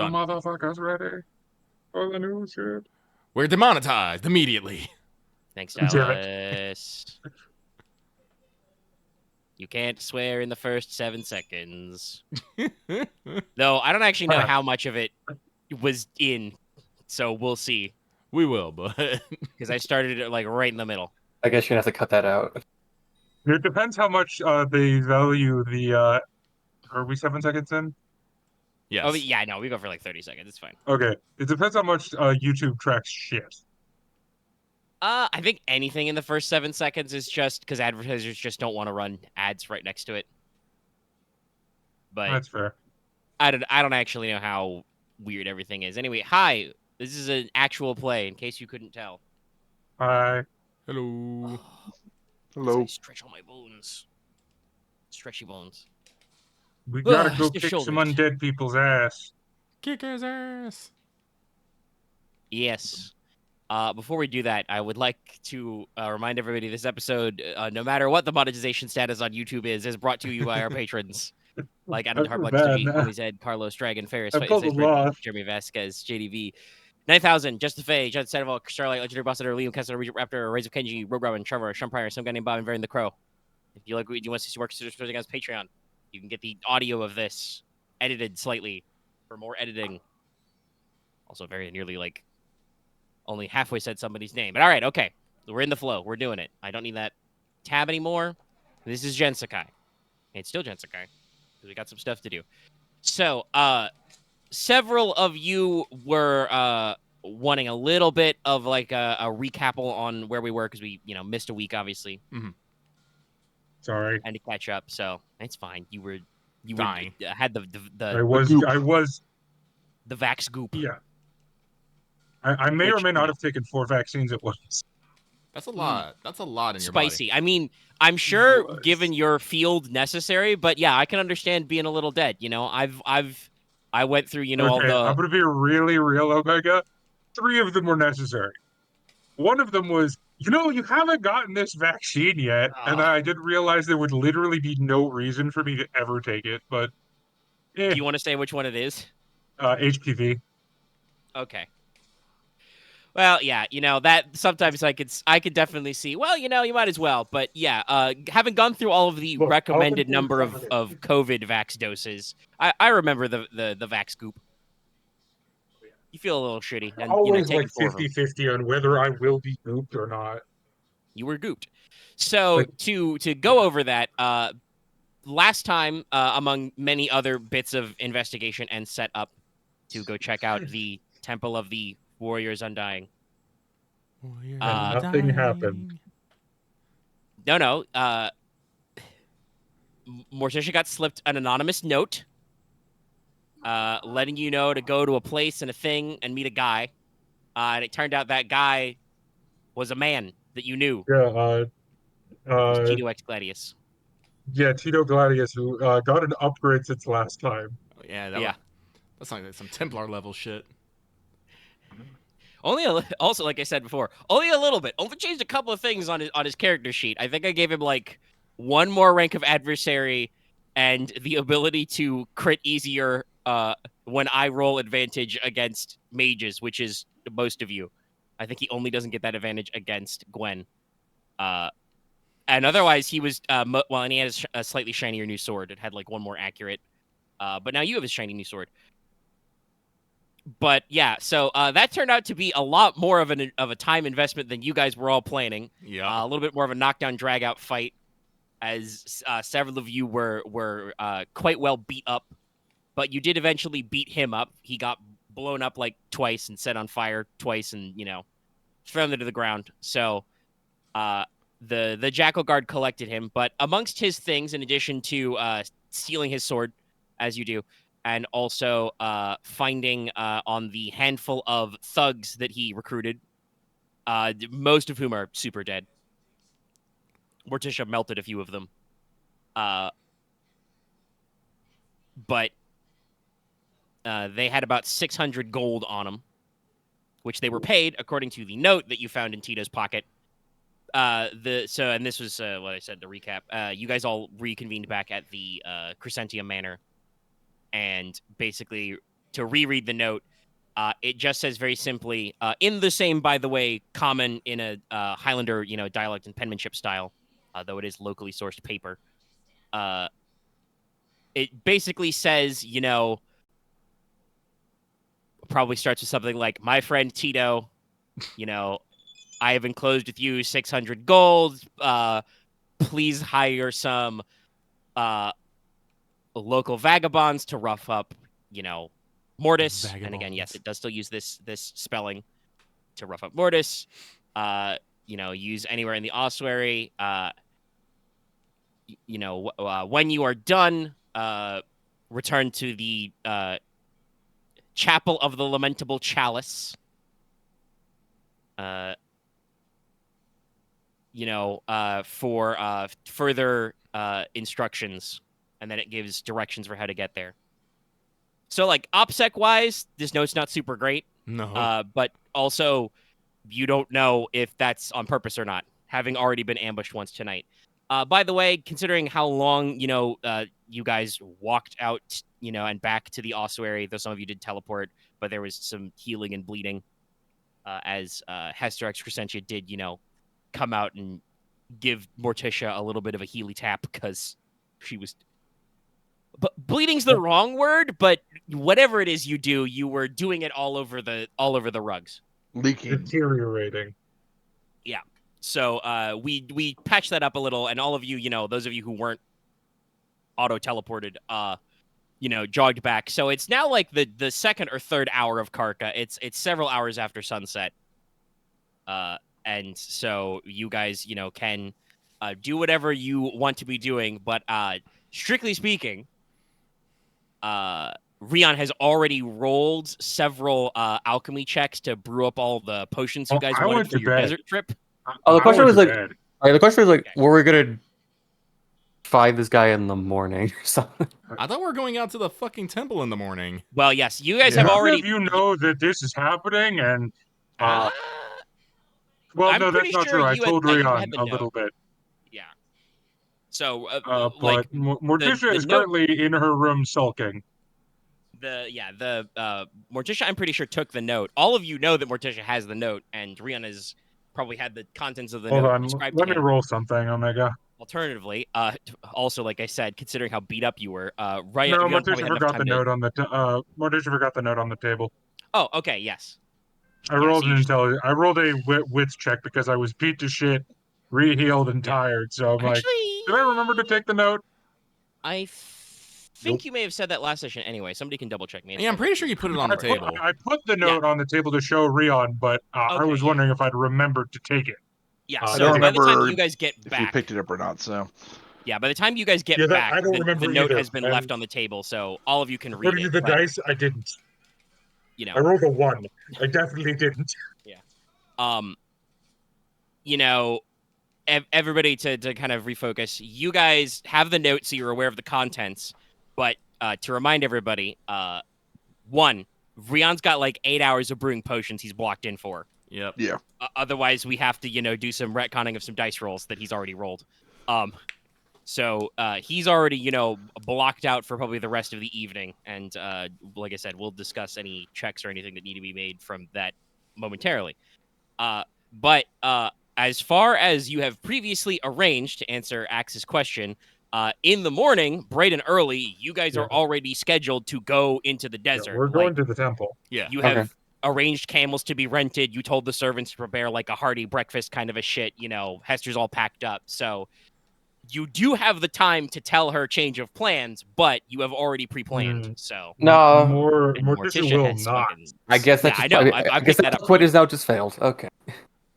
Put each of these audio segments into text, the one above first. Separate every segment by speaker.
Speaker 1: The
Speaker 2: Done.
Speaker 1: motherfucker's ready for the new shit.
Speaker 2: We're demonetized immediately.
Speaker 3: Thanks,
Speaker 1: Damn it.
Speaker 3: Dallas. You can't swear in the first 7 seconds. Though I don't actually know how much of it was in, so we'll see.
Speaker 2: We will, but
Speaker 3: Because I started it like right in the middle.
Speaker 4: I guess you're gonna have to cut that out.
Speaker 1: It depends how much they value the. Are we 7 seconds in?
Speaker 2: yes.
Speaker 3: Oh, yeah, no, we go for like 30 seconds. It's fine.
Speaker 1: Okay. It depends how much YouTube tracks shit.
Speaker 3: I think anything in the first 7 seconds is just because advertisers just don't want to run ads right next to it. But
Speaker 1: That's fair.
Speaker 3: I don't actually know how weird everything is. Anyway, hi. This is an actual play, in case you couldn't tell.
Speaker 1: Hi.
Speaker 2: Hello.
Speaker 4: Hello.
Speaker 3: I stretch all my bones. Stretchy bones.
Speaker 1: We gotta go
Speaker 3: Stiff
Speaker 1: kick some
Speaker 3: shoulders.
Speaker 1: undead people's ass.
Speaker 2: Kick his ass.
Speaker 3: Yes. Before we do that, I would like to remind everybody this episode, no matter what the monetization status on YouTube is brought to you by our patrons. Like Adam
Speaker 1: I feel
Speaker 3: Harplex
Speaker 1: bad
Speaker 3: TV,
Speaker 1: now.
Speaker 3: Always Ed, Carlos, Dragon, Ferris,
Speaker 1: I pulled a loss.
Speaker 3: Jeremy Vasquez, JDV, 9000, Just the Fae, Judd Sandoval, Starlight, Legendary Boss Editor, Liam Kessler, Regent Raptor, Rays of Kenji, Rogue Robin, Trevor, Sean Pryor, some guy named Bob, and Varian the Crow. If you like what you want to see work, consider supporting us on Patreon. You can get the audio of this edited slightly for more editing. Also, very nearly like only halfway said somebody's name. But all right, okay. We're in the flow. We're doing it. I don't need that tab anymore. This is GenSekai. It's still GenSekai because we got some stuff to do. So, several of you were wanting a little bit of like a recap on where we were because we, missed a week, obviously,
Speaker 1: Sorry.
Speaker 3: and to catch up. So it's fine. You
Speaker 2: Dying.
Speaker 3: had the
Speaker 1: I was.
Speaker 3: the vax goop.
Speaker 1: Yeah. I may or
Speaker 3: Which,
Speaker 1: may not have taken 4 vaccines at once.
Speaker 2: That's a lot. That's a lot in your
Speaker 3: Spicy.
Speaker 2: body.
Speaker 3: I mean, I'm sure
Speaker 1: Was.
Speaker 3: given your field necessary, but yeah, I can understand being a little dead. I went through, all
Speaker 1: Okay,
Speaker 3: the.
Speaker 1: I'm gonna be really real, Omega. 3 of them were necessary. One of them was, you haven't gotten this vaccine yet, and I didn't realize there would literally be no reason for me to ever take it. But
Speaker 3: Do you want to say which one it is?
Speaker 1: HPV.
Speaker 3: Okay. Well, yeah, that sometimes I could definitely see. Well, you might as well, but yeah, having gone through all of the
Speaker 1: Look,
Speaker 3: recommended
Speaker 1: I'll
Speaker 3: number of COVID vax doses, I remember the vax goop. You feel a little shitty, and
Speaker 1: always
Speaker 3: taking
Speaker 1: like
Speaker 3: 4 of them.
Speaker 1: 50-50 on whether I will be gooped or not.
Speaker 3: You were gooped. So to go over that, last time, among many other bits of investigation and setup, to go check out the Temple of the Warriors Undying.
Speaker 1: Nothing happened.
Speaker 3: No. Morticia got slipped an anonymous note, letting you know to go to a place and a thing and meet a guy. And it turned out that guy was a man that you knew.
Speaker 1: Yeah,
Speaker 3: It was Tito X Gladius.
Speaker 1: Yeah, Tito Gladius, who got an upgrade since last time.
Speaker 2: Oh, yeah, that's like some Templar level shit.
Speaker 3: Also, like I said before, only a little bit. Only changed a couple of things on his character sheet. I think I gave him like 1 more rank of adversary and the ability to crit easier when I roll advantage against mages, which is most of you. I think he only doesn't get that advantage against Gwen. And otherwise, he was and he had a slightly shinier new sword. It had like 1 more accurate. But now you have his shiny new sword. But yeah, so that turned out to be a lot more of a time investment than you guys were all planning.
Speaker 2: Yeah.
Speaker 3: A little bit more of a knockdown drag out fight, as several of you were quite well beat up. But you did eventually beat him up. He got blown up like twice and set on fire twice, and thrown into the ground. So the Jackal Guard collected him, but amongst his things, in addition to stealing his sword, as you do, and also finding on the handful of thugs that he recruited, most of whom are super dead. Morticia melted a few of them. But they had about 600 gold on them, which they were paid according to the note that you found in Tito's pocket. And this was what I said, the recap. You guys all reconvened back at the Crescentium Manor, and basically to reread the note. It just says very simply, in the same, by the way, common in a Highlander, dialect and penmanship style, though it is locally sourced paper. It basically says, probably starts with something like, "My friend Tito, I have enclosed with you 600 gold. Please hire some local vagabonds to rough up, Mortis."
Speaker 2: Vagabonds.
Speaker 3: And again, yes, it does still use this spelling to rough up Mortis. Use anywhere in the ossuary. When you are done, return to the Chapel of the Lamentable Chalice. For further instructions, and then it gives directions for how to get there. So, like, OPSEC-wise, this note's not super great.
Speaker 2: No.
Speaker 3: But also, you don't know if that's on purpose or not, having already been ambushed once tonight. By the way, considering how long, you guys walked out, and back to the ossuary, though some of you did teleport, but there was some healing and bleeding, as Hester X Crescentia did, come out and give Morticia a little bit of a healy tap because she was... But bleeding's the wrong word, but whatever it is you do, you were doing it all over the rugs.
Speaker 5: Leaking.
Speaker 1: Deteriorating.
Speaker 3: Yeah. So we patched that up a little, and all of you, those of you who weren't auto-teleported, jogged back. So it's now like the second or third hour of Karka. It's several hours after sunset. And so you guys, can do whatever you want to be doing, but strictly speaking, Ryahn has already rolled several alchemy checks to brew up all the potions you guys wanted for your desert trip.
Speaker 4: Oh, the question was like,
Speaker 1: bed.
Speaker 4: okay. Were we gonna find this guy in the morning or something?
Speaker 2: I thought we were going out to the fucking temple in the morning.
Speaker 3: Well, yes, you guys have
Speaker 1: None
Speaker 3: already.
Speaker 1: of you know that this is happening, and well,
Speaker 3: I'm
Speaker 1: no, that's
Speaker 3: pretty
Speaker 1: not
Speaker 3: sure
Speaker 1: true. I
Speaker 3: you
Speaker 1: told
Speaker 3: had
Speaker 1: Ryahn
Speaker 3: the
Speaker 1: a
Speaker 3: note.
Speaker 1: little bit.
Speaker 3: Yeah. So,
Speaker 1: But Morticia is currently in her room sulking.
Speaker 3: Morticia, I'm pretty sure, took the note. All of you know that Morticia has the note, and Ryahn has probably had the contents of the
Speaker 1: Hold
Speaker 3: note
Speaker 1: on,
Speaker 3: described
Speaker 1: let
Speaker 3: to
Speaker 1: me
Speaker 3: him.
Speaker 1: roll something, Omega.
Speaker 3: Alternatively, also, like I said, considering how beat up you were, Ryahn...
Speaker 1: No,
Speaker 3: Ryahn
Speaker 1: Morticia forgot the note on the Morticia forgot the note on the table.
Speaker 3: Oh, okay, yes.
Speaker 1: I rolled I rolled a wits check because I was beat to shit, re-healed, and tired. So I'm like, did I remember to take the note?
Speaker 3: I think you may have said that last session anyway. Somebody can double check me.
Speaker 2: Yeah, I'm pretty sure you put it on the table.
Speaker 1: I put the note on the table to show Ryahn, but I was wondering if I'd remembered to take it.
Speaker 3: Yeah,
Speaker 5: I
Speaker 3: so
Speaker 5: don't
Speaker 3: by the
Speaker 5: remember
Speaker 3: time you guys get
Speaker 5: if
Speaker 3: back,
Speaker 5: you picked it up or not. So
Speaker 3: yeah, by the time you guys get back,
Speaker 1: I don't remember
Speaker 3: the note
Speaker 1: either.
Speaker 3: has been left on the table, so all of you can read
Speaker 1: What are you,
Speaker 3: it.
Speaker 1: the dice? I didn't.
Speaker 3: I
Speaker 1: rolled a 1. I definitely didn't.
Speaker 3: Yeah. Everybody to kind of refocus. You guys have the note, so you're aware of the contents. But to remind everybody, one, Rion's got like 8 hours of brewing potions he's blocked in for.
Speaker 2: Yep.
Speaker 5: Yeah.
Speaker 3: Otherwise, we have to, do some retconning of some dice rolls that he's already rolled. So he's already, blocked out for probably the rest of the evening. And like I said, we'll discuss any checks or anything that need to be made from that momentarily. But as far as you have previously arranged, to answer Axe's question, in the morning, bright and early, you guys are already scheduled to go into the desert.
Speaker 1: We're going to the temple.
Speaker 2: Yeah.
Speaker 3: You have arranged camels to be rented. You told the servants to prepare like a hearty breakfast kind of a shit. Hester's all packed up. So you do have the time to tell her change of plans, but you have already pre-planned. So
Speaker 4: No,
Speaker 1: Morticia will not.
Speaker 4: I guess that's
Speaker 3: I know. I
Speaker 4: guess
Speaker 3: picked that up.
Speaker 4: What is now just failed. Okay.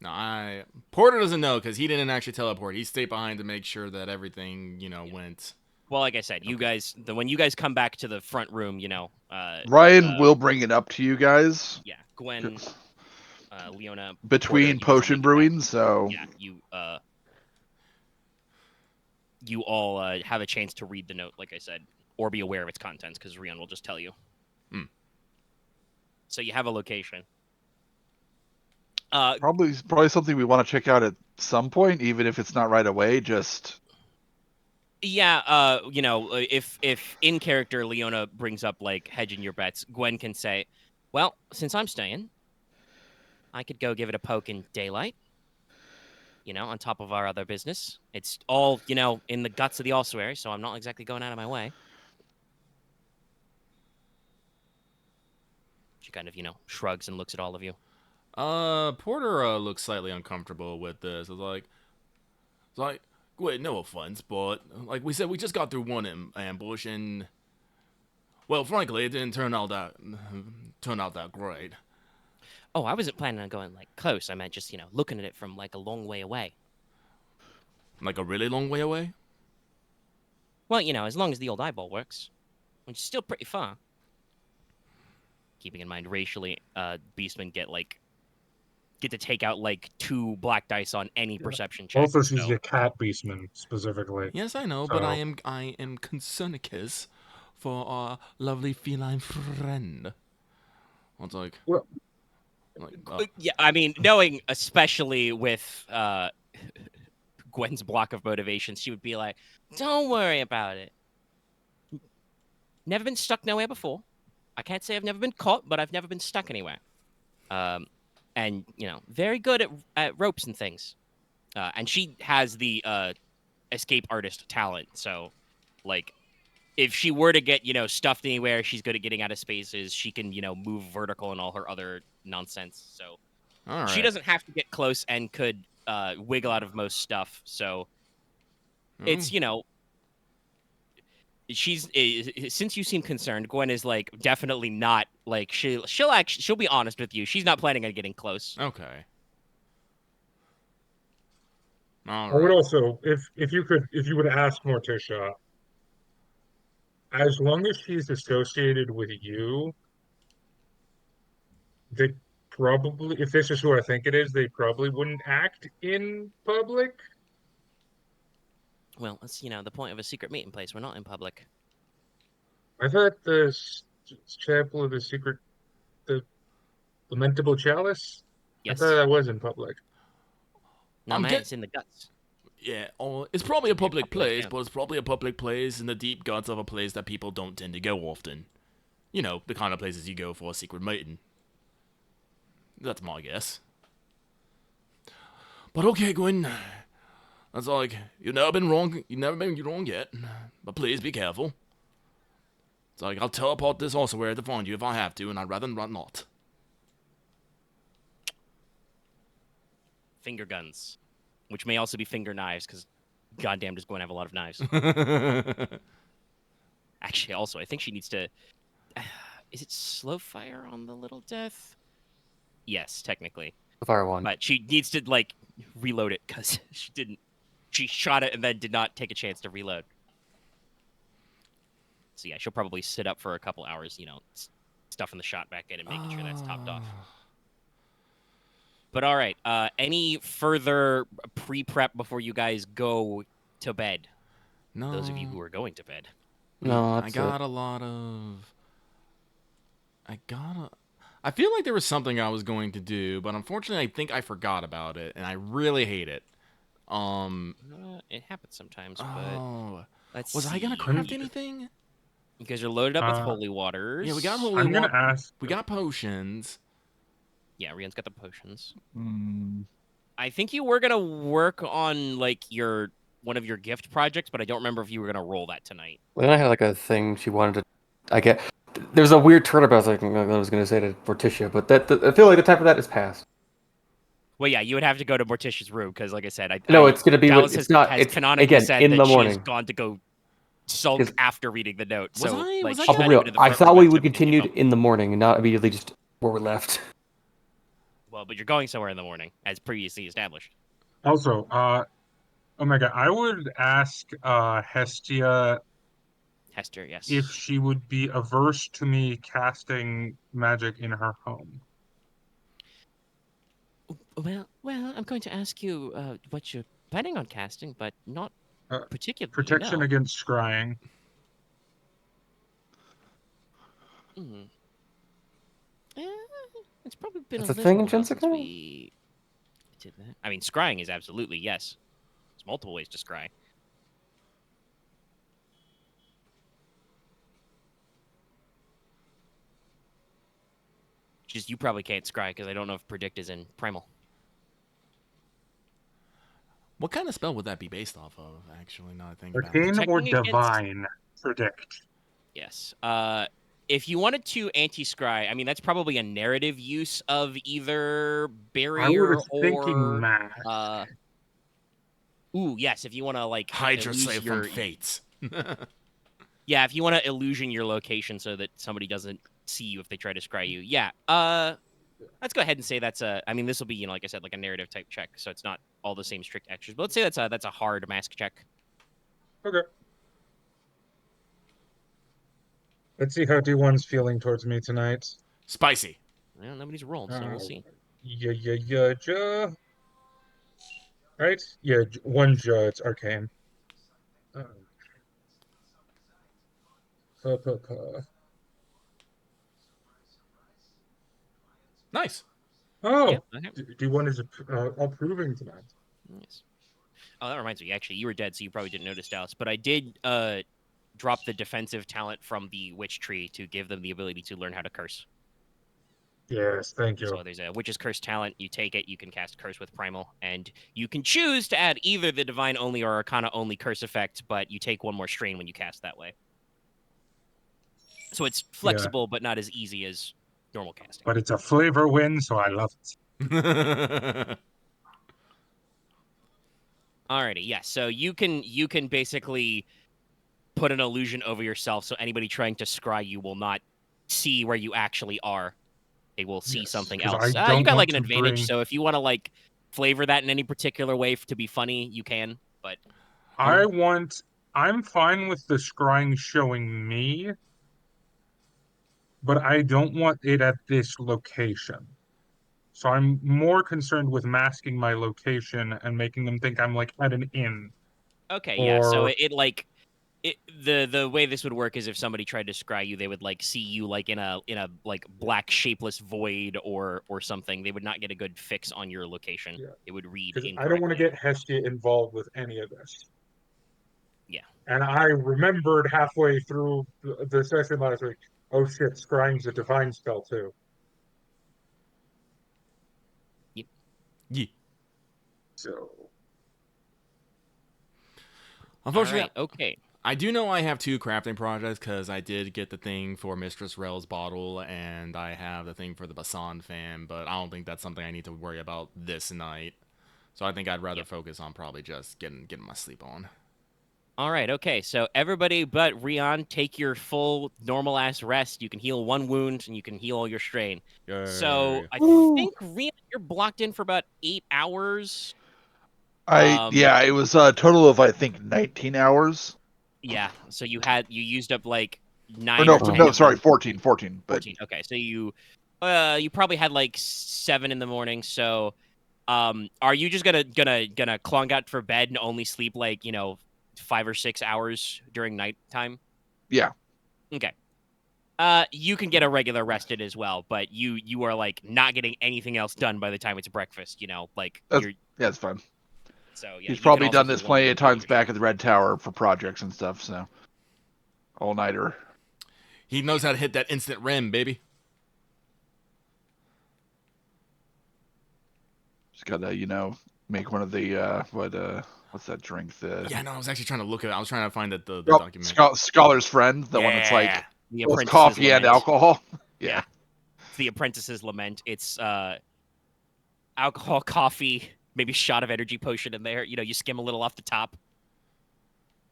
Speaker 2: No, Porter doesn't know because he didn't actually teleport. He stayed behind to make sure that everything, went.
Speaker 3: Well, like I said, you guys, when you guys come back to the front room,
Speaker 5: Ryahn will bring it up to you guys.
Speaker 3: Yeah, Gwen, Leona,
Speaker 5: between
Speaker 3: Porter,
Speaker 5: potion brewing. So
Speaker 3: yeah, you all have a chance to read the note, like I said, or be aware of its contents, because Ryahn will just tell you. So you have a location.
Speaker 5: Probably something we want to check out at some point, even if it's not right away. Just
Speaker 3: Yeah, if in character Leona brings up like hedging your bets, Gwen can say, "Well, since I'm staying, I could go give it a poke in daylight. On top of our other business. It's all in the guts of the ossuary, so I'm not exactly going out of my way." She kind of shrugs and looks at all of you.
Speaker 2: Porter looks slightly uncomfortable with this. It's like, wait, no offense, but like we said, we just got through one ambush, and well, frankly, it didn't turn out that great.
Speaker 3: Oh, I wasn't planning on going like close. I meant just looking at it from like a long way away.
Speaker 2: Like a really long way away?
Speaker 3: Well, as long as the old eyeball works, which is still pretty far. Keeping in mind, racially, beastmen get to take out like 2 black dice on any perception check.
Speaker 1: Also, she's a cat beastman specifically.
Speaker 2: Yes, I know,
Speaker 1: So-
Speaker 2: but I am concernicus for our lovely feline friend. It's like,
Speaker 1: Well-
Speaker 3: Yeah, I mean, knowing especially with Gwen's block of motivation, she would be like, "Don't worry about it. Never been stuck nowhere before. I can't say I've never been caught, but I've never been stuck anywhere. And very good at ropes and things. And she has the escape artist talent. So, like, if she were to get stuffed anywhere, she's good at getting out of spaces. She can move vertical and all her other nonsense. So
Speaker 2: all right.
Speaker 3: she doesn't have to get close and could wiggle out of most stuff. So it's she's since you seem concerned, Gwen is like definitely not like she'll be honest with you. She's not planning on getting close.
Speaker 2: Okay.
Speaker 1: I would also, if you would ask Morticia, as long as she's associated with you, they probably, if this is who I think it is, they probably wouldn't act in public.
Speaker 3: Well, that's the point of a secret meeting place. We're not in public.
Speaker 1: I thought the chapel of the secret, the lamentable chalice.
Speaker 3: Yes.
Speaker 1: I thought that was in public.
Speaker 3: No, man, it's in the guts.
Speaker 2: Yeah, it's probably a public place,
Speaker 3: yeah.
Speaker 2: but it's probably a public place in the deep guts of a place that people don't tend to go often. The kind of places you go for a secret meeting. That's my guess. But okay, Gwen. That's like, you've never been wrong. You've never been wrong yet. But please be careful. It's like, I'll teleport this ossuary to find you if I have to, and I'd rather not.
Speaker 3: Finger guns, which may also be finger knives, because goddamn does Gwen have a lot of knives. Actually, also, I think she needs to... is it slow fire on the little death? Yes, technically.
Speaker 4: Fire one.
Speaker 3: But she needs to, like, reload it, because she didn't... She shot it and then did not take a chance to reload. So yeah, she'll probably sit up for a couple hours, stuffing the shot back in and making sure that's topped off. But all right, any further pre-prep before you guys go to bed?
Speaker 2: No.
Speaker 3: Those of you who are going to bed.
Speaker 4: No,
Speaker 2: I got a lot of... I feel like there was something I was going to do, but unfortunately I think I forgot about it, and I really hate it.
Speaker 3: It happens sometimes,
Speaker 2: Oh.
Speaker 3: but let's
Speaker 2: Was I gonna
Speaker 3: see.
Speaker 2: craft anything?
Speaker 3: You guys are loaded up with holy waters.
Speaker 2: Yeah, we got holy
Speaker 1: I'm gonna
Speaker 2: water.
Speaker 1: ask.
Speaker 2: We got potions.
Speaker 3: Yeah, Rian's got the potions.
Speaker 5: Hmm.
Speaker 3: I think you were gonna work on like one of your gift projects, but I don't remember if you were gonna roll that tonight.
Speaker 4: Leona had like a thing she wanted to. There's a weird turnabout I was going to say to Morticia, but I feel like the time for that is past.
Speaker 3: Well, yeah, you would have to go to Morticia's room because, like I said,
Speaker 4: it's going to be.
Speaker 3: Dallas
Speaker 4: It's
Speaker 3: has canonically
Speaker 4: again
Speaker 3: said
Speaker 4: in
Speaker 3: that
Speaker 4: the
Speaker 3: she
Speaker 4: morning.
Speaker 3: has gone to go sulk after reading the note.
Speaker 2: Was
Speaker 3: So,
Speaker 2: I-
Speaker 3: like,
Speaker 2: was I
Speaker 3: she's
Speaker 4: I'll
Speaker 3: not
Speaker 4: be
Speaker 3: even
Speaker 4: real.
Speaker 3: in the
Speaker 4: I
Speaker 3: front
Speaker 4: thought
Speaker 3: room
Speaker 4: we
Speaker 3: to
Speaker 4: would
Speaker 3: pick you
Speaker 4: continue
Speaker 3: up.
Speaker 4: in the morning and not immediately just where we left.
Speaker 3: Well, but you're going somewhere in the morning, as previously established.
Speaker 1: Also, Omega, I would ask Hestia
Speaker 3: Hester, yes.
Speaker 1: if she would be averse to me casting magic in her home.
Speaker 3: Well, I'm going to ask you what you're planning on casting, but not particularly.
Speaker 1: Protection
Speaker 3: no.
Speaker 1: against scrying.
Speaker 3: Mm. It's probably been
Speaker 4: That's
Speaker 3: a
Speaker 4: a
Speaker 3: little
Speaker 4: thing in
Speaker 3: while since
Speaker 4: GenSekai?
Speaker 3: we did that. I mean, scrying is absolutely yes. There's multiple ways to scry. Just you probably can't scry because I don't know if predict is in primal.
Speaker 2: What kind of spell would that be based off of? Actually, now I think about it.
Speaker 1: Arcane or
Speaker 3: Protecting against-
Speaker 1: divine? Predict.
Speaker 3: Yes. If you wanted to anti-scry, I mean that's probably a narrative use of either
Speaker 1: I
Speaker 3: barrier
Speaker 1: was thinking
Speaker 3: or
Speaker 1: mask.
Speaker 3: ooh, yes, if you want to like
Speaker 2: Hide yourself
Speaker 3: illuse your
Speaker 2: from fates.
Speaker 3: yeah, if you want to illusion your location so that somebody doesn't see you if they try to scry you. Yeah. Let's go ahead and say that's a. I mean, this will be, like I said, like a narrative type check, so it's not all the same strict extras. But let's say that's a hard mask check.
Speaker 1: Okay. Let's see how D1's feeling towards me tonight.
Speaker 2: Spicy.
Speaker 3: Well, nobody's rolled, so we'll see.
Speaker 1: Yeah. Right? Yeah, one it's arcane.
Speaker 2: Nice.
Speaker 1: Oh,
Speaker 3: Yeah, okay.
Speaker 1: D1 is approving tonight.
Speaker 3: Nice. Oh, that reminds me. Actually, you were dead, so you probably didn't notice, Dallas. But I did drop the defensive talent from the witch tree to give them the ability to learn how to curse.
Speaker 1: Yes, thank you.
Speaker 3: So there's a witch's curse talent. You take it, you can cast curse with primal, and you can choose to add either the divine only or arcana only curse effect, but you take one more strain when you cast that way. So it's flexible, but not as easy as normal casting.
Speaker 1: But it's a flavor win, so I love it.
Speaker 3: Alrighty, yeah. So you can basically put an illusion over yourself, so anybody trying to scry you will not see where you actually are. They will see something
Speaker 1: 'cause
Speaker 3: else.
Speaker 1: I
Speaker 3: You
Speaker 1: don't
Speaker 3: got like
Speaker 1: want
Speaker 3: an
Speaker 1: to
Speaker 3: advantage,
Speaker 1: bring-
Speaker 3: so if you want to like flavor that in any particular way to be funny, you can. But
Speaker 1: I'm fine with the scrying showing me, but I don't want it at this location. So I'm more concerned with masking my location and making them think I'm like at an inn.
Speaker 3: okay, yeah. So
Speaker 1: Or-
Speaker 3: the way this would work is if somebody tried to scry you, they would like see you like in a like black shapeless void or something. They would not get a good fix on your location.
Speaker 1: Yeah.
Speaker 3: It would read
Speaker 1: Because
Speaker 3: incorrectly.
Speaker 1: I don't want to get Hestia involved with any of this.
Speaker 3: Yeah.
Speaker 1: And I remembered halfway through the session last week, oh shit, scrying's a divine spell too.
Speaker 2: Yeah.
Speaker 1: So
Speaker 2: Unfortunately,
Speaker 3: All right, okay.
Speaker 2: I do know I have 2 crafting projects because I did get the thing for Mistress Rel's bottle and I have the thing for the Basan fan, but I don't think that's something I need to worry about this night. So I think I'd rather focus on probably just getting my sleep on.
Speaker 3: All right, okay. So everybody but Ryahn, take your full normal ass rest. You can heal 1 wound and you can heal all your strain. So I think Ryahn, you're blocked in for about 8 hours.
Speaker 5: It was a total of I think 19 hours.
Speaker 3: Yeah. So you used up like 9
Speaker 5: Or no,
Speaker 3: or 10
Speaker 5: no,
Speaker 3: of
Speaker 5: sorry,
Speaker 3: them.
Speaker 5: 14. But
Speaker 3: 14. Okay. So you probably had like 7 in the morning. So are you just gonna clunk out for bed and only sleep like 5 or 6 hours during nighttime?
Speaker 5: Yeah.
Speaker 3: Okay. You can get a regular rested as well, but you are like not getting anything else done by the time it's breakfast.
Speaker 5: That's fine.
Speaker 3: So yeah,
Speaker 5: He's
Speaker 3: you
Speaker 5: probably
Speaker 3: can also
Speaker 5: done this
Speaker 3: heal
Speaker 5: plenty
Speaker 3: 1
Speaker 5: of
Speaker 3: wound
Speaker 5: times back at the Red Tower for projects and stuff. So all nighter.
Speaker 2: He knows how to hit that instant rim, baby.
Speaker 5: Just gotta make one of the what's that drink?
Speaker 2: Yeah, no, I was actually trying to look at it. I was trying to find the
Speaker 5: Oh,
Speaker 2: document.
Speaker 5: Scholar's Friend, the one that's like
Speaker 3: The
Speaker 5: both
Speaker 3: Apprentice's
Speaker 5: coffee and
Speaker 3: Lament.
Speaker 5: alcohol. Yeah.
Speaker 3: It's the Apprentice's Lament. It's alcohol, coffee, maybe a shot of energy potion in there. You skim a little off the top.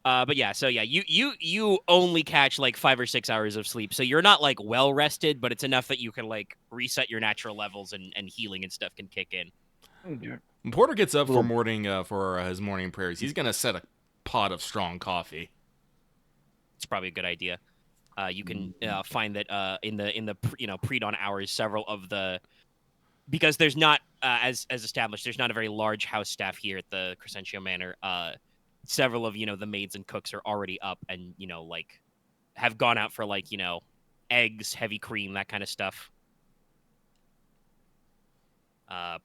Speaker 3: But yeah, so yeah, you only catch like 5 or 6 hours of sleep, so you're not like well rested, but it's enough that you can like reset your natural levels and healing and stuff can kick in.
Speaker 2: When Porter gets up for his morning prayers, he's gonna set a pot of strong coffee.
Speaker 3: It's probably a good idea. You can find that in the pre-dawn hours, several of the because there's not as established, there's not a very large house staff here at the Crescentio Manor. Several of the maids and cooks are already up and like have gone out for like eggs, heavy cream, that kind of stuff.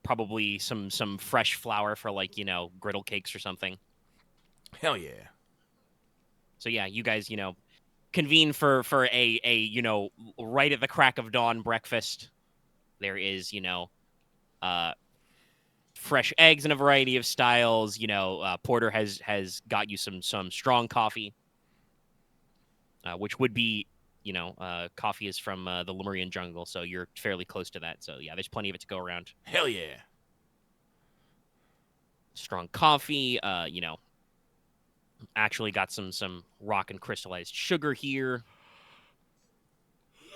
Speaker 3: Probably some fresh flour for like griddle cakes or something.
Speaker 2: Hell yeah.
Speaker 3: So yeah, you guys convene for a right at the crack of dawn breakfast. There is, fresh eggs in a variety of styles. Porter has got you some strong coffee, which would be, coffee is from the Lemurian jungle, so you're fairly close to that. So yeah, there's plenty of it to go around.
Speaker 2: Hell yeah.
Speaker 3: Strong coffee, actually got some rock and crystallized sugar here.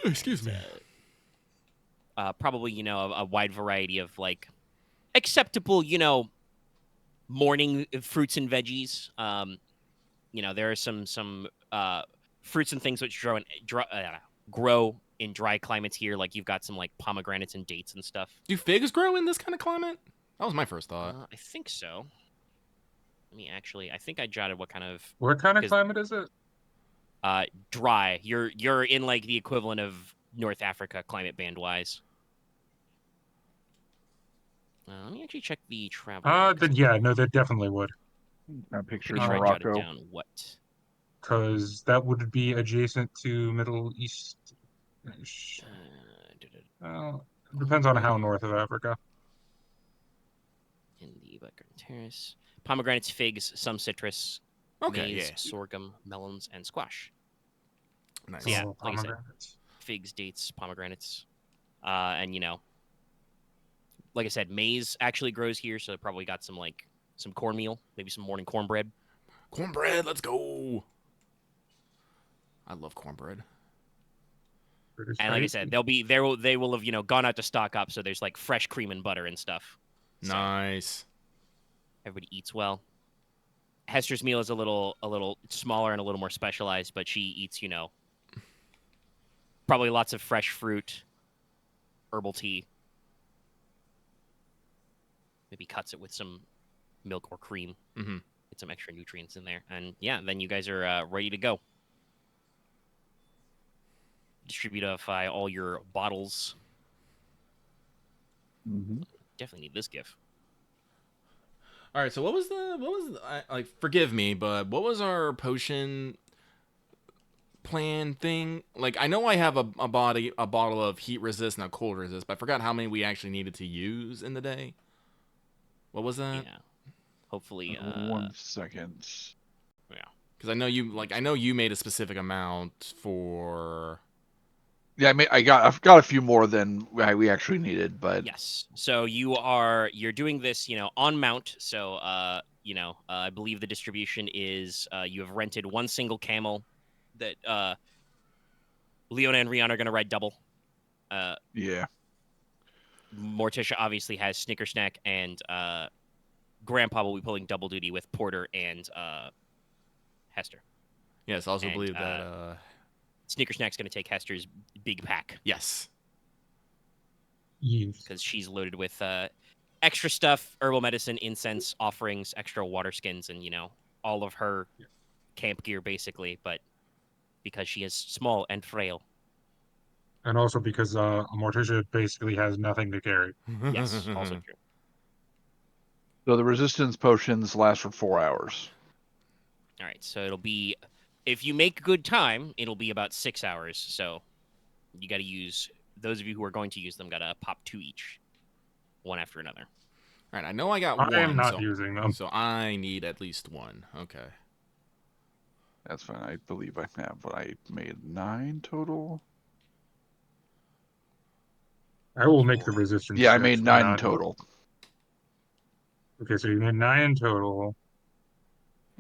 Speaker 2: Excuse me.
Speaker 3: Probably, a wide variety of like acceptable, morning fruits and veggies. There are some fruits and things which grow in dry climates here. Like you've got some like pomegranates and dates and stuff.
Speaker 2: Do figs grow in this kind of climate? That was my first thought.
Speaker 3: I think so. I think I jotted what kind of
Speaker 1: climate is it?
Speaker 3: Dry. You're in like the equivalent of North Africa climate band wise. Let me actually check the travel.
Speaker 1: Then yeah, no, that definitely would.
Speaker 5: That picture
Speaker 3: Pretty
Speaker 5: in
Speaker 3: sure I jotted
Speaker 5: Morocco.
Speaker 3: down what.
Speaker 1: Because that would be adjacent to Middle East. Depends on how north of Africa.
Speaker 3: In the Blackgarden Terrace. Pomegranates, figs, some citrus, maize, sorghum, melons, and squash.
Speaker 2: Nice.
Speaker 3: So, yeah,
Speaker 1: Oh,
Speaker 3: like I said,
Speaker 1: pomegranates.
Speaker 3: figs, dates, pomegranates. And, like I said, maize actually grows here, so probably got some cornmeal, maybe some morning cornbread.
Speaker 2: Cornbread, let's go. I love cornbread.
Speaker 3: And like I said, they will have gone out to stock up, so there's like fresh cream and butter and stuff. So
Speaker 2: Nice.
Speaker 3: everybody eats well. Hester's meal is a little smaller and a little more specialized, but she eats probably lots of fresh fruit, herbal tea. Maybe cuts it with some milk or cream.
Speaker 2: Mm-hmm.
Speaker 3: Get some extra nutrients in there, and yeah, then you guys are ready to go. Distributify all your bottles.
Speaker 5: Mm-hmm.
Speaker 3: Definitely need this gift.
Speaker 2: All right, so what was forgive me, but what was our potion plan thing? Like, I know I have a bottle of heat resist and a cold resist, but I forgot how many we actually needed to use in the day. What was that?
Speaker 3: Yeah. Hopefully,
Speaker 5: 1 second.
Speaker 3: Yeah.
Speaker 2: Because I know you made a specific amount for.
Speaker 5: Yeah, I've got a few more than we actually needed, but
Speaker 3: Yes. So you're doing this, on mount. So I believe the distribution is you have rented one single camel that Leona and Ryahn are going to ride double.
Speaker 5: yeah.
Speaker 3: Morticia obviously has Snicker Snack, and Grandpa will be pulling double duty with Porter and Hester.
Speaker 2: Yes, I also
Speaker 3: And,
Speaker 2: believe that.
Speaker 3: Snicker Snack's going to take Hester's big pack.
Speaker 2: Yes.
Speaker 1: Yes.
Speaker 3: Because she's loaded with extra stuff, herbal medicine, incense, offerings, extra water skins, and, all of her camp gear, basically. But because she is small and frail.
Speaker 1: And also because Morticia basically has nothing to carry.
Speaker 3: Yes, also true.
Speaker 5: So the resistance potions last for 4 hours.
Speaker 3: All right, so it'll be, if you make good time, it'll be about 6 hours. So you got to use, those of you who are going to use them, got to pop 2 each, one after another.
Speaker 2: All right, I know I got one.
Speaker 1: I am not using them.
Speaker 2: So I need at least one. Okay.
Speaker 5: That's fine. I believe I have what I made 9 total.
Speaker 1: I will make the resistance.
Speaker 5: Yeah, I
Speaker 1: checks
Speaker 5: made
Speaker 1: for
Speaker 5: 9
Speaker 1: that.
Speaker 5: total.
Speaker 1: Okay, so you made 9 total.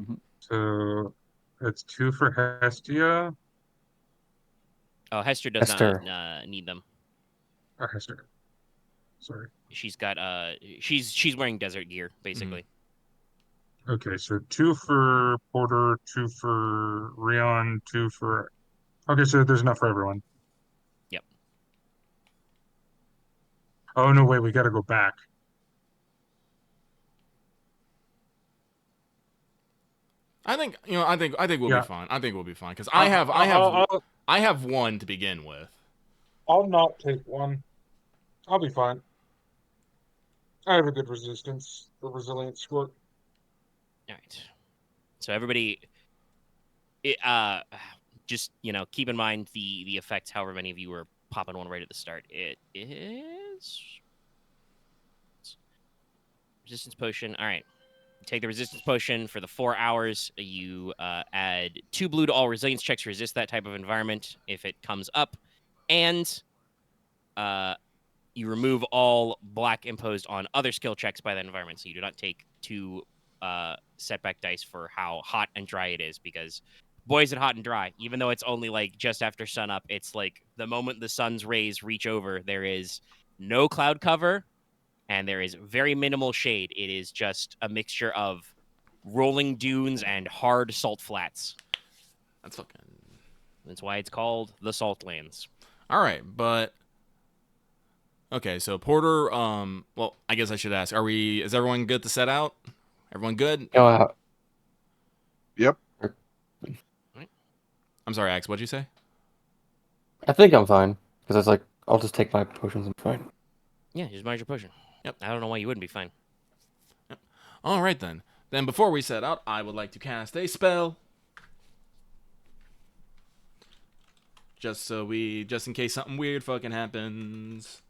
Speaker 5: Mm-hmm.
Speaker 1: So that's 2 for Hestia.
Speaker 3: Oh, Hester does not need them.
Speaker 1: Hester. Sorry.
Speaker 3: She's got she's wearing desert gear basically.
Speaker 1: Okay, so 2 for Porter, 2 for Ryahn, 2 for. Okay, so there's enough for everyone.
Speaker 3: Yep.
Speaker 1: Oh no, wait, we got to go back.
Speaker 2: I think we'll
Speaker 1: Yeah.
Speaker 2: be fine. I think we'll be fine because I have one to begin with.
Speaker 1: I'll not take one. I'll be fine. I have a good resistance for resilient squirt.
Speaker 3: All right. So everybody, just keep in mind the effects. However many of you were popping one right at the start, it is is resistance potion. All right. You take the resistance potion for the 4 hours. You add 2 blue to all resilience checks to resist that type of environment if it comes up, and you remove all black imposed on other skill checks by that environment. So you do not take 2 setback dice for how hot and dry it is, because boy, is it hot and dry. Even though it's only like just after sunup, it's like the moment the sun's rays reach over, there is no cloud cover and there is very minimal shade. It is just a mixture of rolling dunes and hard salt flats.
Speaker 2: That's fucking.
Speaker 3: That's why it's called the Saltlands.
Speaker 2: All right, but okay. So Porter. Well, I guess I should ask. Is everyone good to set out? Everyone good?
Speaker 5: Yep.
Speaker 2: I'm sorry, Axe. What'd you say?
Speaker 4: I think I'm fine because it's like I'll just take my potions and fine.
Speaker 3: Yeah, just manage your potion.
Speaker 2: Yep.
Speaker 3: I don't know why you wouldn't be fine.
Speaker 2: Yep. All right then. Then before we set out, I would like to cast a spell. Just in case something weird fucking happens.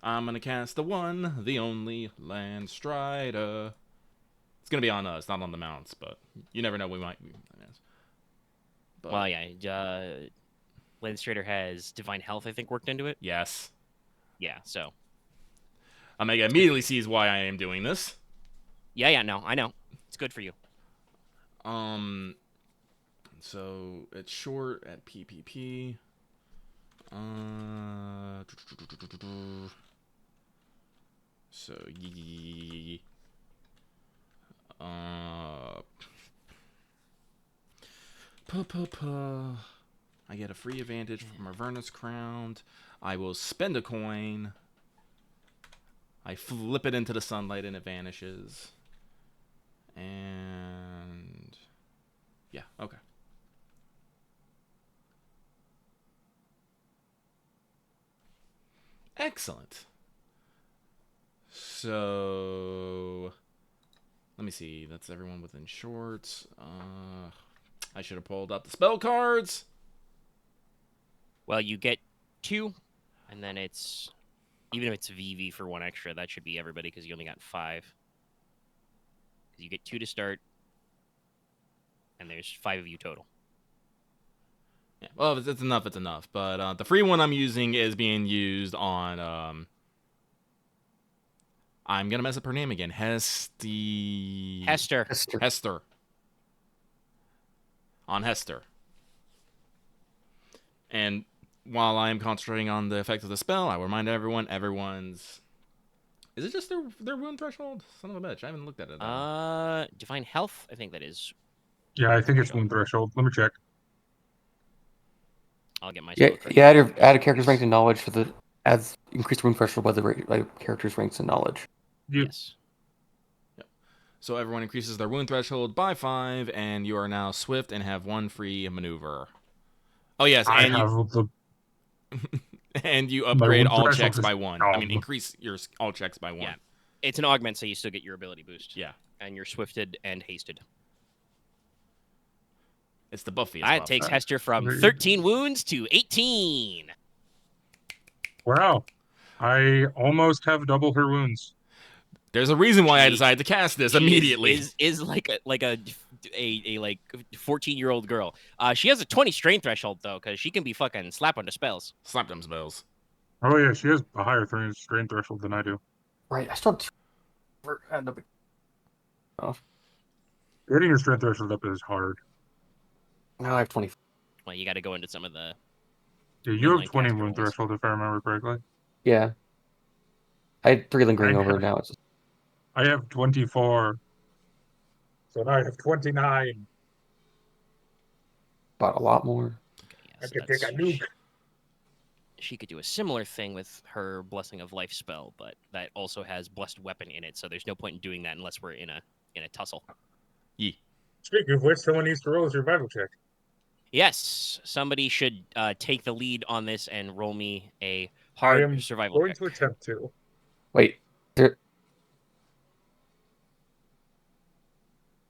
Speaker 2: I'm gonna cast the one, the only Land Strider. It's gonna be on us, not on the mounts, but you never know. We might. But,
Speaker 3: Well, yeah. Landstrader has Divine Health, I think, worked into it.
Speaker 2: yes.
Speaker 3: Yeah, so.
Speaker 2: Omega immediately sees why I am doing this.
Speaker 3: Yeah, no, I know. It's good for you.
Speaker 2: So it's short at PPP. So I get a free advantage from Avernus Crown. I will spend a coin. I flip it into the sunlight and it vanishes. And yeah, okay. Excellent. So let me see. That's everyone within shorts. I should have pulled up the spell cards.
Speaker 3: Well, you get 2, and then it's... Even if it's VV for 1 extra, that should be everybody, because you only got 5. Because you get 2 to start, and there's 5 of you total.
Speaker 2: Yeah, well, if it's enough, it's enough. But the free one I'm using is being used on... I'm going to mess up her name again. Hester. On Hester. And while I am concentrating on the effect of the spell, I remind everyone's... Is it just their wound threshold? Son of a bitch, I haven't looked at it.
Speaker 3: Divine Health, I think that is.
Speaker 1: Yeah, I think it's wound threshold. Let me check.
Speaker 3: I'll get my
Speaker 4: Yeah,
Speaker 3: spell card.
Speaker 4: add a character's rank to knowledge for the adds increased wound threshold by the character's ranks in knowledge.
Speaker 3: Yes.
Speaker 2: Yep. So everyone increases their wound threshold by 5, and you are now swift and have 1 free maneuver. Oh yes, and and you upgrade all checks by 1. I mean, increase your all checks by 1.
Speaker 3: Yeah. It's an augment, so you still get your ability boost.
Speaker 2: Yeah.
Speaker 3: And you're swifted and hasted.
Speaker 2: It's the Buffy.
Speaker 3: That takes Hester from 13 wounds to 18.
Speaker 1: Wow. I almost have double her wounds.
Speaker 2: There's a reason why I decided to cast this immediately.
Speaker 3: Is like a 14-year-old girl. She has a 20 strain threshold though, because she can be fucking slap under spells.
Speaker 2: Slap them spells.
Speaker 1: Oh yeah, she has a higher strain threshold than I do.
Speaker 4: Right, I still have
Speaker 1: Getting your strength threshold up is hard.
Speaker 4: No, I have 20.
Speaker 3: Well, you got to go into some of the.
Speaker 1: Yeah, you have 20 wound threshold if I remember correctly.
Speaker 4: Yeah. I had 3 lingering over now. It's just...
Speaker 1: I have 24. So now I have 29.
Speaker 4: About a lot more.
Speaker 3: Okay, yeah,
Speaker 1: I
Speaker 3: so
Speaker 1: could take a nuke.
Speaker 3: She could do a similar thing with her Blessing of Life spell, but that also has Blessed Weapon in it, so there's no point in doing that unless we're in a tussle.
Speaker 2: Yeah.
Speaker 1: Speaking of which, someone needs to roll a survival check.
Speaker 3: Yes, somebody should take the lead on this and roll me a hard survival check.
Speaker 1: I'm going to attempt to.
Speaker 4: Wait.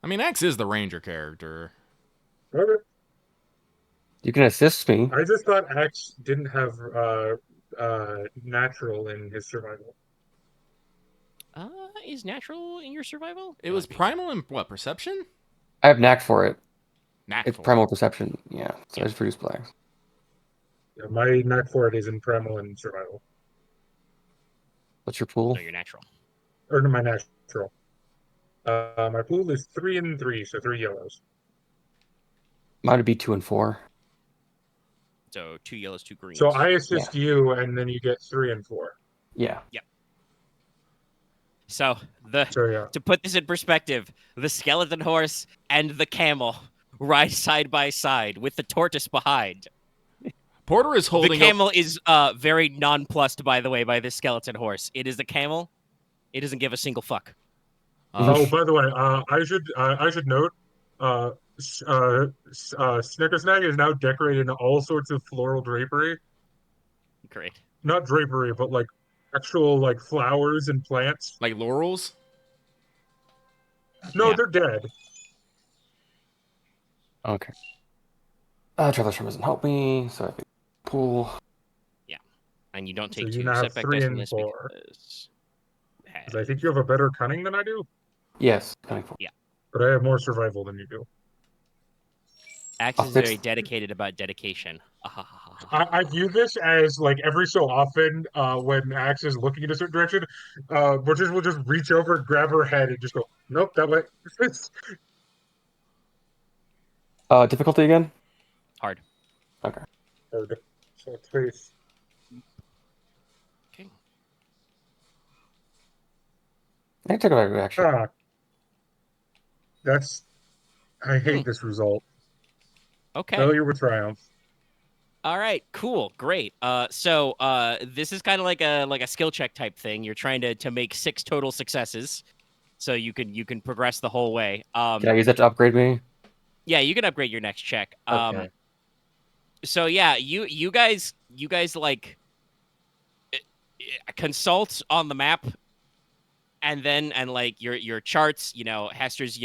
Speaker 2: I mean, Axe is the ranger character.
Speaker 1: Okay.
Speaker 4: You can assist me.
Speaker 1: I just thought Axe didn't have natural in his survival.
Speaker 3: Is natural in your survival?
Speaker 2: It was primal and what, perception?
Speaker 4: I have knack for it.
Speaker 2: Knack
Speaker 4: It's
Speaker 2: for
Speaker 4: primal perception. Yeah, so I just produce flags.
Speaker 1: Yeah, my knack for it is in primal and survival.
Speaker 4: What's your pool?
Speaker 3: No, you're natural.
Speaker 1: Or no, my natural. My pool is 3 and 3, so 3 yellows.
Speaker 4: Mine would be 2 and 4.
Speaker 3: So 2 yellows, 2 greens.
Speaker 1: So I assist you, and then you get 3 and 4.
Speaker 4: Yeah.
Speaker 3: So
Speaker 1: yeah.
Speaker 3: to put this in perspective, the skeleton horse and the camel ride side by side with the tortoise behind.
Speaker 2: Porter is holding
Speaker 3: The camel is very nonplussed, by the way, by this skeleton horse. It is the camel. It doesn't give a single fuck.
Speaker 1: Oh, by the way, I should note, Snickersnag is now decorated in all sorts of floral drapery.
Speaker 3: Great.
Speaker 1: Not drapery, but like actual like flowers and plants.
Speaker 2: like laurels.
Speaker 1: No,
Speaker 3: Yeah.
Speaker 1: they're dead.
Speaker 4: Okay. Traveler's Charm doesn't help me, so I think pool.
Speaker 3: And you don't
Speaker 1: So
Speaker 3: take
Speaker 1: you
Speaker 3: 2
Speaker 1: now have
Speaker 3: setback
Speaker 1: 3
Speaker 3: dice
Speaker 1: and
Speaker 3: from this
Speaker 1: 4.
Speaker 3: because...
Speaker 1: Because I think you have a better cunning than I do,
Speaker 4: Yes, cunning 4.
Speaker 1: but I have more survival than you do.
Speaker 3: Axe is very dedicated about dedication.
Speaker 1: I view this as like every so often, when Axe is looking in a certain direction, Morticia will just reach over, grab her head, and just go, "Nope, that way."
Speaker 4: Difficulty again?
Speaker 3: Hard.
Speaker 4: Okay.
Speaker 1: So it's face.
Speaker 3: Okay.
Speaker 4: I can take a reaction.
Speaker 1: That's. I hate this result.
Speaker 3: Okay.
Speaker 1: Failure with triumph.
Speaker 3: All right, cool, great. So this is kind of like a skill check type thing. You're trying to make 6 total successes, so you can progress the whole way.
Speaker 4: Can I use that to upgrade me?
Speaker 3: Yeah, you can upgrade your next check.
Speaker 4: Okay.
Speaker 3: So yeah, you guys like consult on the map, and like your charts. Hester's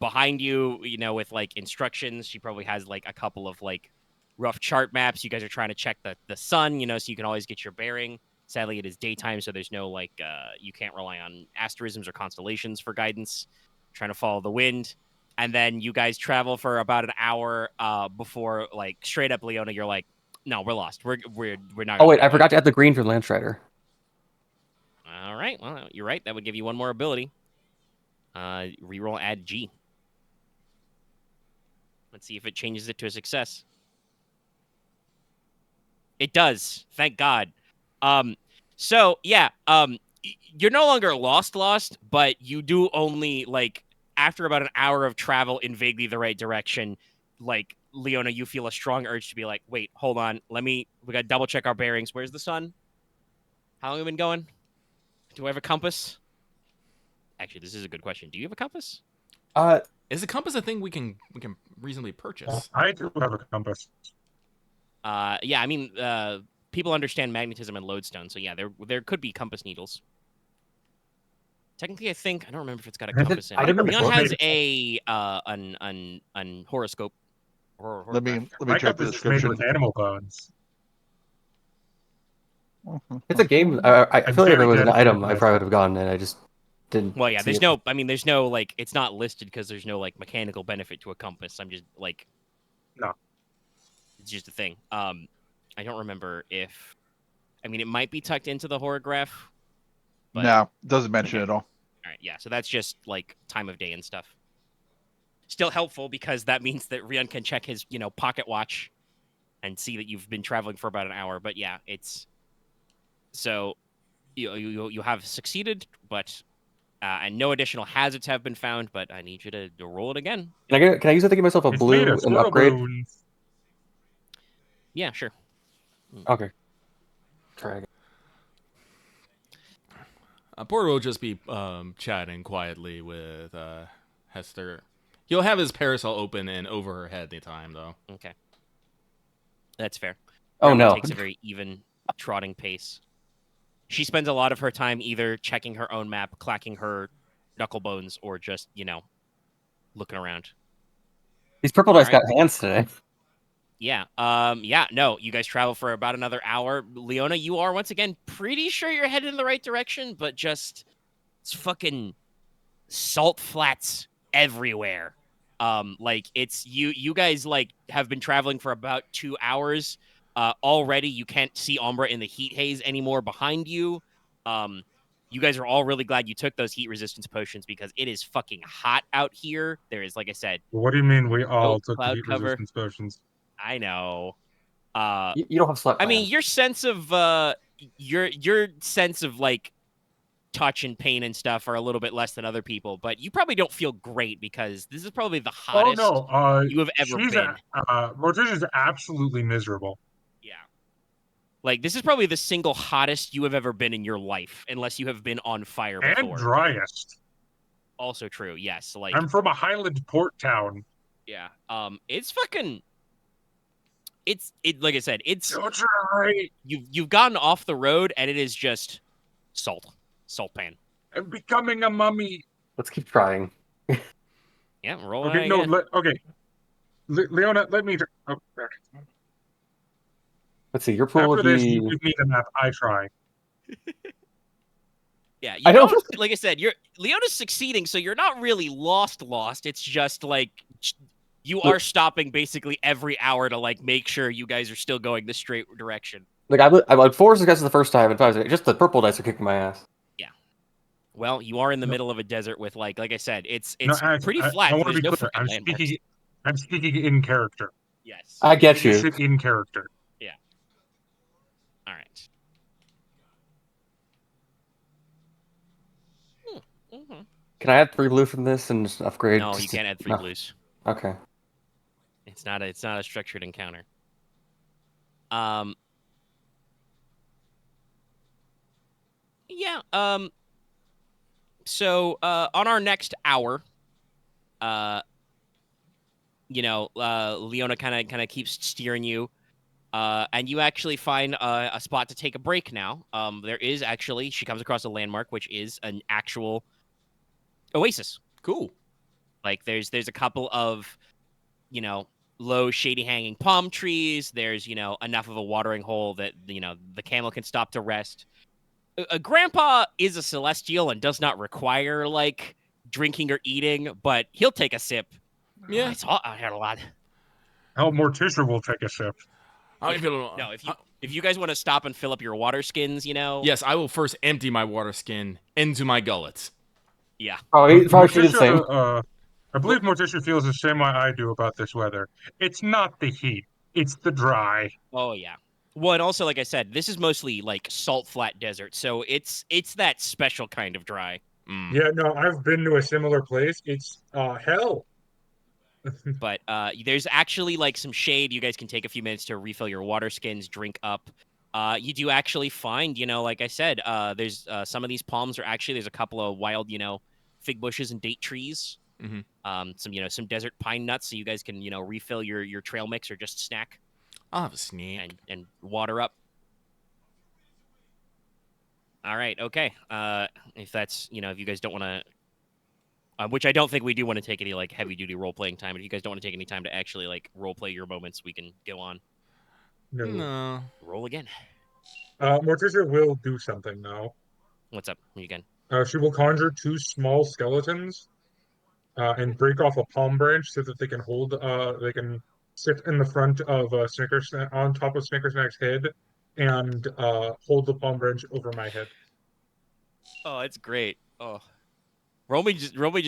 Speaker 3: behind you. With like instructions. She probably has like a couple of like rough chart maps. You guys are trying to check the sun, so you can always get your bearing. Sadly, it is daytime, so there's no like you can't rely on asterisms or constellations for guidance. Trying to follow the wind, and then you guys travel for about an hour before like straight up Leona. You're like, no, we're lost. We're not.
Speaker 4: Oh wait, I forgot to add the green for Landstrider.
Speaker 3: All right, well you're right. That would give you one more ability. Reroll, add G. Let's see if it changes it to a success. It does. Thank God. So yeah, you're no longer lost, but you do only like after about an hour of travel in vaguely the right direction, like Leona, you feel a strong urge to be like, wait, hold on, we gotta double check our bearings. Where's the sun? How long have we been going? Do I have a compass? Actually, this is a good question. Do you have a compass?
Speaker 2: Is a compass a thing we can reasonably purchase?
Speaker 1: I do have a compass.
Speaker 3: Yeah, I mean, people understand magnetism and lodestone, so yeah, there could be compass needles. Technically, I don't remember if it's got a compass in it. Leon has an horoscope.
Speaker 5: Let me
Speaker 1: My
Speaker 5: check the
Speaker 1: compass is made
Speaker 5: description.
Speaker 1: with animal bones.
Speaker 4: It's a game. I feel like if it was an
Speaker 1: dedicated
Speaker 4: item,
Speaker 1: to
Speaker 4: I
Speaker 1: this.
Speaker 4: probably would have gone, and I just didn't.
Speaker 3: Well, yeah,
Speaker 4: see
Speaker 3: there's
Speaker 4: it.
Speaker 3: no like, it's not listed because there's no like mechanical benefit to a compass. I'm just like,
Speaker 1: No.
Speaker 3: It's just a thing. I don't remember if, it might be tucked into the horograph. But...
Speaker 5: No, doesn't mention it at all.
Speaker 3: All right, yeah, so that's just like time of day and stuff. Still helpful because that means that Ryahn can check his, pocket watch and see that you've been traveling for about an hour. But yeah, it's so you have succeeded, but and no additional hazards have been found. But I need you to roll it again.
Speaker 4: Can I use it to give myself a
Speaker 1: It's
Speaker 4: blue
Speaker 1: made of
Speaker 4: and
Speaker 1: squirrel
Speaker 4: upgrade?
Speaker 1: bones.
Speaker 3: Yeah, sure.
Speaker 4: Okay. Try again.
Speaker 2: Porter will just be chatting quietly with Hester. He'll have his parasol open and over her head the time, though.
Speaker 3: Okay. That's fair.
Speaker 4: Oh,
Speaker 3: Ryahn
Speaker 4: no.
Speaker 3: Takes a very even, trotting pace. She spends a lot of her time either checking her own map, clacking her knuckle bones, or just, looking around.
Speaker 4: These purple dice got hands today.
Speaker 3: Yeah. No, you guys travel for about another hour. Leona, you are once again pretty sure you're headed in the right direction, but just it's fucking salt flats everywhere. Like it's you guys like have been traveling for about 2 hours. Already you can't see Umbra in the heat haze anymore behind you. You guys are all really glad you took those heat resistance potions because it is fucking hot out here. There is, like I said,
Speaker 1: What do you mean we
Speaker 3: no
Speaker 1: all took the
Speaker 3: cloud
Speaker 1: heat
Speaker 3: cover.
Speaker 1: resistance potions?
Speaker 3: I know.
Speaker 4: You don't have sweat
Speaker 3: I mean,
Speaker 4: glands.
Speaker 3: your sense of your sense of like touch and pain and stuff are a little bit less than other people, but you probably don't feel great because this is probably the
Speaker 1: Oh
Speaker 3: hottest
Speaker 1: no,
Speaker 3: you have ever been.
Speaker 1: Morticia's absolutely miserable.
Speaker 3: Yeah. Like this is probably the single hottest you have ever been in your life, unless you have been on fire
Speaker 1: And
Speaker 3: before.
Speaker 1: driest.
Speaker 3: Also true, yes. Like
Speaker 1: I'm from a Highland port town.
Speaker 3: yeah. It's fucking like I said, it's
Speaker 1: So dry.
Speaker 3: you've gotten off the road and it is just salt pan.
Speaker 1: I'm becoming a mummy.
Speaker 4: Let's keep trying.
Speaker 3: Yeah, roll
Speaker 1: Okay,
Speaker 3: it
Speaker 1: no,
Speaker 3: again.
Speaker 1: Leona, let me. Oh,
Speaker 4: Let's see. Your pool
Speaker 1: after
Speaker 4: would
Speaker 1: this, you
Speaker 4: be.
Speaker 1: give me the map. I try.
Speaker 3: Yeah,
Speaker 4: I
Speaker 3: you
Speaker 4: don't.
Speaker 3: don't like I said, you're Leona's succeeding, so you're not really lost. It's just like you are stopping basically every hour to like make sure you guys are still going the straight direction.
Speaker 4: Like I would force this guys the first time, and just the purple dice are kicking my ass.
Speaker 3: Yeah. Well, you are in the
Speaker 1: No,
Speaker 3: middle of a desert with like I said, it's
Speaker 1: no,
Speaker 3: pretty
Speaker 1: I
Speaker 3: flat.
Speaker 1: want
Speaker 3: So
Speaker 1: to
Speaker 3: there's
Speaker 1: be
Speaker 3: no
Speaker 1: clear.
Speaker 3: fucking landmarks.
Speaker 1: I'm speaking in character.
Speaker 3: Yes.
Speaker 4: I get
Speaker 1: This
Speaker 4: you.
Speaker 1: shit in character.
Speaker 3: Yeah. All right. Mm-hmm.
Speaker 4: Can I add 3 blue from this and just upgrade?
Speaker 3: No,
Speaker 4: just
Speaker 3: you
Speaker 4: to-
Speaker 3: can't add 3
Speaker 4: no.
Speaker 3: blues.
Speaker 4: Okay.
Speaker 3: It's not a structured encounter. Yeah. So on our next hour, Leona kind of keeps steering you, and you actually find a spot to take a break now. There is actually she comes across a landmark which is an actual oasis.
Speaker 2: Cool.
Speaker 3: Like there's a couple of low shady hanging palm trees. There's enough of a watering hole that the camel can stop to rest. Grandpa is a celestial and does not require like drinking or eating, but he'll take a sip.
Speaker 2: Yeah.
Speaker 3: I had a lot.
Speaker 1: Hell, Morticia will take a sip.
Speaker 2: I
Speaker 3: Yeah.
Speaker 2: feel,
Speaker 3: No, if you guys want to stop and fill up your water skins,
Speaker 2: yes, I will first empty my water skin into my gullets.
Speaker 3: Yeah.
Speaker 4: Probably should do the same.
Speaker 1: I believe Morticia feels the same way I do about this weather. It's not the heat, it's the dry.
Speaker 3: Oh yeah. Well, and also like I said, this is mostly like salt flat desert, so it's that special kind of dry.
Speaker 2: Mm.
Speaker 1: Yeah, no, I've been to a similar place. It's hell.
Speaker 3: But there's actually like some shade. You guys can take a few minutes to refill your water skins, drink up. You do actually find, like I said, there's some of these palms are actually there's a couple of wild, fig bushes and date trees.
Speaker 2: Mm-hmm.
Speaker 3: Some desert pine nuts, so you guys can refill your trail mix or just snack
Speaker 2: I'll have a snack.
Speaker 3: and water up. All right, okay. If that's if you guys don't want to. Which I don't think we do want to take any like heavy duty role playing time. If you guys don't want to take any time to actually like role play your moments, we can go on.
Speaker 2: No.
Speaker 3: Roll again.
Speaker 1: Morticia will do something now.
Speaker 3: What's up? You again?
Speaker 1: She will conjure 2 small skeletons and break off a palm branch so that they can they can sit in the front of on top of Snickersnack's head and hold the palm branch over my head.
Speaker 3: Oh, it's great. Oh, roll me just like.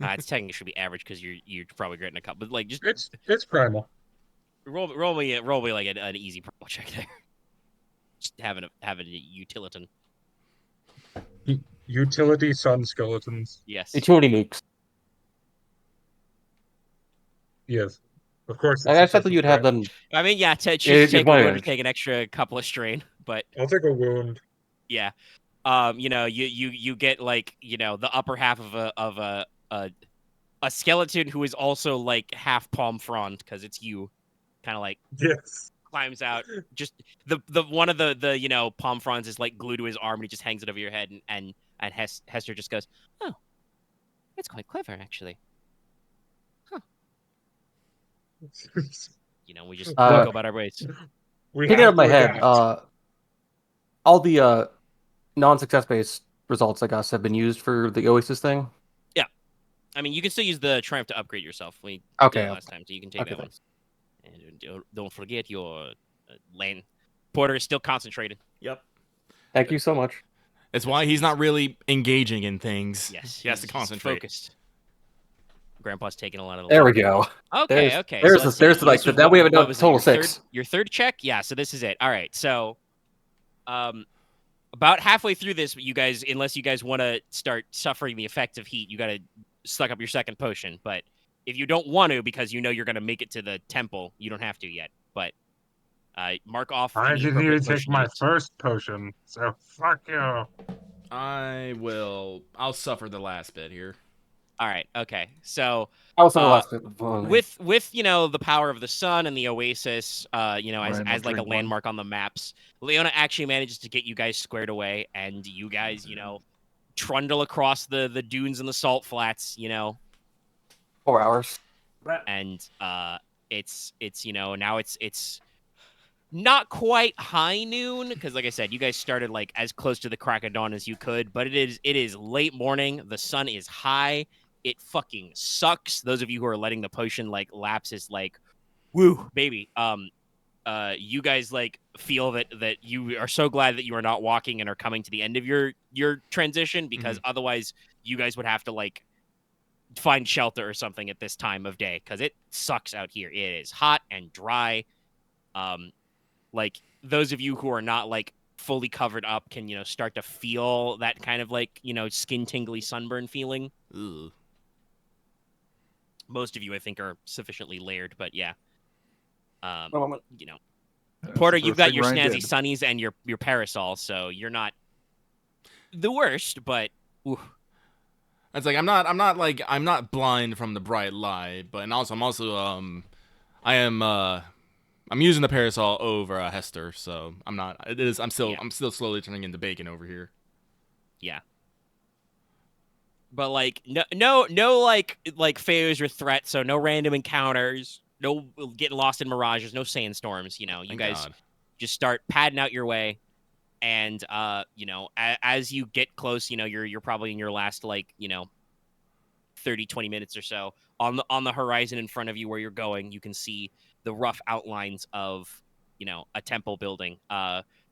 Speaker 3: It's technically should be average because you're probably getting a couple, but like just
Speaker 1: It's primal.
Speaker 3: roll me like an easy pro check there. Just having a utilitan.
Speaker 1: Utility sun skeletons.
Speaker 3: Yes.
Speaker 4: Too many nukes.
Speaker 1: Yes, of course.
Speaker 4: I thought that you'd have them.
Speaker 3: I mean, yeah. Choose
Speaker 4: It-
Speaker 3: to take
Speaker 4: it's
Speaker 3: a
Speaker 4: my
Speaker 3: wound or
Speaker 4: advantage.
Speaker 3: take an extra couple of strain, but
Speaker 1: I'll take a wound.
Speaker 3: yeah. You get like the upper half of a skeleton who is also like half palm frond because it's you, kind of like
Speaker 1: Yes.
Speaker 3: climbs out. Just the one of the palm fronds is like glued to his arm and he just hangs it over your head and Hester just goes, oh, that's quite clever actually. Huh. We just
Speaker 4: Uh,
Speaker 3: go about our ways.
Speaker 1: We
Speaker 4: Picking
Speaker 1: have
Speaker 4: up my
Speaker 1: to
Speaker 4: head,
Speaker 1: adapt.
Speaker 4: all the non-success based results, I guess, have been used for the Oasis thing.
Speaker 3: Yeah, I mean, you can still use the Triumph to upgrade yourself. We did
Speaker 4: Okay,
Speaker 3: it last time, so you can take
Speaker 4: okay,
Speaker 3: that one.
Speaker 4: thanks.
Speaker 3: And don't forget your lane. Porter is still concentrated.
Speaker 2: Yep.
Speaker 4: Thank you so much.
Speaker 2: It's why he's not really engaging in things.
Speaker 3: Yes,
Speaker 2: He has to
Speaker 3: he's
Speaker 2: concentrate.
Speaker 3: focused. Grandpa's taking a lot of the
Speaker 4: There we
Speaker 3: lead.
Speaker 4: go.
Speaker 3: Okay.
Speaker 4: There's
Speaker 3: So let's see.
Speaker 4: there's like
Speaker 3: This was
Speaker 4: that we have a
Speaker 3: what was it,
Speaker 4: total
Speaker 3: your
Speaker 4: 6.
Speaker 3: Your third check? Yeah. So this is it. All right. So, about halfway through this, you guys, unless you guys want to start suffering the effects of heat, you got to suck up your second potion. But if you don't want to, because you know you're going to make it to the temple, you don't have to yet. But mark off
Speaker 1: I
Speaker 3: any
Speaker 1: didn't
Speaker 3: appropriate
Speaker 1: even take
Speaker 3: potion
Speaker 1: my
Speaker 3: used.
Speaker 1: first potion, so fuck you.
Speaker 2: I'll suffer the last bit here.
Speaker 3: All right. Okay. So
Speaker 4: I was on the last bit.
Speaker 3: with the power of the sun and the Oasis,
Speaker 5: Ryan,
Speaker 3: as like a
Speaker 5: drink one.
Speaker 3: landmark on the maps, Leona actually manages to get you guys squared away, and you guys, trundle across the dunes and the salt flats,
Speaker 4: 4 hours.
Speaker 3: and it's now it's not quite high noon because, like I said, you guys started like as close to the crack of dawn as you could, but it is late morning. The sun is high. It fucking sucks. Those of you who are letting the potion like lapse is like, woo, baby. You guys like feel that you are so glad that you are not walking and are coming to the end of your transition, because otherwise you guys would have to like find shelter or something at this time of day because it sucks out here. It is hot and dry. Like those of you who are not like fully covered up can start to feel that kind of like skin tingly sunburn feeling.
Speaker 2: Ugh.
Speaker 3: Most of you I think are sufficiently layered, but yeah.
Speaker 5: That's
Speaker 3: Porter,
Speaker 5: the
Speaker 3: you've
Speaker 5: first
Speaker 3: got
Speaker 5: thing
Speaker 3: your
Speaker 5: Ryan
Speaker 3: snazzy
Speaker 5: did.
Speaker 3: sunnies and your parasol, so you're not the worst, but ooh.
Speaker 2: It's like I'm not blind from the bright light, but I'm using the parasol over Hester, so I'm still slowly turning into bacon over here.
Speaker 3: Yeah. But like no like failures or threats, so no random encounters, no getting lost in mirages, no sandstorms, you
Speaker 2: Thank
Speaker 3: guys
Speaker 2: God.
Speaker 3: just start padding out your way, and as you get close, you're probably in your last 30 20 minutes or so. On the horizon in front of you where you're going, you can see the rough outlines of a temple building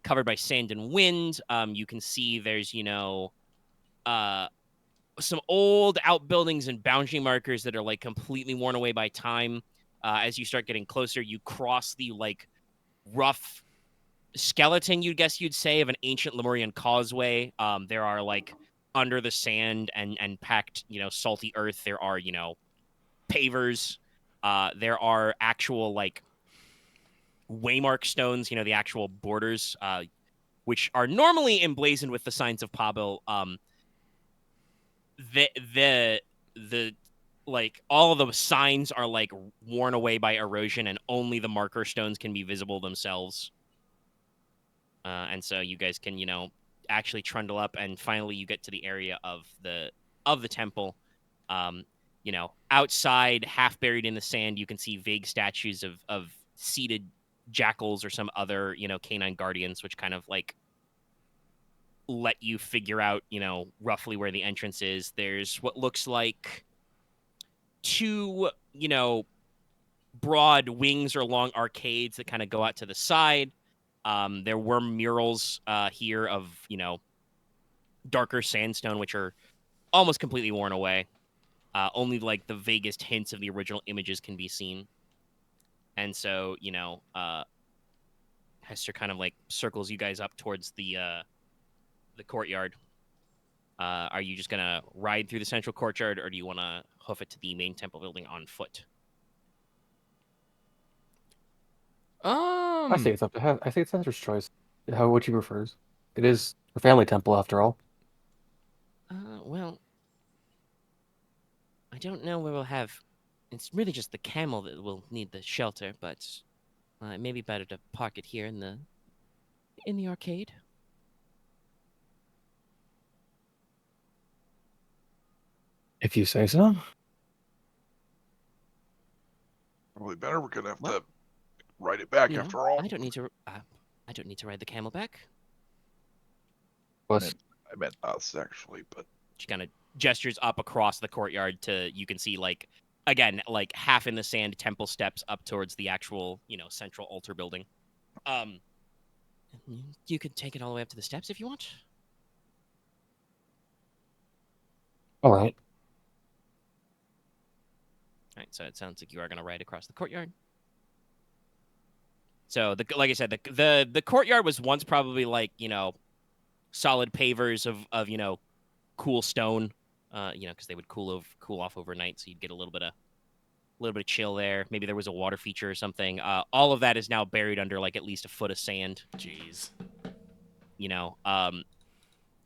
Speaker 3: covered by sand and wind. You can see there's some old outbuildings and boundary markers that are like completely worn away by time. As you start getting closer, you cross the like rough skeleton, you'd say, of an ancient Lemurian causeway. There are like under the sand and packed salty earth, there are pavers. There are actual like waymark stones, the actual borders, which are normally emblazoned with the signs of Pabil. The like all of the signs are like worn away by erosion, and only the marker stones can be visible themselves. And so you guys can actually trundle up, and finally you get to the area of the temple. Outside, half buried in the sand, you can see vague statues of seated jackals or some other canine guardians, which kind of like let you figure out roughly where the entrance is. There's what looks like two broad wings or long arcades that kind of go out to the side. There were murals here of darker sandstone, which are almost completely worn away. Only like the vaguest hints of the original images can be seen. And so Hester kind of like circles you guys up towards the courtyard. Are you just gonna ride through the central courtyard, or do you want to hoof it to the main temple building on foot?
Speaker 4: I say it's up to I say it's Hester's choice. What she prefers. It is her family temple, after all.
Speaker 3: Well, I don't know where we'll have. It's really just the camel that will need the shelter, but it may be better to park it here in the arcade.
Speaker 4: If you say so.
Speaker 5: Probably better. We're gonna have
Speaker 3: Well,
Speaker 5: to ride it back
Speaker 3: You know,
Speaker 5: after all.
Speaker 3: I don't need to. I don't need to ride the camel back.
Speaker 5: I meant us actually, but
Speaker 3: She kind of gestures up across the courtyard to you can see like again like half in the sand temple steps up towards the actual central altar building. You could take it all the way up to the steps if you want.
Speaker 4: All right.
Speaker 3: All right, so it sounds like you are going to ride across the courtyard. So like I said, the courtyard was once probably like solid pavers of cool stone, because they would cool off overnight, so you'd get a little bit of chill there. Maybe there was a water feature or something. All of that is now buried under like at least a foot of sand.
Speaker 2: Jeez.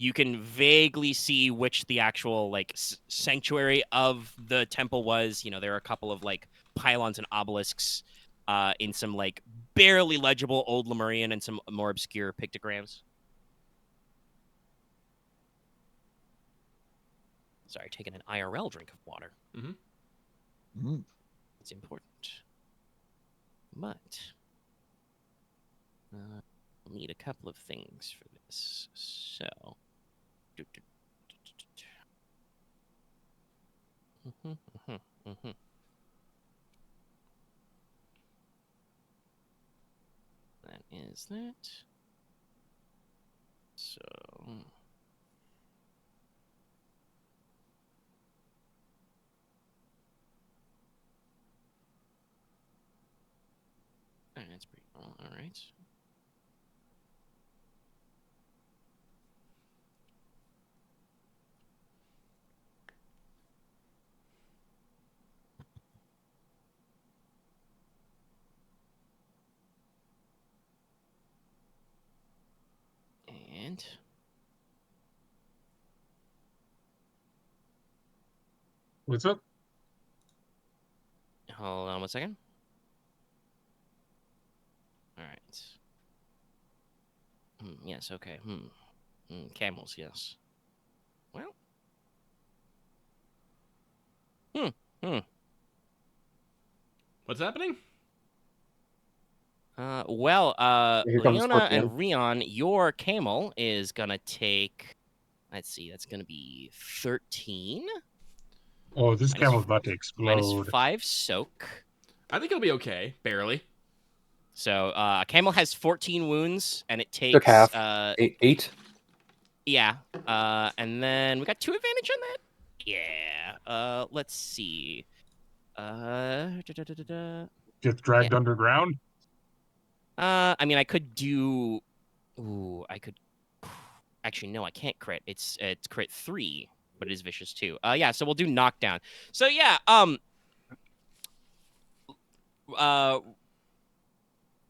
Speaker 3: You can vaguely see which the actual like sanctuary of the temple was. There are a couple of like pylons and obelisks in some like barely legible old Lemurian and some more obscure pictograms. Sorry, taking an IRL drink of water. It's important. But we'll need a couple of things for this. So that is that. So that's pretty cool. All right. And
Speaker 1: What's up?
Speaker 3: hold on one second. All right. Yes, okay. Camels, yes. Well.
Speaker 2: What's happening?
Speaker 4: Here comes
Speaker 3: Leona
Speaker 4: Scorpion.
Speaker 3: and Ryahn, your camel is gonna take. Let's see, that's gonna be 13.
Speaker 1: Oh, this
Speaker 3: Minus
Speaker 1: camel's about to
Speaker 3: minus
Speaker 1: explode.
Speaker 3: 5 soak.
Speaker 2: I think it'll be okay, barely.
Speaker 3: So a camel has 14 wounds, and it takes
Speaker 4: Took half. 8.
Speaker 3: Yeah. And then we got 2 advantage on that. Yeah. Let's see.
Speaker 1: Gets dragged underground.
Speaker 3: I mean, I could do. Ooh, I could. Actually, no, I can't crit. It's crit 3, but it is vicious too. Yeah. So we'll do knockdown. So yeah.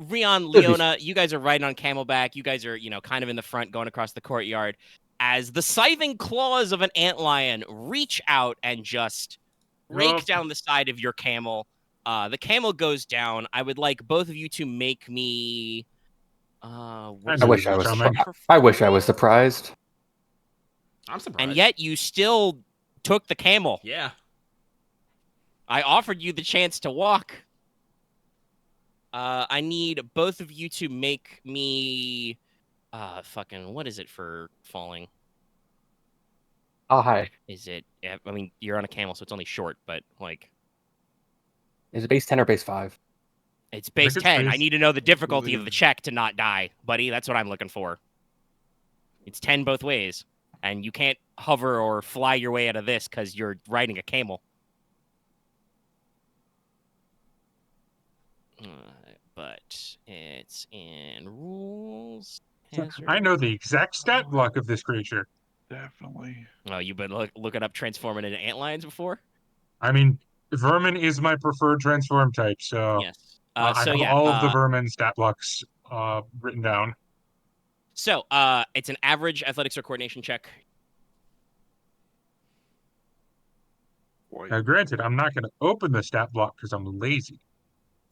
Speaker 3: Ryahn, Leona, you guys are riding on Camelback. You guys are, kind of in the front going across the courtyard as the scything claws of an antlion reach out and just rake down the side of your camel. The camel goes down. I would like both of you to make me.
Speaker 1: I
Speaker 4: wish I was.
Speaker 1: coming.
Speaker 4: I wish I was surprised.
Speaker 2: I'm surprised.
Speaker 3: And yet you still took the camel.
Speaker 2: Yeah.
Speaker 3: I offered you the chance to walk. I need both of you to make me. What is it for falling?
Speaker 4: Oh, hi.
Speaker 3: Is it? I mean, you're on a camel, so it's only short, but like.
Speaker 4: Is it base 10 or base 5?
Speaker 3: It's base 10. I need to know the difficulty of the
Speaker 5: believe-
Speaker 3: check to not die, buddy. That's what I'm looking for. It's 10 both ways. And you can't hover or fly your way out of this because you're riding a camel. But it's in rules.
Speaker 1: I know the exact stat block of this creature.
Speaker 5: Definitely.
Speaker 3: Oh, you've been looking up transforming into antlions before?
Speaker 1: I mean, vermin is my preferred transform type, so
Speaker 3: Yes.
Speaker 1: I have all of the vermin stat blocks written down.
Speaker 3: So, it's an average athletics or coordination check.
Speaker 1: Now, granted, I'm not going to open the stat block because I'm lazy,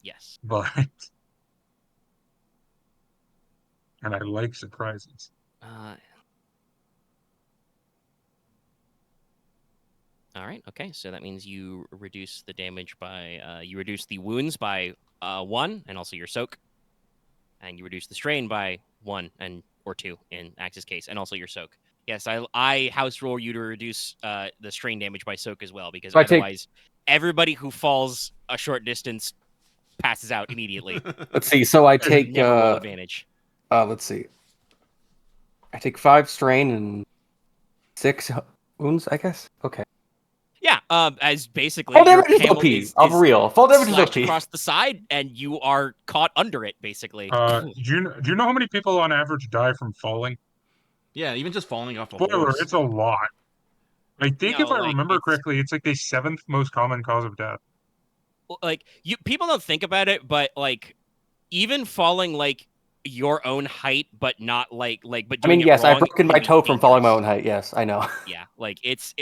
Speaker 3: Yes.
Speaker 1: but and I like surprises.
Speaker 3: All right. Okay. So that means you reduce the damage by you reduce the wounds by 1, and also your soak, and you reduce the strain by 1 or 2 in Axe's case, and also your soak. Yes, I house roll you to reduce the strain damage by soak as well, because otherwise everybody who falls a short distance passes out immediately.
Speaker 4: Let's see. So I take
Speaker 3: Never roll advantage.
Speaker 4: let's see. I take 5 strain and 6 wounds, I guess. Okay.
Speaker 3: Yeah, as basically
Speaker 4: Fall
Speaker 3: your
Speaker 4: damage is
Speaker 3: camel
Speaker 4: OP.
Speaker 3: is
Speaker 4: I'm real. Fall damage is
Speaker 3: slashed
Speaker 4: OP.
Speaker 3: across the side, and you are caught under it, basically.
Speaker 1: Do you know how many people on average die from falling?
Speaker 2: Yeah, even just falling off a
Speaker 1: Spoiler,
Speaker 2: horse.
Speaker 1: it's a lot. I think
Speaker 3: No,
Speaker 1: if I
Speaker 3: like,
Speaker 1: remember
Speaker 3: it's-
Speaker 1: correctly, it's like the 7th most common cause of death.
Speaker 3: Like, people don't think about it, but like, even falling like your own height, but not but
Speaker 4: I
Speaker 3: doing
Speaker 4: mean, yes,
Speaker 3: it wrong
Speaker 4: I've broken
Speaker 3: can
Speaker 4: my
Speaker 3: be
Speaker 4: toe from falling my
Speaker 3: dangerous.
Speaker 4: own height. Yes, I know.
Speaker 3: Yeah, like it's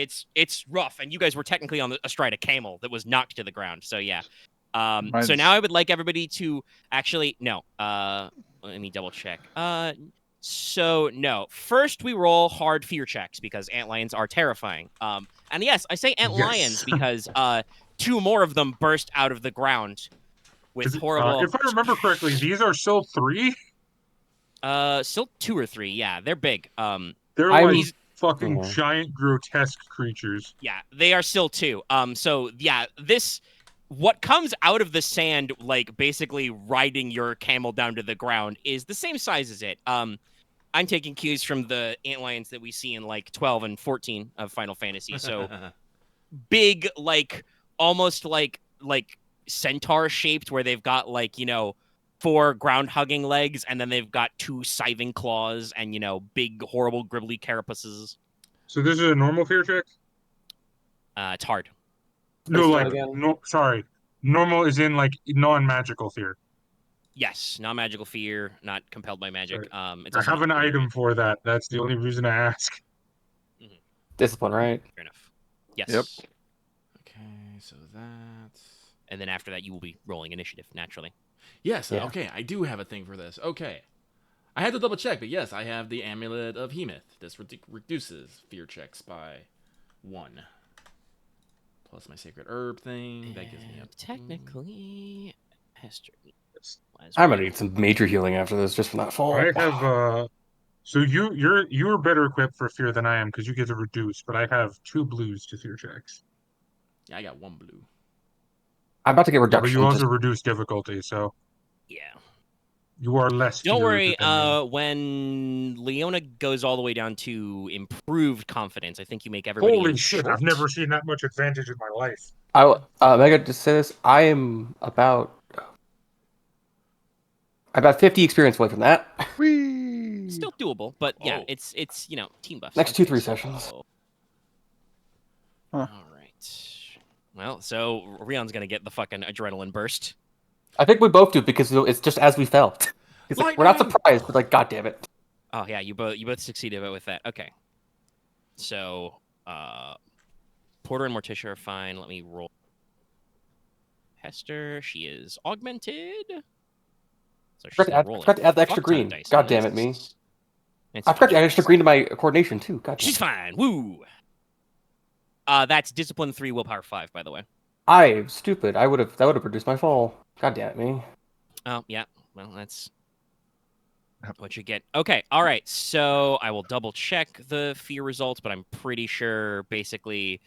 Speaker 3: rough, and you guys were technically on astride a camel that was knocked to the ground. So yeah. So
Speaker 5: Mine's-
Speaker 3: now I would like everybody to actually no. Let me double check. So no. First we roll hard fear checks because antlions are terrifying. And yes, I say antlions
Speaker 1: Yes.
Speaker 3: because 2 more of them burst out of the ground with horrible.
Speaker 1: If I remember correctly, these are still 3.
Speaker 3: Still 2 or 3. Yeah, they're big.
Speaker 1: They're
Speaker 4: I'm-
Speaker 1: like fucking
Speaker 4: Yeah.
Speaker 1: giant, grotesque creatures.
Speaker 3: Yeah, they are still 2. So yeah, what comes out of the sand, like basically riding your camel down to the ground, is the same size as it. I'm taking cues from the antlions that we see in like 12 and 14 of Final Fantasy. So big, like almost like centaur shaped, where they've got 4 ground hugging legs, and then they've got 2 scything claws, and big horrible gribbly carapaces.
Speaker 1: So this is a normal fear check?
Speaker 3: It's hard.
Speaker 1: No,
Speaker 4: Start
Speaker 1: like
Speaker 4: again.
Speaker 1: no, sorry. Normal is in like non-magical fear.
Speaker 3: Yes, non-magical fear, not compelled by magic. It's
Speaker 1: I
Speaker 3: also
Speaker 1: have
Speaker 3: not
Speaker 1: an
Speaker 3: weird.
Speaker 1: item for that. That's the only reason I ask.
Speaker 4: Discipline, right?
Speaker 3: Fair enough. Yes.
Speaker 5: Yep.
Speaker 2: Okay, so that's...
Speaker 3: And then after that, you will be rolling initiative naturally.
Speaker 2: Yes,
Speaker 4: Yeah.
Speaker 2: okay, I do have a thing for this. Okay. I had to double check, but yes, I have the Amulet of Hemeth. This reduces fear checks by 1. Plus my Sacred Herb thing. That gives me a...
Speaker 3: Technically, Hester.
Speaker 4: I'm gonna need some major healing after this, just from that fall.
Speaker 1: I have so you're better equipped for fear than I am because you get to reduce, but I have 2 blues to fear checks.
Speaker 2: Yeah, I got 1 blue.
Speaker 4: I'm about to get
Speaker 1: Yeah, but
Speaker 4: reduction.
Speaker 1: you also
Speaker 4: just-
Speaker 1: reduce difficulty, so
Speaker 3: Yeah.
Speaker 1: you are less.
Speaker 3: Don't
Speaker 1: feared
Speaker 3: worry.
Speaker 1: than me.
Speaker 3: When Leona goes all the way down to improved confidence, I think you make everybody.
Speaker 1: Holy
Speaker 3: in
Speaker 1: shit!
Speaker 3: short.
Speaker 1: I've never seen that much advantage in my life.
Speaker 4: Mega, just say this. I am about 50 experience away from that.
Speaker 5: Whee!
Speaker 3: Still doable, but yeah,
Speaker 2: Oh.
Speaker 3: it's team buffs.
Speaker 4: Next 2-3 sessions.
Speaker 5: Huh.
Speaker 3: All right. Well, so Ryahnn's gonna get the fucking adrenaline burst.
Speaker 4: I think we both do because it's just as we felt. It's like, we're not
Speaker 2: Lightning!
Speaker 4: surprised, but like, god damn it.
Speaker 3: Oh yeah, you both succeeded with that. Okay. So Porter and Morticia are fine. Let me roll. Hester, she is augmented. So she's
Speaker 4: I forgot to add the extra green. God damn it, me. I forgot to add extra green to my coordination too. God damn.
Speaker 3: She's fine. Woo. That's discipline 3, willpower 5, by the way.
Speaker 4: I'm stupid. That would have reduced my fall. God damn it, me.
Speaker 3: Oh yeah. Well, that's what you get. Okay. All right. So I will double check the fear results, but I'm pretty sure basically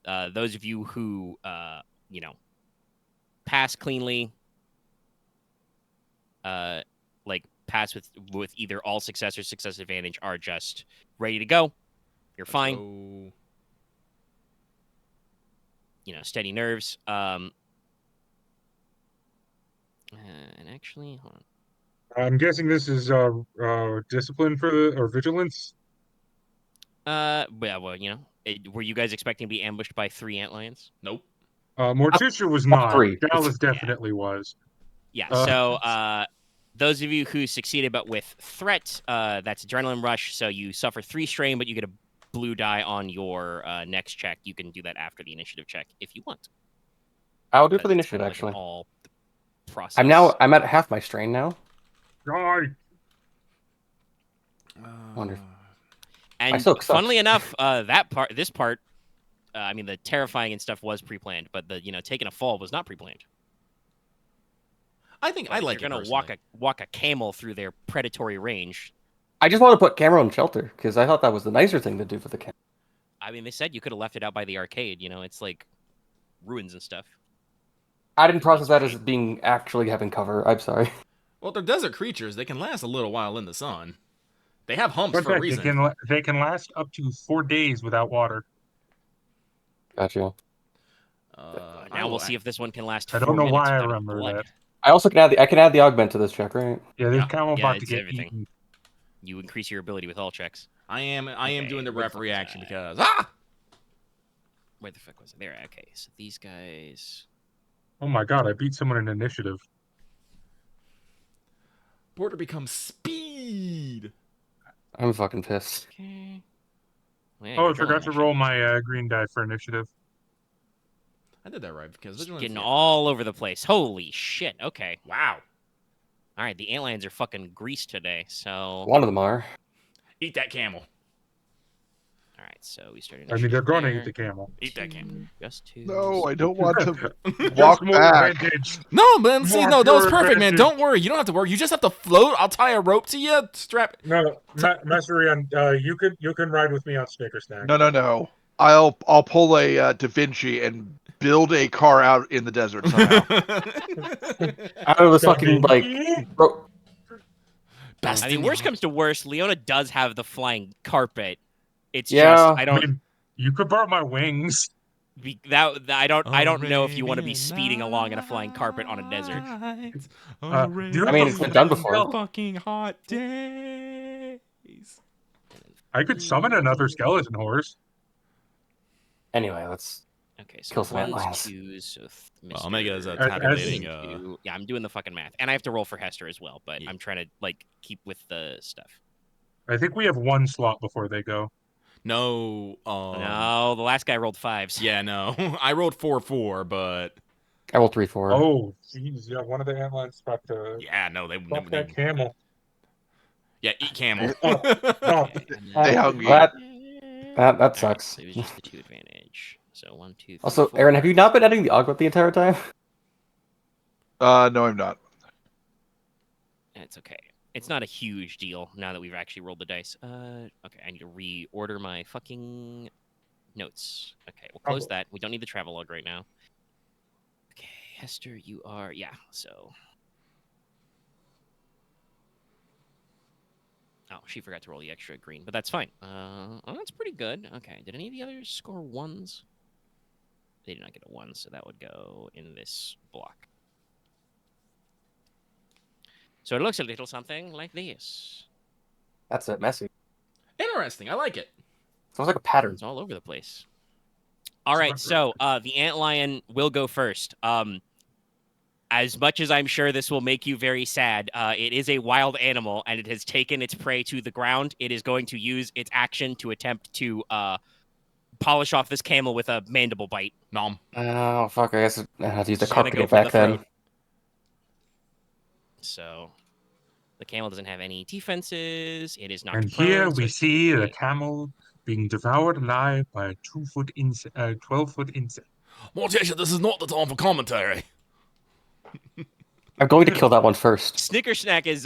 Speaker 3: those of you who pass cleanly, pass with either all success or success advantage, are just ready to go. You're fine.
Speaker 2: Oh.
Speaker 3: Steady nerves. And actually, hold on.
Speaker 1: I'm guessing this is discipline or vigilance.
Speaker 3: Well, were you guys expecting to be ambushed by 3 antlions?
Speaker 2: Nope.
Speaker 1: Morticia was not.
Speaker 4: 3.
Speaker 1: Dallas definitely was.
Speaker 3: Yeah. So those of you who succeeded but with threat, that's adrenaline rush. So you suffer 3 strain, but you get a blue die on your next check. You can do that after the initiative check if you want.
Speaker 4: I'll do it for the
Speaker 3: Because it's
Speaker 4: initiative,
Speaker 3: kinda like
Speaker 4: actually.
Speaker 3: an all process.
Speaker 4: I'm at half my strain now.
Speaker 1: Die.
Speaker 4: Wonderful.
Speaker 3: And
Speaker 4: soak sucks.
Speaker 3: funnily enough, this part, I mean, the terrifying and stuff was pre-planned, but the taking a fall was not pre-planned.
Speaker 2: I think
Speaker 3: But
Speaker 2: I
Speaker 3: if
Speaker 2: like
Speaker 3: you're
Speaker 2: it
Speaker 3: gonna
Speaker 2: personally.
Speaker 3: walk a camel through their predatory range.
Speaker 4: I just want to put camera on shelter because I thought that was the nicer thing to do for the camera.
Speaker 3: I mean, they said you could have left it out by the arcade. It's like ruins and stuff.
Speaker 4: I didn't process that as being actually having cover. I'm sorry.
Speaker 2: Well, they're desert creatures. They can last a little while in the sun. They have humps
Speaker 1: Fun
Speaker 2: for a
Speaker 1: fact,
Speaker 2: reason.
Speaker 1: they can last up to 4 days without water.
Speaker 4: Gotcha.
Speaker 3: Now we'll see if this one can last
Speaker 1: I
Speaker 3: 4
Speaker 1: don't know
Speaker 3: minutes
Speaker 1: why I
Speaker 3: without
Speaker 1: remember
Speaker 3: blood.
Speaker 1: that.
Speaker 4: I also can add the augment to this check, right?
Speaker 1: Yeah, this
Speaker 2: Yeah.
Speaker 1: camel
Speaker 3: Yeah,
Speaker 1: about to
Speaker 3: it's
Speaker 1: get
Speaker 3: everything.
Speaker 1: eaten.
Speaker 3: You increase your ability with all checks.
Speaker 2: I am
Speaker 3: Okay,
Speaker 2: doing the
Speaker 3: where the
Speaker 2: ref
Speaker 3: fuck is
Speaker 2: reaction
Speaker 3: that?
Speaker 2: because
Speaker 3: Where the fuck was it? There. Okay, so these guys.
Speaker 1: Oh my god, I beat someone in initiative.
Speaker 2: Porter becomes speed.
Speaker 4: I'm fucking pissed.
Speaker 3: Okay. Well, yeah,
Speaker 1: Oh,
Speaker 3: you're
Speaker 1: I forgot
Speaker 3: killing
Speaker 1: to
Speaker 3: that
Speaker 1: roll
Speaker 3: shit.
Speaker 1: my green die for initiative.
Speaker 2: I did that right because
Speaker 3: Just
Speaker 2: vigilance.
Speaker 3: getting
Speaker 2: Yeah.
Speaker 3: all over the place. Holy shit. Okay.
Speaker 2: Wow.
Speaker 3: All right, the antlions are fucking greased today. So.
Speaker 4: One of them are.
Speaker 2: Eat that camel.
Speaker 3: All right, so we started.
Speaker 1: I mean, they're going to eat
Speaker 3: there.
Speaker 1: the camel.
Speaker 2: Eat that camel.
Speaker 3: Just two.
Speaker 5: No, I don't want to
Speaker 1: Just
Speaker 5: walk
Speaker 1: more
Speaker 5: back.
Speaker 1: advantage.
Speaker 2: No, man. See,
Speaker 1: More
Speaker 2: no, that was
Speaker 1: pure
Speaker 2: perfect, man.
Speaker 1: advantage.
Speaker 2: Don't worry. You don't have to worry. You just have to float. I'll tie a rope to you. Strap.
Speaker 1: No, Master Ryahn, you can ride with me on Snicker Snack.
Speaker 5: No. I'll pull a Da Vinci and build a car out in the desert somehow.
Speaker 4: Out of this
Speaker 1: Da
Speaker 4: fucking
Speaker 1: Vinci?
Speaker 4: bro,
Speaker 3: I mean, worst comes to worst, Leona does have the flying carpet. It's
Speaker 4: Yeah.
Speaker 3: just I
Speaker 1: I
Speaker 3: don't
Speaker 1: mean, you could borrow my wings.
Speaker 3: I don't know if you want to be speeding along in a flying carpet on a desert.
Speaker 1: Do you
Speaker 4: I
Speaker 1: have
Speaker 4: mean,
Speaker 1: the
Speaker 4: it's been done before.
Speaker 1: spell?
Speaker 2: Fucking hot days.
Speaker 1: I could summon another skeleton horse.
Speaker 4: Anyway, let's.
Speaker 3: Okay, so
Speaker 4: Kill some
Speaker 3: ones,
Speaker 4: antlions.
Speaker 3: twos, so
Speaker 2: Well, Omega's,
Speaker 3: Mr.
Speaker 2: tabulating,
Speaker 3: two. Yeah, I'm doing the fucking math, and I have to roll for Hester as well. But
Speaker 2: Yeah.
Speaker 3: I'm trying to like keep with the stuff.
Speaker 1: I think we have one slot before they go.
Speaker 2: No.
Speaker 3: No, the last guy rolled fives.
Speaker 2: Yeah, no. I rolled 4-4, but
Speaker 4: I rolled 3-4.
Speaker 1: Oh, jeez, yeah, one of the antlions about to
Speaker 2: yeah, no, they
Speaker 1: fuck that camel.
Speaker 2: Yeah, eat camel.
Speaker 1: Oh,
Speaker 3: Okay, and then-
Speaker 5: Stay hungry.
Speaker 4: That
Speaker 3: Alright,
Speaker 4: sucks.
Speaker 3: so it was just the 2 advantage. So 1, 2, 3,
Speaker 4: Also,
Speaker 3: 4.
Speaker 4: Aaron, have you not been adding the augment the entire time?
Speaker 5: No, I'm not.
Speaker 3: It's okay. It's not a huge deal now that we've actually rolled the dice. Okay, I need to reorder my fucking notes. Okay, we'll close that. We don't need the travelogue right now. Okay, Hester, you are so. Oh, she forgot to roll the extra green, but that's fine. Oh, that's pretty good. Okay, did any of the others score ones? They did not get a 1, so that would go in this block. So it looks a little something like this.
Speaker 4: That's it, messy.
Speaker 2: Interesting. I like it.
Speaker 4: Sounds like a pattern.
Speaker 3: It's all over the place. All right, so the antlion will go first. As much as I'm sure this will make you very sad, it is a wild animal, and it has taken its prey to the ground. It is going to use its action to attempt to polish off this camel with a mandible bite.
Speaker 2: Nom.
Speaker 4: Oh, fuck, I guess I have to use the
Speaker 3: Just gonna
Speaker 4: carpet to
Speaker 3: go
Speaker 4: get
Speaker 3: for
Speaker 4: back
Speaker 3: the
Speaker 4: then.
Speaker 3: throat. So the camel doesn't have any defenses. It is not
Speaker 1: And
Speaker 3: prone,
Speaker 1: here
Speaker 3: so
Speaker 1: we
Speaker 3: it's
Speaker 1: see the
Speaker 3: okay.
Speaker 1: camel being devoured alive by a 12-foot insect.
Speaker 2: Morticia, this is not the time for commentary.
Speaker 4: I'm going to kill that one first.
Speaker 3: Snicker Snack is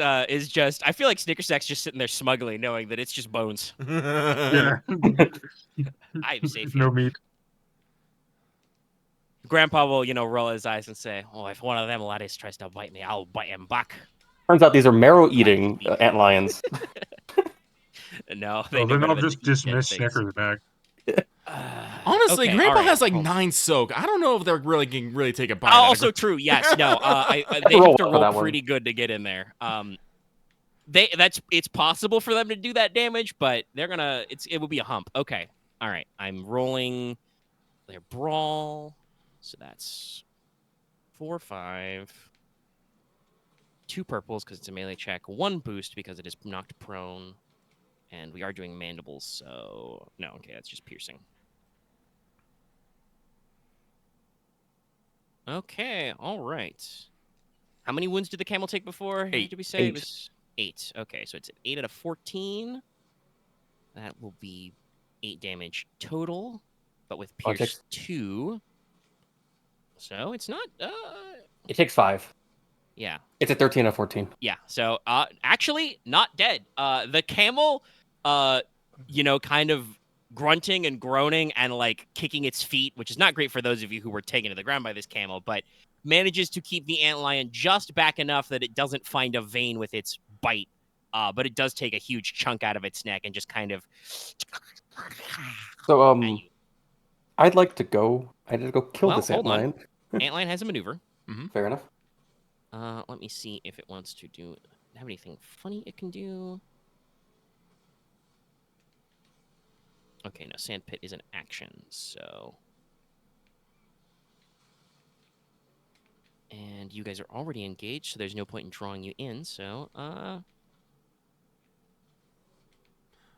Speaker 3: just. I feel like Snicker Snack's just sitting there smugly, knowing that it's just bones.
Speaker 1: Yeah.
Speaker 3: I'm safe
Speaker 1: No
Speaker 3: here.
Speaker 1: meat.
Speaker 3: Grandpa will, roll his eyes and say, "Oh, if one of them laddies tries to bite me, I'll bite him back."
Speaker 4: Turns out these are marrow-eating antlions.
Speaker 3: No, they
Speaker 1: Well,
Speaker 3: know
Speaker 1: then
Speaker 3: better
Speaker 1: I'll
Speaker 3: than
Speaker 1: just
Speaker 3: to eat dead
Speaker 1: dismiss
Speaker 3: things.
Speaker 1: Snickers back.
Speaker 2: Honestly,
Speaker 3: Okay,
Speaker 2: Grandpa
Speaker 3: all right.
Speaker 2: has like 9 soak. I don't know if they're really can take a bite.
Speaker 3: Oh,
Speaker 2: out of
Speaker 3: also
Speaker 2: it.
Speaker 3: true. Yes. No. They have
Speaker 4: roll
Speaker 3: to
Speaker 4: for
Speaker 3: roll
Speaker 4: that one.
Speaker 3: pretty good to get in there. It's possible for them to do that damage, but they're gonna. It will be a hump. Okay. All right. I'm rolling their brawl, so that's 4, 5. 2 purples because it's a melee check. 1 boost because it is knocked prone, and we are doing mandibles. So no. Okay, that's just piercing. Okay, all right. How many wounds did the camel take before?
Speaker 2: 8.
Speaker 3: Did we say
Speaker 4: 8.
Speaker 3: it was 8? Okay, so it's 8 out of 14. That will be 8 damage total. but with
Speaker 4: Oh, it
Speaker 3: Pierce
Speaker 4: takes-
Speaker 3: 2. So it's not.
Speaker 4: It takes 5.
Speaker 3: Yeah.
Speaker 4: It's a 13 out of 14.
Speaker 3: Yeah. So actually not dead. The camel, kind of grunting and groaning and like kicking its feet, which is not great for those of you who were taken to the ground by this camel, but manages to keep the antlion just back enough that it doesn't find a vein with its bite. But it does take a huge chunk out of its neck and just kind of.
Speaker 4: So
Speaker 3: at you.
Speaker 4: I'd like to go. I need to go kill
Speaker 3: Well,
Speaker 4: this
Speaker 3: hold on.
Speaker 4: antlion.
Speaker 3: Antlion has a maneuver.
Speaker 4: Fair enough.
Speaker 3: Let me see if it wants to have anything funny it can do. Okay, no, Sandpit is an action, so. And you guys are already engaged, so there's no point in drawing you in, so,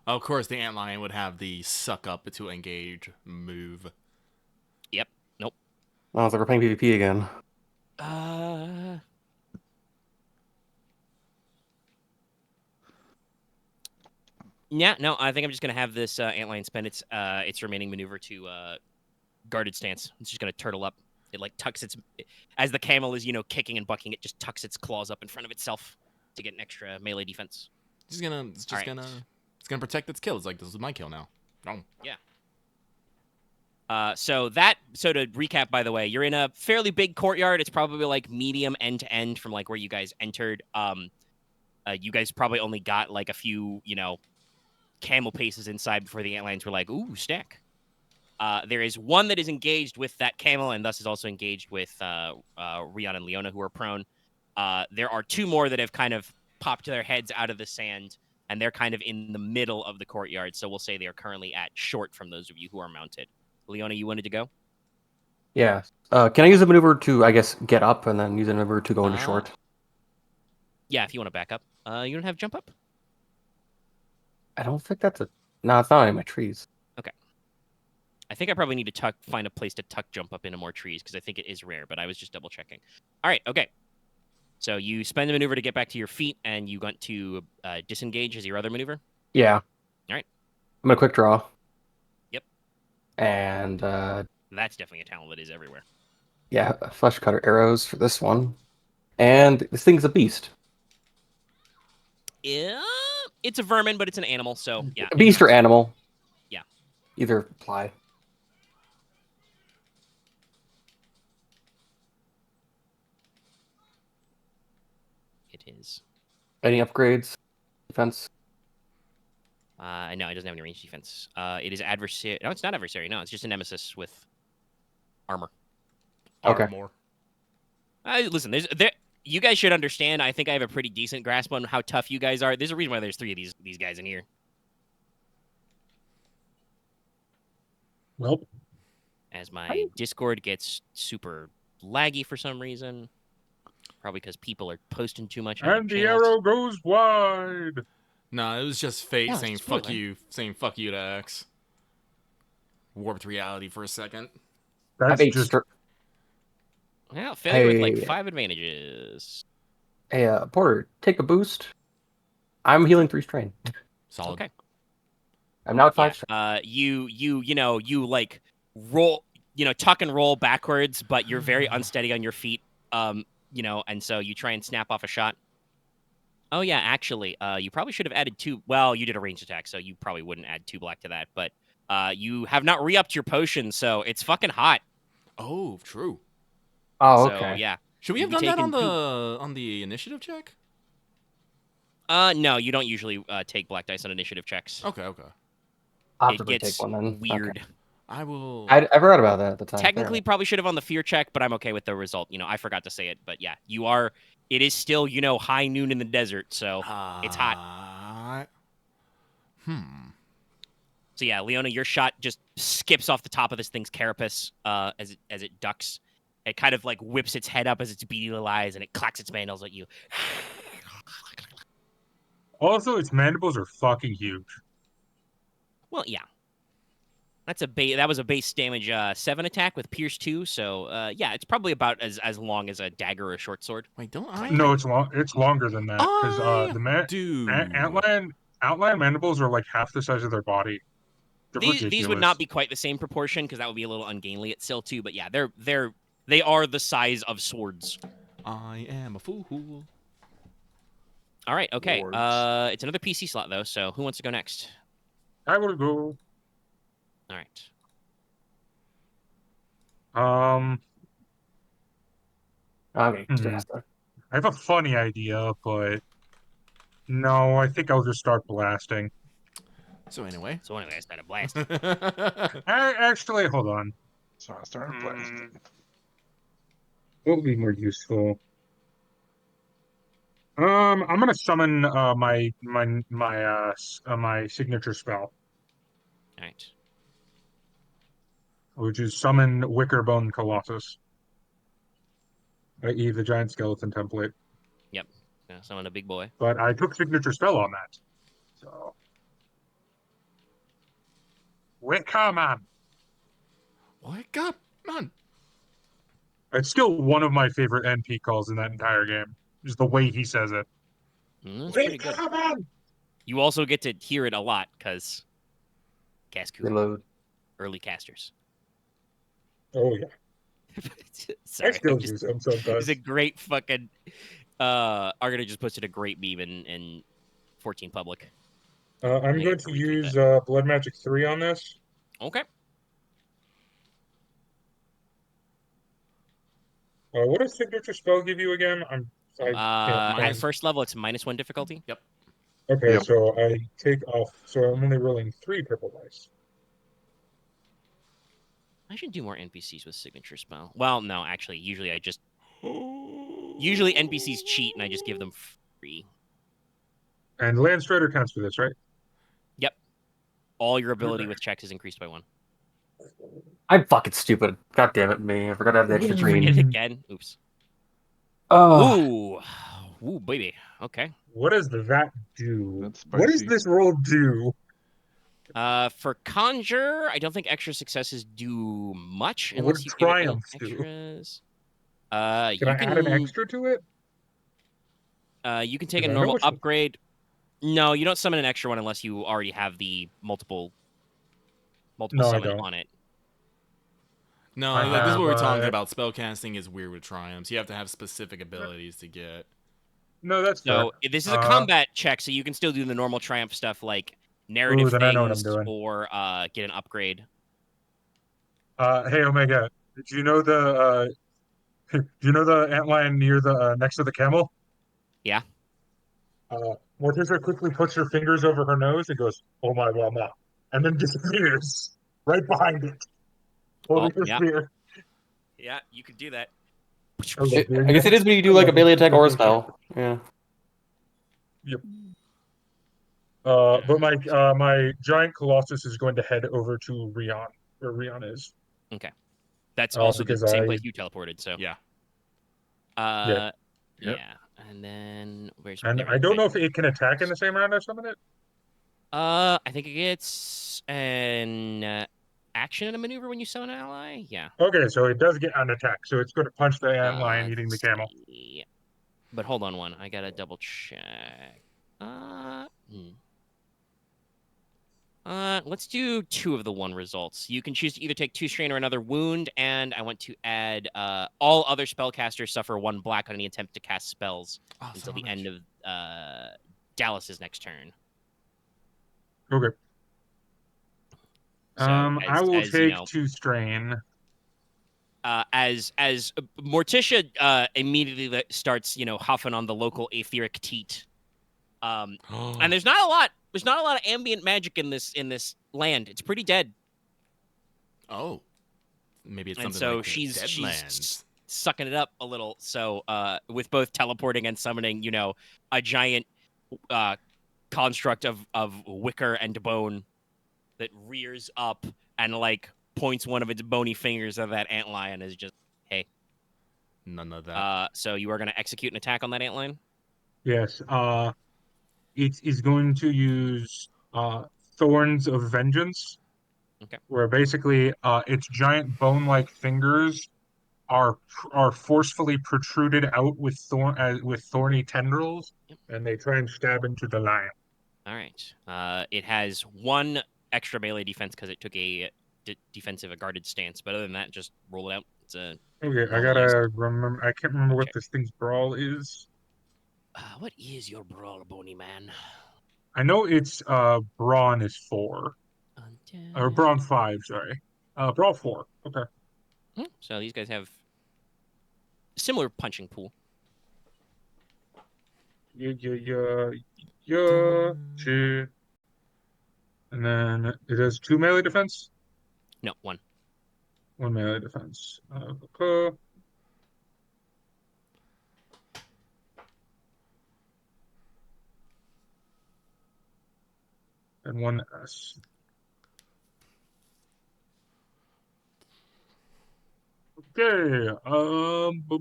Speaker 2: Of course, the antlion would have the suck up to engage move.
Speaker 3: Yep, nope.
Speaker 4: Oh, so we're playing PvP again.
Speaker 3: Yeah, no, I think I'm just gonna have this antlion spend its remaining maneuver to guarded stance. It's just gonna turtle up. It like tucks its as the camel is kicking and bucking. It just tucks its claws up in front of itself to get an extra melee defense.
Speaker 2: It's gonna protect its kill. It's like, this is my kill now. Oh.
Speaker 3: Yeah. So to recap, by the way, you're in a fairly big courtyard. It's probably like medium end to end from like where you guys entered. You guys probably only got like a few, camel paces inside before the antlions were like, ooh, stack. There is one that is engaged with that camel and thus is also engaged with Ryahn and Leona, who are prone. There are 2 more that have kind of popped their heads out of the sand, and they're kind of in the middle of the courtyard. So we'll say they are currently at short from those of you who are mounted. Leona, you wanted to go?
Speaker 4: Yeah. Can I use a maneuver to, I guess, get up and then use a maneuver to go into short?
Speaker 3: Yeah, if you want to back up. You don't have jump up?
Speaker 4: I don't think that's a... No, it's not any of my trees.
Speaker 3: Okay. I think I probably need to find a place to tuck jump up into more trees because I think it is rare, but I was just double checking. All right, okay. So you spend the maneuver to get back to your feet, and you want to disengage as your other maneuver?
Speaker 4: Yeah.
Speaker 3: All right.
Speaker 4: I'm going to quick draw.
Speaker 3: Yep.
Speaker 4: And...
Speaker 3: That's definitely a talent that is everywhere.
Speaker 4: Yeah, flesh cutter arrows for this one. And this thing's a beast.
Speaker 3: Yeah, it's a vermin, but it's an animal, so yeah.
Speaker 4: A beast or animal.
Speaker 3: Yeah.
Speaker 4: Either apply.
Speaker 3: It is.
Speaker 4: Any upgrades? Defense?
Speaker 3: No, it doesn't have any range defense. It is adversary. No, it's not adversary. No, it's just a nemesis with armor.
Speaker 4: Okay.
Speaker 2: Armor.
Speaker 3: Listen, you guys should understand. I think I have a pretty decent grasp on how tough you guys are. There's a reason why there's 3 of these guys in here.
Speaker 1: Well,
Speaker 3: As my Discord gets super laggy for some reason, probably because people are posting too much.
Speaker 1: and the arrow goes wide.
Speaker 2: No, it was just fate
Speaker 3: Yeah,
Speaker 2: saying
Speaker 3: it's
Speaker 2: fuck
Speaker 3: fine.
Speaker 2: you, saying fuck you to X. Warped reality for a second.
Speaker 1: That's
Speaker 4: I've
Speaker 1: just
Speaker 3: Well, failure with like
Speaker 4: Hey.
Speaker 3: 5 advantages.
Speaker 4: Hey, Porter, take a boost. I'm healing 3 strain.
Speaker 2: Solid.
Speaker 3: Okay.
Speaker 4: I'm now at 5 strain.
Speaker 3: You like roll, tuck and roll backwards, but you're very unsteady on your feet. And so you try and snap off a shot. Oh yeah, actually, you probably should have added 2. Well, you did a ranged attack, so you probably wouldn't add 2 black to that. But you have not re-upped your potion, so it's fucking hot.
Speaker 2: Oh, true.
Speaker 4: Oh,
Speaker 3: So
Speaker 4: okay.
Speaker 3: yeah.
Speaker 2: Should we
Speaker 3: You'd
Speaker 2: have
Speaker 3: be
Speaker 2: done that
Speaker 3: taking
Speaker 2: on the initiative check?
Speaker 3: No, you don't usually take black dice on initiative checks.
Speaker 2: Okay.
Speaker 4: I'll have
Speaker 3: It
Speaker 4: to
Speaker 3: gets
Speaker 4: take one then.
Speaker 3: weird.
Speaker 4: Okay.
Speaker 2: I will.
Speaker 4: I forgot about that at the time.
Speaker 3: Technically, probably should have on the fear check, but I'm okay with the result. I forgot to say it, but yeah, you are. It is still, high noon in the desert, so it's hot. So yeah, Leona, your shot just skips off the top of this thing's carapace as it ducks. It kind of like whips its head up as its beady little eyes, and it clacks its mandibles at you.
Speaker 1: also its mandibles are fucking huge.
Speaker 3: Well, yeah. That was a base damage 7 attack with Pierce 2, so yeah, it's probably about as long as a dagger or a short sword.
Speaker 2: Wait, don't I?
Speaker 1: No, it's long. It's longer than that because
Speaker 2: I do.
Speaker 1: antlion mandibles are like half the size of their body.
Speaker 3: these would not be quite the same proportion because that would be a little ungainly at still too. But yeah, they are the size of swords.
Speaker 2: I am a fool.
Speaker 3: All right, okay.
Speaker 5: Lords.
Speaker 3: It's another PC slot though. So who wants to go next?
Speaker 1: I will go.
Speaker 3: All right.
Speaker 4: Okay,
Speaker 1: I have a funny idea, but no, I think I'll just start blasting.
Speaker 2: So anyway.
Speaker 3: I started blasting.
Speaker 1: Actually, hold on.
Speaker 5: So I started blasting.
Speaker 1: What would be more useful? I'm gonna summon my signature spell,
Speaker 3: All right.
Speaker 1: which is summon Wickerbone Colossus, i.e. the giant skeleton template.
Speaker 3: Yep. Yeah, summon a big boy.
Speaker 1: But I took signature spell on that. So Wickerman.
Speaker 2: Wake up, man.
Speaker 1: It's still one of my favorite NP calls in that entire game. Just the way he says it.
Speaker 3: That's pretty good.
Speaker 1: Wickerman!
Speaker 3: You also get to hear it a lot because cast
Speaker 4: Reload.
Speaker 3: early casters.
Speaker 1: Oh yeah.
Speaker 3: Sorry,
Speaker 1: I still use him sometimes.
Speaker 3: It's a great fucking. Argona just posted a great meme in 14 public.
Speaker 1: I'm
Speaker 3: I
Speaker 1: going
Speaker 3: get to
Speaker 1: to
Speaker 3: retweet
Speaker 1: use Blood Magic 3 on this.
Speaker 3: Okay.
Speaker 1: What does signature spell give you again? I can't
Speaker 3: At
Speaker 1: find.
Speaker 3: first level, it's -1 difficulty.
Speaker 2: Yep.
Speaker 1: Okay,
Speaker 5: Yep.
Speaker 1: so I take off. So I'm only rolling 3 purple dice.
Speaker 3: I should do more NPCs with signature spell. Well, no, actually, usually NPCs cheat and I just give them free.
Speaker 1: And Landstrider counts for this, right?
Speaker 3: Yep. All your ability with checks is increased by 1.
Speaker 4: I'm fucking stupid. God damn it, me. I forgot to have the extra
Speaker 3: Forget
Speaker 4: green.
Speaker 3: it again. Oops.
Speaker 4: Oh,
Speaker 3: Ooh, baby. Okay.
Speaker 1: What does that do?
Speaker 5: That's
Speaker 1: What does
Speaker 5: spicy.
Speaker 1: this roll do?
Speaker 3: For conjure, I don't think extra successes do much
Speaker 1: What
Speaker 3: unless
Speaker 1: do
Speaker 3: you give it
Speaker 1: triumphs do?
Speaker 3: extras.
Speaker 1: Can
Speaker 3: You
Speaker 1: I add an extra to it?
Speaker 3: You can take a
Speaker 1: I know
Speaker 3: normal
Speaker 1: which-
Speaker 3: upgrade. No, you don't summon an extra one unless you already have the multiple
Speaker 1: No, I
Speaker 3: summon
Speaker 1: don't.
Speaker 3: on it.
Speaker 2: No,
Speaker 1: I
Speaker 2: like, this is what we're
Speaker 1: have,
Speaker 2: talking about. Spellcasting is weird with triumphs. You have to have specific abilities to get.
Speaker 1: No, that's
Speaker 3: So
Speaker 1: fair.
Speaker 3: this is a combat check, so you can still do the normal triumph stuff like narrative
Speaker 1: then I know what I'm
Speaker 3: things
Speaker 1: doing.
Speaker 3: or get an upgrade.
Speaker 1: Hey Omega, do you know the do you know the antlion near the next to the camel?
Speaker 3: Yeah.
Speaker 1: Morticia quickly puts her fingers over her nose and goes, "Oh my mama," and then disappears right behind it, holding her
Speaker 3: yeah.
Speaker 1: spear.
Speaker 3: Yeah, you could do that.
Speaker 4: I guess it is when you do like a melee attack or a spell. Yeah.
Speaker 1: Yep. But my giant colossus is going to head over to Ryahn, where Ryahn is.
Speaker 3: Okay. That's also the
Speaker 1: because
Speaker 3: same
Speaker 1: I-
Speaker 3: place you teleported, so.
Speaker 2: Yeah.
Speaker 1: Yep.
Speaker 3: Yeah. And then where's
Speaker 1: And
Speaker 3: there we
Speaker 1: I
Speaker 3: go.
Speaker 1: don't know if it can attack in the same round I summon it.
Speaker 3: I think it gets an action and a maneuver when you summon an ally. Yeah.
Speaker 1: Okay, so it does get an attack, so it's going to punch the antlion eating the
Speaker 3: let's
Speaker 1: camel.
Speaker 3: see. But hold on one. I gotta double check. Let's do 2 of the 1 results. You can choose to either take 2 strain or another wound, and I want to add all other spellcasters suffer 1 black on any attempt to cast spells until the end of Dallas's next turn.
Speaker 1: Okay.
Speaker 3: So,
Speaker 1: I will take
Speaker 3: you know,
Speaker 1: 2 strain.
Speaker 3: as Morticia immediately starts, huffing on the local aetheric teat. And there's not a lot of ambient magic in this land. It's pretty dead.
Speaker 2: Oh. Maybe it's
Speaker 3: And
Speaker 2: something
Speaker 3: so
Speaker 2: like the
Speaker 3: she's
Speaker 2: Deadlands.
Speaker 3: sucking it up a little. So with both teleporting and summoning, a giant construct of wicker and bone that rears up and like points one of its bony fingers at that antlion is just, hey.
Speaker 2: None of that.
Speaker 3: So you are going to execute an attack on that antlion?
Speaker 1: Yes. It is going to use Thorns of Vengeance.
Speaker 3: Okay.
Speaker 1: Where basically its giant bone-like fingers are forcefully protruded out with thorny tendrils, and they try and stab into the lion.
Speaker 3: All right. It has 1 extra melee defense because it took a defensive, a guarded stance. But other than that, just roll it out. It's a
Speaker 1: Okay, I
Speaker 3: normalized
Speaker 1: gotta remember. I can't remember what
Speaker 3: check.
Speaker 1: this thing's brawl is.
Speaker 3: What is your brawl, bony man?
Speaker 1: I know it's brawn is 4 or brawn 5. Sorry, brawl 4. Okay.
Speaker 3: So these guys have similar punching pool.
Speaker 1: Yeah. Shit. And then it has 2 melee defense.
Speaker 3: No, 1.
Speaker 1: 1 melee defense. Okay. And 1 S. Okay.
Speaker 2: Boo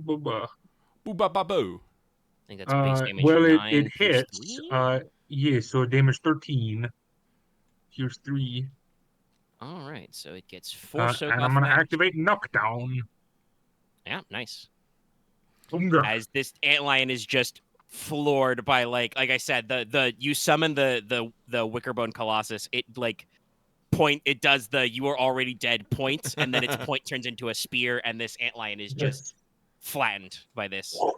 Speaker 2: ba ba boo.
Speaker 3: I think that's base damage
Speaker 1: Well,
Speaker 3: 9
Speaker 1: it
Speaker 3: pierce
Speaker 1: hits.
Speaker 3: 3.
Speaker 1: Yeah. So damage 13. Here's 3.
Speaker 3: All right, so it gets 4 soak
Speaker 1: and
Speaker 3: off
Speaker 1: I'm gonna
Speaker 3: that.
Speaker 1: activate knockdown.
Speaker 3: Yeah, nice.
Speaker 1: Boonga.
Speaker 3: As this antlion is just floored by like I said, you summon the Wickerbone Colossus. It like it does the you are already dead point, and then its point turns into a spear, and this antlion is just flattened by this. So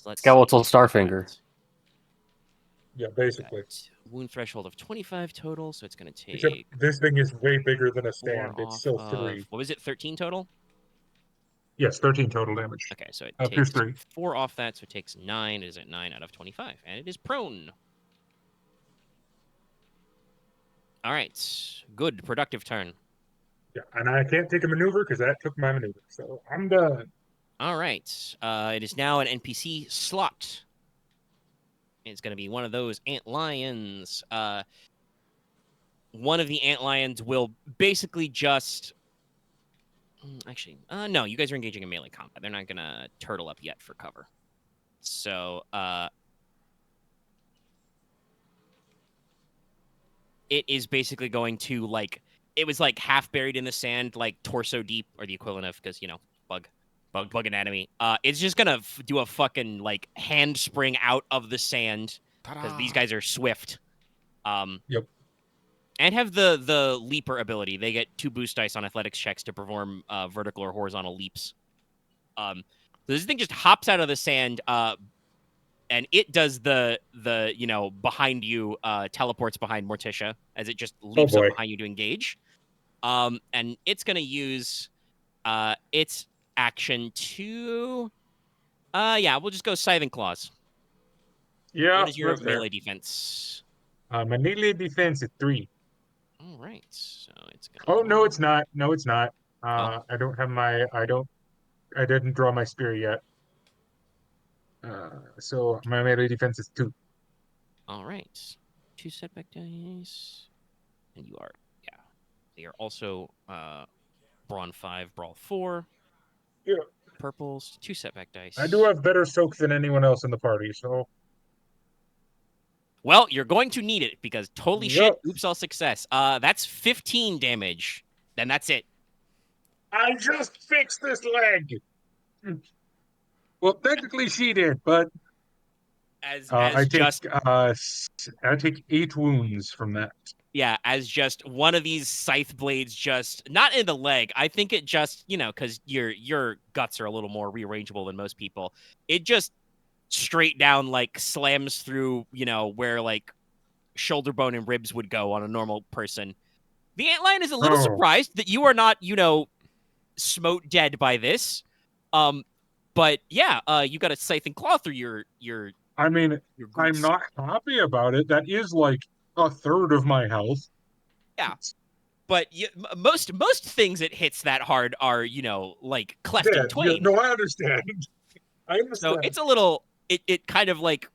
Speaker 3: let's
Speaker 4: Skeletal Starfinger.
Speaker 1: Yeah, basically.
Speaker 3: Wound threshold of 25 total, so it's going to
Speaker 1: Except
Speaker 3: take
Speaker 1: this thing is way bigger than a
Speaker 3: 4
Speaker 1: stand. It's
Speaker 3: off
Speaker 1: still
Speaker 3: of
Speaker 1: 3.
Speaker 3: what was it? 13 total.
Speaker 1: Yes, 13 total damage.
Speaker 3: Okay, so it
Speaker 1: Pierce
Speaker 3: takes
Speaker 1: 3.
Speaker 3: 4 off that, so it takes 9. It is at 9 out of 25, and it is prone. All right, good, productive turn.
Speaker 1: Yeah, and I can't take a maneuver because that took my maneuver. So I'm done.
Speaker 3: All right, it is now an NPC slot. It's going to be one of those antlions. One of the antlions will basically just... Actually, no, you guys are engaging in melee combat. They're not going to turtle up yet for cover. So, it is basically going to, like... It was, like, half buried in the sand, like, torso deep, or the equivalent of, because, you know, bug anatomy. It's just gonna do a fucking, like, hand spring out of the sand, because these guys are swift.
Speaker 1: Yep.
Speaker 3: And have the leaper ability. They get 2 boost dice on athletics checks to perform vertical or horizontal leaps. So this thing just hops out of the sand, and it does the you know, behind you, teleports behind Morticia as it just leaps up behind you to engage. And it's gonna use its action to yeah, we'll just go Scything Claws.
Speaker 1: Yeah.
Speaker 3: What is your melee defense?
Speaker 1: My melee defense is 3.
Speaker 3: All right, so it's gonna...
Speaker 1: Oh no, it's not. No, it's not.
Speaker 3: Oh.
Speaker 1: I don't have my. I didn't draw my spear yet. So my melee defense is 2.
Speaker 3: All right, 2 setback dice, and you are They are also Brawn 5, Brawl 4.
Speaker 1: Yeah.
Speaker 3: Purples, 2 setback dice.
Speaker 1: I do have better soak than anyone else in the party, so.
Speaker 3: Well, you're going to need it because holy shit, oops, all success. That's 15 damage. Then that's it.
Speaker 1: I just fixed this leg. Well, technically she did, but I take 8 wounds from that.
Speaker 3: Yeah, as just one of these scythe blades just not in the leg. I think it just, you know, because your guts are a little more rearrangeable than most people. It just straight down like slams through, you know, where like shoulder bone and ribs would go on a normal person. The antlion is a little surprised that you are not, you know, smote dead by this. But yeah, you got a scything claw through your
Speaker 1: I mean, I'm not happy about it. That is like a third of my health.
Speaker 3: Yeah. But most things it hits that hard are, you know, like cleft in twain.
Speaker 1: Yeah, no, I understand.
Speaker 3: So it's a little, it kind of like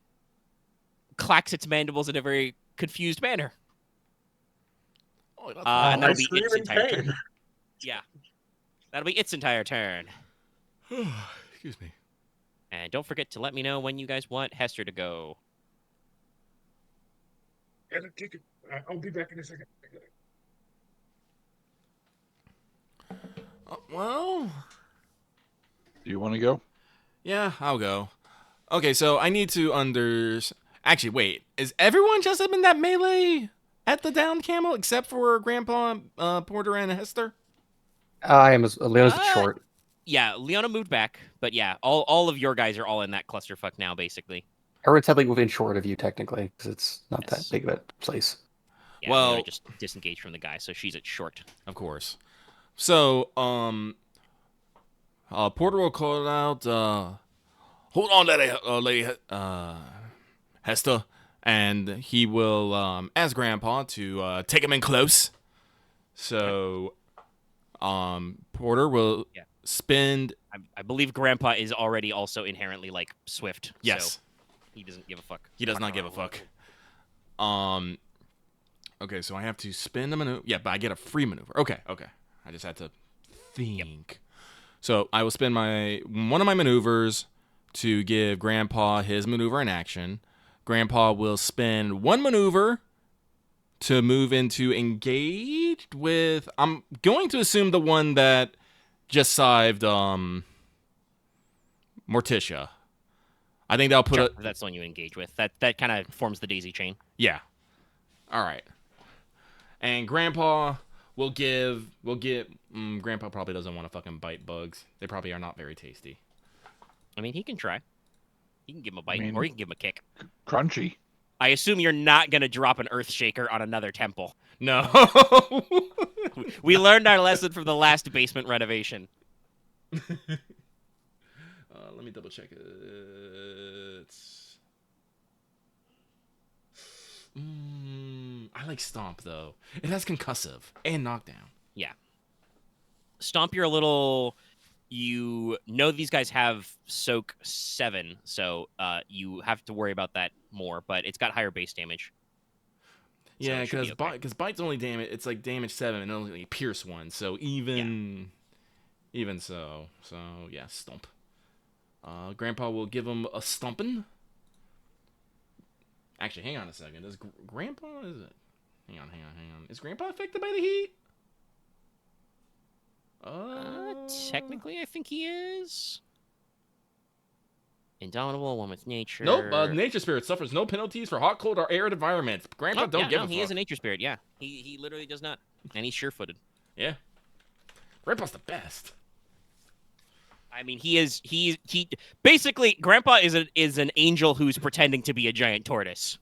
Speaker 3: clacks its mandibles in a very confused manner.
Speaker 2: Oh,
Speaker 3: and that'll be its entire turn. Yeah. That'll be its entire turn.
Speaker 2: Excuse me.
Speaker 3: And don't forget to let me know when you guys want Hester to go.
Speaker 1: I'll be back in a second.
Speaker 2: Well,
Speaker 5: do you want to go?
Speaker 2: Yeah, I'll go. Okay, so I need to Actually, wait. Is everyone just up in that melee at the down camel except for Grandpa, Porter, and Hester?
Speaker 4: I am Leona's short.
Speaker 3: Yeah, Leona moved back, but yeah, all of your guys are all in that clusterfuck now, basically.
Speaker 4: Erin's heavily within short of you, technically, because it's not
Speaker 3: Yes.
Speaker 4: that big of a place.
Speaker 3: Yeah,
Speaker 2: Well-
Speaker 3: Leona just disengaged from the guy, so she's at short.
Speaker 2: Of course. So, Porter will call out, hold on, Lady Hester, and he will ask Grandpa to take him in close. So, Porter will spend.
Speaker 3: I believe Grandpa is already also inherently like swift.
Speaker 2: Yes,
Speaker 3: so he doesn't give a fuck.
Speaker 2: he does not give a fuck. Okay, so I have to spend a maneuver. Yeah, but I get a free maneuver. Okay. I just had to think. Yep. So I will spend one of my maneuvers to give Grandpa his maneuver in action. Grandpa will spend one maneuver to move into engaged with. I'm going to assume the one that just saved Morticia. I think that'll put
Speaker 3: That's the one you engage with. That kind of forms the daisy chain.
Speaker 2: Yeah. All right. And Grandpa will give. Grandpa probably doesn't want to fucking bite bugs. They probably are not very tasty.
Speaker 3: I mean, he can try. He can give him a bite, or he can give him a kick.
Speaker 5: Crunchy.
Speaker 3: I assume you're not gonna drop an earth shaker on another temple.
Speaker 2: No.
Speaker 3: We learned our lesson from the last basement renovation.
Speaker 2: Let me double check it. I like Stomp though. It has concussive and knockdown.
Speaker 3: Yeah. Stomp, you're a little. You know these guys have Soak 7, so you have to worry about that more, but it's got higher base damage.
Speaker 2: Yeah, because Bite's only damage. It's like damage 7 and only Pierce 1. So even so. So yeah, Stomp. Grandpa will give him a stomping. Actually, hang on a second. Does Grandpa is it? Hang on. Is Grandpa affected by the heat?
Speaker 3: Technically, I think he is. Indomitable, one with nature.
Speaker 2: Nope. Nature Spirit suffers no penalties for hot, cold, or arid environments. Grandpa don't give a fuck.
Speaker 3: He is a nature spirit. Yeah, he literally does not, and he's sure-footed.
Speaker 2: Yeah. Grandpa's the best.
Speaker 3: I mean, he basically Grandpa is an angel who's pretending to be a giant tortoise.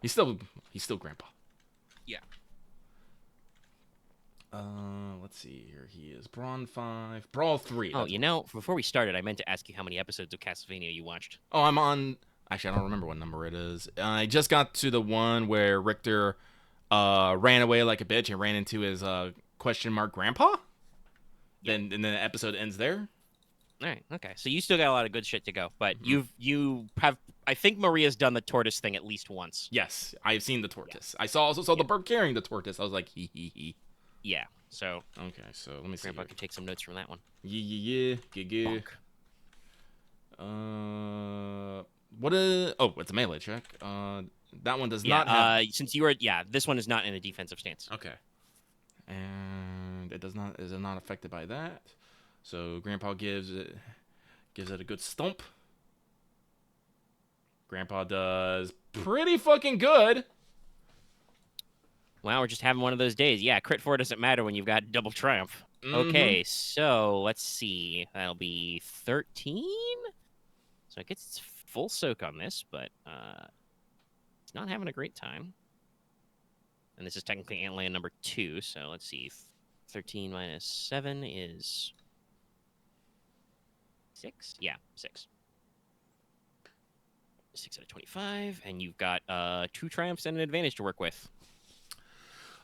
Speaker 2: He's still Grandpa.
Speaker 3: Yeah.
Speaker 2: Let's see here. He is Brawn 5, Brawl 3.
Speaker 3: Oh, before we started, I meant to ask you how many episodes of Castlevania you watched.
Speaker 2: Oh, I'm on. Actually, I don't remember what number it is. I just got to the one where Richter ran away like a bitch and ran into his question mark grandpa. Yep. And then the episode ends there.
Speaker 3: All right. Okay. So you still got a lot of good shit to go, but you have. I think Maria's done the tortoise thing at least once.
Speaker 2: Yes, I've seen the tortoise. Yeah. I also saw the bird carrying the tortoise. I was like, hee.
Speaker 3: Yeah. So
Speaker 2: okay. So let me see.
Speaker 3: Grandpa can take some notes from that one.
Speaker 2: Yeah. What is? Oh, it's a melee check. That one does not have.
Speaker 3: Since you were, this one is not in a defensive stance.
Speaker 2: Okay. And it is not affected by that. So Grandpa gives it a good stomp. Grandpa does pretty fucking good.
Speaker 3: Wow, we're just having one of those days. Yeah, crit 4 doesn't matter when you've got double triumph. Mm-hmm. Okay, so let's see. That'll be 13. So it gets its full soak on this, but it's not having a great time. And this is technically Antland number 2, so let's see. 13 minus 7 is 6? Yeah, 6. 6 out of 25, and you've got 2 triumphs and an advantage to work with.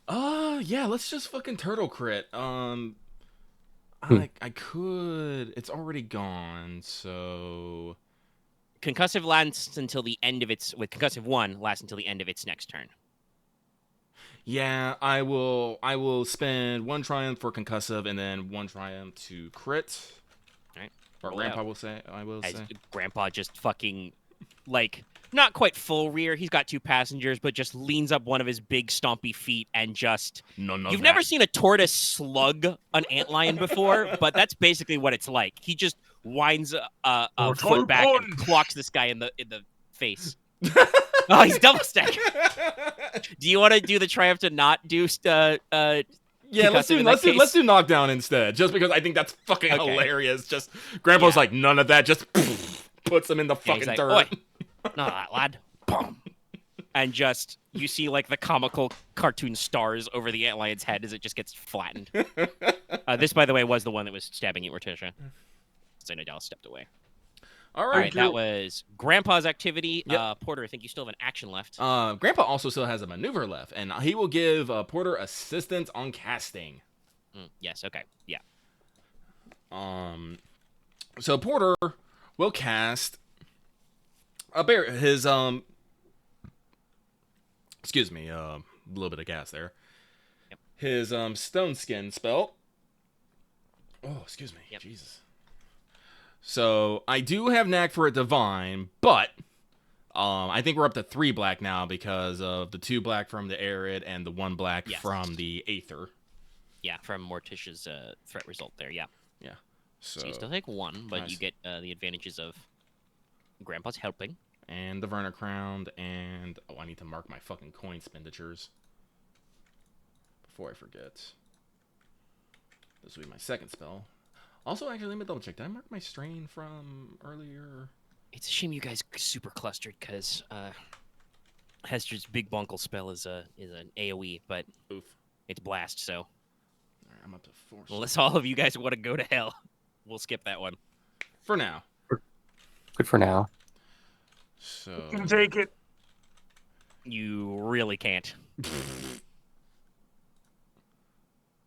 Speaker 2: Yeah, let's just fucking turtle crit. I could. It's already gone, so
Speaker 3: concussive lasts until the end of its with concussive 1 lasts until the end of its next turn.
Speaker 2: Yeah, I will spend 1 triumph for concussive and then 1 triumph to crit.
Speaker 3: All right.
Speaker 2: Or Grandpa will say.
Speaker 3: Grandpa just fucking not quite full rear. He's got 2 passengers, but just leans up one of his big stompy feet and just. You've never seen a tortoise slug an antlion before, but that's basically what it's like. He just winds a foot back and clocks this guy in the face. Oh, he's double stack. Do you want to do the triumph to not do
Speaker 2: Yeah, let's
Speaker 3: concussive in that
Speaker 2: do
Speaker 3: case?
Speaker 2: knockdown instead, just because I think that's fucking
Speaker 3: Okay.
Speaker 2: hilarious. Just Grandpa's
Speaker 3: Yeah.
Speaker 2: like, none of that, just puts him in the
Speaker 3: Yeah,
Speaker 2: fucking
Speaker 3: he's like,
Speaker 2: dirt.
Speaker 3: "Oi, not that lad." Boom. And just you see like the comical cartoon stars over the antlion's head as it just gets flattened. This, by the way, was the one that was stabbing you, Morticia. So Dallas stepped away.
Speaker 2: All
Speaker 3: All
Speaker 2: right.
Speaker 3: right, that was Grandpa's activity.
Speaker 2: Yep.
Speaker 3: Porter, I think you still have an action left.
Speaker 2: Grandpa also still has a maneuver left, and he will give Porter assistance on casting.
Speaker 3: Yes. Okay. Yeah.
Speaker 2: So Porter will cast his excuse me, a little bit of gas there.
Speaker 3: Yep.
Speaker 2: His stone skin spell. Oh, excuse me.
Speaker 3: Yep.
Speaker 2: Jesus. So I do have knack for a divine, but I think we're up to 3 black now because of the 2 black from the arid and the 1 black
Speaker 3: Yes.
Speaker 2: from the aether.
Speaker 3: Yeah, from Morticia's threat result there. Yeah.
Speaker 2: Yeah.
Speaker 3: So you still take 1, but
Speaker 2: Nice.
Speaker 3: you get the advantages of Grandpa's helping.
Speaker 2: And the Verna Crowned, and I need to mark my fucking coin expenditures before I forget. This will be my second spell. Also, actually, let me double check. Did I mark my strain from earlier?
Speaker 3: It's a shame you guys super clustered because Hester's big bunkle spell is an AOE, but
Speaker 2: Oof.
Speaker 3: it's blast. So
Speaker 2: All right, I'm up to 4.
Speaker 3: unless all of you guys want to go to hell, we'll skip that one.
Speaker 2: For now.
Speaker 4: Good for now.
Speaker 2: So.
Speaker 1: You can take it.
Speaker 3: You really can't.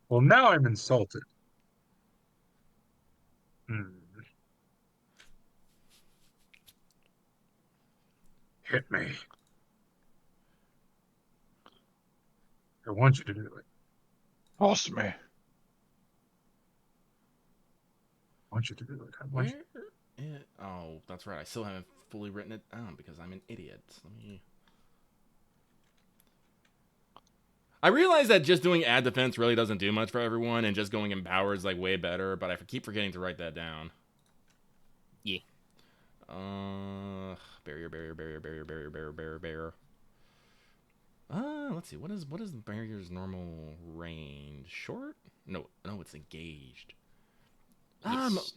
Speaker 1: Well, now I'm insulted. Hit me. I want you to do it.
Speaker 5: Toss me.
Speaker 1: I want you to do it. I want you.
Speaker 2: Oh, that's right. I still haven't fully written it down because I'm an idiot. I realize that just doing add defense really doesn't do much for everyone, and just going empower is like way better. But I keep forgetting to write that down.
Speaker 3: Yeah.
Speaker 2: Barrier. Let's see. What is the barrier's normal range? Short? No, it's engaged.
Speaker 3: Yes.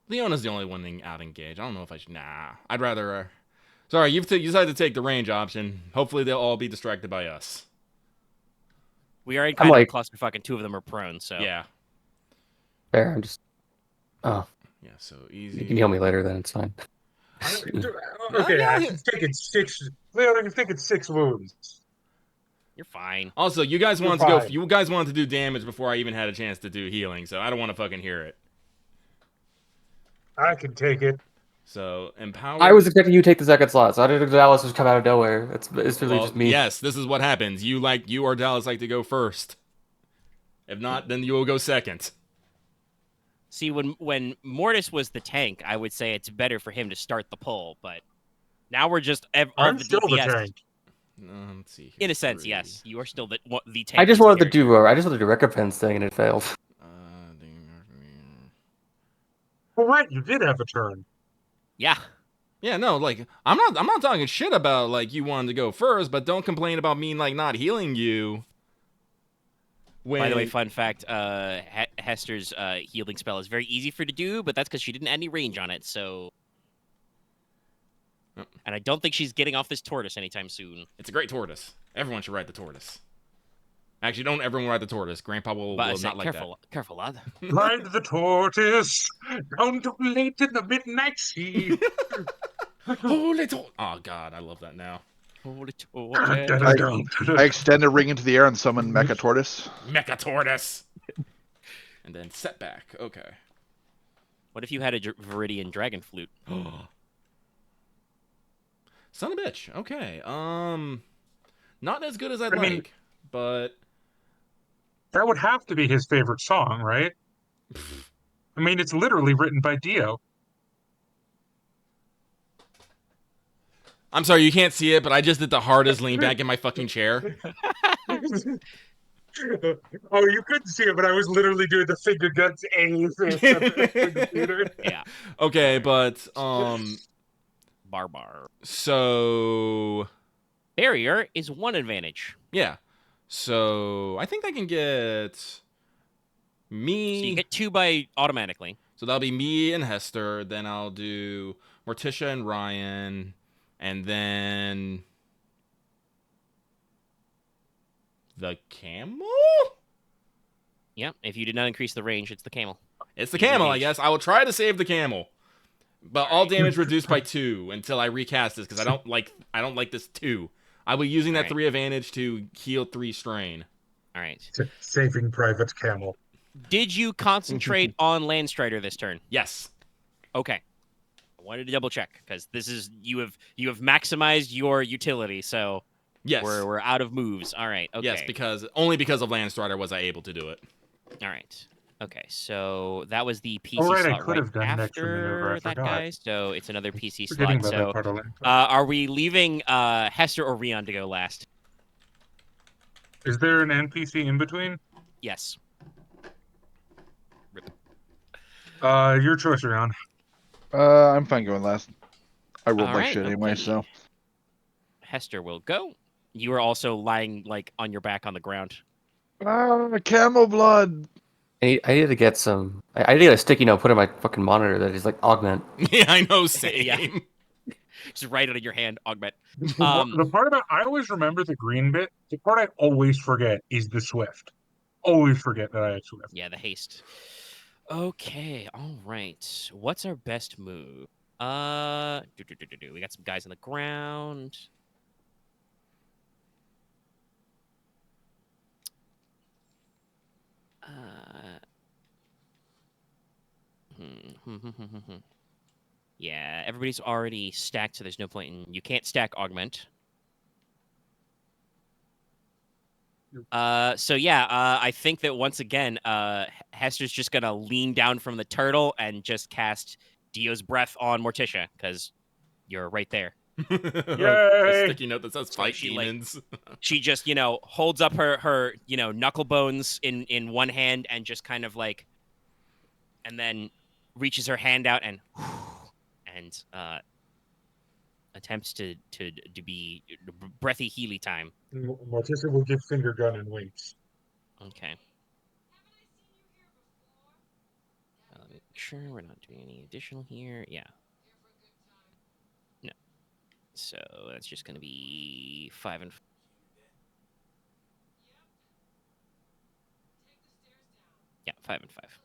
Speaker 2: Leona's the only one out engaged. I don't know if I should. Nah, I'd rather. Sorry, you decided to take the range option. Hopefully, they'll all be distracted by us.
Speaker 3: We are in kind of a clusterfuck, and 2 of them are prone. So
Speaker 2: Yeah.
Speaker 4: Fair. I'm just. Oh,
Speaker 2: Yeah. So easy.
Speaker 4: you can heal me later. Then it's fine.
Speaker 1: Okay,
Speaker 2: Yeah,
Speaker 1: I've taken 6. Leona, you've taken 6 wounds.
Speaker 3: you're fine.
Speaker 2: Also, you guys
Speaker 1: You're
Speaker 2: wanted to go.
Speaker 1: fine.
Speaker 2: You guys wanted to do damage before I even had a chance to do healing, so I don't want to fucking hear it.
Speaker 1: I can take it.
Speaker 2: So empower.
Speaker 4: I was expecting you to take the second slot, so I didn't know Dallas just come out of nowhere. It's really just me.
Speaker 2: Yes, this is what happens. You or Dallas like to go first. If not, then you will go second.
Speaker 3: See, when Mortis was the tank, I would say it's better for him to start the pull, but now we're just all
Speaker 1: I'm
Speaker 3: the
Speaker 1: still the
Speaker 3: DPS.
Speaker 1: tank.
Speaker 2: Let's see. Here.
Speaker 3: In a sense,
Speaker 2: 3.
Speaker 3: yes, you are still the tank.
Speaker 4: I just wanted to do recompense thing and it failed.
Speaker 1: Well, right, you did have a turn.
Speaker 3: Yeah.
Speaker 2: Yeah, no, like I'm not talking shit about like you wanted to go first, but don't complain about me like not healing you.
Speaker 3: By the way, fun fact: Hester's healing spell is very easy for her to do, but that's because she didn't add any range on it. So, and I don't think she's getting off this tortoise anytime soon.
Speaker 2: It's a great tortoise. Everyone should ride the tortoise. Actually, don't everyone ride the tortoise. Grandpa will not like that.
Speaker 3: Careful, lad.
Speaker 1: Ride the tortoise down to late in the midnight sea.
Speaker 2: Holy tortoise! Oh God, I love that now.
Speaker 3: Holy
Speaker 5: I extend a ring into the air and summon Mecha Tortoise.
Speaker 2: Mecha tortoise. And then setback. Okay.
Speaker 3: What if you had a Viridian Dragon Flute?
Speaker 2: Son of a bitch. Okay. Not as good as I'd
Speaker 1: mean-
Speaker 2: like, but
Speaker 1: That would have to be his favorite song, right? I mean, it's literally written by Dio.
Speaker 2: I'm sorry you can't see it, but I just did the hardest lean back in my fucking chair.
Speaker 1: Oh, you couldn't see it, but I was literally doing the finger guns A.
Speaker 3: Yeah.
Speaker 2: Okay, but
Speaker 3: Barbar.
Speaker 2: So
Speaker 3: Barrier is 1 advantage.
Speaker 2: yeah. So I think I can get me.
Speaker 3: So you get 2 by automatically.
Speaker 2: So that'll be me and Hester. Then I'll do Morticia and Ryahn, and then the camel.
Speaker 3: Yeah, if you did not increase the range, it's the camel.
Speaker 2: It's the camel, I guess. I will try to save the camel, but all damage reduced by 2 until I recast this because I don't like this 2. I will be using that 3 advantage to heal 3 strain.
Speaker 3: All right.
Speaker 1: Saving Private Camel.
Speaker 3: Did you concentrate on Landstrider this turn?
Speaker 2: Yes.
Speaker 3: Okay. I wanted to double check because this is you have maximized your utility, so
Speaker 2: Yes.
Speaker 3: we're out of moves. All right. Okay.
Speaker 2: Yes, because only because of Landstrider was I able to do it.
Speaker 3: All right. Okay, so that was the PC
Speaker 1: Oh, right, I
Speaker 3: slot
Speaker 1: could have done next
Speaker 3: after
Speaker 1: maneuver. I
Speaker 3: that
Speaker 1: forgot.
Speaker 3: guy. So it's another PC
Speaker 1: Forgetting
Speaker 3: slot.
Speaker 1: about that
Speaker 3: So
Speaker 1: part of land.
Speaker 3: are we leaving Hester or Ryahn to go last?
Speaker 1: Is there an NPC in between?
Speaker 3: Yes.
Speaker 1: Your choice, Ryahn.
Speaker 5: I'm fine going last. I rolled
Speaker 3: All
Speaker 5: like
Speaker 3: right,
Speaker 5: shit anyway,
Speaker 3: okay.
Speaker 5: so.
Speaker 3: Hester will go. You are also lying like on your back on the ground.
Speaker 5: Camel blood!
Speaker 4: I need to get some. I need to get a sticky note put in my fucking monitor that is like augment.
Speaker 2: Yeah, I know. Same.
Speaker 3: Yeah. Just write it in your hand, augment.
Speaker 1: The part about I always remember the green bit. The part I always forget is the Swift. Always forget that I had Swift.
Speaker 3: Yeah, the haste. Okay, all right. What's our best move? We got some guys on the ground. Yeah, everybody's already stacked, so there's no point in... You can't stack augment. So yeah, I think that once again, Hester's just gonna lean down from the turtle and just cast Dio's Breath on Morticia, because you're right there.
Speaker 2: A sticky note that says
Speaker 3: So
Speaker 2: fight
Speaker 3: she,
Speaker 2: demons.
Speaker 3: She just, holds up her knuckle bones in one hand and just kind of like, and then reaches her hand out and attempts to be breathy Healy time.
Speaker 1: Morticia will give finger gun and winks.
Speaker 3: Okay. Let me make sure we're not doing any additional here. Yeah. No. So that's just gonna be 5 and. Yeah, 5 and 5.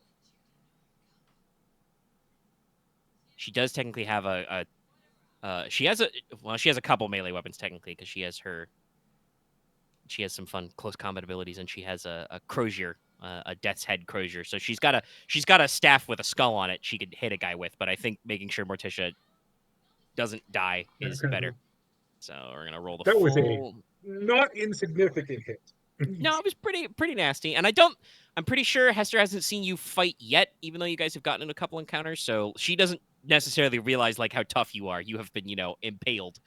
Speaker 3: She does technically have she has a couple melee weapons technically because she has some fun close combat abilities and she has a crozier, a death's head crozier. So she's got a staff with a skull on it she could hit a guy with, but I think making sure Morticia doesn't die is better. So we're gonna roll the
Speaker 1: That
Speaker 3: full.
Speaker 1: was a not insignificant hit.
Speaker 3: No, it was pretty nasty, and I'm pretty sure Hester hasn't seen you fight yet, even though you guys have gotten in a couple encounters, so she doesn't necessarily realize like how tough you are. You have been, impaled.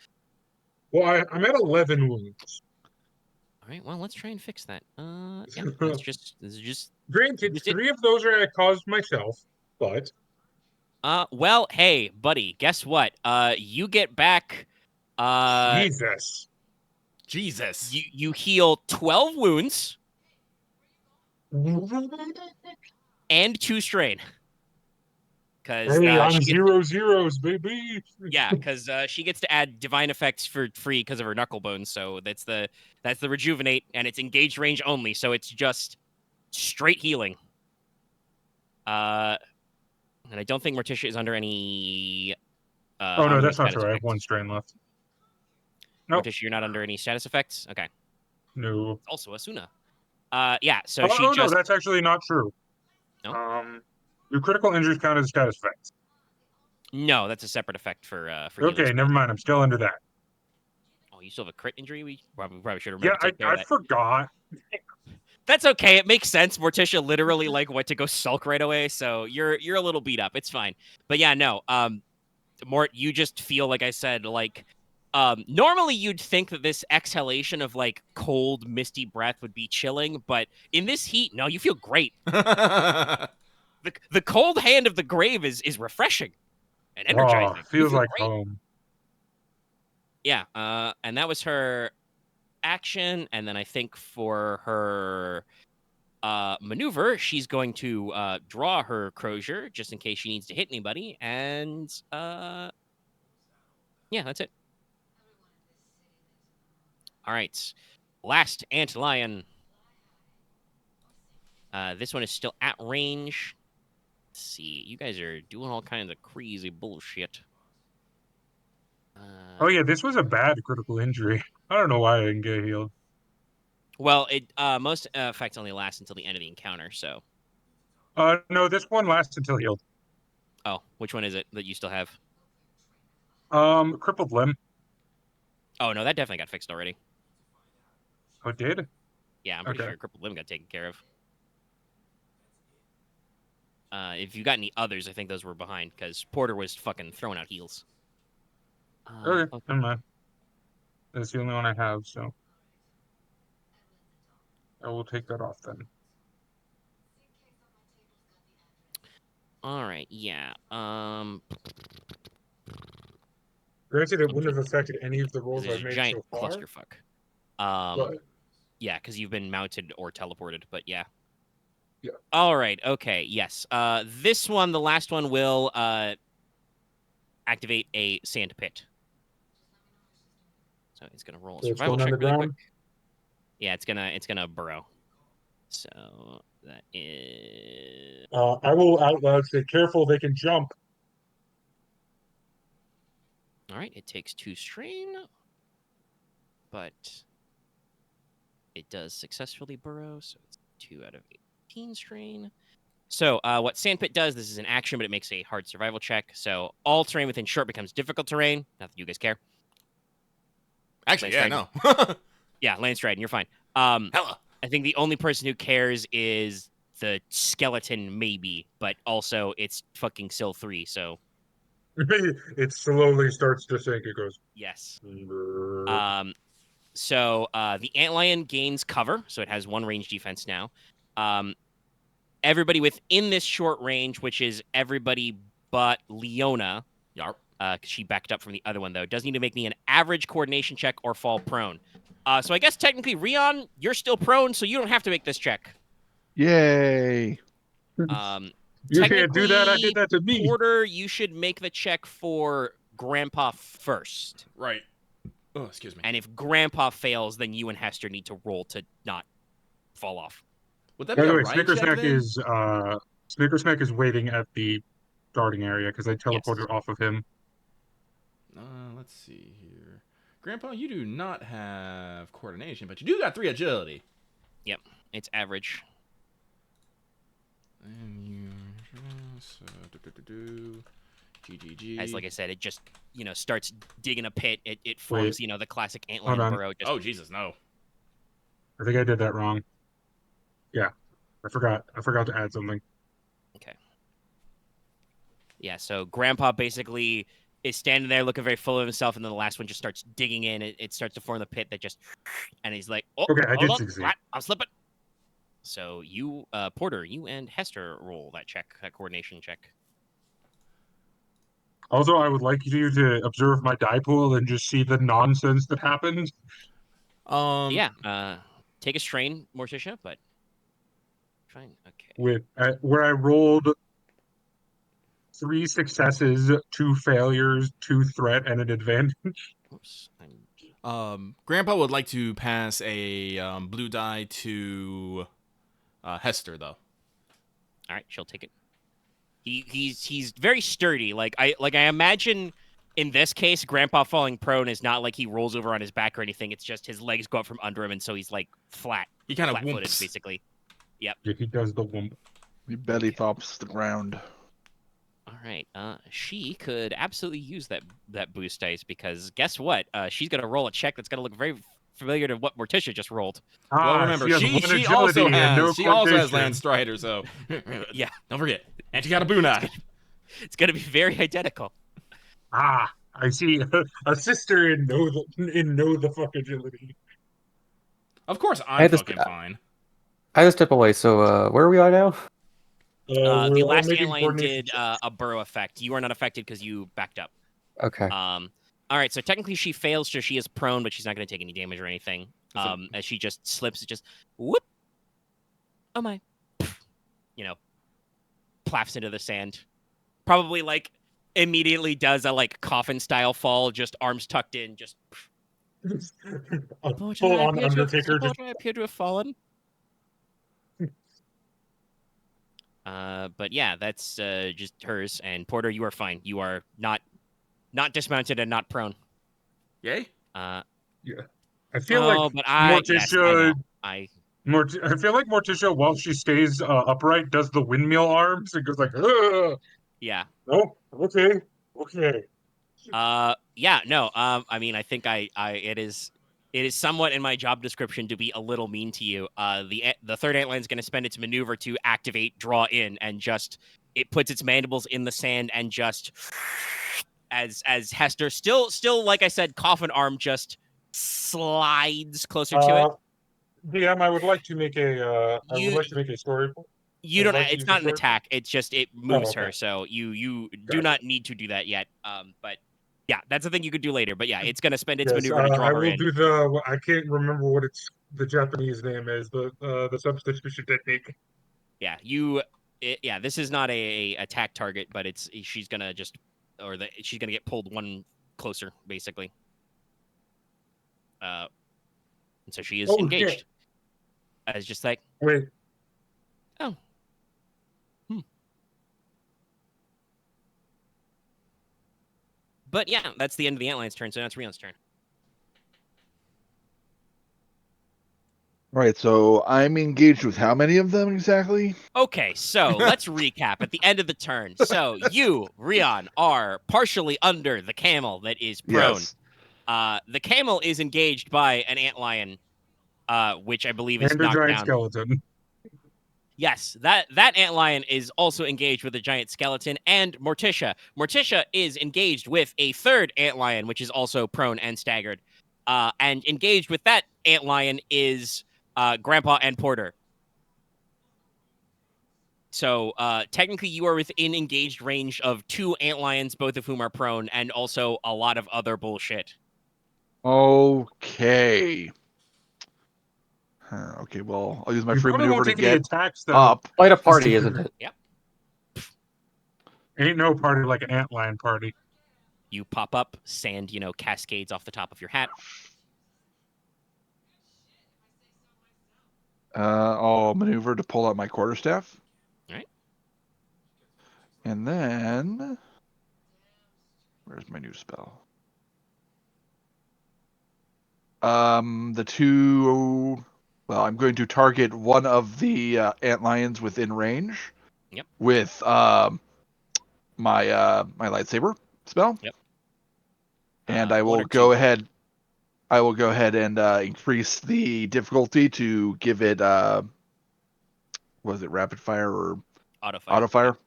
Speaker 1: Well, I'm at 11 wounds.
Speaker 3: All right, well, let's try and fix that. Yeah, this is just.
Speaker 1: Granted, 3 of those are I caused myself, but.
Speaker 3: Well, hey, buddy, guess what? You get back.
Speaker 1: Jesus.
Speaker 3: You heal 12 wounds and 2 strain. Because
Speaker 1: on 0 zeros, baby.
Speaker 3: Yeah, because she gets to add divine effects for free because of her knuckle bones. So that's the rejuvenate, and it's engaged range only. So it's just straight healing. And I don't think Morticia is under any.
Speaker 1: Oh no, that's not true. I have 1 strain left.
Speaker 3: Nope. Morticia, you're not under any status effects. Okay.
Speaker 1: No.
Speaker 3: Also Asuna. Yeah. So
Speaker 1: no, that's actually not true.
Speaker 3: No.
Speaker 1: Do critical injuries count as status effects?
Speaker 3: No, that's a separate effect for.
Speaker 1: Okay, never mind. I'm still under that.
Speaker 3: Oh, you still have a crit injury? We probably should remember.
Speaker 1: Yeah, I forgot.
Speaker 3: That's okay. It makes sense. Morticia literally went to go sulk right away, so you're a little beat up. It's fine. But yeah, no. Mort, you just feel like I said normally you'd think that this exhalation of cold, misty breath would be chilling, but in this heat, no, you feel great. The cold hand of the grave is refreshing and energizing.
Speaker 1: Feels like home.
Speaker 3: Yeah, and that was her action, and then I think for her maneuver, she's going to draw her Crozier just in case she needs to hit anybody, and yeah, that's it. All right, last Antlion. This one is still at range. Let's see, you guys are doing all kinds of crazy bullshit.
Speaker 1: Oh yeah, this was a bad critical injury. I don't know why I didn't get healed.
Speaker 3: Well, it most effects only last until the end of the encounter. So,
Speaker 1: No, this one lasts until healed.
Speaker 3: oh, which one is it that you still have?
Speaker 1: Crippled limb.
Speaker 3: Oh no, that definitely got fixed already.
Speaker 1: Oh, it did?
Speaker 3: Yeah, I'm pretty
Speaker 1: Okay.
Speaker 3: sure crippled limb got taken care of. If you got any others, I think those were behind because Porter was fucking throwing out heals.
Speaker 1: Okay, never mind. That's the only one I have, so I will take that off then.
Speaker 3: All right, yeah.
Speaker 1: Granted, it wouldn't have affected any of the rolls
Speaker 3: There's
Speaker 1: I've
Speaker 3: a
Speaker 1: made
Speaker 3: giant
Speaker 1: so far,
Speaker 3: clusterfuck.
Speaker 1: but
Speaker 3: Yeah, because you've been mounted or teleported, but yeah.
Speaker 1: Yeah.
Speaker 3: All right. Okay. Yes. This one, the last one, will activate a sand pit. So it's gonna roll a
Speaker 1: so it's
Speaker 3: survival
Speaker 1: going on
Speaker 3: check
Speaker 1: the
Speaker 3: really quick.
Speaker 1: ground.
Speaker 3: Yeah, it's gonna burrow. So that is
Speaker 1: I will out loud say, "Careful, they can jump."
Speaker 3: all right. It takes 2 strain, but it does successfully burrow, so it's 2 out of 18 strain. So what Sandpit does, this is an action, but it makes a hard survival check. So all terrain within short becomes difficult terrain. Not that you guys care.
Speaker 2: Actually, yeah, no.
Speaker 3: Yeah, Landstride, you're fine.
Speaker 2: Hella.
Speaker 3: I think the only person who cares is the skeleton, maybe, but also it's fucking Sil 3, so
Speaker 1: It slowly starts to sink. It goes.
Speaker 3: yes.
Speaker 1: "Brrr."
Speaker 3: So the Antlion gains cover, so it has 1 range defense now. Everybody within this short range, which is everybody but Leona,
Speaker 2: Yarp.
Speaker 3: because she backed up from the other one, though, does need to make me an average coordination check or fall prone. So I guess technically, Ryahn, you're still prone, so you don't have to make this check.
Speaker 5: Yay!
Speaker 1: You can't do that. I did that to me.
Speaker 3: Porter, you should make the check for Grandpa first.
Speaker 2: Right. Oh, excuse me.
Speaker 3: And if Grandpa fails, then you and Hester need to roll to not fall off.
Speaker 2: Would that
Speaker 1: By
Speaker 2: be
Speaker 1: the
Speaker 2: a
Speaker 1: way,
Speaker 2: right check then?
Speaker 1: Snickersnack is waiting at the starting area because I teleported
Speaker 3: Yes.
Speaker 1: off of him.
Speaker 2: Let's see here. Grandpa, you do not have coordination, but you do got 3 agility.
Speaker 3: Yep, it's average.
Speaker 2: And you... So, GGG.
Speaker 3: As like I said, it just starts digging a pit. It forms
Speaker 1: Wait.
Speaker 3: The classic
Speaker 1: Hold
Speaker 3: antlion
Speaker 1: on.
Speaker 3: burrow. Just,
Speaker 2: Oh, Jesus, no.
Speaker 1: I think I did that wrong. Yeah, I forgot. I forgot to add something.
Speaker 3: okay. Yeah, so Grandpa basically is standing there looking very full of himself, and then the last one just starts digging in. It starts to form the pit that just, and he's like, "Oh,
Speaker 1: Okay, I
Speaker 3: hold
Speaker 1: did
Speaker 3: on,
Speaker 1: succeed.
Speaker 3: flat, I'm slipping." So you, Porter, you and Hester roll that check, that coordination check.
Speaker 1: Also, I would like you to observe my die pool and just see the nonsense that happened.
Speaker 3: Yeah, take a strain, Morticia, but fine. Okay.
Speaker 1: Where I rolled 3 successes, 2 failures, 2 threat, and an advantage.
Speaker 3: Oops.
Speaker 2: Grandpa would like to pass a blue die to Hester, though.
Speaker 3: All right, she'll take it. He's very sturdy. Like I imagine in this case, Grandpa falling prone is not like he rolls over on his back or anything. It's just his legs go up from under him, and so he's like flat.
Speaker 2: He kind of
Speaker 3: flat-footed,
Speaker 2: whoops.
Speaker 3: basically. Yep.
Speaker 1: Yeah, he does the whoomp.
Speaker 5: He belly thumps the ground.
Speaker 3: All right. She could absolutely use that boost dice because guess what? She's gonna roll a check that's gonna look very familiar to what Morticia just rolled.
Speaker 2: Well, remember,
Speaker 1: she has one
Speaker 2: she
Speaker 1: agility
Speaker 2: also
Speaker 1: and
Speaker 2: has
Speaker 1: no
Speaker 2: she also has
Speaker 1: coordination.
Speaker 2: Landstrider, so
Speaker 3: Yeah.
Speaker 2: don't forget. And she got a boonai.
Speaker 3: It's gonna be very identical.
Speaker 1: I see a sister in know the fuck agility.
Speaker 2: Of course,
Speaker 4: I
Speaker 2: I'm
Speaker 4: just-
Speaker 2: fucking fine.
Speaker 4: I had to step away. So where are we at now?
Speaker 1: We're
Speaker 3: The
Speaker 1: all
Speaker 3: last
Speaker 1: making
Speaker 3: antlion
Speaker 1: coordination
Speaker 3: did
Speaker 1: checks.
Speaker 3: a burrow effect. You are not affected because you backed up.
Speaker 4: Okay.
Speaker 3: All right, so technically she fails, so she is prone, but she's not going to take any damage or anything.
Speaker 2: That's a-
Speaker 3: As she just slips, it just whoop. Oh my, plaps into the sand. Probably like immediately does a like coffin style fall, just arms tucked in, just.
Speaker 1: A full-on Undertaker. Just
Speaker 3: I appear to have fallen. But yeah, that's just hers. And Porter, you are fine. You are not dismounted and not prone.
Speaker 2: Yay.
Speaker 1: I feel like
Speaker 3: but
Speaker 1: Morticia.
Speaker 3: I
Speaker 1: I feel like Morticia, while she stays upright, does the windmill arms. It goes like, ugh.
Speaker 3: yeah.
Speaker 1: Oh, okay.
Speaker 3: Yeah, no. I mean, I think it is somewhat in my job description to be a little mean to you. The third antlion is going to spend its maneuver to activate, draw in, and just it puts its mandibles in the sand and just as Hester still like I said, coffin arm just slides closer to it.
Speaker 1: DM, I would like to make a story.
Speaker 3: You
Speaker 1: I'd
Speaker 3: don't.
Speaker 1: like to
Speaker 3: It's
Speaker 1: use
Speaker 3: not
Speaker 1: a
Speaker 3: an
Speaker 1: sword.
Speaker 3: attack. It's just it moves
Speaker 1: okay.
Speaker 3: her. So you do
Speaker 1: Gotcha.
Speaker 3: not need to do that yet. But yeah, that's the thing you could do later. But yeah, it's gonna spend its
Speaker 1: Yes,
Speaker 3: maneuver to draw
Speaker 1: I
Speaker 3: her
Speaker 1: will
Speaker 3: in.
Speaker 1: do I can't remember what the Japanese name is, the substitution technique.
Speaker 3: Yeah, yeah, this is not a attack target, but she's gonna just she's gonna get pulled one closer, basically. And so she is engaged.
Speaker 1: Shit.
Speaker 3: As just like
Speaker 1: Wait.
Speaker 3: Oh. But yeah, that's the end of the Antlion's turn, so now it's Ryahnn's turn.
Speaker 5: Right, so I'm engaged with how many of them exactly?
Speaker 3: Okay, so let's recap at the end of the turn. So you, Ryahn, are partially under the camel that is prone.
Speaker 5: Yes.
Speaker 3: The camel is engaged by an antlion, which I believe is
Speaker 1: And a
Speaker 3: knocked
Speaker 1: giant
Speaker 3: down.
Speaker 1: skeleton.
Speaker 3: Yes, that antlion is also engaged with a giant skeleton, and Morticia. Morticia is engaged with a third antlion, which is also prone and staggered. And engaged with that antlion is Grandpa and Porter. So technically, you are within engaged range of two antlions, both of whom are prone, and also a lot of other bullshit.
Speaker 5: Okay. Okay, well, I'll use my
Speaker 1: You
Speaker 5: free
Speaker 1: probably
Speaker 5: maneuver
Speaker 1: won't
Speaker 5: to
Speaker 1: take any
Speaker 5: get
Speaker 1: attacks though.
Speaker 5: up.
Speaker 4: Quite a party, isn't it?
Speaker 3: Yep.
Speaker 1: Ain't no party like an antlion party.
Speaker 3: You pop up, sand, cascades off the top of your hat.
Speaker 5: I'll maneuver to pull out my quarterstaff.
Speaker 3: All right.
Speaker 5: And then, where's my new spell? I'm going to target one of the antlions within range.
Speaker 3: Yep.
Speaker 5: With my lightsaber spell.
Speaker 3: Yep.
Speaker 5: And I will go ahead. I will go ahead and increase the difficulty to give it. Was it rapid fire or auto fire?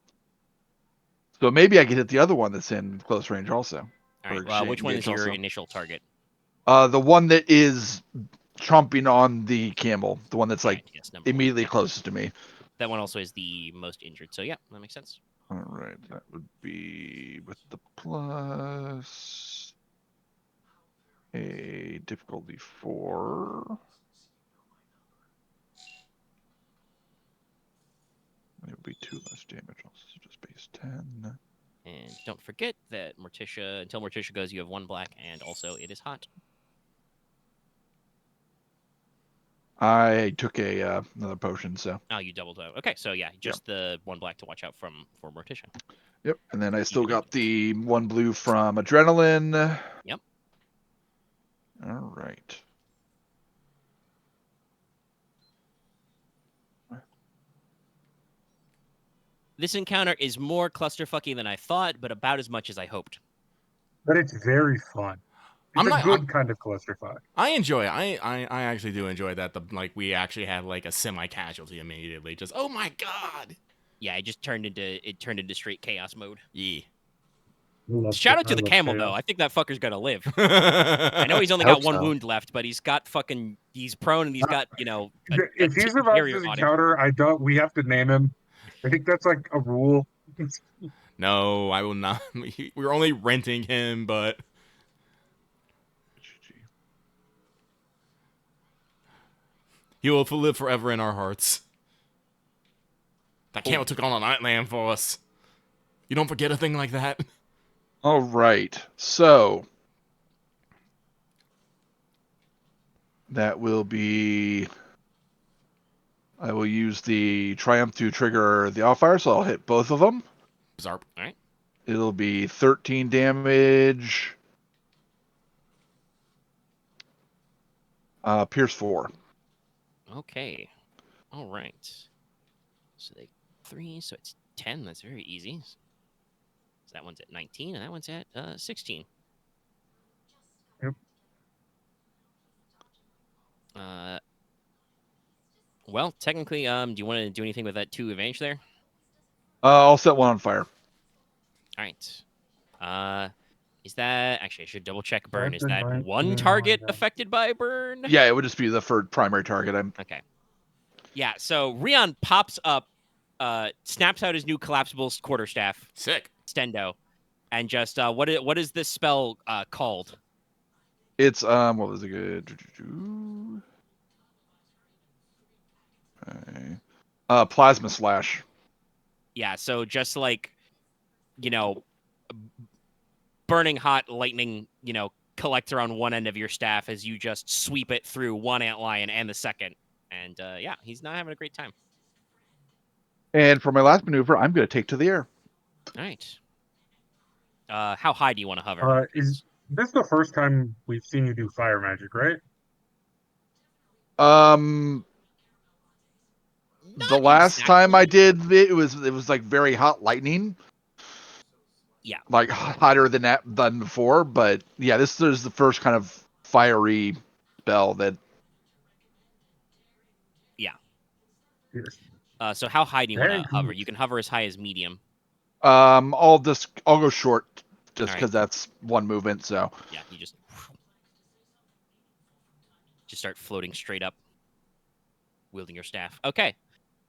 Speaker 5: So maybe I can hit the other one that's in close range also.
Speaker 3: All right. Well, which one is your initial target?
Speaker 5: The one that is chomping on the camel, the one that's immediately closest to me.
Speaker 3: That one also is the most injured. So yeah, that makes sense.
Speaker 5: All right, that would be with the plus a difficulty 4. It would be 2 less damage, also just base 10.
Speaker 3: And don't forget that until Morticia goes, you have 1 black, and also it is hot.
Speaker 5: I took another potion, so.
Speaker 3: Oh, you doubled up. Okay, so yeah, just the 1 black to watch out for Morticia.
Speaker 5: Yep, and then I still got the 1 blue from Adrenaline.
Speaker 3: Yep.
Speaker 5: All right.
Speaker 3: This encounter is more clusterfucky than I thought, but about as much as I hoped.
Speaker 1: But it's very fun. It's a good kind of clusterfuck.
Speaker 2: I enjoy it. I actually do enjoy that. We actually have like a semi-casualty immediately. Just oh my god.
Speaker 3: Yeah, it turned into straight chaos mode.
Speaker 2: Yeah.
Speaker 3: Shout out to the camel though. I think that fucker's gonna live. I know he's only got 1 wound left, but he's prone and he's got
Speaker 1: if he survives this encounter, we have to name him. I think that's like a rule.
Speaker 2: No, I will not. We're only renting him, but He will live forever in our hearts. That camel took on a Nightland for us. You don't forget a thing like that.
Speaker 5: All right. So that will be. I will use the Triumph to trigger the Off-Fire, so I'll hit both of them.
Speaker 2: Zarp. All right.
Speaker 5: It'll be 13 damage. Pierce 4.
Speaker 3: Okay. All right. So they 3, so it's 10. That's very easy. So that one's at 19, and that one's at 16.
Speaker 1: Yep.
Speaker 3: Well, technically, do you want to do anything with that 2 advantage there?
Speaker 5: I'll set one on fire.
Speaker 3: All right. Is that actually? I should double check burn. Is
Speaker 1: Affected
Speaker 3: that
Speaker 1: by-
Speaker 3: one
Speaker 1: yeah,
Speaker 3: target
Speaker 1: yeah.
Speaker 3: affected by burn?
Speaker 5: Yeah, it would just be the primary target.
Speaker 3: Okay. Yeah. So Ryahn pops up, snaps out his new collapsible quarterstaff,
Speaker 2: Sick.
Speaker 3: Stendo, and just what is this spell called?
Speaker 5: It's what was it good? Plasma slash.
Speaker 3: Yeah. So just like, you know, burning hot lightning, collector on one end of your staff as you just sweep it through one antlion and the second. And yeah, he's not having a great time.
Speaker 5: And for my last maneuver, I'm going to take to the air.
Speaker 3: All right. How high do you want to hover?
Speaker 1: Is this the first time we've seen you do fire magic, right?
Speaker 5: The last time I did it was like very hot lightning.
Speaker 3: Yeah.
Speaker 5: Like hotter than before, but yeah, this is the first kind of fiery spell that.
Speaker 3: Yeah.
Speaker 1: Yes.
Speaker 3: So how high do you want
Speaker 1: Very
Speaker 3: to hover?
Speaker 1: good.
Speaker 3: You can hover as high as medium.
Speaker 5: I'll go short just because
Speaker 3: All right.
Speaker 5: that's one movement. So
Speaker 3: Yeah, you just start floating straight up, wielding your staff. Okay.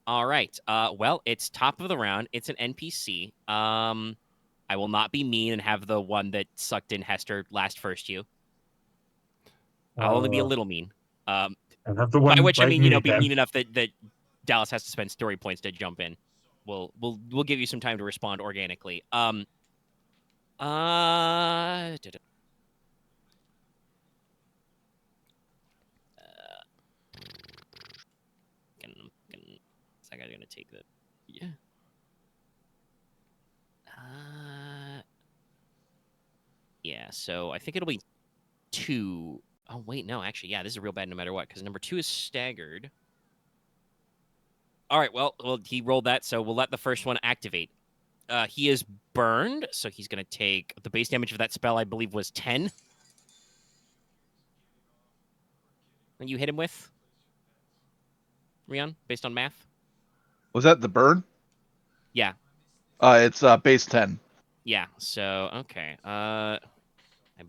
Speaker 3: All right. Well, it's top of the round. It's an NPC. I will not be mean and have the one that sucked in Hester last first you. I'll only be a little mean.
Speaker 1: And have the one
Speaker 3: By which I mean, be
Speaker 1: then.
Speaker 3: mean enough that Dallas has to spend story points to jump in. We'll give you some time to respond organically. Gonna take the yeah. Yeah, so I think it'll be 2. Oh wait, no, actually, yeah, this is real bad no matter what, because number 2 is staggered. All right, well, he rolled that, so we'll let the first one activate. He is burned, so he's gonna take the base damage of that spell. I believe was 10. And you hit him with, Ryahn, based on math.
Speaker 5: was that the burn?
Speaker 3: Yeah.
Speaker 5: It's base 10.
Speaker 3: Yeah. So okay. I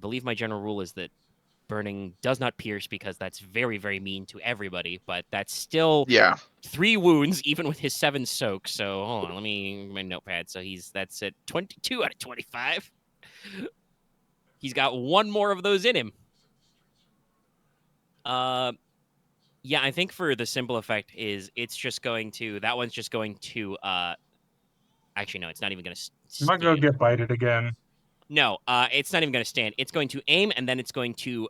Speaker 3: believe my general rule is that burning does not pierce because that's very, very mean to everybody. But that's still 3 wounds, even with his 7 soaks. So hold on, let me my notepad. So that's at 22 out of 25. He's got 1 more of those in him. Yeah, I think for the simple effect is it's just going to that one's just going to actually no, it's not even going to.
Speaker 1: I'm not gonna get bited again.
Speaker 3: No, it's not even going to stand. It's going to aim, and then it's going to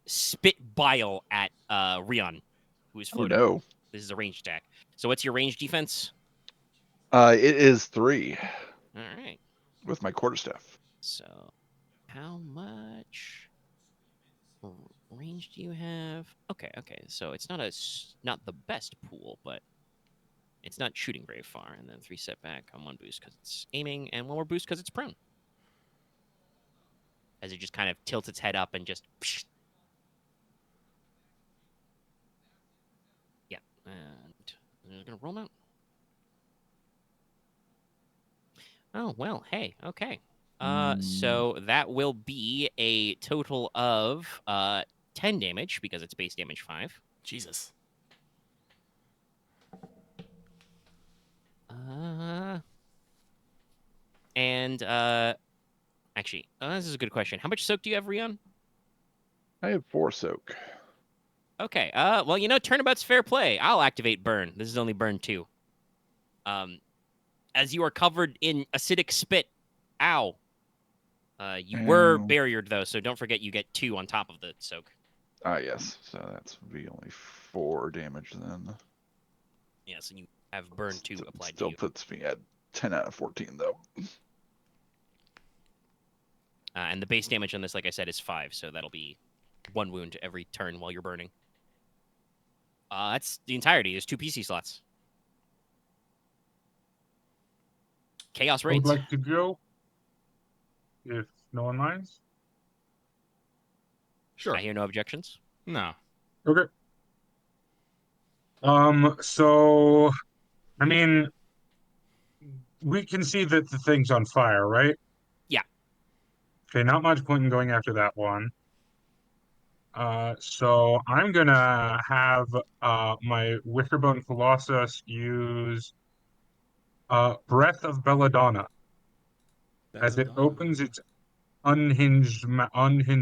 Speaker 3: spit bile at Ryahn, who is floating.
Speaker 5: Oh no!
Speaker 3: This is a ranged attack. So what's your range defense?
Speaker 5: It is 3.
Speaker 3: All right.
Speaker 5: With my quarterstaff.
Speaker 3: So, how much range do you have? Okay. So it's not the best pool, but it's not shooting very far. And then 3 setback on 1 boost because it's aiming, and 1 more boost because it's prone. As it just kind of tilts its head up and just... Yeah. And I'm going to roll out. Oh, well, hey, okay. So that will be a total of 10 damage, because it's base damage 5.
Speaker 2: Jesus.
Speaker 3: And, actually, this is a good question. How much soak do you have, Ryahn?
Speaker 5: I have 4 soak.
Speaker 3: Okay. Well, turnabout's fair play. I'll activate burn. This is only burn 2. As you are covered in acidic spit. Ow. You were barriered though, so don't forget you get 2 on top of the soak.
Speaker 5: Yes. So that's would be only 4 damage then.
Speaker 3: Yes, and you have burn 2 applied
Speaker 5: still
Speaker 3: to you.
Speaker 5: Still puts me at 10 out of 14 though.
Speaker 3: And the base damage on this, like I said, is 5, so that'll be 1 wound every turn while you're burning. That's the entirety. There's 2 PC slots. Chaos
Speaker 1: I would
Speaker 3: Raids.
Speaker 1: like to go, if no one minds.
Speaker 2: Sure.
Speaker 3: I hear no objections.
Speaker 2: No.
Speaker 1: Okay. So, I mean, we can see that the thing's on fire, right?
Speaker 3: Yeah.
Speaker 1: Okay, not much point in going after that one. So I'm gonna have my Wickerbone Colossus use Breath of Belladonna as it opens its unhinged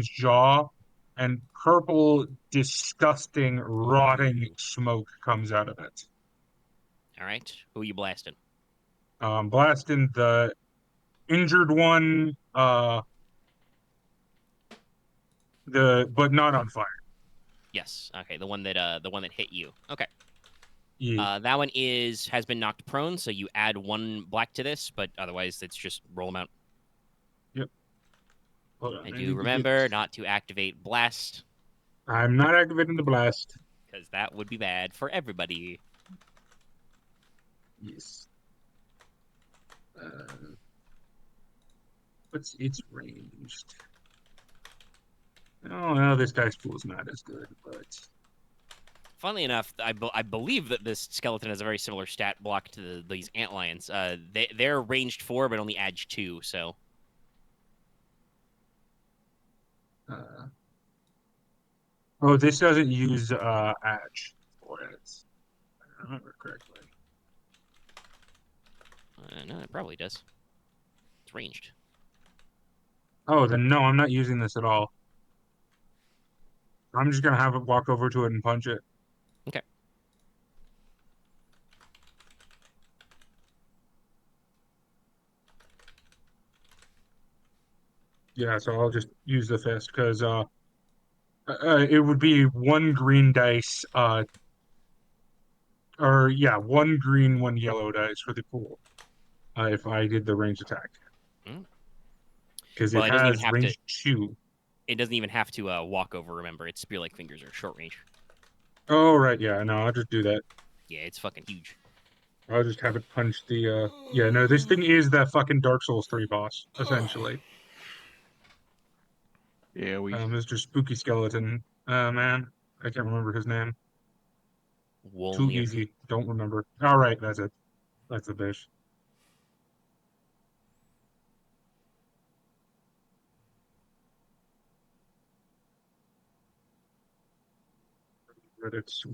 Speaker 1: jaw, and purple, disgusting, rotting smoke comes out of it.
Speaker 3: All right. Who are you blasting?
Speaker 1: Blasting the injured one, but not on fire.
Speaker 3: Yes. Okay. The one that hit you. Okay.
Speaker 1: Yeah.
Speaker 3: That one has been knocked prone, so you add 1 black to this, but otherwise it's just roll them out.
Speaker 1: Yep. Hold on,
Speaker 3: And
Speaker 1: I
Speaker 3: do
Speaker 1: need to
Speaker 3: remember not to activate blast,
Speaker 1: I'm not activating the blast.
Speaker 3: because that would be bad for everybody.
Speaker 1: Yes. What's its ranged? Oh, no, this dice pool's not as good, but
Speaker 3: Funnily enough, I believe that this skeleton has a very similar stat block to these antlions. They're ranged 4, but only edge 2, so...
Speaker 1: oh, this doesn't use edge for it. If I remember correctly.
Speaker 3: No, it probably does. It's ranged.
Speaker 1: Oh, then no, I'm not using this at all. I'm just gonna have it walk over to it and punch it.
Speaker 3: Okay.
Speaker 1: Yeah, so I'll just use the fist because it would be 1 green dice, or yeah, 1 green, 1 yellow dice for the pool. If I did the ranged attack, because
Speaker 3: Well,
Speaker 1: it
Speaker 3: it doesn't even
Speaker 1: has
Speaker 3: have
Speaker 1: range
Speaker 3: to.
Speaker 1: 2.
Speaker 3: It doesn't even have to walk over. Remember, its spear-like fingers are short range.
Speaker 1: Oh right, yeah, no, I'll just do that.
Speaker 3: Yeah, it's fucking huge.
Speaker 1: I'll just have it punch the yeah, no, this thing is the fucking Dark Souls 3 boss, essentially.
Speaker 5: Yeah,
Speaker 1: Mr. Spooky Skeleton. Man, I can't remember his name. Too
Speaker 3: Wolnir.
Speaker 1: easy. Don't remember. All right, that's it. That's the bitch. But it's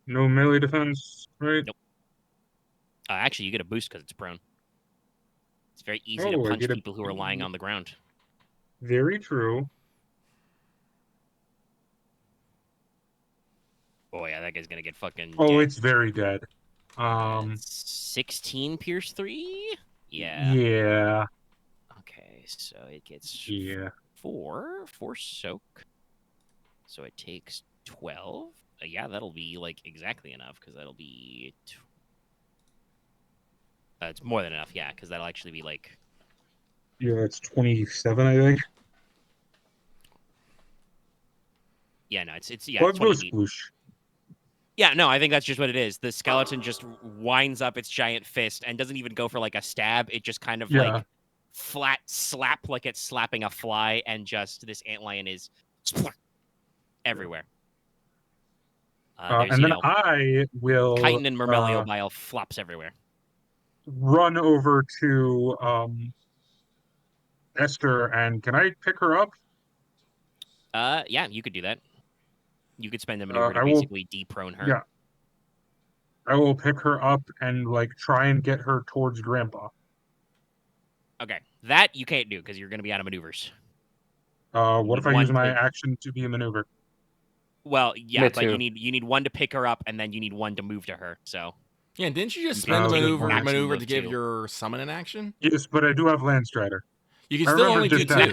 Speaker 1: no melee defense, right?
Speaker 3: Nope. Actually, you get a boost because it's prone. It's very easy to
Speaker 1: Oh, I
Speaker 3: punch
Speaker 1: get a
Speaker 3: people who are lying on the ground.
Speaker 1: very true.
Speaker 3: Oh yeah, that guy's gonna get fucking.
Speaker 1: Oh,
Speaker 3: dead.
Speaker 1: it's very dead.
Speaker 3: 16 pierce 3. Yeah.
Speaker 1: Yeah.
Speaker 3: Okay, so it gets
Speaker 1: Yeah.
Speaker 3: 4 soak. So it takes 12. Yeah, that'll be like exactly enough because that'll be. It's more than enough, yeah, because that'll actually be like.
Speaker 1: Yeah, it's 27, I think.
Speaker 3: Yeah, no, it's
Speaker 1: Bug goes
Speaker 3: 28.
Speaker 1: sploosh.
Speaker 3: Yeah, no, I think that's just what it is. The skeleton just winds up its giant fist and doesn't even go for like a stab. It just kind of like flat slap like it's slapping a fly, and just this antlion is everywhere.
Speaker 1: And then I will
Speaker 3: chitin and Murmelio bile flops everywhere.
Speaker 1: Run over to Esther, and can I pick her up?
Speaker 3: Yeah, you could do that. You could spend a maneuver to
Speaker 1: I
Speaker 3: basically deprone her.
Speaker 1: Yeah. I will pick her up and like try and get her towards Grandpa.
Speaker 3: Okay, that you can't do because you're going to be out of maneuvers.
Speaker 1: What if I use my action to be a maneuver?
Speaker 3: Well, yeah, but
Speaker 4: too.
Speaker 3: you need one to pick her up, and then you need one to move to her. So
Speaker 2: Yeah, didn't you just
Speaker 3: You
Speaker 2: spend the
Speaker 3: can't take
Speaker 2: maneuver
Speaker 3: maximum
Speaker 2: to
Speaker 3: of
Speaker 2: give
Speaker 3: 2.
Speaker 2: your summon an action?
Speaker 1: Yes, but I do have Landstrider.
Speaker 2: You can
Speaker 1: I
Speaker 2: still
Speaker 1: remember
Speaker 2: only do
Speaker 1: just
Speaker 2: 2.
Speaker 1: that.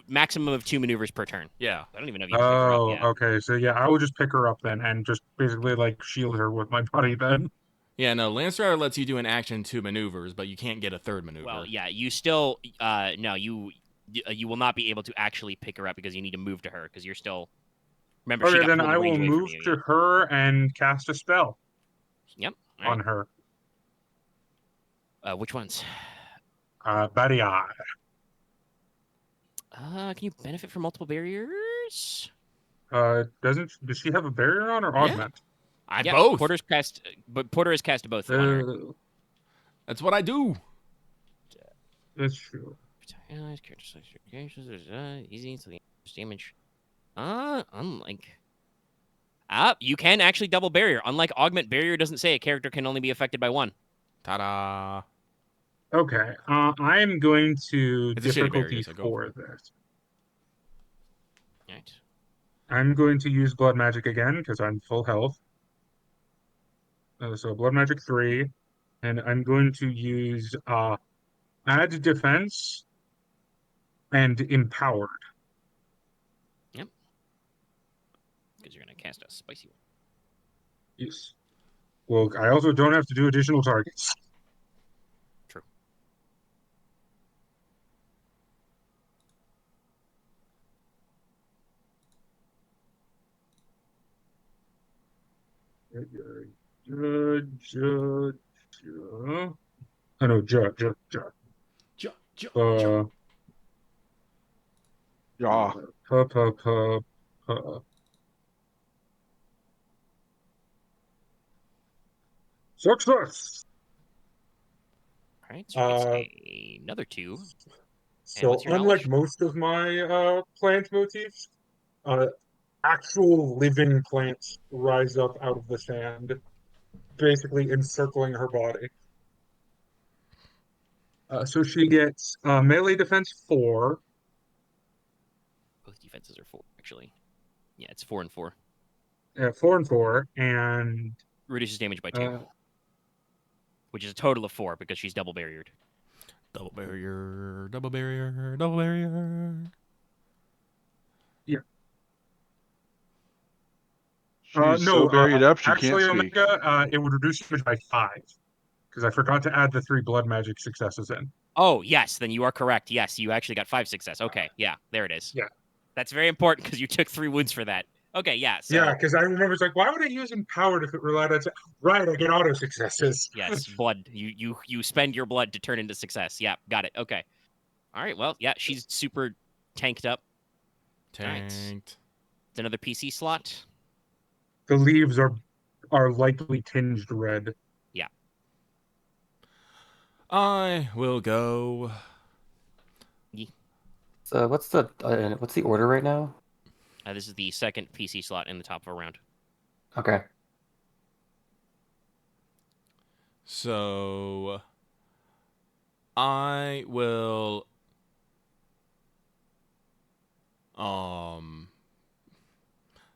Speaker 3: Maximum of 2 maneuvers per turn.
Speaker 2: Yeah.
Speaker 3: I don't even know if you can pick her up.
Speaker 1: Oh,
Speaker 3: Yeah.
Speaker 1: okay. So yeah, I will just pick her up then and just basically like shield her with my body then.
Speaker 2: Yeah, no, Landstrider lets you do an action 2 maneuvers, but you can't get a third maneuver.
Speaker 3: Well, yeah, you still no, you will not be able to actually pick her up because you need to move to her because you're still. Remember, she
Speaker 1: Okay,
Speaker 3: got
Speaker 1: then
Speaker 3: pulled
Speaker 1: I
Speaker 3: a range
Speaker 1: will
Speaker 3: away from
Speaker 1: move
Speaker 3: you.
Speaker 1: to her and cast a spell
Speaker 3: Yep. All
Speaker 1: on
Speaker 3: right.
Speaker 1: her.
Speaker 3: Which ones?
Speaker 1: Badia.
Speaker 3: Can you benefit from multiple barriers?
Speaker 1: Does she have a barrier on or
Speaker 2: Yeah.
Speaker 1: augment?
Speaker 3: Yeah,
Speaker 2: both.
Speaker 3: Porter has cast both on her.
Speaker 2: That's what I do.
Speaker 1: That's true.
Speaker 3: Easy so the damage. Unlike. You can actually double barrier. Unlike augment, barrier doesn't say a character can only be affected by 1.
Speaker 2: Ta-da.
Speaker 1: Okay. I'm going to
Speaker 2: It's a shitty barrier,
Speaker 1: difficulty
Speaker 2: so go for
Speaker 1: 4
Speaker 2: it.
Speaker 1: this.
Speaker 3: All right.
Speaker 1: I'm going to use blood magic again because I'm full health. So blood magic 3, and I'm going to use add defense and empowered.
Speaker 3: Yep. Because you're gonna cast a spicy one.
Speaker 1: Yes. Well, I also don't have to do additional targets.
Speaker 3: True.
Speaker 1: I know,
Speaker 5: Yeah.
Speaker 1: Success.
Speaker 3: All right. So another 2. And
Speaker 1: So
Speaker 3: what's your
Speaker 1: unlike
Speaker 3: knowledge?
Speaker 1: most of my plant motifs, uh, actual living plants rise up out of the sand, basically encircling her body. So she gets melee defense 4.
Speaker 3: Both defenses are 4, actually. Yeah, it's 4 and 4.
Speaker 1: 4 and 4, and
Speaker 3: Reduces damage by 2, which is a total of 4 because she's double barriered.
Speaker 2: Double barrier, double barrier, double barrier.
Speaker 1: Yeah.
Speaker 5: She's so buried up she can't
Speaker 1: actually,
Speaker 5: speak.
Speaker 1: Omega, it would reduce damage by 5 because I forgot to add the 3 blood magic successes in.
Speaker 3: Oh, yes, then you are correct. Yes, you actually got 5 success. Okay, yeah, there it is.
Speaker 1: Yeah.
Speaker 3: That's very important because you took 3 wounds for that. Okay, yeah. So,
Speaker 1: yeah, because I remember it's like, why would I use empowered if it relied on? Right, I get auto successes.
Speaker 3: Yes, blood. You spend your blood to turn into success. Yeah, got it. Okay. All right. Well, yeah, she's super tanked up.
Speaker 2: Tanked.
Speaker 3: Right. It's another PC slot.
Speaker 1: The leaves are likely tinged red.
Speaker 3: Yeah.
Speaker 2: I will go.
Speaker 4: So what's the order right now?
Speaker 3: This is the second PC slot in the top of a round.
Speaker 4: Okay.
Speaker 2: So I will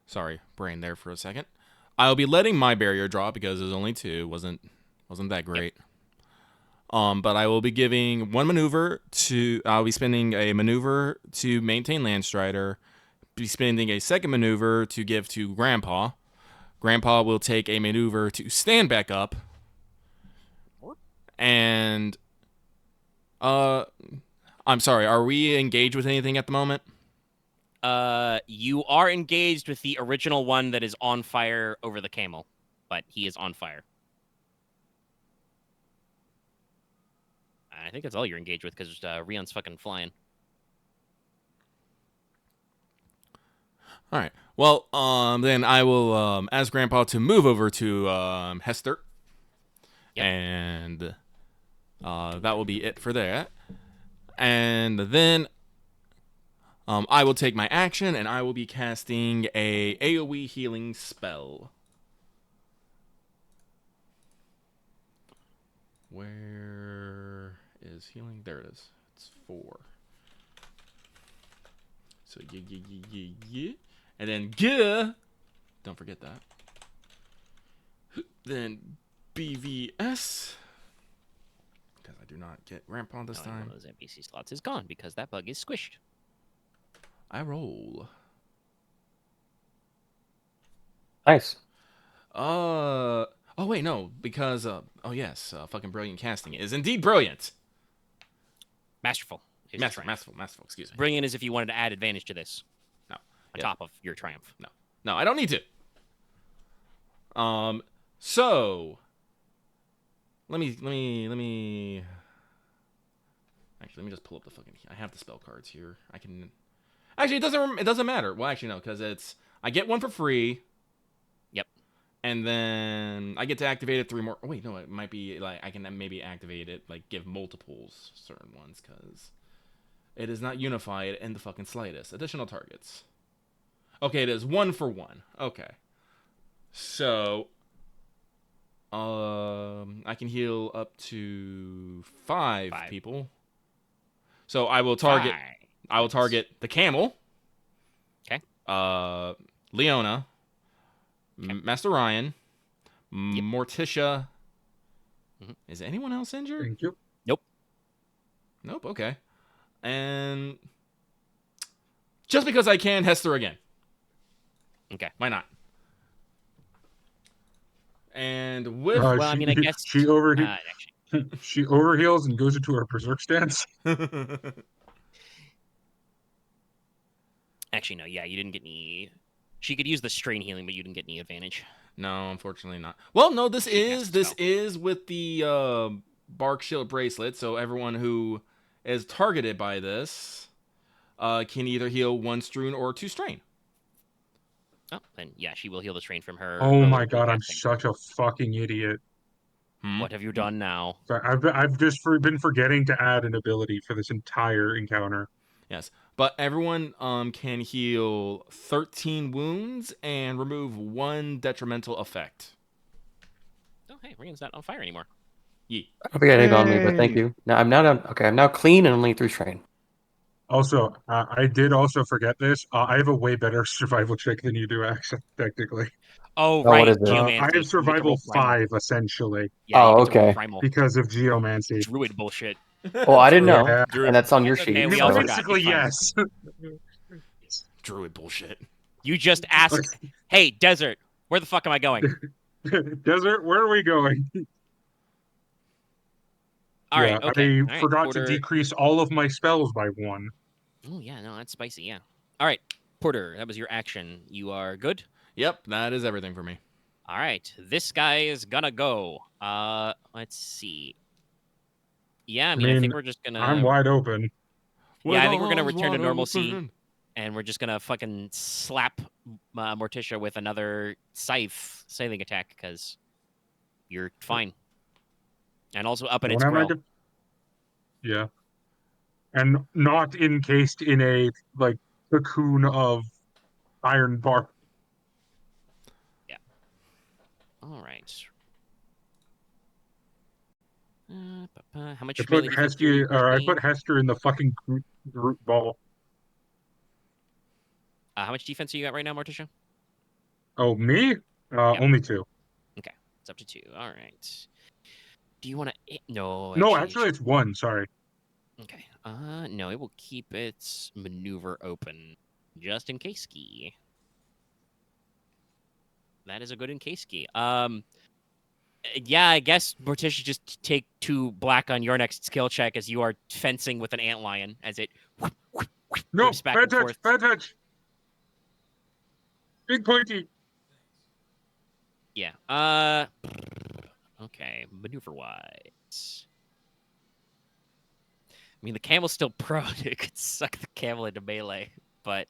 Speaker 2: sorry, brain there for a second. I'll be letting my barrier drop because there's only 2. Wasn't that great. Yep. But I will be giving 1 maneuver to I'll be spending a maneuver to maintain Landstrider, be spending a second maneuver to give to Grandpa. Grandpa will take a maneuver to stand back up. And I'm sorry, are we engaged with anything at the moment?
Speaker 3: You are engaged with the original one that is on fire over the camel, but he is on fire. I think that's all you're engaged with because Ryahnn's fucking flying.
Speaker 2: All right. Well, then I will ask Grandpa to move over to Hester. Yep. And that will be it for that. And then I will take my action, and I will be casting a AoE healing spell. Where is healing? There it is. It's 4. So yeah. And then G. Don't forget that. Then BVS. Because I do not get Rampant this time.
Speaker 3: One of those NPC slots is gone because that bug is squished.
Speaker 2: I roll.
Speaker 4: Nice.
Speaker 2: Oh wait, no, because oh yes, fucking brilliant casting is indeed brilliant.
Speaker 3: Masterful.
Speaker 2: Masterful. Excuse me.
Speaker 3: Brilliant is if you wanted to add advantage to this.
Speaker 2: No.
Speaker 3: On top of your triumph.
Speaker 2: No, I don't need to. So let me actually let me just pull up the fucking. I have the spell cards here. I can. Actually, it doesn't matter. Well, actually, no, because I get one for free.
Speaker 3: Yep.
Speaker 2: And then I get to activate it 3 more. Oh, wait, no, it might be like I can maybe activate it, like give multiples certain ones, because it is not unified in the fucking slightest. Additional targets. Okay, it is 1 for 1. Okay. So, I can heal up to 5 people. So I will target.
Speaker 3: 5.
Speaker 2: I will target the camel.
Speaker 3: Okay.
Speaker 2: Leona.
Speaker 3: Okay.
Speaker 2: Master Ryahn. Morticia.
Speaker 3: Mm-hmm.
Speaker 2: Is anyone else injured?
Speaker 1: Thank you.
Speaker 2: Nope. Okay. And just because I can, Hester again.
Speaker 3: Okay.
Speaker 2: Why not? And with
Speaker 3: well, I mean, I guess
Speaker 1: she she overheals and goes into her berserk stance.
Speaker 3: Actually, no. Yeah, you didn't get any. She could use the strain healing, but you didn't get any advantage.
Speaker 2: No, unfortunately not. Well, no, this is with the Bark Shield bracelet, so everyone who is targeted by this can either heal 1 strain or 2 strain.
Speaker 3: Oh, then yeah, she will heal the strain from her.
Speaker 1: Oh my god, I'm such a fucking idiot.
Speaker 3: What have you done now?
Speaker 1: So I've just been forgetting to add an ability for this entire encounter.
Speaker 2: Yes, but everyone can heal 13 wounds and remove 1 detrimental effect.
Speaker 3: Oh, hey, Regan's not on fire anymore.
Speaker 2: Yeah.
Speaker 4: I don't think I did on me, but thank you. Now I'm now clean and only 3 strain.
Speaker 1: Also, I did also forget this. I have a way better survival check than you do, actually, technically.
Speaker 3: Oh,
Speaker 4: Oh,
Speaker 3: right.
Speaker 4: what is it?
Speaker 3: Geomancy.
Speaker 1: I have survival 5, essentially.
Speaker 3: Yeah,
Speaker 4: Oh,
Speaker 3: you get to roll
Speaker 4: okay.
Speaker 3: primal.
Speaker 1: Because of geomancy.
Speaker 3: Druid bullshit.
Speaker 4: Oh, I didn't know.
Speaker 1: Yeah.
Speaker 4: And that's on your sheet.
Speaker 3: Okay, we
Speaker 4: so-
Speaker 3: all forgot.
Speaker 1: Basically,
Speaker 3: It's fine.
Speaker 1: yes.
Speaker 2: Druid bullshit.
Speaker 3: You just asked, hey, Desert, where the fuck am I going?
Speaker 1: Desert, where are we going?
Speaker 3: All right, okay.
Speaker 1: I forgot to decrease all of my spells by 1.
Speaker 3: Oh, yeah, no, that's spicy, yeah. All right, Porter, that was your action. You are good?
Speaker 2: Yep, that is everything for me.
Speaker 3: All right, this guy is gonna go. Let's see. Yeah, I mean, I think we're just gonna...
Speaker 1: I'm wide open.
Speaker 3: Yeah, I think we're gonna return to normalcy, and we're just gonna fucking slap Morticia with another scything attack, because you're fine. And also up at its grill.
Speaker 1: Yeah. And not encased in a, like, cocoon of iron bark.
Speaker 3: Yeah. All right. How much melee defense do you
Speaker 1: I put Hester in the fucking group ball.
Speaker 3: how much defense are you got right now, Morticia?
Speaker 1: Oh, me?
Speaker 3: Yep.
Speaker 1: Only 2.
Speaker 3: Okay, it's up to 2. All right. Do you want to? No.
Speaker 1: No, actually, it's 1. Sorry.
Speaker 3: Okay. No, it will keep its maneuver open just in case ski. That is a good in case ski. Yeah, I guess Morticia just take 2 black on your next skill check as you are fencing with an antlion as it.
Speaker 1: No,
Speaker 3: back
Speaker 1: bad touch, bad touch. Big pointy.
Speaker 3: Yeah. Okay, maneuver-wise. I mean, the camel's still prone. It could suck the camel into melee, but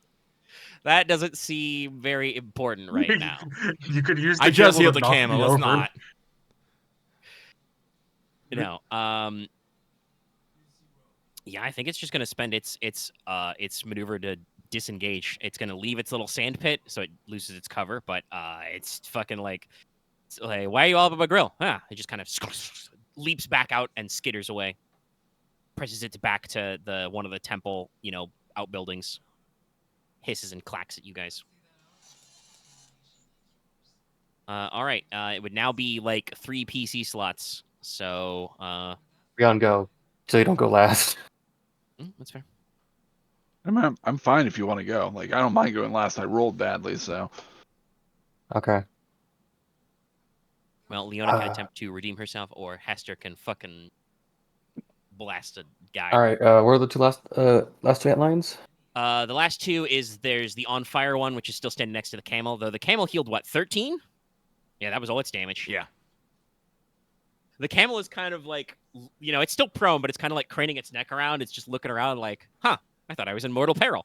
Speaker 3: that doesn't seem very important right now.
Speaker 1: You could use the
Speaker 2: I just
Speaker 1: camel
Speaker 2: healed
Speaker 1: to
Speaker 2: the
Speaker 1: knock
Speaker 2: camel.
Speaker 1: me
Speaker 2: Let's
Speaker 1: over.
Speaker 2: not.
Speaker 3: No. Yeah, I think it's just gonna spend its maneuver to disengage. It's gonna leave its little sand pit, so it loses its cover. But it's fucking like, why are you all up on my grill? It just kind of leaps back out and skitters away. Presses it back to one of the temple, outbuildings. hisses and clacks at you guys. All right. It would now be like 3 PC slots. So,
Speaker 4: Ryahn, go. So you don't go last.
Speaker 3: That's fair.
Speaker 5: I'm fine if you want to go. Like, I don't mind going last. I rolled badly, so.
Speaker 4: Okay.
Speaker 3: Well, Leona can attempt to redeem herself, or Hester can fucking blast a guy.
Speaker 4: All right. Where are the two last two antlines?
Speaker 3: The last two is there's the on fire one, which is still standing next to the camel. Though the camel healed what, 13? Yeah, that was all its damage.
Speaker 2: Yeah.
Speaker 3: The camel is kind of like, you know, it's still prone, but it's kind of like craning its neck around. It's just looking around like, huh, I thought I was in mortal peril.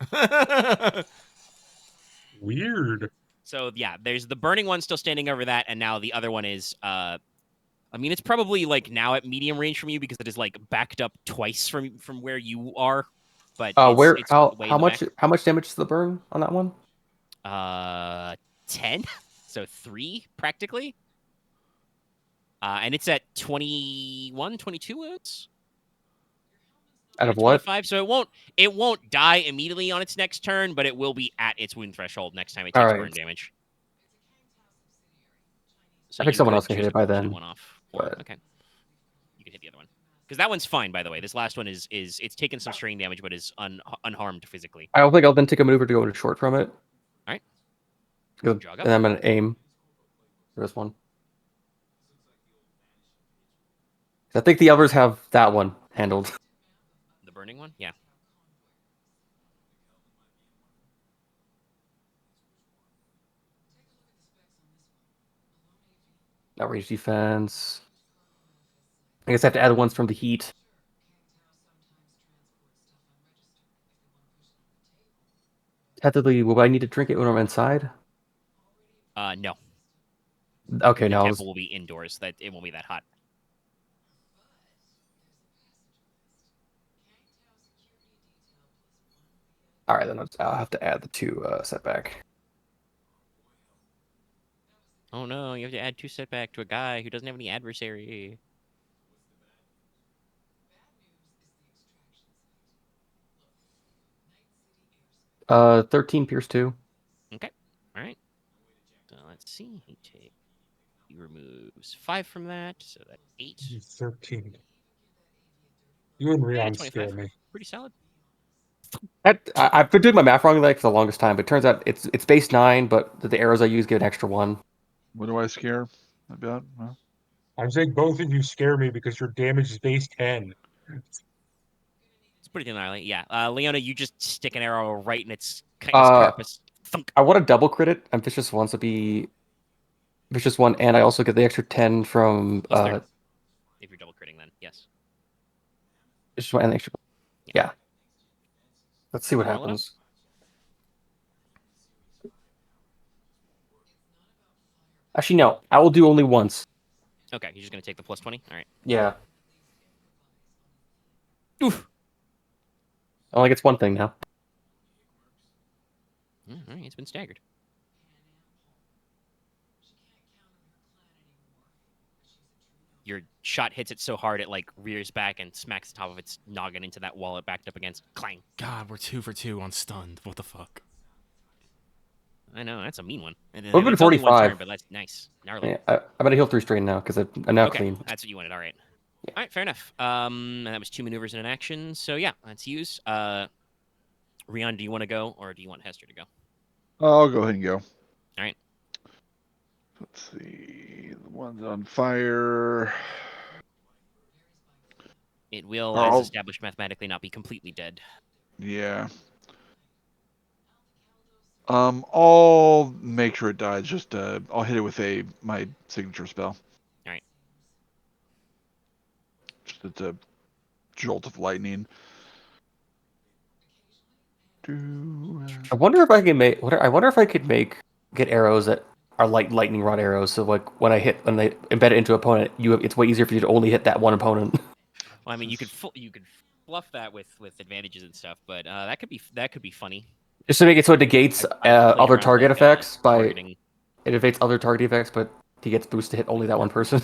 Speaker 1: Weird.
Speaker 3: So yeah, there's the burning one still standing over that, and now the other one is, I mean, it's probably like now at medium range from you because it is like backed up twice from where you are. But it's
Speaker 4: how much damage is the burn on that one?
Speaker 3: 10, so 3 practically. And it's at 21, 22 wounds.
Speaker 4: Out of what?
Speaker 3: 25, so it won't die immediately on its next turn, but it will be at its wound threshold next time it takes burn damage. So
Speaker 4: I think someone else can hit it by then.
Speaker 3: One off. Okay. You can hit the other one. Because that one's fine, by the way. This last one is it's taken some strain damage, but is unharmed physically.
Speaker 4: I don't think I'll then take a maneuver to go into short from it.
Speaker 3: All right.
Speaker 4: And I'm going to aim for this one. I think the others have that one handled.
Speaker 3: The burning one? Yeah.
Speaker 4: Outrage defense. I guess I have to add ones from the heat. Technically, will I need to drink it when I'm inside?
Speaker 3: No.
Speaker 4: Okay,
Speaker 3: the
Speaker 4: no.
Speaker 3: temple will be indoors. That it won't be that hot.
Speaker 4: All right, then I'll have to add the 2 setback.
Speaker 3: Oh no, you have to add 2 setback to a guy who doesn't have any adversary.
Speaker 4: 13 pierce 2.
Speaker 3: Okay. All right. So let's see. He removes 5 from that, so that's 8.
Speaker 1: 13. You and Ryahn scare me.
Speaker 3: Pretty solid.
Speaker 4: I've been doing my math wrong for the longest time, but it turns out it's base 9, but the arrows I use give an extra 1.
Speaker 5: What do I scare about? Huh?
Speaker 1: I'm saying both of you scare me because your damage is base 10.
Speaker 3: It's pretty annihilate. Yeah. Leona, you just stick an arrow right in its carapace. Thunk.
Speaker 4: I want to double crit it. I'm vicious 1, so be vicious 1, and I also get the extra 10 from
Speaker 3: if you're double critting, then yes.
Speaker 4: Vicious 1 and the extra. Yeah. Let's see what happens. Actually, no. I will do only once.
Speaker 3: Okay, you're just gonna take the plus 20. All right.
Speaker 4: Yeah.
Speaker 3: Oof.
Speaker 4: Only gets one thing now.
Speaker 3: All right, it's been staggered. Your shot hits it so hard it like rears back and smacks the top of its noggin into that wall it backed up against. Clang.
Speaker 2: God, we're 2 for 2 on stunned. What the fuck?
Speaker 3: I know, that's a mean one.
Speaker 4: We've been 45.
Speaker 3: Turn, but that's nice. Gnarly.
Speaker 4: Yeah, I'm going to heal 3 strain now because I'm now clean.
Speaker 3: That's what you wanted. All right. Yeah. All right, fair enough. And that was 2 maneuvers and an action. So yeah, let's use. Ryahn, do you want to go or do you want Hester to go?
Speaker 5: I'll go ahead and go.
Speaker 3: All right.
Speaker 5: Let's see. The one's on fire.
Speaker 3: It will, as established mathematically, not be completely dead.
Speaker 5: Yeah. I'll make sure it dies. Just I'll hit it with my signature spell.
Speaker 3: All right.
Speaker 5: Just a jolt of lightning.
Speaker 4: I wonder if I can make. I wonder if I could get arrows that are like lightning rod arrows. So like when they embed it into an opponent, it's way easier for you to only hit that one opponent.
Speaker 3: Well, I mean, you could fluff that with advantages and stuff, but that could be funny.
Speaker 4: Just to make it so it negates other target effects by
Speaker 3: targeting.
Speaker 4: It evades other target effects, but he gets boost to hit only that one person.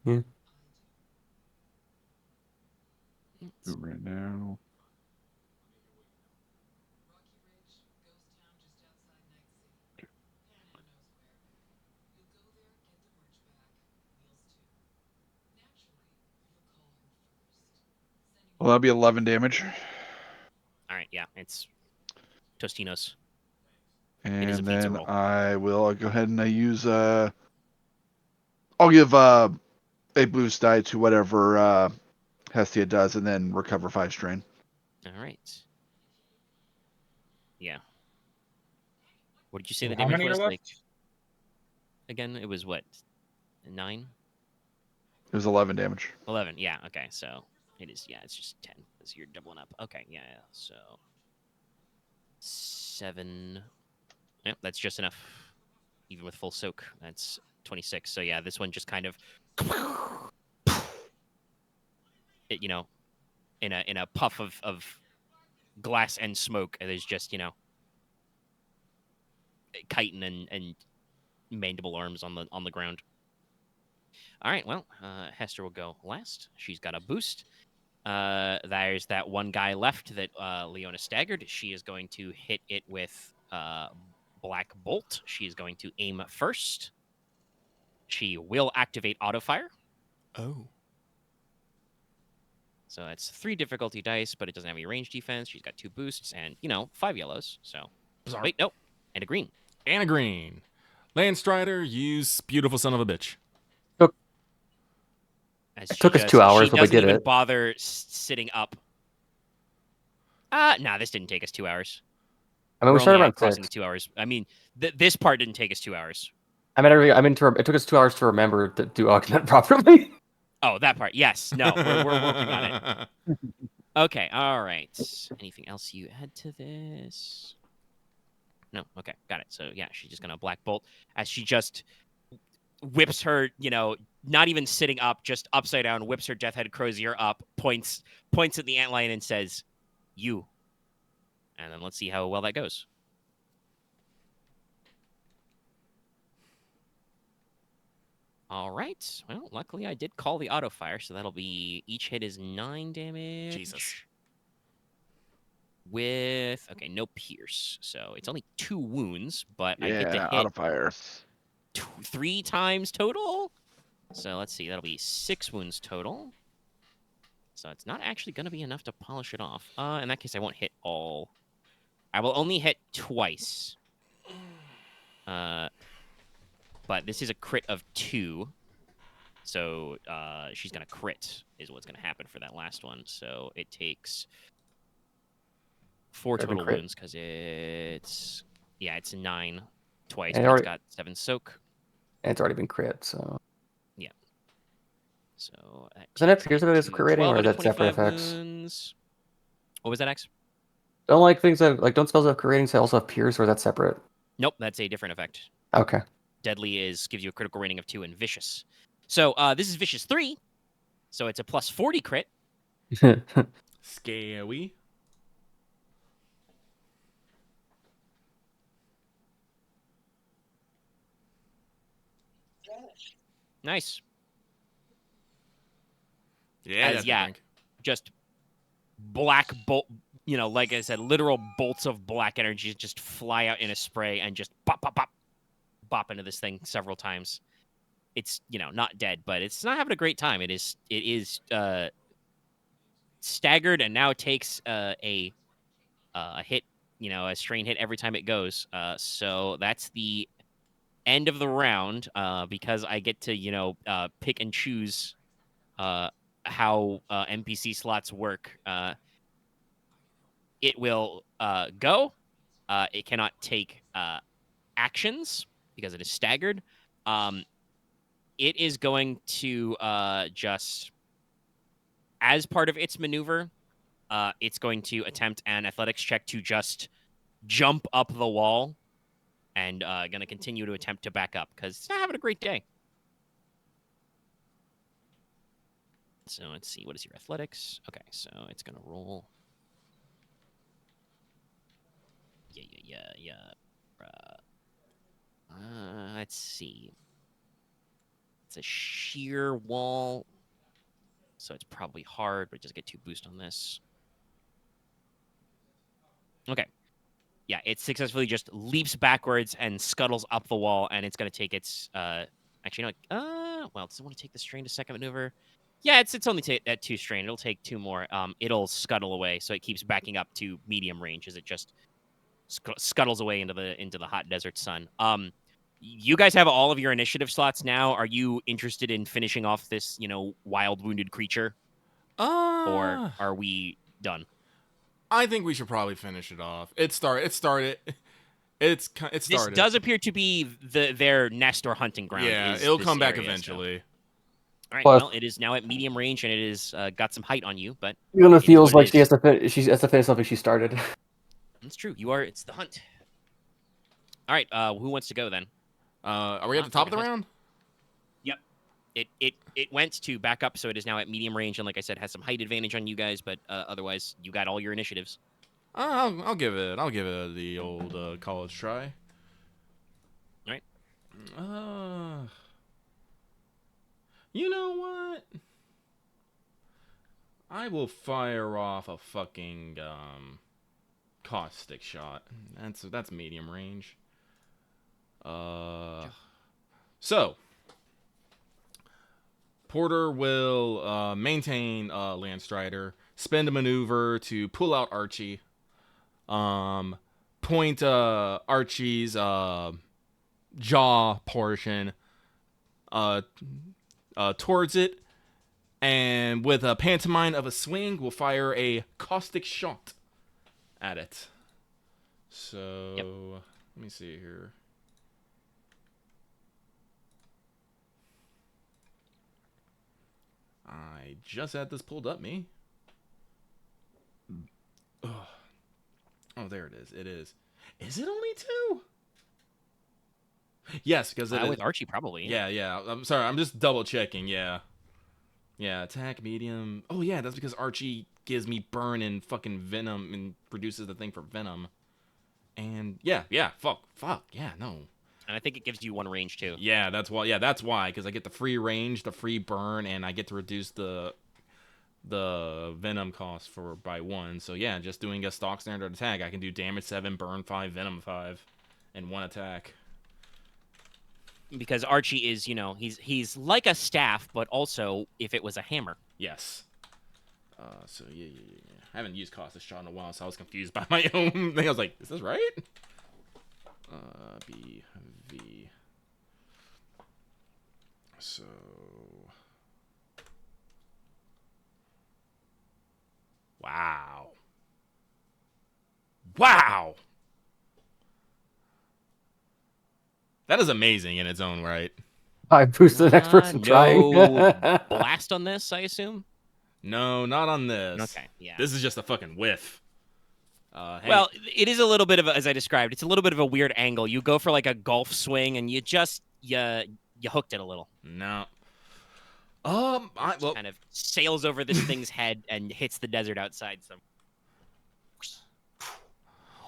Speaker 4: Yeah.
Speaker 5: Right now. Well, that'll be 11 damage.
Speaker 3: All right, yeah, it's Tostinos.
Speaker 5: And
Speaker 3: It is a
Speaker 5: then
Speaker 3: roll.
Speaker 5: I will go ahead and use I'll give a boost die to whatever Hestia does, and then recover 5 strain.
Speaker 3: All right. Yeah. What did you say the
Speaker 1: How
Speaker 3: damage
Speaker 1: many are
Speaker 3: was?
Speaker 1: left?
Speaker 3: Like, again, it was what? 9?
Speaker 5: It was 11 damage.
Speaker 3: 11. Yeah. Okay. So it is. Yeah. It's just 10 because you're doubling up. Okay. Yeah. So 7. Yep. That's just enough. Even with full soak, that's 26. So yeah, this one just kind of, it, in a puff of glass and smoke, there's just chitin and mandible arms on the ground. All right, well, Hester will go last. She's got a boost. There's that one guy left that Leona staggered. She is going to hit it with Black Bolt. She is going to aim first. She will activate auto fire.
Speaker 2: Oh.
Speaker 3: So that's 3 difficulty dice, but it doesn't have any range defense. She's got 2 boosts and 5 yellows. So wait, no, and a green.
Speaker 2: And a green. Landstrider, use beautiful son of a bitch.
Speaker 3: It
Speaker 4: took us 2 hours, but we did
Speaker 3: doesn't even
Speaker 4: it.
Speaker 3: bother sitting up. Nah, this didn't take us 2 hours.
Speaker 4: I mean, we started around
Speaker 3: crossing
Speaker 4: 6.
Speaker 3: the 2 hours. I mean, this part didn't take us 2 hours.
Speaker 4: I mean, it took us 2 hours to remember to do augment properly.
Speaker 3: Oh, that part. Yes. No, we're working on it. Okay. All right. Anything else you add to this? No. Okay. Got it. So yeah, she's just gonna Black Bolt as she just whips her, not even sitting up, just upside down, whips her Death Head Crozier up, points at the antlion and says, "You." And then let's see how well that goes. All right. Well, luckily I did call the auto fire, so that'll be each hit is 9 damage.
Speaker 2: Jesus.
Speaker 3: With no pierce, so it's only 2 wounds, but I get to hit
Speaker 5: auto fire
Speaker 3: 3 times total. So let's see, that'll be 6 wounds total. So it's not actually going to be enough to polish it off. In that case, I won't hit all. I will only hit twice. But this is a crit of 2. So she's going to crit is what's going to happen for that last one. So it takes 4 total wounds because it's 9 twice. But it's got 7 soak.
Speaker 4: And it's already been crit, so.
Speaker 3: Yeah. So
Speaker 4: isn't it pierce that is crit rating, or is that separate effects?
Speaker 3: Wounds. What was that, X?
Speaker 4: Don't like things that don't spells have crit ratings also have pierce, or is that separate?
Speaker 3: Nope, that's a different effect.
Speaker 4: Okay.
Speaker 3: Deadly gives you a critical rating of 2, and vicious. So this is vicious 3. So it's a plus 40 crit.
Speaker 2: Scary.
Speaker 3: Nice.
Speaker 2: Yeah.
Speaker 3: Just black bolt. Like I said, literal bolts of black energy just fly out in a spray and just bop, bop, bop, bop into this thing several times. It's not dead, but it's not having a great time. It is staggered and now takes a hit, a strain hit every time it goes. So that's the end of the round because I get to pick and choose how NPC slots work. It will go. It cannot take actions because it is staggered. It is going to just, as part of its maneuver, it's going to attempt an athletics check to just jump up the wall and going to continue to attempt to back up because it's not having a great day. So let's see. What is your athletics? Okay, so it's going to roll. Yeah. Let's see. It's a sheer wall, so it's probably hard, but it does get 2 boost on this. Okay. Yeah, it successfully just leaps backwards and scuttles up the wall, and it's going to take its... Actually, no. Well, it doesn't want to take the strain to second maneuver. Yeah, it's only at 2 strain. It'll take 2 more. It'll scuttle away, so it keeps backing up to medium range as it just scuttles away into the hot desert sun. You guys have all of your initiative slots now. Are you interested in finishing off this, wild wounded creature, or are we done?
Speaker 2: I think we should probably finish it off. It started. It started.
Speaker 3: This does appear to be their nest or hunting ground.
Speaker 2: Yeah, it'll come back eventually.
Speaker 3: So. All right. Well, it is now at medium range, and it is got some height on you. But
Speaker 4: Leona feels like she has to finish something she started.
Speaker 3: That's true. It's the hunt. All right. Who wants to go then?
Speaker 2: Are we at the top of the round?
Speaker 3: Yep. It went to back up, so it is now at medium range, and like I said, has some height advantage on you guys. But otherwise, you got all your initiatives.
Speaker 2: I'll give it the old college try.
Speaker 3: All right.
Speaker 2: You know what? I will fire off a fucking caustic shot. That's medium range. So Porter will maintain Landstrider, spend a maneuver to pull out Archie. Point Archie's jaw portion towards it, and with a pantomime of a swing, we'll fire a caustic shot at it. So, Let me see here. I just had this pulled up, me. Ugh. Oh, there it is. It is. Is it only 2? Yes, because
Speaker 3: with Archie probably.
Speaker 2: Yeah. I'm sorry. I'm just double checking. Yeah. Attack medium. Oh yeah, that's because Archie gives me burn and fucking venom and produces the thing for venom. And yeah. Fuck. Yeah, no.
Speaker 3: And I think it gives you 1 range too.
Speaker 2: Yeah, that's why. Yeah, that's why. Because I get the free range, the free burn, and I get to reduce the venom cost by 1. So yeah, just doing a stock standard attack, I can do damage 7, burn 5, venom 5, in 1 attack.
Speaker 3: Because Archie is, he's like a staff, but also if it was a hammer.
Speaker 2: Yes. So yeah. I haven't used caustic shot in a while, so I was confused by my own thing. I was like, is this right? BV. So. Wow. That is amazing in its own right.
Speaker 4: I boost the next person trying.
Speaker 3: Blast on this, I assume?
Speaker 2: No, not on this.
Speaker 3: Okay, yeah.
Speaker 2: This is just a fucking whiff. Hey.
Speaker 3: Well, it is a little bit of as I described, it's a little bit of a weird angle. You go for like a golf swing, and you hooked it a little.
Speaker 2: No.
Speaker 3: Kind of sails over this thing's head and hits the desert outside.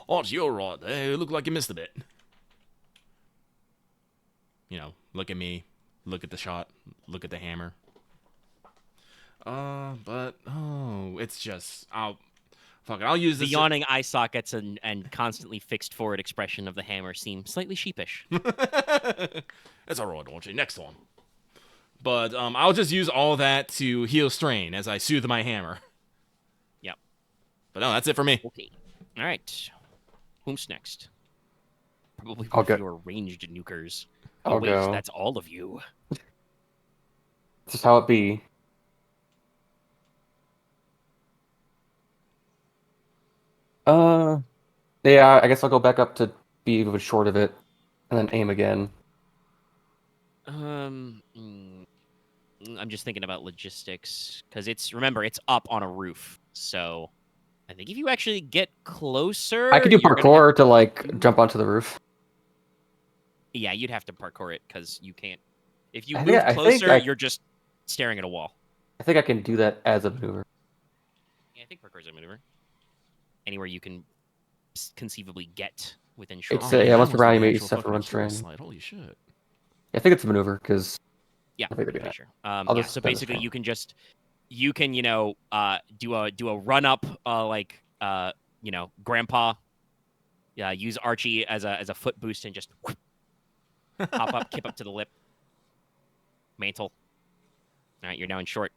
Speaker 2: Oh, you're right. It looked like you missed a bit. Look at me, look at the shot, look at the hammer. It's just, I'll use this.
Speaker 3: The yawning eye sockets and constantly fixed forward expression of the hammer seem slightly sheepish.
Speaker 2: It's alright, Archie. Next one. But I'll just use all that to heal strain as I soothe my hammer.
Speaker 3: Yep.
Speaker 2: But no, that's it for me.
Speaker 3: Okay. All right. Whom's next? Probably
Speaker 4: I'll go.
Speaker 3: Your ranged nukers.
Speaker 4: I'll go.
Speaker 3: That's all of you.
Speaker 4: This is how it be. Yeah, I guess I'll go back up to be a bit short of it, and then aim again.
Speaker 3: I'm just thinking about logistics, because remember, it's up on a roof, so I think if you actually get closer...
Speaker 4: I could do parkour to, jump onto the roof.
Speaker 3: Yeah, you'd have to parkour it, because you can't... If you move closer, you're just staring at a wall.
Speaker 4: I think I can do that as a maneuver.
Speaker 3: Yeah, I think parkour's a maneuver. Anywhere you can conceivably get within short.
Speaker 4: Once around you, except for one strain.
Speaker 2: Holy shit.
Speaker 4: I think it's a maneuver, because...
Speaker 3: Yeah, sure. So basically, you can do a run up, grandpa. Yeah, use Archie as a foot boost and just hop up, kip up to the lip. Mantle. All right, you're now in short.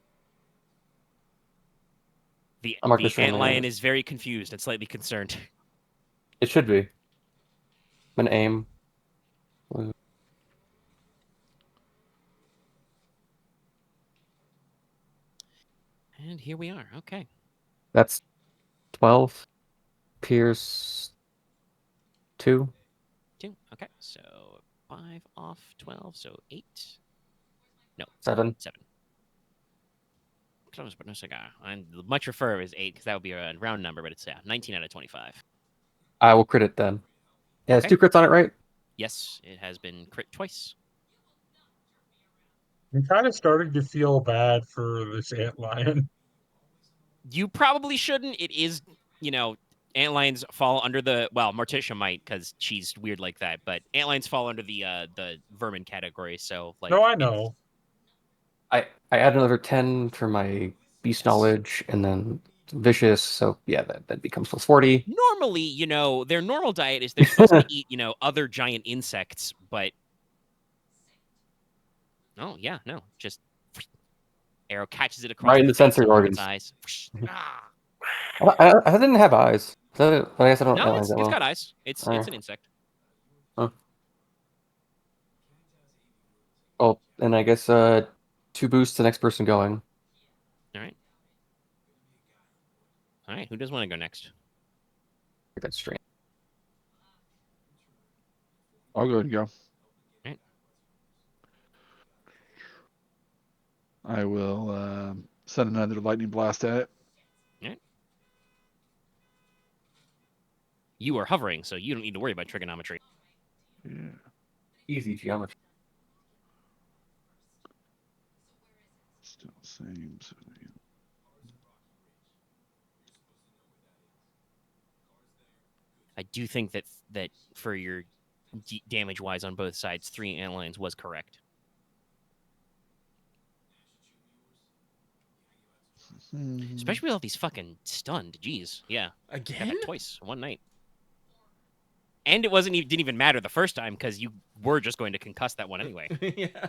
Speaker 3: The
Speaker 4: I'll mark this one
Speaker 3: antlion
Speaker 4: as-
Speaker 3: is very confused and slightly concerned.
Speaker 4: It should be. I'm gonna aim.
Speaker 3: And here we are. Okay.
Speaker 4: That's 12. Pierce 2.
Speaker 3: 2. Okay. So 5 off 12. So 8. No.
Speaker 4: 7.
Speaker 3: 7. Close, but no cigar. I much prefer is 8 because that would be a round number, but it's 19 out of 25.
Speaker 4: I will crit it then. Yeah, it's
Speaker 3: Okay.
Speaker 4: 2 crits on it, right?
Speaker 3: Yes, it has been crit twice.
Speaker 1: I'm kind of starting to feel bad for this antlion.
Speaker 3: You probably shouldn't. It is, antlions fall under the Morticia might because she's weird like that, but antlions fall under the vermin category. So like,
Speaker 1: No, I know.
Speaker 4: I add another 10 for my beast knowledge, and then vicious. So yeah, that becomes plus 40.
Speaker 3: Normally, their normal diet is they're supposed to eat, other giant insects, but oh yeah, no, just arrow catches it across
Speaker 4: Right in the
Speaker 3: face
Speaker 4: sensory
Speaker 3: of one of
Speaker 4: organs.
Speaker 3: its eyes. Ah.
Speaker 4: I didn't have eyes. I guess I don't
Speaker 3: No,
Speaker 4: analyze
Speaker 3: it's
Speaker 4: that well.
Speaker 3: got eyes. It's
Speaker 4: Alright.
Speaker 3: an insect.
Speaker 4: Oh, and I guess 2 boosts to the next person going.
Speaker 3: All right. Who does want to go next?
Speaker 4: That's strange.
Speaker 5: I'll go ahead and go.
Speaker 3: Right.
Speaker 5: I will send another lightning blast at it.
Speaker 3: Right. You are hovering, so you don't need to worry about trigonometry.
Speaker 5: Yeah.
Speaker 4: Easy geometry.
Speaker 5: Still same. So
Speaker 3: I do think that for your damage wise on both sides, 3 antlions was correct. Especially with all these fucking stunned. Jeez. Yeah.
Speaker 2: Again?
Speaker 3: Had that twice one night. And it didn't even matter the first time because you were just going to concuss that one anyway.
Speaker 2: Yeah.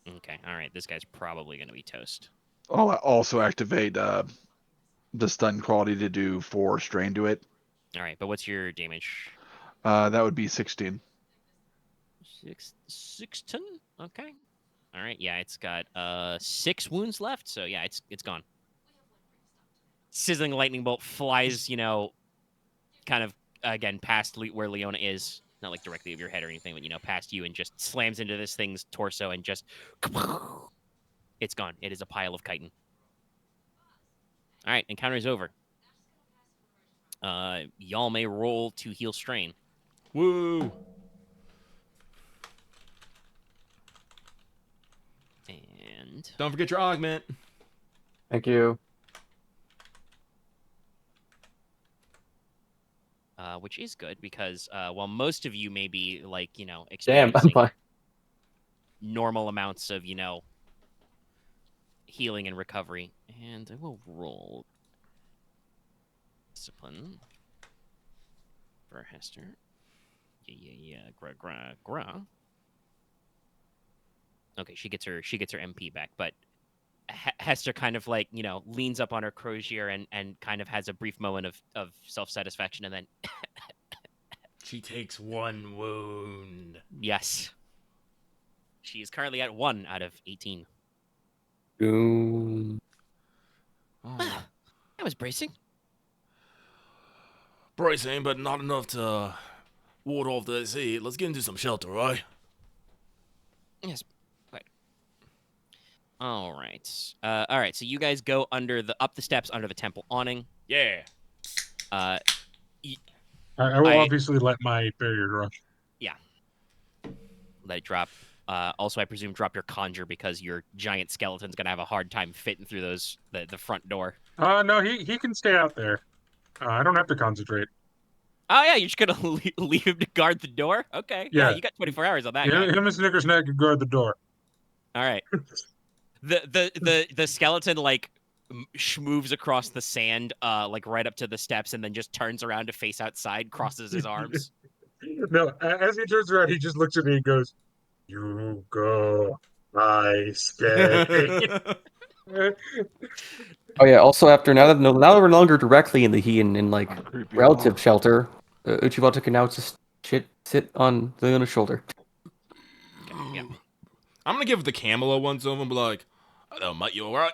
Speaker 3: Okay. All right. This guy's probably going to be toast.
Speaker 5: I'll also activate the stun quality to do 4 strain to it.
Speaker 3: All right. But what's your damage?
Speaker 5: That would be 16.
Speaker 3: 16? Okay. All right. Yeah, it's got 6 wounds left. So yeah, it's gone. Sizzling lightning bolt flies, kind of again past where Leona is, not like directly over your head or anything, but past you, and just slams into this thing's torso and just it's gone. It is a pile of chitin. All right, encounter is over. Y'all may roll to heal strain.
Speaker 2: Woo!
Speaker 3: And
Speaker 2: Don't forget your augment.
Speaker 4: Thank you.
Speaker 3: which is good because while most of you may be like
Speaker 4: Damn, I'm
Speaker 3: experiencing
Speaker 4: fine.
Speaker 3: normal amounts of healing and recovery, and I will roll discipline for Hester. Yeah. Gra. Okay, she gets her MP back, but Hester kind of like leans up on her crozier and kind of has a brief moment of self-satisfaction, and then
Speaker 2: She takes 1 wound.
Speaker 3: yes, she is currently at 1 out of 18.
Speaker 4: Boom.
Speaker 2: Oh.
Speaker 3: That was bracing.
Speaker 2: Bracing, but not enough to ward off the sea. Let's get into some shelter, right?
Speaker 3: Yes. Right. All right. All right. So you guys go up the steps under the temple awning.
Speaker 2: Yeah.
Speaker 1: I will
Speaker 3: I-
Speaker 1: obviously let my barrier drop.
Speaker 3: Let it drop. Also, I presume drop your conjure because your giant skeleton's gonna have a hard time fitting through the front door.
Speaker 1: No, he can stay out there. I don't have to concentrate.
Speaker 3: Oh yeah, you're just gonna leave him to guard the door? Okay. Yeah,
Speaker 1: Yeah.
Speaker 3: you got 24 hours on that guy.
Speaker 1: Him and Snickersnack can guard the door.
Speaker 3: All right. The skeleton like moves across the sand, like right up to the steps, and then just turns around to face outside, crosses his arms.
Speaker 1: No, as he turns around, he just looks at me and goes, "You go, I stay."
Speaker 4: Oh yeah. Also, after now that we're no longer directly in the Heian in like relative shelter, Uchibata can now just sit on Leona's shoulder.
Speaker 3: Yeah.
Speaker 2: I'm gonna give the camel a once over and be like, "Hello, mate, you alright?"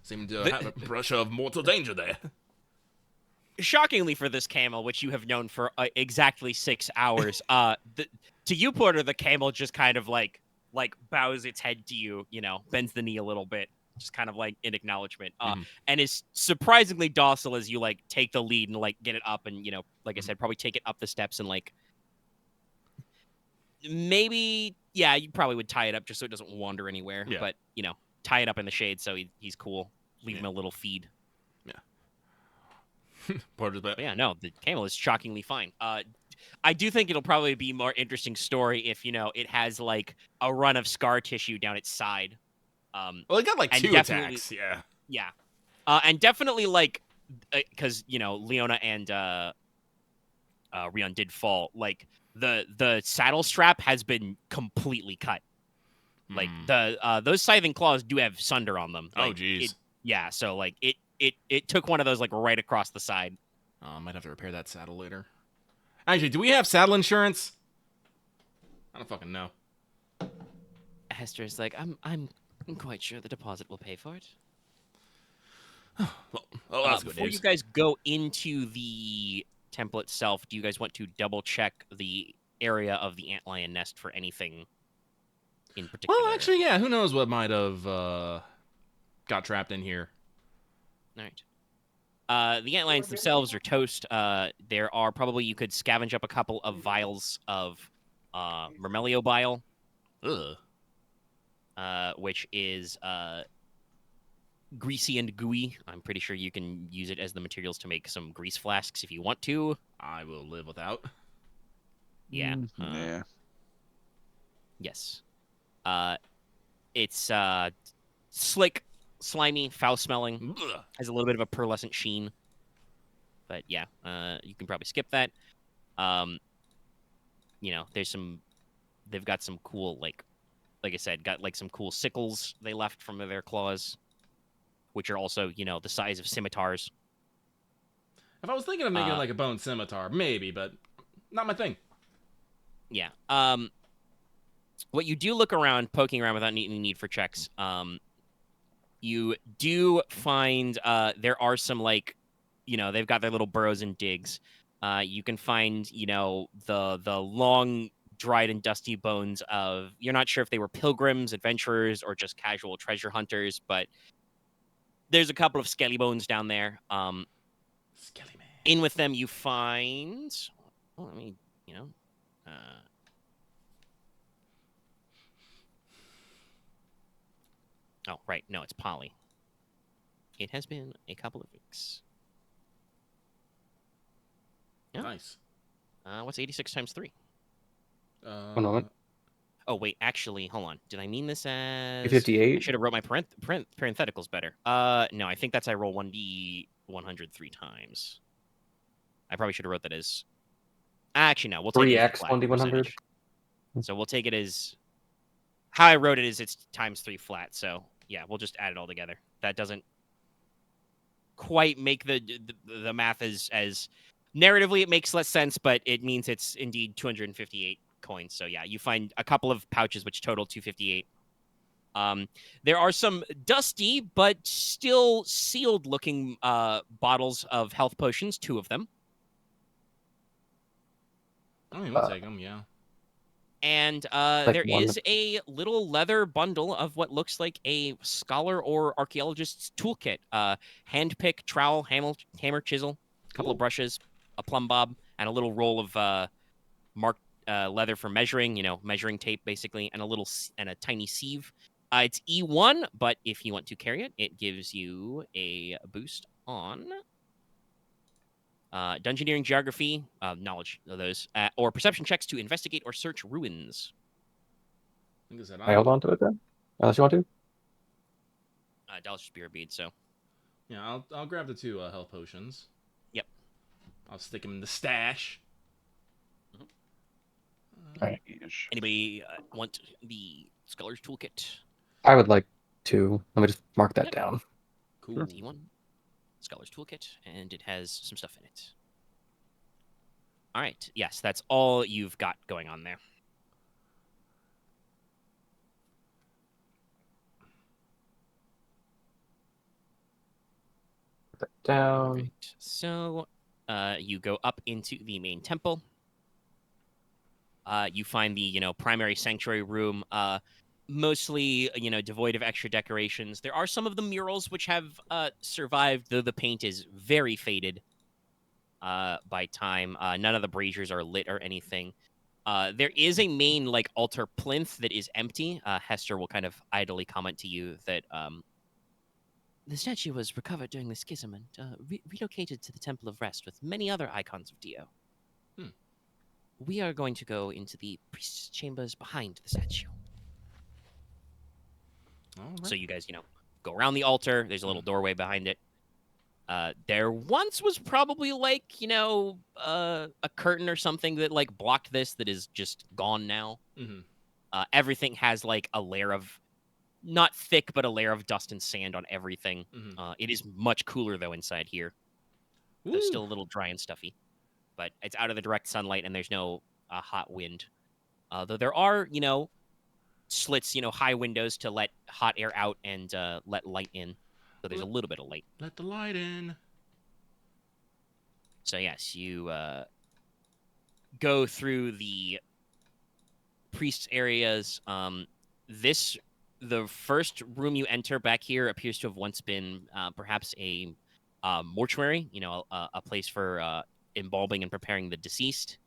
Speaker 2: Seem to have a pressure of mortal danger there.
Speaker 3: Shockingly for this camel, which you have known for exactly 6 hours, to you, Porter, the camel just kind of like bows its head to you, bends the knee a little bit, just kind of like in acknowledgement, and is surprisingly docile as you like take the lead and like get it up and like I said, probably take it up the steps and like maybe you probably would tie it up just so it doesn't wander anywhere, but tie it up in the shade so he's cool. Leave him a little feed.
Speaker 2: Part of that.
Speaker 3: But no, the camel is shockingly fine. I do think it'll probably be a more interesting story if it has like a run of scar tissue down its side.
Speaker 2: Well, it got like 2 attacks.
Speaker 3: Yeah. And definitely like because Leona and Ryahn did fall. Like the saddle strap has been completely cut. Like those scything claws do have sunder on them. Like,
Speaker 2: oh geez.
Speaker 3: So like it took one of those like right across the side.
Speaker 2: I might have to repair that saddle later. Actually, do we have saddle insurance? I don't fucking know.
Speaker 3: Hester's like, I'm quite sure the deposit will pay for it.
Speaker 2: well, that's good
Speaker 3: before
Speaker 2: news.
Speaker 3: you guys go into the temple itself, do you guys want to double check the area of the antlion nest for anything in particular?
Speaker 2: Well, actually, yeah. Who knows what might have got trapped in here.
Speaker 3: All right. The antlions themselves are toast. There are probably, you could scavenge up a couple of vials of Mermelio bile. Which is greasy and gooey. I'm pretty sure you can use it as the materials to make some grease flasks if you want to.
Speaker 2: I will live without.
Speaker 3: Yeah. Yes. It's slick, slimy, foul-smelling. Has a little bit of a pearlescent sheen. But yeah, you can probably skip that. There's some... They've got some cool, like I said, got like some cool sickles they left from their claws, which are also, the size of scimitars.
Speaker 2: If I was thinking of making like a bone scimitar, maybe, but not my thing.
Speaker 3: Yeah. What you do look around, poking around without any need for checks, you do find there are some, like, they've got their little burrows and digs. You can find, the long, dried and dusty bones of, you're not sure if they were pilgrims, adventurers, or just casual treasure hunters, but there's a couple of skelly bones down there.
Speaker 2: Skelly man.
Speaker 3: In with them, you find... Oh, I mean, Oh, right. No, it's Polly. It has been a couple of weeks. Yeah.
Speaker 2: Nice.
Speaker 3: What's 86 times 3?
Speaker 4: 1 moment.
Speaker 3: Oh, wait. Actually, hold on. Did I mean this as...
Speaker 4: 58?
Speaker 3: I should have wrote my parentheticals better. No, I think that's I roll 1d 103 times. I probably should have wrote that as... Actually, no. We'll take
Speaker 4: 3x 1d100.
Speaker 3: 100. So we'll take it as... How I wrote it is it's times 3 flat. So, yeah, we'll just add it all together. That doesn't quite make the math as... Narratively, it makes less sense, but it means it's indeed 258 coins. So, yeah, you find a couple of pouches which total 258. There are some dusty but still sealed-looking bottles of health potions, 2 of them.
Speaker 2: I mean, we'll take them, yeah.
Speaker 3: And there is a little leather bundle of what looks like a scholar or archaeologist's toolkit. Handpick, trowel, hammer, chisel, a couple of brushes, a plumb bob, and a little roll of marked leather for measuring, measuring tape, basically, and a tiny sieve. It's E1, but if you want to carry it, it gives you a boost on... Dungeoneering, geography, knowledge of those, or perception checks to investigate or search ruins.
Speaker 4: I hold on to it then, unless you want to.
Speaker 3: Dallas Spear bead. So.
Speaker 2: Yeah, I'll grab the 2 health potions.
Speaker 3: Yep.
Speaker 2: I'll stick them in the stash.
Speaker 3: Anybody want the scholar's toolkit?
Speaker 4: I would like 2. Let me just mark that down.
Speaker 2: Cool.
Speaker 3: D1, Scholar's Toolkit, and it has some stuff in it. All right. Yes, that's all you've got going on there.
Speaker 4: Put that down.
Speaker 3: Perfect. So, you go up into the main temple. You find the primary sanctuary room, mostly devoid of extra decorations. There are some of the murals which have survived, though the paint is very faded by time. None of the braziers are lit or anything. There is a main altar plinth that is empty. Hester will kind of idly comment to you that the statue was recovered during the schism and relocated to the Temple of Rest with many other icons of Dio. We are going to go into the priest's chambers behind the statue.
Speaker 2: Right.
Speaker 3: So you guys, go around the altar. There's a little doorway behind it. There once was probably a curtain or something that blocked this that is just gone now. Everything has a layer of, not thick, but a layer of dust and sand on everything. It is much cooler though inside here. It's still a little dry and stuffy, but it's out of the direct sunlight and there's no hot wind. Though there are, slits, high windows to let hot air out and let light in. So there's a little bit of light.
Speaker 2: Let the light in.
Speaker 3: So yes, you go through the priest's areas. The first room you enter back here appears to have once been perhaps a mortuary. A place for embalming and preparing the deceased.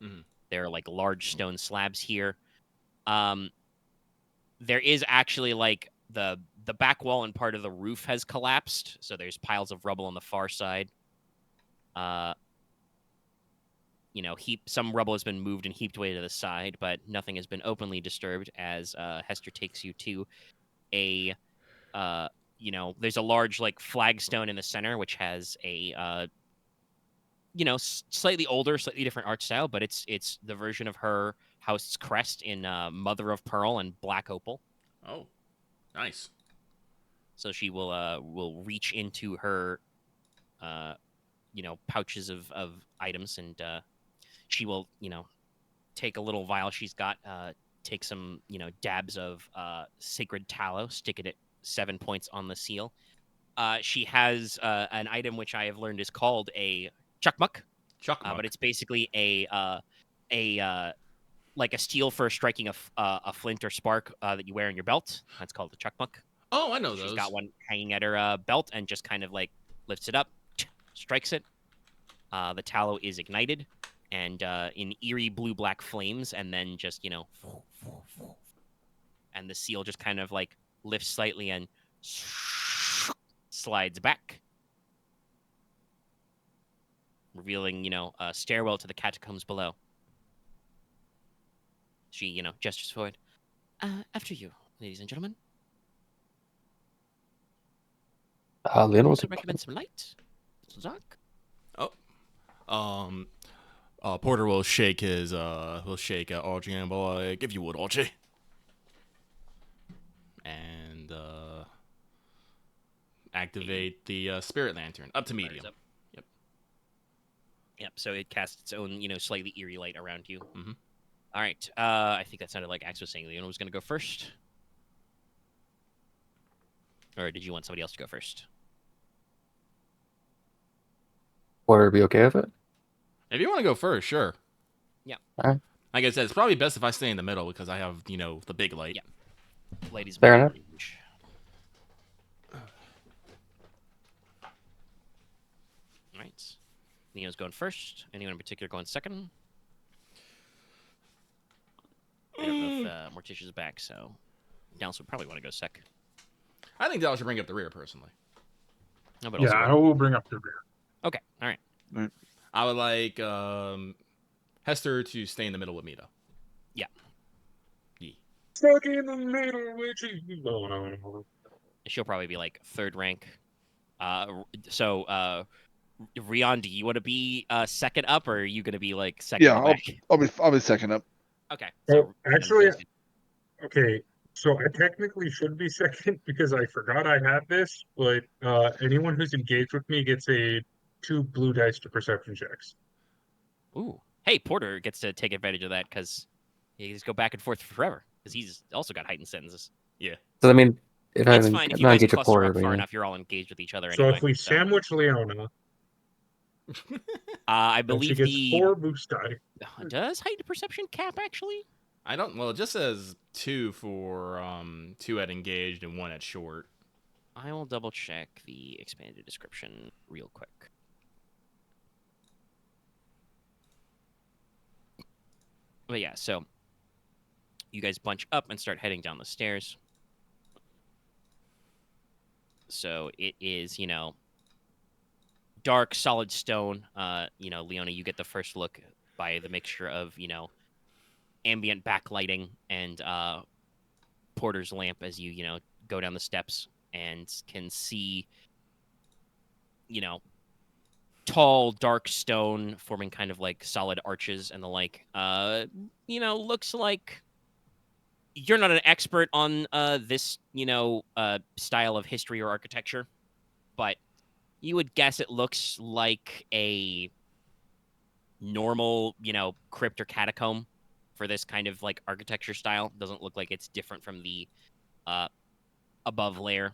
Speaker 3: There are large stone slabs here. There is actually the back wall and part of the roof has collapsed, so there's piles of rubble on the far side. Some rubble has been moved and heaped away to the side, but nothing has been openly disturbed. As Hester takes you to a, there's a large flagstone in the center, which has a, slightly older, slightly different art style, but it's the version of her house's crest in mother of pearl and black opal.
Speaker 2: Oh, nice.
Speaker 3: So she will reach into her, pouches of items, and she will, take a little vial she's got, take some, dabs of sacred tallow, stick it at 7 points on the seal. She has an item which I have learned is called a chukmuk. But it's basically a steel for striking a flint or spark that you wear in your belt. That's called the chukmuk.
Speaker 2: Oh, I know those.
Speaker 3: She's got one hanging at her belt and just kind of lifts it up, strikes it. The tallow is ignited and in eerie blue-black flames, and then just, and the seal just kind of lifts slightly and slides back, revealing, a stairwell to the catacombs below. She, gestures forward. After you, ladies and gentlemen.
Speaker 4: Leona,
Speaker 3: also recommend some light. It's dark.
Speaker 2: Porter will shake Archie and boy, if you would, Archie. And activate the spirit lantern up to medium.
Speaker 3: Yep. So it casts its own, slightly eerie light around you. All right. I think that sounded like Axe was saying Leona was going to go first. Or did you want somebody else to go first?
Speaker 4: Would be okay with it?
Speaker 2: If you want to go first, sure.
Speaker 3: Yeah.
Speaker 4: All right.
Speaker 2: Like I said, it's probably best if I stay in the middle because I have, the big light.
Speaker 3: Yeah. Ladies.
Speaker 4: Fair enough.
Speaker 3: All right. Leona's going first. Anyone in particular going second? I don't know if Morticia's back, so Dallas would probably want to go sec.
Speaker 2: I think Dallas should bring up the rear, personally.
Speaker 3: No, but
Speaker 1: Yeah,
Speaker 3: also
Speaker 1: I will bring up the rear.
Speaker 3: Okay, all right.
Speaker 2: I would like Hester to stay in the middle with me, though.
Speaker 3: Yeah.
Speaker 1: Stuck in the middle with you.
Speaker 3: She'll probably be third rank. So Ryahn, do you want to be second up, or are you going to be second?
Speaker 5: Yeah, I'll be second up.
Speaker 3: Okay.
Speaker 1: So actually, okay. So I technically should be second because I forgot I had this, but anyone who's engaged with me gets a 2 blue dice to perception checks.
Speaker 3: Ooh. Hey, Porter gets to take advantage of that because he just go back and forth forever because he's also got heightened sentences.
Speaker 2: Yeah.
Speaker 4: So I mean, if
Speaker 3: It's
Speaker 4: I'm,
Speaker 3: fine if
Speaker 4: I'm
Speaker 3: you
Speaker 4: not
Speaker 3: guys
Speaker 4: engaged with
Speaker 3: cluster
Speaker 4: Porter,
Speaker 3: up
Speaker 4: but
Speaker 3: far
Speaker 4: yeah.
Speaker 3: enough. You're all engaged with each other
Speaker 1: So
Speaker 3: anyway.
Speaker 1: if we sandwich Leona,
Speaker 3: I
Speaker 1: then she
Speaker 3: believe
Speaker 1: gets
Speaker 3: the
Speaker 1: 4 boost die.
Speaker 3: does heightened perception cap actually?
Speaker 2: I don't. Well, it just says 2 for 2 at engaged and 1 at short.
Speaker 3: I will double check the expanded description real quick. But yeah, so you guys bunch up and start heading down the stairs. So it is, dark, solid stone. Leona, you get the first look by the mixture of, ambient backlighting and Porter's lamp as you, go down the steps and can see, tall, dark stone forming kind of like solid arches and the like. Looks like you're not an expert on this, style of history or architecture, but you would guess it looks like a normal, crypt or catacomb for this kind of like architecture style. Doesn't look like it's different from the above layer.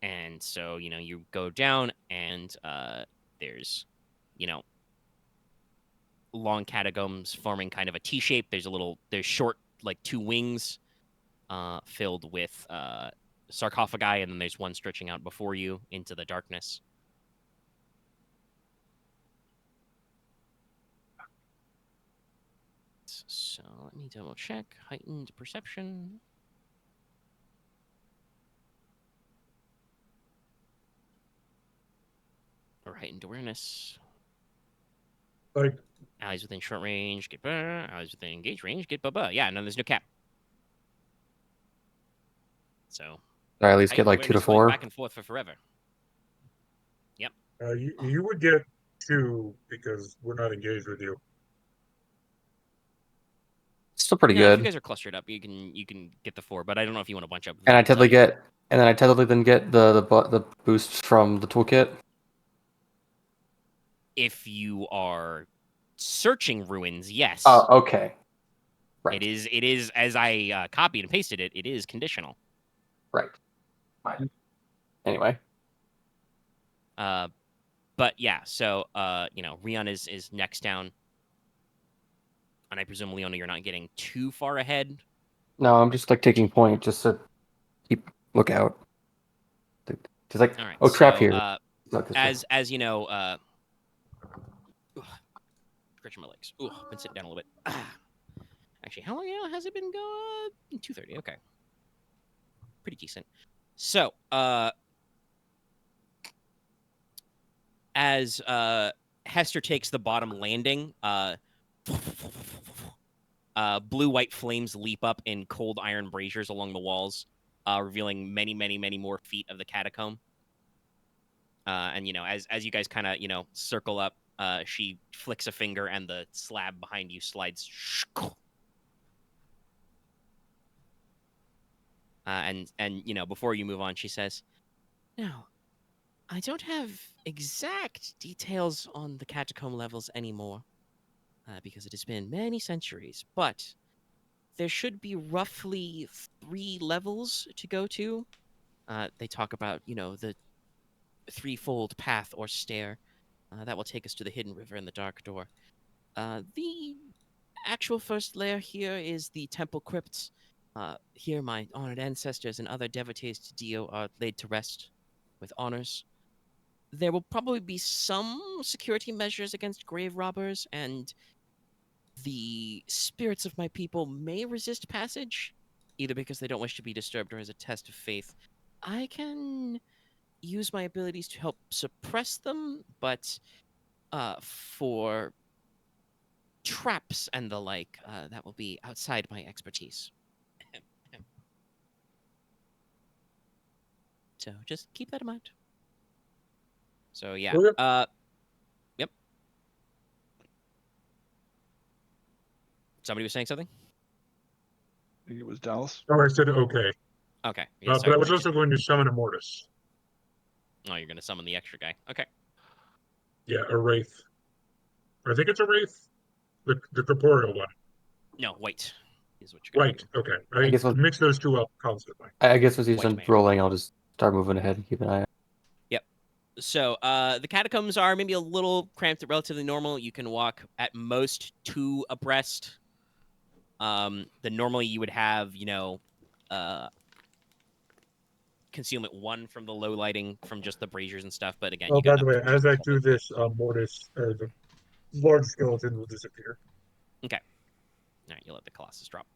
Speaker 3: And so, you go down and there's, long catacombs forming kind of a T shape. There's short, like 2 wings filled with sarcophagi, and then there's one stretching out before you into the darkness. So let me double check. Heightened perception. Or heightened awareness.
Speaker 1: Like,
Speaker 3: Allies within short range get allies within engaged range get Yeah, no, there's no cap. So
Speaker 4: I at least get like 2 to 4.
Speaker 3: back and forth for forever. Yep.
Speaker 1: you would get 2 because we're not engaged with you.
Speaker 4: Still pretty
Speaker 3: If
Speaker 4: good.
Speaker 3: you guys are clustered up, you can get the 4, but I don't know if you want to bunch up.
Speaker 4: And I technically then get the boost from the toolkit.
Speaker 3: If you are searching ruins, yes.
Speaker 4: Oh, okay. Right.
Speaker 3: It is as I copied and pasted it. It is conditional.
Speaker 4: Right. Fine. Anyway.
Speaker 3: But yeah, so Ryahn is next down, and I presume Leona, you're not getting too far ahead.
Speaker 4: No, I'm just like taking point just to keep lookout. Just like,
Speaker 3: all right,
Speaker 4: oh, trap
Speaker 3: so,
Speaker 4: here.
Speaker 3: As you know, stretching my legs. Ooh, been sitting down a little bit. Actually, how long has it been going? 2:30. Okay, pretty decent. So, as Hester takes the bottom landing, blue-white flames leap up in cold iron braziers along the walls, revealing many, many, many more feet of the catacomb. And as you guys kind of circle up, she flicks a finger and the slab behind you slides. And before you move on, she says, "Now, I don't have exact details on the catacomb levels anymore, because it has been many centuries, but there should be roughly 3 levels to go to. They talk about, the threefold path or stair that will take us to the hidden river and the dark door. The actual first layer here is the temple crypts. Here my honored ancestors and other devotees to Dio are laid to rest with honors. There will probably be some security measures against grave robbers, and the spirits of my people may resist passage, either because they don't wish to be disturbed or as a test of faith. I can use my abilities to help suppress them, but for traps and the like, that will be outside my expertise. So just keep that in mind. So yeah.
Speaker 1: Okay.
Speaker 3: Yep. Somebody was saying something?
Speaker 5: I think it was Dallas.
Speaker 1: Oh, I said okay.
Speaker 3: Okay. Yeah,
Speaker 1: But I was also going to summon a Mortis.
Speaker 3: Oh, you're going to summon the extra guy. Okay.
Speaker 1: Yeah, a Wraith. I think it's a Wraith. The corporeal one.
Speaker 3: No, white is what you're going to
Speaker 1: Right. Okay. I
Speaker 4: guess we'll
Speaker 1: mix those two up constantly.
Speaker 4: I guess once he's
Speaker 3: White
Speaker 4: done
Speaker 3: man.
Speaker 4: rolling, I'll just start moving ahead and keep an eye out.
Speaker 3: So the catacombs are maybe a little cramped, relatively normal. You can walk at most 2 abreast. Then normally you would have, concealment 1 from the low lighting from just the braziers and stuff. But again,
Speaker 1: Oh,
Speaker 3: you got
Speaker 1: by the way,
Speaker 3: enough
Speaker 1: as I do this, Mortis, or the large skeleton will disappear.
Speaker 3: Okay. All right, you'll let the Colossus drop.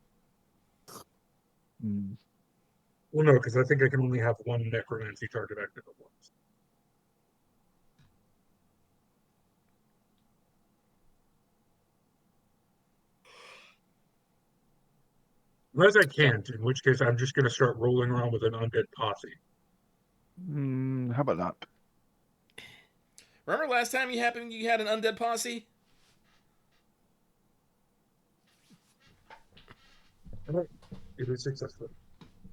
Speaker 1: Well, no, because I think I can only have one necromancy target active at once. Unless I can't, in which case I'm just going to start rolling around with an undead posse.
Speaker 5: How about not?
Speaker 2: Remember last time you had an undead posse?
Speaker 1: It was successful.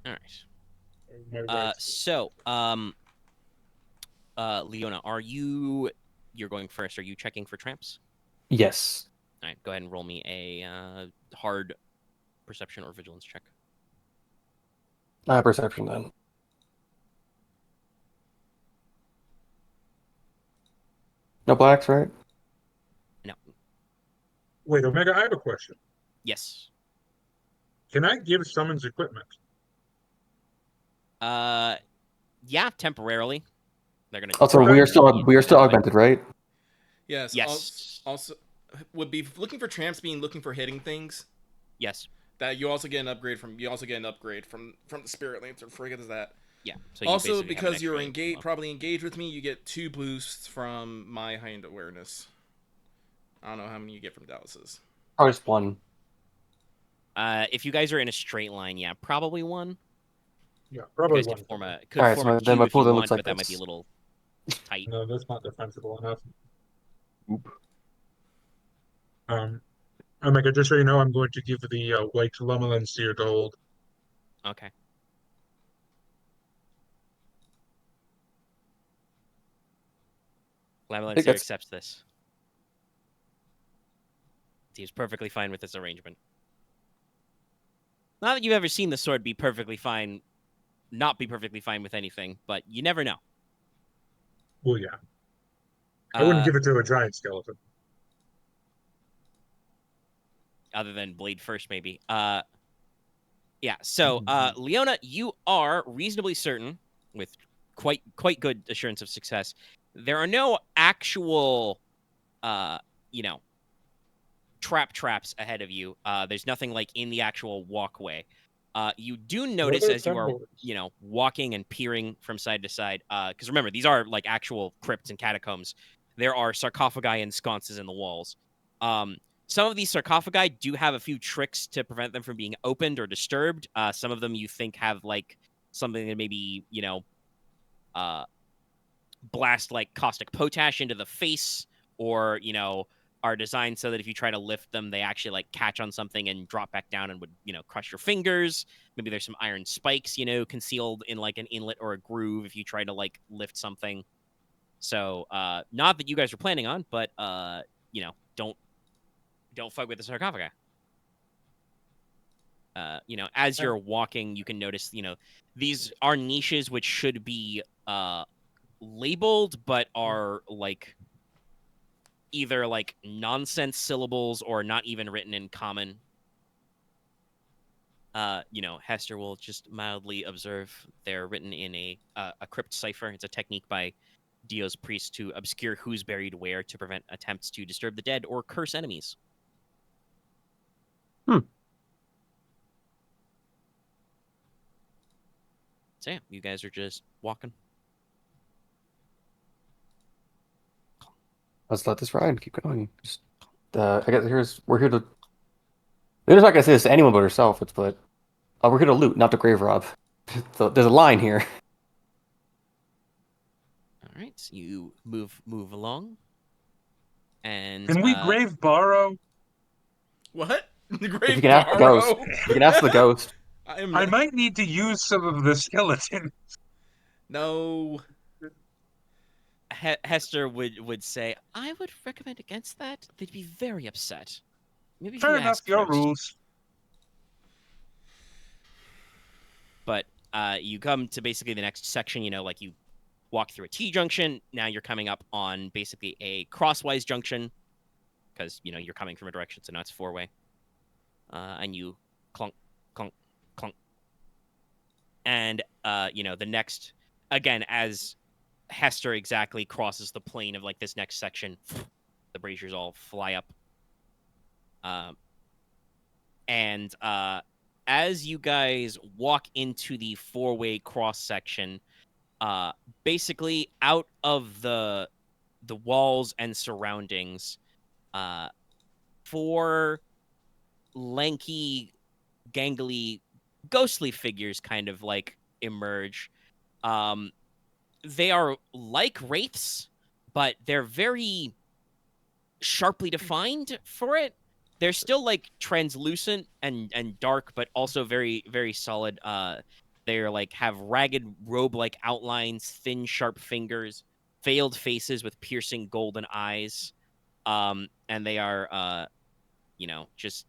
Speaker 3: All right. Leona, you're going first. Are you checking for tramps?
Speaker 4: Yes.
Speaker 3: All right, go ahead and roll me a hard perception or vigilance check.
Speaker 4: Perception then. No blacks, right?
Speaker 3: No.
Speaker 1: Wait, Omega, I have a question.
Speaker 3: Yes.
Speaker 1: Can I give summons equipment?
Speaker 3: Yeah, temporarily. They're gonna.
Speaker 4: Also, we are still augmented, right?
Speaker 2: Yes.
Speaker 3: Yes.
Speaker 2: Also, would be looking for tramps mean looking for hitting things.
Speaker 3: Yes.
Speaker 2: That you also get an upgrade from. You also get an upgrade from the Spirit Lancer. Forget that.
Speaker 3: Yeah. So you
Speaker 2: also,
Speaker 3: basically
Speaker 2: because you're
Speaker 3: extra
Speaker 2: probably engaged with me, you get 2 boosts from my heightened awareness. I don't know how many you get from Dallas's.
Speaker 4: Probably just 1.
Speaker 3: If you guys are in a straight line, yeah, probably 1.
Speaker 1: Yeah, probably
Speaker 3: you guys
Speaker 1: 1.
Speaker 3: could form a
Speaker 4: then my
Speaker 3: cube if
Speaker 4: pool
Speaker 3: you
Speaker 4: then
Speaker 3: want,
Speaker 4: looks like
Speaker 3: but that might
Speaker 4: this.
Speaker 3: be a little tight.
Speaker 1: No, that's not defensible enough.
Speaker 5: Oop.
Speaker 1: Omega, just so you know, I'm going to give the white Lumelin Seer to hold.
Speaker 3: Okay. Lamelancer accepts this. He's perfectly fine with this arrangement. Not that you've ever seen the sword be perfectly fine, not be perfectly fine with anything, but you never know.
Speaker 1: Well, yeah. I wouldn't give it to a giant skeleton.
Speaker 3: Other than Blade first, maybe. Yeah, so, Leona, you are reasonably certain, with quite good assurance of success, there are no actual, traps ahead of you. There's nothing, like, in the actual walkway. You do notice as you are, walking and peering from side to side, because remember, these are, like, actual crypts and catacombs. There are sarcophagi and sconces in the walls. Some of these sarcophagi do have a few tricks to prevent them from being opened or disturbed. Some of them you think have, like, something that maybe, blast, like, caustic potash into the face, or, are designed so that if you try to lift them, they actually, like, catch on something and drop back down and would, crush your fingers. Maybe there's some iron spikes, concealed in, like, an inlet or a groove if you try to, like, lift something. So, not that you guys were planning on, but, don't fuck with the sarcophagi. As you're walking, you can notice, these are niches which should be labeled, but are, like, either, like, nonsense syllables or not even written in common. Hester will just mildly observe they're written in a crypt cipher. It's a technique by Dio's priests to obscure who's buried where to prevent attempts to disturb the dead or curse enemies. So yeah, you guys are just walking.
Speaker 4: Let's let this ride and keep going. Just, I guess we're here to. There's not gonna say this to anyone but herself. We're here to loot, not to grave rob. So there's a line here.
Speaker 3: All right, so you move along, and
Speaker 1: can we grave borrow?
Speaker 2: What? The
Speaker 4: If
Speaker 2: Great
Speaker 4: you can ask the ghost,
Speaker 2: Barrow.
Speaker 4: you can ask the ghost.
Speaker 1: I might need to use some of the skeleton.
Speaker 2: No.
Speaker 3: Hester would say, I would recommend against that. They'd be very upset. Maybe if
Speaker 1: Fair
Speaker 3: you
Speaker 1: enough,
Speaker 3: ask
Speaker 1: your
Speaker 3: first.
Speaker 1: rules.
Speaker 3: But you come to basically the next section, you know, like you walk through a T-junction. Now you're coming up on basically a crosswise junction because, you know, you're coming from a direction, so now it's four-way. And you clunk, clunk, clunk. And, you know, the next, again, as Hester exactly crosses the plane of, like, this next section, the braziers all fly up. And as you guys walk into the four-way cross section, basically out of the walls and surroundings, four lanky, gangly, ghostly figures kind of like emerge. They are like wraiths, but they're very sharply defined for it. They're still like translucent and dark, but also very, very solid. They're like have ragged robe-like outlines, thin, sharp fingers, veiled faces with piercing golden eyes. And they are, you know, just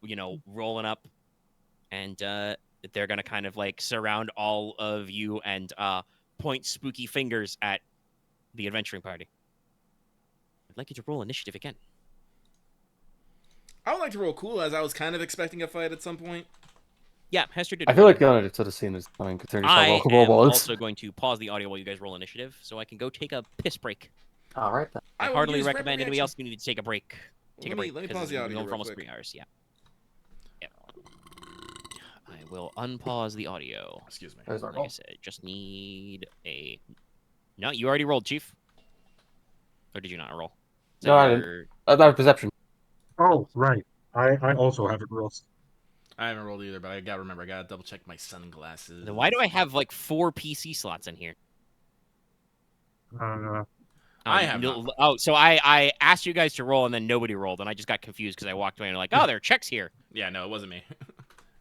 Speaker 3: you know, rolling up, and they're gonna kind of like surround all of you and point spooky fingers at the adventuring party. I'd like you to roll initiative again.
Speaker 2: I would like to roll cool, as I was kind of expecting a fight at some point.
Speaker 3: Yeah, Hester did.
Speaker 4: I feel like the other sort of scene is coming, considering
Speaker 3: I
Speaker 4: how
Speaker 3: am
Speaker 4: roll is.
Speaker 3: also going to pause the audio while you guys roll initiative, so I can go take a piss break.
Speaker 4: All right then.
Speaker 3: I
Speaker 2: will
Speaker 3: heartily
Speaker 2: use
Speaker 3: recommend anybody
Speaker 2: reaction.
Speaker 3: else who need to take a break. Take a break.
Speaker 2: Let me
Speaker 3: 'cause
Speaker 2: pause the
Speaker 3: we've been
Speaker 2: audio
Speaker 3: going for
Speaker 2: real
Speaker 3: almost
Speaker 2: quick.
Speaker 3: 3 hours. Yeah. Yeah. I will unpause the audio.
Speaker 2: Excuse me.
Speaker 4: There's our
Speaker 3: Like
Speaker 4: roll.
Speaker 3: I said, just need a. No, you already rolled, Chief. Or did you not roll? Is
Speaker 4: No, I
Speaker 3: that
Speaker 4: didn't.
Speaker 3: your...
Speaker 4: That was perception.
Speaker 1: Oh, right. I also haven't rolled.
Speaker 2: I haven't rolled either, but I gotta remember, I gotta double check my sunglasses.
Speaker 3: Then why do I have like 4 PC slots in here?
Speaker 2: I have
Speaker 3: no,
Speaker 2: not.
Speaker 3: Oh, so I asked you guys to roll and then nobody rolled, and I just got confused because I walked away and like, oh, there are checks here.
Speaker 2: Yeah, no, it wasn't me.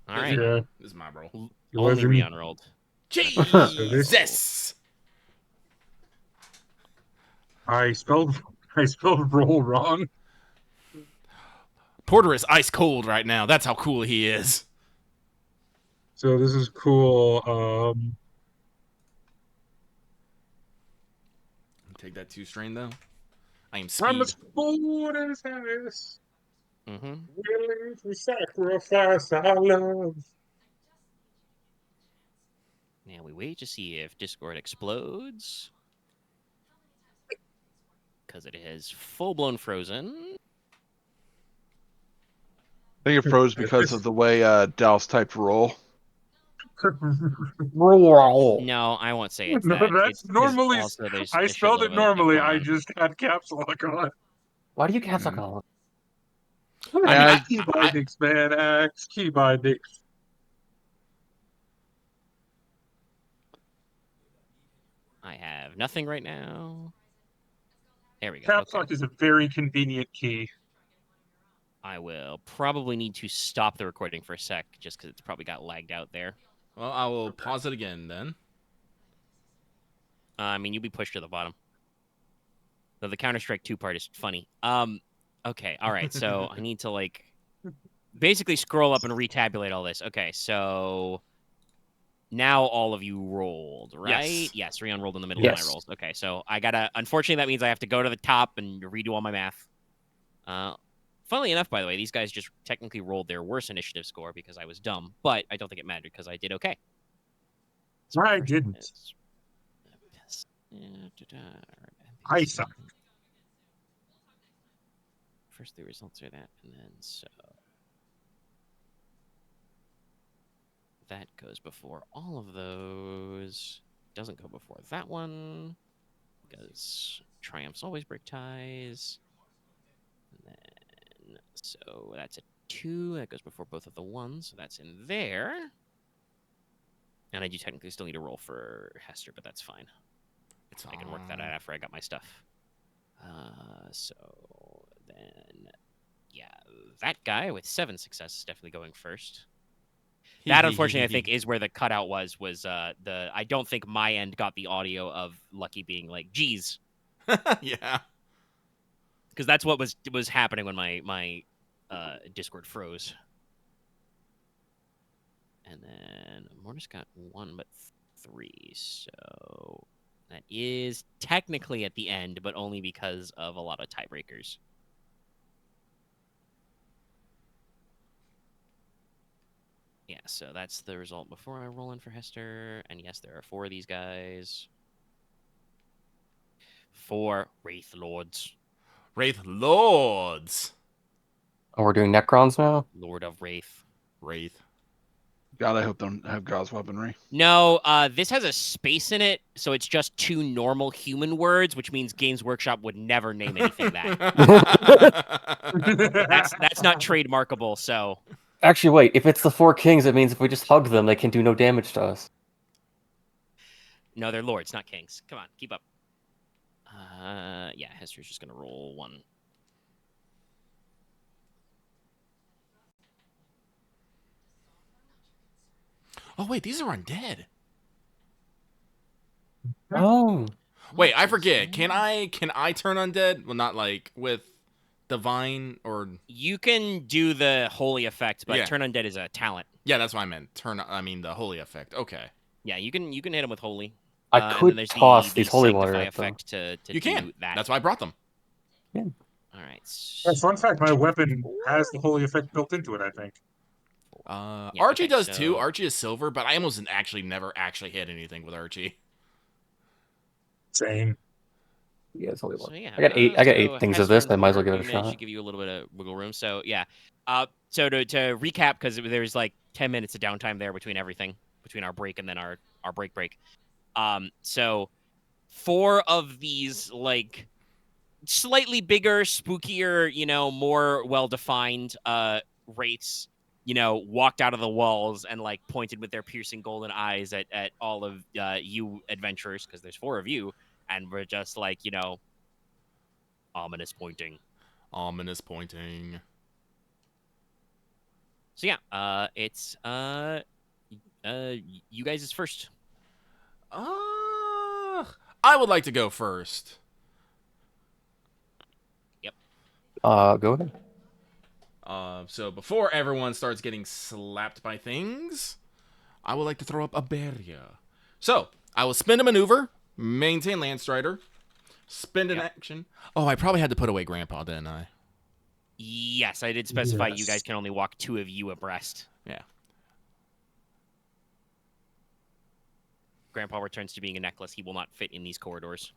Speaker 3: All right.
Speaker 1: Yeah.
Speaker 2: This is my bro.
Speaker 1: It
Speaker 3: Only
Speaker 1: wasn't-
Speaker 3: Ryahn rolled.
Speaker 2: Jesus!
Speaker 1: I spelled roll wrong.
Speaker 2: Porter is ice cold right now. That's how cool he is.
Speaker 1: So this is cool.
Speaker 2: Take that 2 strain though. I am
Speaker 1: I'm
Speaker 2: speed.
Speaker 1: as bold as this.
Speaker 3: Mm-hmm.
Speaker 1: Willing to sacrifice our love.
Speaker 3: Now we wait to see if Discord explodes. Because it is full-blown frozen.
Speaker 5: I think it froze because of the way Dallas typed roll.
Speaker 4: Roll.
Speaker 3: No, I won't say it's
Speaker 1: No,
Speaker 3: that.
Speaker 1: that's
Speaker 3: It's 'cause
Speaker 1: normally.
Speaker 3: also there's
Speaker 1: I
Speaker 3: a
Speaker 1: spelled
Speaker 3: shitload
Speaker 1: it
Speaker 3: of other stuff
Speaker 1: normally.
Speaker 3: going
Speaker 1: I
Speaker 3: on.
Speaker 1: just had caps lock on.
Speaker 4: Why do you caps lock on?
Speaker 1: Key bindings, man. Axe key bindings.
Speaker 3: I have nothing right now. There we go.
Speaker 1: Caps
Speaker 3: Okay.
Speaker 1: lock is a very convenient key.
Speaker 3: I will probably need to stop the recording for a sec, just because it's probably got lagged out there.
Speaker 2: Well, I will pause it again then.
Speaker 3: I mean, you'll be pushed to the bottom. Though the Counter-Strike 2 part is funny. Okay, all right. So I need to like basically scroll up and retabulate all this. Okay, so now all of you rolled, right? Yes, Ryahn rolled in the middle of my rolls. Okay, so I gotta. Unfortunately, that means I have to go to the top and redo all my math. Funnily enough, by the way, these guys just technically rolled their worst initiative score because I was dumb, but I don't think it mattered because I did okay. So
Speaker 1: I didn't. I suck.
Speaker 3: First 3 results are that, and then so that goes before all of those. Doesn't go before that one because triumphs always break ties. And then so that's a 2 that goes before both of the 1s, so that's in there. And I do technically still need to roll for Hester, but that's fine. I can work that out after I got my stuff. So then, yeah, that guy with 7 successes is definitely going first. That, unfortunately, I think is where the cutout was the. I don't think my end got the audio of Lucky being like, "Geez,"
Speaker 2: Yeah.
Speaker 3: because that's what was happening when my Discord froze. And then Mortis got 1, but 3, so that is technically at the end, but only because of a lot of tiebreakers. Yeah, so that's the result before I roll in for Hester. And yes, there are 4 of these guys. 4 Wraith Lords.
Speaker 2: Wraith Lords.
Speaker 4: Oh, we're doing Necrons now?
Speaker 3: Lord of Wraith.
Speaker 2: Wraith.
Speaker 5: God, I hope they don't have God's weaponry.
Speaker 3: No, this has a space in it, so it's just 2 normal human words, which means Games Workshop would never name anything that. That's not trademarkable, so...
Speaker 4: Actually, wait. If it's the 4 kings, it means if we just hug them, they can do no damage to us.
Speaker 3: No, they're lords, not kings. Come on, keep up. Yeah, Hester's just gonna roll 1.
Speaker 2: Oh wait, these are undead.
Speaker 4: Oh.
Speaker 2: Wait, I forget. Can I turn undead? Well, not like with divine or.
Speaker 3: You can do the holy effect, but
Speaker 2: Yeah.
Speaker 3: turn undead is a talent.
Speaker 2: Yeah, that's what I meant. The holy effect. Okay.
Speaker 3: Yeah, you can hit him with holy.
Speaker 4: I
Speaker 3: And then
Speaker 4: could
Speaker 3: there's
Speaker 4: toss
Speaker 3: the
Speaker 4: these holy
Speaker 3: sanctify
Speaker 4: water at them.
Speaker 3: effect to
Speaker 2: You
Speaker 3: do
Speaker 2: can.
Speaker 3: that.
Speaker 2: That's why I brought them.
Speaker 3: All right.
Speaker 1: Yeah, fun fact, my weapon has the holy effect built into it, I think.
Speaker 3: Yeah,
Speaker 2: Archie
Speaker 3: okay,
Speaker 2: does
Speaker 3: so-
Speaker 2: too. Archie is silver, but I almost never actually hit anything with Archie.
Speaker 1: Same.
Speaker 4: Yeah, it's holy
Speaker 3: So
Speaker 4: water.
Speaker 3: yeah,
Speaker 4: I got 8. I got 8 things of this. I might as well give it a
Speaker 3: We managed to
Speaker 4: shot.
Speaker 3: give you a little bit of wiggle room. So yeah. So to recap, because there's like 10 minutes of downtime there between everything, between our break and then our break. So 4 of these like slightly bigger, spookier, more well-defined wraiths, walked out of the walls and like pointed with their piercing golden eyes at all of you adventurers, because there's 4 of you, and we're just like, ominous pointing.
Speaker 2: Ominous pointing.
Speaker 3: So yeah, it's you guys is first.
Speaker 2: I would like to go first.
Speaker 4: Go ahead.
Speaker 2: So before everyone starts getting slapped by things, I would like to throw up a barrier. So I will spend a maneuver, maintain Landstrider, spend an action. Oh, I probably had to put away Grandpa, didn't I?
Speaker 3: Yes, I did specify you
Speaker 1: Yes.
Speaker 3: guys can only walk 2 of you abreast.
Speaker 2: Yeah.
Speaker 3: Grandpa returns to being a necklace. He will not fit in these corridors.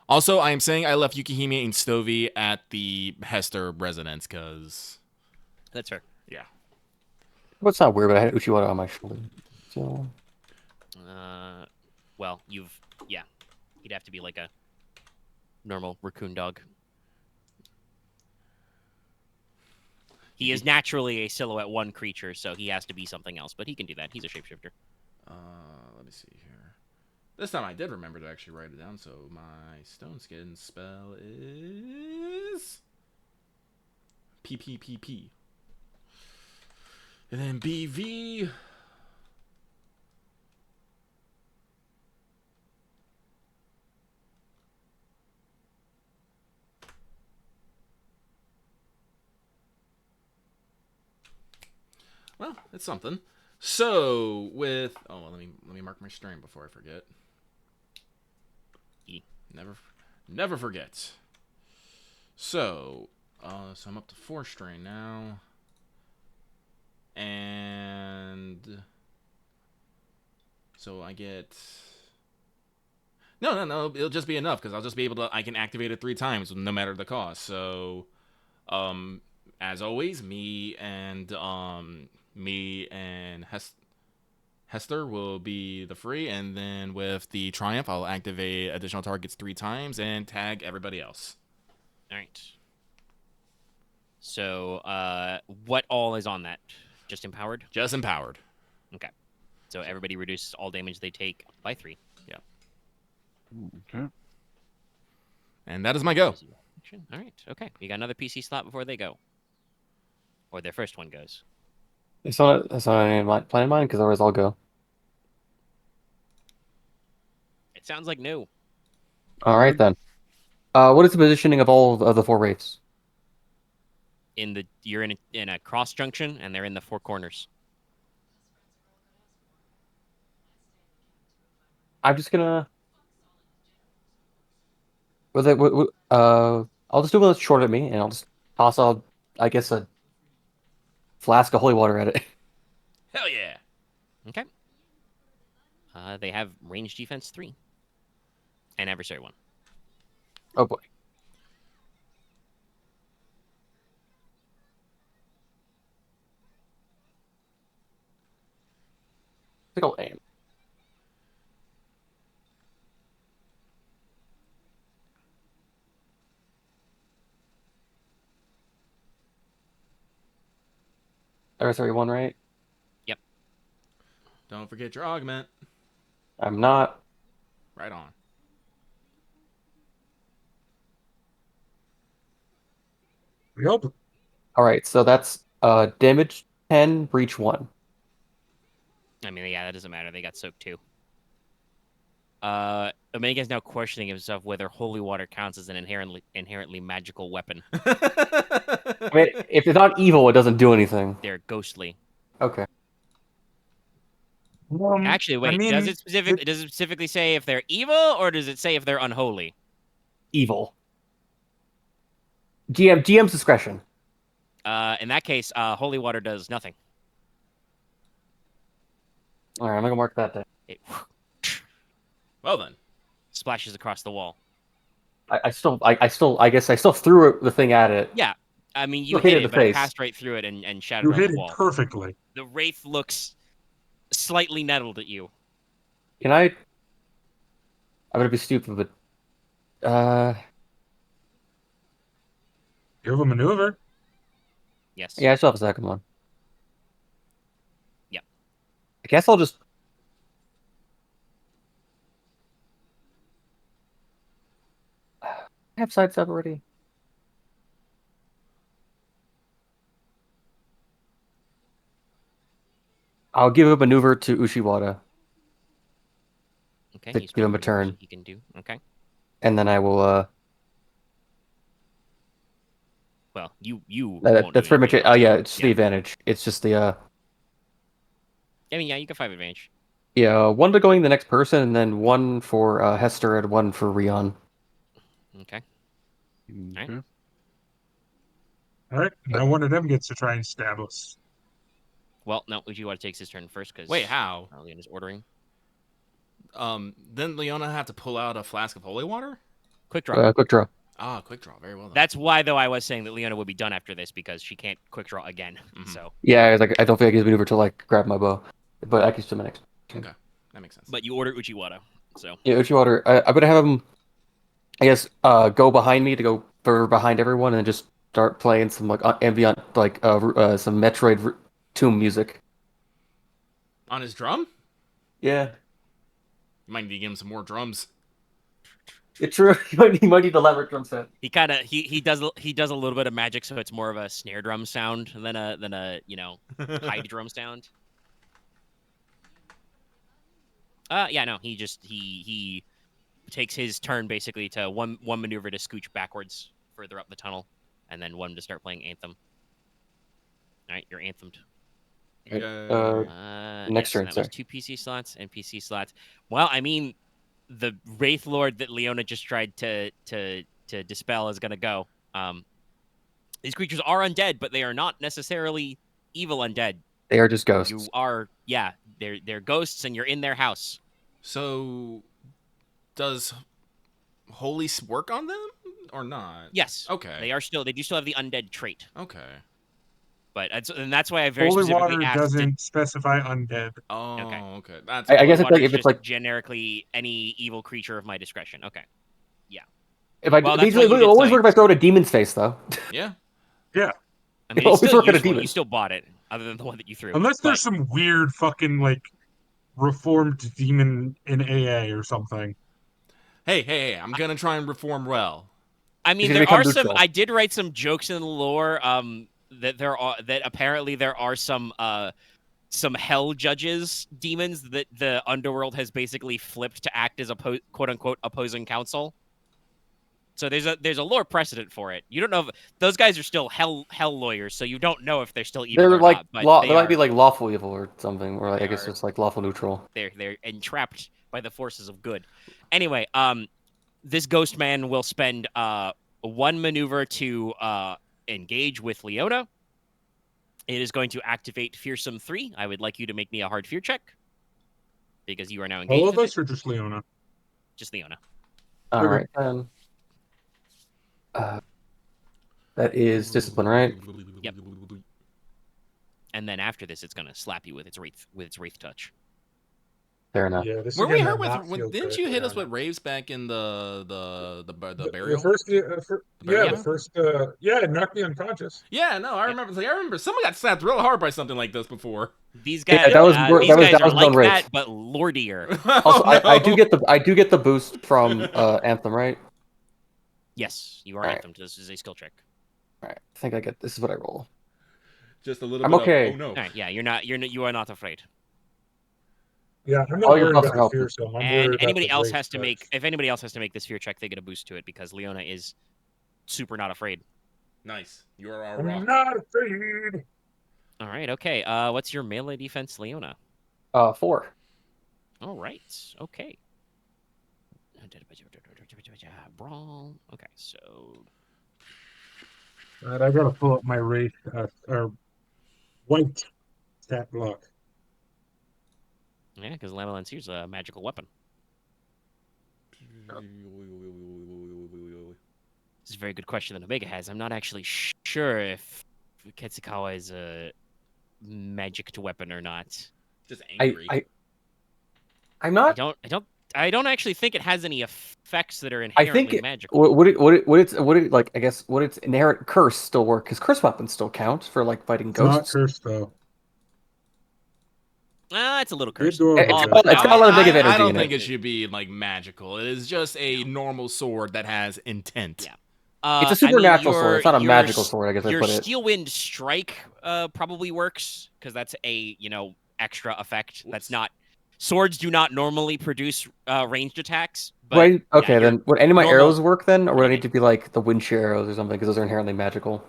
Speaker 2: Also, I am saying I left Yukihime and Stovey at the Hester residence because.
Speaker 3: That's fair.
Speaker 2: Yeah.
Speaker 4: Well, it's not weird, but I had Uchiwara on my shoulder. So.
Speaker 3: Well, he'd have to be like a normal raccoon dog. He is naturally a silhouette 1 creature, so he has to be something else, but he can do that. He's a shapeshifter.
Speaker 2: Let me see here. This time I did remember to actually write it down, so my stone skin spell is PPPP. And then BV. Well, it's something. So with let me mark my strain before I forget. Never forget. So I'm up to 4 strain now. And so I get No, it'll just be enough because I'll just be able to I can activate it 3 times no matter the cost. So as always, me and Hester will be the free, and then with the Triumph, I'll activate additional targets 3 times and tag everybody else.
Speaker 3: All right. So, what all is on that? Just empowered?
Speaker 2: Just empowered.
Speaker 3: Okay. So everybody reduces all damage they take by 3.
Speaker 2: Yeah.
Speaker 5: Okay.
Speaker 2: And that is my go.
Speaker 3: All right. Okay. You got another PC slot before they go. or their first one goes.
Speaker 4: It's not any plan of mine because otherwise I'll go.
Speaker 3: It sounds like no.
Speaker 4: All right then. What is the positioning of all of the 4 wraiths?
Speaker 3: You're in a cross junction, and they're in the 4 corners.
Speaker 4: I'm just gonna. I'll just do one that's short at me, and I'll just toss I guess, a flask of holy water at it.
Speaker 2: Hell yeah.
Speaker 3: Okay. They have range defense 3. And adversary 1.
Speaker 4: Oh boy. I think I'll aim. Adversary 1, right?
Speaker 3: Yep.
Speaker 2: Don't forget your augment.
Speaker 4: I'm not.
Speaker 2: Right on.
Speaker 1: Yep.
Speaker 4: All right, so that's damage 10, breach 1.
Speaker 3: I mean, yeah, that doesn't matter. They got soaked too. Omega's now questioning himself whether holy water counts as an inherently magical weapon.
Speaker 4: I mean, if it's not evil, it doesn't do anything.
Speaker 3: They're ghostly.
Speaker 4: Okay.
Speaker 3: Actually, wait.
Speaker 1: I mean,
Speaker 3: does it specifically say if they're evil, or does it say if they're unholy?
Speaker 4: Evil. GM's discretion.
Speaker 3: In that case, holy water does nothing.
Speaker 4: All right, I'm gonna mark that down.
Speaker 3: It
Speaker 2: Well then.
Speaker 3: splashes across the wall.
Speaker 4: I guess I still threw the thing at it.
Speaker 3: Yeah, I mean, you
Speaker 4: Hit
Speaker 3: hit
Speaker 4: it in
Speaker 3: it,
Speaker 4: the
Speaker 3: but it
Speaker 4: face.
Speaker 3: passed right through it and shattered
Speaker 1: You
Speaker 3: on
Speaker 1: hit
Speaker 3: the
Speaker 1: it
Speaker 3: wall.
Speaker 1: perfectly.
Speaker 3: The wraith looks slightly nettled at you.
Speaker 4: Can I? I'm gonna be stupid, but
Speaker 1: You have a maneuver.
Speaker 3: Yes.
Speaker 4: yeah, I still have a second one.
Speaker 3: Yep.
Speaker 4: I guess I'll just. I have sidestep already. I'll give a maneuver to Ushiwada,
Speaker 3: Okay.
Speaker 4: to
Speaker 3: he's
Speaker 4: give him a
Speaker 3: got maneuvers
Speaker 4: turn.
Speaker 3: that he can do. Okay.
Speaker 4: and then I will.
Speaker 3: Well, you won't
Speaker 4: That's
Speaker 3: do
Speaker 4: pretty much
Speaker 3: anything
Speaker 4: it. Oh
Speaker 3: else.
Speaker 4: yeah, it's the advantage. It's just the
Speaker 3: I mean, yeah, you get 5 advantage.
Speaker 4: yeah, one to going the next person, and then one for Hester and one for Ryahn.
Speaker 3: Okay.
Speaker 5: Okay.
Speaker 1: All right. Now one of them gets to try and stab us.
Speaker 3: Well, no, Ujiwara takes his turn first because
Speaker 2: Wait, how?
Speaker 3: Leona's ordering.
Speaker 2: Then Leona have to pull out a flask of holy water?
Speaker 3: Quick draw.
Speaker 4: Quick draw.
Speaker 2: Ah, quick draw. Very well then.
Speaker 3: That's why, though, I was saying that Leona would be done after this because she can't quick draw again. So.
Speaker 4: Yeah, I don't think I can maneuver to like grab my bow, but I can still my next.
Speaker 2: Okay, that makes sense.
Speaker 3: But you order Uchiwara, so.
Speaker 4: Yeah, Uchiwada. I'm gonna have him, I guess, go behind me to go further behind everyone, and just start playing some like ambient, like some Metroid tomb music.
Speaker 2: On his drum?
Speaker 4: Yeah,
Speaker 2: You might need to give him some more drums.
Speaker 4: it's true. He might need the lever drum set.
Speaker 3: He kind of he does a little bit of magic, so it's more of a snare drum sound than a high drum sound. Yeah, no, he takes his turn basically to one maneuver to scooch backwards further up the tunnel, and then one to start playing Anthem. All right, you're anthemed.
Speaker 4: Next turn,
Speaker 3: that
Speaker 4: sorry.
Speaker 3: was 2 PC slots and PC slots. Well, I mean, the Wraith Lord that Leona just tried to dispel is gonna go. These creatures are undead, but they are not necessarily evil undead.
Speaker 4: They are just ghosts.
Speaker 3: You are, yeah, they're ghosts, and you're in their house.
Speaker 2: So, does holy work on them or not?
Speaker 3: Yes.
Speaker 2: Okay.
Speaker 3: They do still have the undead trait.
Speaker 2: Okay.
Speaker 3: But that's why I very
Speaker 1: Holy
Speaker 3: specifically
Speaker 1: water
Speaker 3: asked.
Speaker 1: doesn't specify undead.
Speaker 2: Oh,
Speaker 3: Okay.
Speaker 2: okay. That's
Speaker 4: I guess
Speaker 3: Holy
Speaker 4: it's like
Speaker 3: water
Speaker 4: if
Speaker 3: is
Speaker 4: it's like
Speaker 3: generically any evil creature of my discretion. Okay.
Speaker 4: if I
Speaker 3: Well, that's
Speaker 4: these
Speaker 3: what you
Speaker 4: will
Speaker 3: did
Speaker 4: always
Speaker 3: say.
Speaker 4: work if I throw it at demon's face though.
Speaker 2: yeah.
Speaker 1: Yeah.
Speaker 3: I mean,
Speaker 4: It'll
Speaker 3: it's
Speaker 4: always
Speaker 3: still
Speaker 4: work at a
Speaker 3: useful.
Speaker 4: demon.
Speaker 3: You still bought it, other than the one that you threw.
Speaker 1: Unless there's
Speaker 3: But-
Speaker 1: some weird fucking like reformed demon in AA or something.
Speaker 2: Hey, I'm gonna try and reform well.
Speaker 3: I mean,
Speaker 4: He's gonna
Speaker 3: there
Speaker 4: become
Speaker 3: are some.
Speaker 4: neutral.
Speaker 3: I did write some jokes in the lore. that apparently there are some hell judges demons that the underworld has basically flipped to act as a quote unquote opposing counsel. So there's a lore precedent for it. You don't know if those guys are still hell lawyers, so you don't know if they're still evil or
Speaker 4: like
Speaker 3: not. But
Speaker 4: they might be like lawful evil or something, or like, I guess it's like lawful neutral.
Speaker 3: They're entrapped by the forces of good. Anyway, this ghost man will spend one maneuver to engage with Leona. It is going to activate Fearsome 3. I would like you to make me a hard fear check because you are now engaged.
Speaker 1: All of us, or just Leona?
Speaker 3: Just Leona.
Speaker 4: All right. That is discipline, right?
Speaker 3: Yep. And then after this, it's gonna slap you with its wraith touch.
Speaker 4: Fair enough.
Speaker 1: Yeah, this
Speaker 2: Were
Speaker 1: is
Speaker 2: we
Speaker 1: gonna
Speaker 2: hurt
Speaker 1: not
Speaker 2: with?
Speaker 1: feel
Speaker 2: Didn't
Speaker 1: good,
Speaker 2: you hit us
Speaker 1: Leona.
Speaker 2: with raves back in the burial?
Speaker 1: The first, yeah,
Speaker 2: burial?
Speaker 1: the first, yeah, it knocked me unconscious.
Speaker 2: Yeah, no, I remember. Like, I remember someone got slapped real hard by something like this before.
Speaker 3: These guys,
Speaker 4: Yeah, that was
Speaker 3: these guys are
Speaker 4: was
Speaker 3: like
Speaker 4: Rafe.
Speaker 3: that, but lordier.
Speaker 4: Also,
Speaker 2: Oh, no.
Speaker 4: I do get the boost from Anthem, right?
Speaker 3: Yes, you are
Speaker 4: All
Speaker 3: Anthem. This is a skill check.
Speaker 4: All right, I think I get. This is what I roll.
Speaker 2: Just a little.
Speaker 4: I'm
Speaker 2: bit
Speaker 4: okay.
Speaker 2: Of, oh no.
Speaker 3: All right, yeah, you are not afraid.
Speaker 1: Yeah, I'm not
Speaker 4: All your
Speaker 1: worried
Speaker 4: buffs
Speaker 1: about
Speaker 4: are
Speaker 1: the
Speaker 4: helping.
Speaker 1: fearsome. I'm
Speaker 3: And
Speaker 1: worried about
Speaker 3: anybody
Speaker 1: the
Speaker 3: else
Speaker 1: wraith
Speaker 3: has to
Speaker 1: touch.
Speaker 3: make if anybody else has to make this fear check, they get a boost to it because Leona is super not afraid.
Speaker 2: Nice. You are our
Speaker 1: I'm
Speaker 2: rock.
Speaker 1: not afraid.
Speaker 3: All right, okay. What's your melee defense, Leona?
Speaker 4: 4.
Speaker 3: All right, okay. Brawl. Okay, so
Speaker 1: Right, I gotta pull up my wraith or white stat block.
Speaker 3: yeah, because Lama Lancier's a magical weapon. This is a very good question that Omega has. I'm not actually sure if Ketsukawa is a magic weapon or not.
Speaker 2: Just angry.
Speaker 4: I'm not.
Speaker 3: I don't actually think it has any effects that are inherently magical.
Speaker 4: Would it like, I guess, would its inherent curse still work? Because curse weapons still count for like fighting
Speaker 1: It's not
Speaker 4: ghosts.
Speaker 1: cursed though.
Speaker 3: It's a little cursed.
Speaker 4: It's got a lot of negative energy
Speaker 2: I don't
Speaker 4: in
Speaker 2: think
Speaker 4: it.
Speaker 2: it should be like magical. It is just a normal sword that has intent.
Speaker 3: Yeah.
Speaker 4: It's a supernatural sword. It's not a magical sword, I guess I
Speaker 3: your
Speaker 4: put it.
Speaker 3: Steel Wind Strike probably works because that's a extra effect.
Speaker 2: Whoops.
Speaker 3: That's not swords do not normally produce ranged attacks. But
Speaker 4: Right. Okay,
Speaker 3: yeah,
Speaker 4: then would any of my
Speaker 3: normal-
Speaker 4: arrows work then, or would I
Speaker 3: Okay.
Speaker 4: need to be like the wind shear arrows or something because those are inherently magical?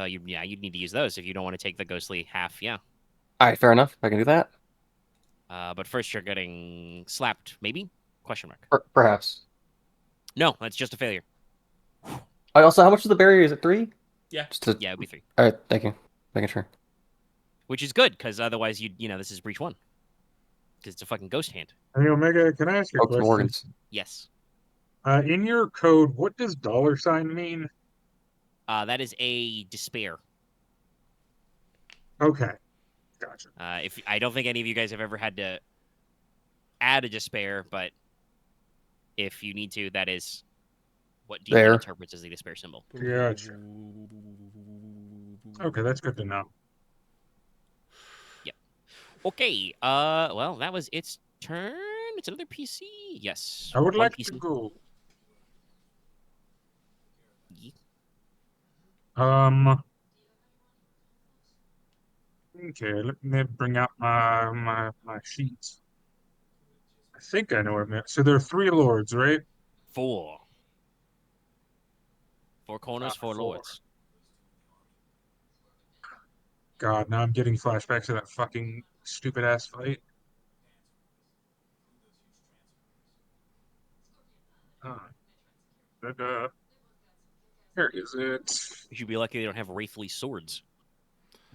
Speaker 3: you'd need to use those if you don't want to take the ghostly half. Yeah.
Speaker 4: All right, fair enough. I can do that.
Speaker 3: But first you're getting slapped, maybe? Question mark.
Speaker 4: Perhaps.
Speaker 3: No, that's just a failure.
Speaker 4: Also, how much is the barrier? Is it 3?
Speaker 2: Yeah.
Speaker 3: Yeah, it'd be 3.
Speaker 4: All right, thank you. Making sure.
Speaker 3: Which is good because otherwise this is breach 1. Because it's a fucking ghost hand.
Speaker 1: Hey Omega, can I ask you a question?
Speaker 4: Organs.
Speaker 3: Yes.
Speaker 1: In your code, what does $ mean?
Speaker 3: That is a despair.
Speaker 1: Okay, gotcha.
Speaker 3: If I don't think any of you guys have ever had to add a despair, but if you need to, that is what Demon interprets as the despair symbol.
Speaker 1: Gotcha. Okay, that's good to know.
Speaker 3: Yep. Okay. Well, that was its turn. It's another PC. Yes.
Speaker 1: I would
Speaker 3: One
Speaker 1: like
Speaker 3: PC.
Speaker 1: to go.
Speaker 3: Yeah.
Speaker 1: Okay, let me bring out my sheets. I think I know what I meant. So there are 3 lords, right?
Speaker 3: 4. 4 corners, 4
Speaker 1: 4.
Speaker 3: lords.
Speaker 1: God, now I'm getting flashbacks to that fucking stupid ass fight. Where is it?
Speaker 3: You should be lucky they don't have wraithly swords.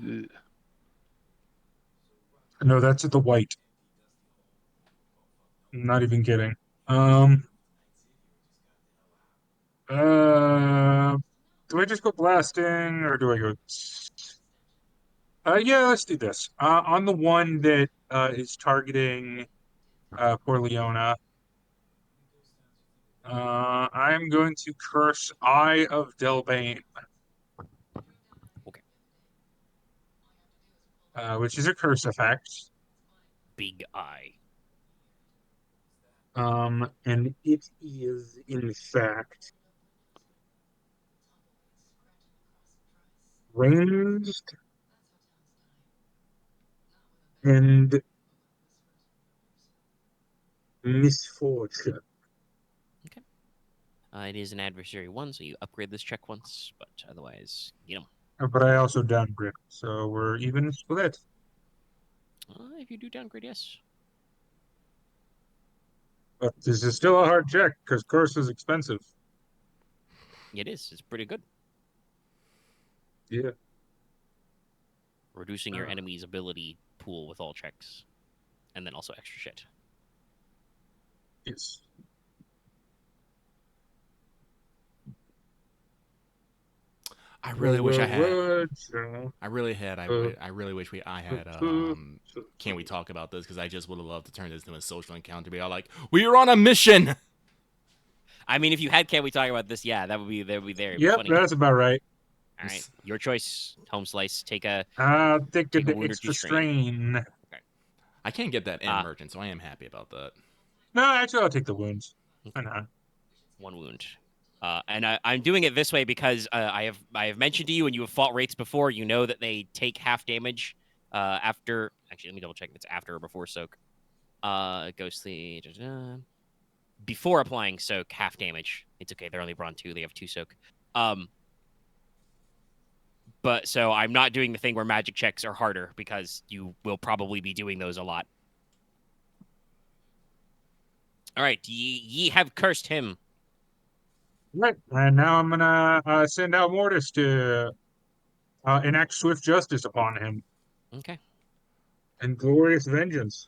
Speaker 1: No, that's at the white. I'm not even kidding. Do I just go blasting or do I go? Yeah, let's do this. On the one that is targeting poor Leona, I'm going to curse Eye of Delbane.
Speaker 3: Okay.
Speaker 1: Which is a curse effect.
Speaker 3: Big eye.
Speaker 1: And it is in fact ranged and misfortune.
Speaker 3: Okay. It is an adversary 1, so you upgrade this check once, but otherwise, you know.
Speaker 1: But I also downgrade, so we're even split.
Speaker 3: If you do downgrade, yes.
Speaker 1: But this is still a hard check because curse is expensive.
Speaker 3: It is. It's pretty good.
Speaker 1: Yeah.
Speaker 3: Reducing your enemy's ability pool with all checks. And then also extra shit.
Speaker 1: Yes.
Speaker 2: I really wish I had. I really wish I had. Can we talk about this? Because I just would have loved to turn this into a social encounter. Be all like, we are on a mission.
Speaker 3: I mean, if you had Can We Talk About This, yeah, that would be there.
Speaker 1: Yep, that's about right.
Speaker 3: All right, your choice. Home slice. Take a.
Speaker 1: I'll take
Speaker 3: a
Speaker 1: the extra strain.
Speaker 3: Okay.
Speaker 2: I can't get that in merchant, so I am happy about that.
Speaker 1: No, actually, I'll take the wounds. Why not?
Speaker 3: 1 wound. And I'm doing it this way because I have mentioned to you, and you have fought wraiths before. You know that they take half damage after. Actually, let me double check if it's after or before soak. Ghostly. Before applying soak, half damage. It's okay. They're only brawn 2. They have 2 soak. But so I'm not doing the thing where magic checks are harder because you will probably be doing those a lot. All right, ye have cursed him.
Speaker 1: Right, and now I'm gonna send out Mortis to enact swift justice upon him.
Speaker 3: Okay.
Speaker 1: And glorious vengeance.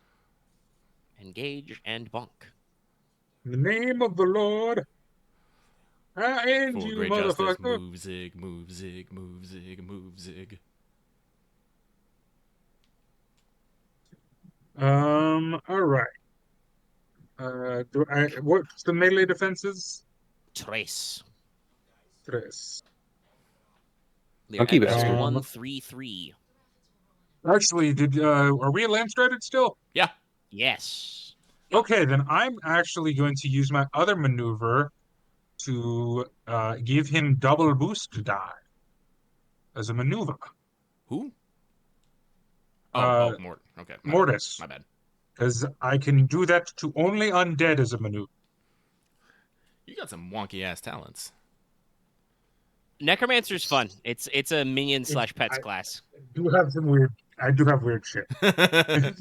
Speaker 3: Engage and bonk.
Speaker 1: In the name of the Lord, I end you,
Speaker 2: great
Speaker 1: motherfucker.
Speaker 2: Justice. Move, zig, move, zig, move, zig, move, zig.
Speaker 1: All right. What's the melee defenses?
Speaker 3: Tres.
Speaker 4: Monkey bastard.
Speaker 3: 1, 3, 3.
Speaker 1: Actually, are we landstrided still?
Speaker 2: Yeah.
Speaker 3: Yes.
Speaker 1: Okay, then I'm actually going to use my other maneuver to give him double boost die as a maneuver.
Speaker 2: Who? Mort. Okay.
Speaker 1: Mortis.
Speaker 2: My bad.
Speaker 1: Because I can do that to only undead as a maneuver.
Speaker 2: You got some wonky ass talents.
Speaker 3: Necromancer's fun. It's a minion / pets class.
Speaker 1: I do have weird shit. I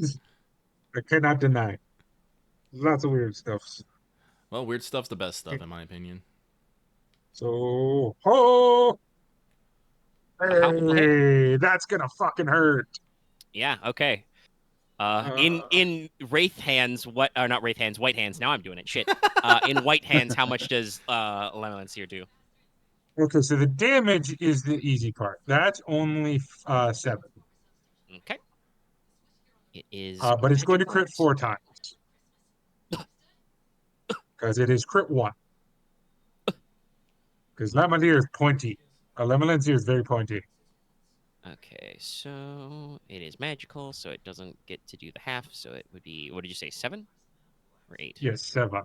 Speaker 1: cannot deny. Lots of weird stuff.
Speaker 2: Well, weird stuff's the best stuff, in my opinion.
Speaker 1: So, hey, that's gonna fucking hurt.
Speaker 3: Yeah. Okay. In wraith hands, not wraith hands, white hands. Now I'm doing it. Shit. In white hands, how much does Lemonseer do?
Speaker 1: Okay, so the damage is the easy part. That's only 7.
Speaker 3: Okay. It is.
Speaker 1: But it's going to crit 4 times. Because it is crit 1. Because Lemonier is pointy. Lemonseer is very pointy.
Speaker 3: Okay, so it is magical, so it doesn't get to do the half. So it would be, what did you say, 7 or 8?
Speaker 1: Yes, 7.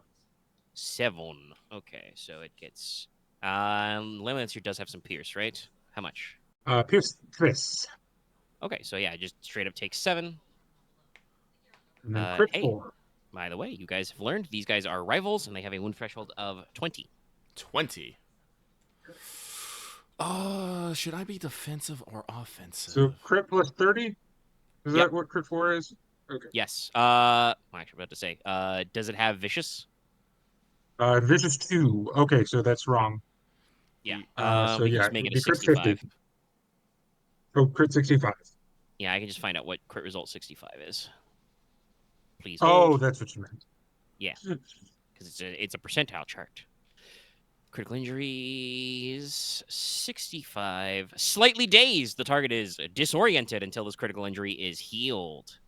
Speaker 3: 7. Okay, so it gets. Lemonseer does have some pierce, right? How much?
Speaker 1: Pierce this.
Speaker 3: Okay, so yeah, just straight up takes 7.
Speaker 1: And then crit 4.
Speaker 3: By the way, you guys have learned these guys are rivals, and they have a wound threshold of 20.
Speaker 2: 20. Should I be defensive or offensive?
Speaker 1: So crit plus 30? Is that what crit 4 is? Okay.
Speaker 3: Yes. I'm actually about to say. Does it have vicious?
Speaker 1: Vicious 2. Okay, so that's wrong.
Speaker 3: Yeah.
Speaker 1: So
Speaker 3: we can
Speaker 1: yeah,
Speaker 3: just make it a
Speaker 1: crit
Speaker 3: 65.
Speaker 1: 50. Oh, crit 65.
Speaker 3: Yeah, I can just find out what crit result 65 is. Please.
Speaker 1: Oh,
Speaker 3: hold.
Speaker 1: that's what you meant.
Speaker 3: Yeah, because it's a percentile chart. Critical injuries 65. Slightly dazed. The target is disoriented until this critical injury is healed.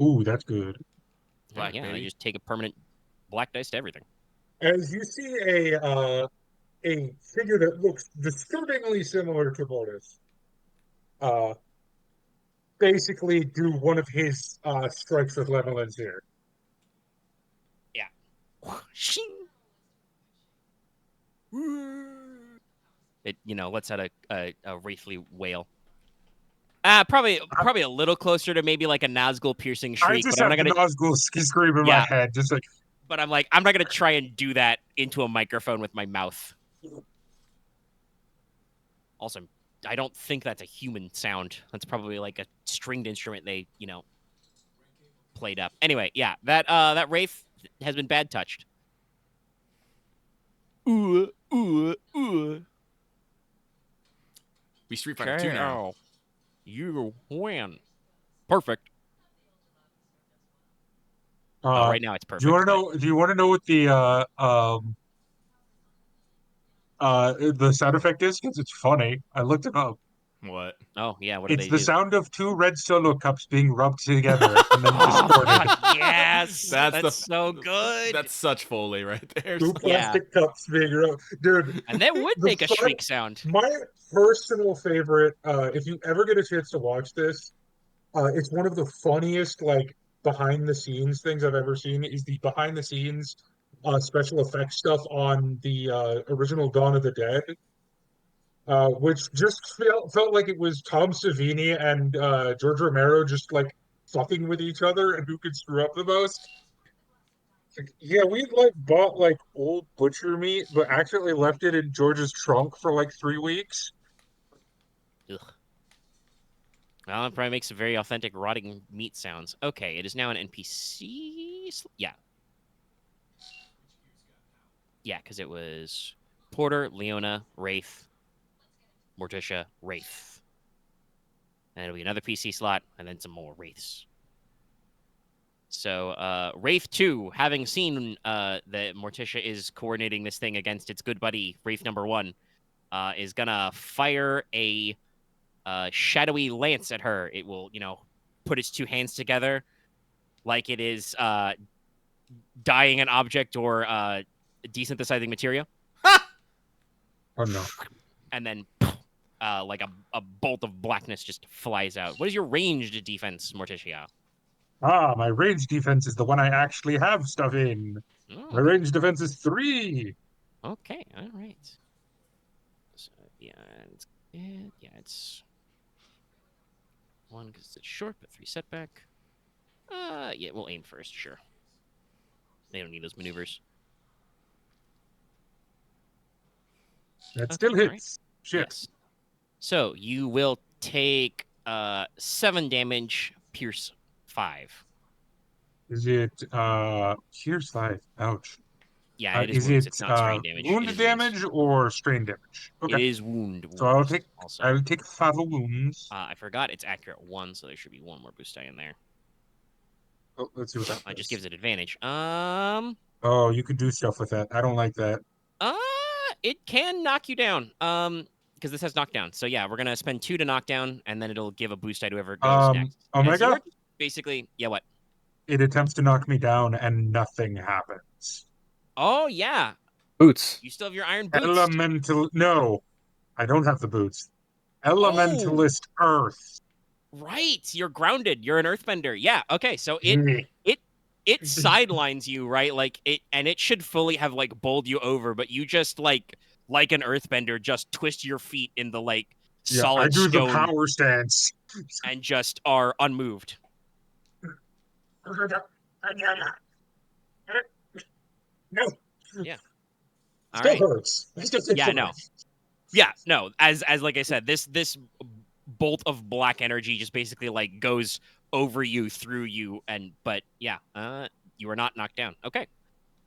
Speaker 1: Ooh, that's good.
Speaker 2: Black
Speaker 3: yeah,
Speaker 2: baby.
Speaker 3: I just take a permanent black dice to everything.
Speaker 1: As you see a figure that looks disturbingly similar to Mortis, basically do one of his strikes with Lemonseer.
Speaker 3: Yeah. It lets out a wraithly wail. Probably a little closer to maybe like a Nazgul piercing shriek.
Speaker 1: I just
Speaker 3: But I'm
Speaker 1: have
Speaker 3: not
Speaker 1: the
Speaker 3: gonna.
Speaker 1: Nazgul scream in my head, just like.
Speaker 3: But I'm like, I'm not gonna try and do that into a microphone with my mouth. Also, I don't think that's a human sound. That's probably like a stringed instrument they, played up. Anyway, yeah, that Wraith has been bad touched.
Speaker 2: We Street Fighter 2 now.
Speaker 3: You win. Perfect. Right now it's perfect.
Speaker 1: Do you want to know? Do you want to know what the sound effect is? Because it's funny. I looked it up.
Speaker 2: What?
Speaker 3: Oh yeah, what do
Speaker 1: It's
Speaker 3: they
Speaker 1: the
Speaker 3: do?
Speaker 1: sound of 2 red solo cups being rubbed together and then distorted.
Speaker 3: Yes, that's so good.
Speaker 2: That's such Foley right there.
Speaker 1: 2 plastic cups being rubbed, dude.
Speaker 3: And that would make a shriek sound.
Speaker 1: My personal favorite, if you ever get a chance to watch this, it's one of the funniest behind the scenes things I've ever seen. Is the behind the scenes special effects stuff on the original Dawn of the Dead. Which just felt like it was Tom Savini and George Romero just fucking with each other and who could screw up the most. Yeah, we bought old butcher meat, but accidentally left it in George's trunk for 3 weeks.
Speaker 3: Ugh. Well, it probably makes some very authentic rotting meat sounds. Okay, it is now an NPC. Yeah. Yeah, because it was Porter, Leona, Wraith, Morticia, Wraith. And it'll be another PC slot, and then some more Wraiths. So, Wraith 2, having seen that Morticia is coordinating this thing against its good buddy, Wraith number 1, is gonna fire a shadowy lance at her. It will, put its 2 hands together like it is dyeing an object or desynthesizing material.
Speaker 1: Oh, no.
Speaker 3: And then like a bolt of blackness just flies out. What is your ranged defense, Morticia?
Speaker 1: My range defense is the one I actually have stuff in.
Speaker 3: Oh.
Speaker 1: My range defense is 3.
Speaker 3: Okay, all right. So, it's 1 because it's short, but 3 setback. Yeah, we'll aim first, sure. They don't need those maneuvers.
Speaker 1: That still hits. Right. Shit.
Speaker 3: Yes. So you will take 7 damage, pierce 5.
Speaker 1: Is it pierce 5? Ouch.
Speaker 3: Yeah, it is wounds. It's not strain damage.
Speaker 1: Wound damage or strain damage? Okay.
Speaker 3: It is wound.
Speaker 1: So I'll take 5 wounds.
Speaker 3: I forgot it's accurate 1, so there should be 1 more boost die in there.
Speaker 1: Oh, let's see what that
Speaker 3: It just gives it advantage.
Speaker 1: Oh, you could do stuff with that. I don't like that.
Speaker 3: It can knock you down. Because this has knockdown. So yeah, we're gonna spend 2 to knock down, and then it'll give a boost die to whoever goes next.
Speaker 1: Omega?
Speaker 3: So basically, yeah, what?
Speaker 1: It attempts to knock me down, and nothing happens.
Speaker 3: Oh yeah.
Speaker 4: Boots.
Speaker 3: You still have your iron boots.
Speaker 1: No, I don't have the boots. Elementalist Earth.
Speaker 3: Right, you're grounded. You're an earthbender. Yeah. Okay. So it sidelines you, right? It should fully have bowled you over, but you just like an earthbender, just twist your feet in the solid stone.
Speaker 1: I do the power stance
Speaker 3: and just are unmoved.
Speaker 1: No.
Speaker 3: Yeah.
Speaker 1: Still hurts.
Speaker 3: Yeah. No. Yeah. No. As like I said, this bolt of black energy just basically goes over you, through you, but yeah, you are not knocked down. Okay.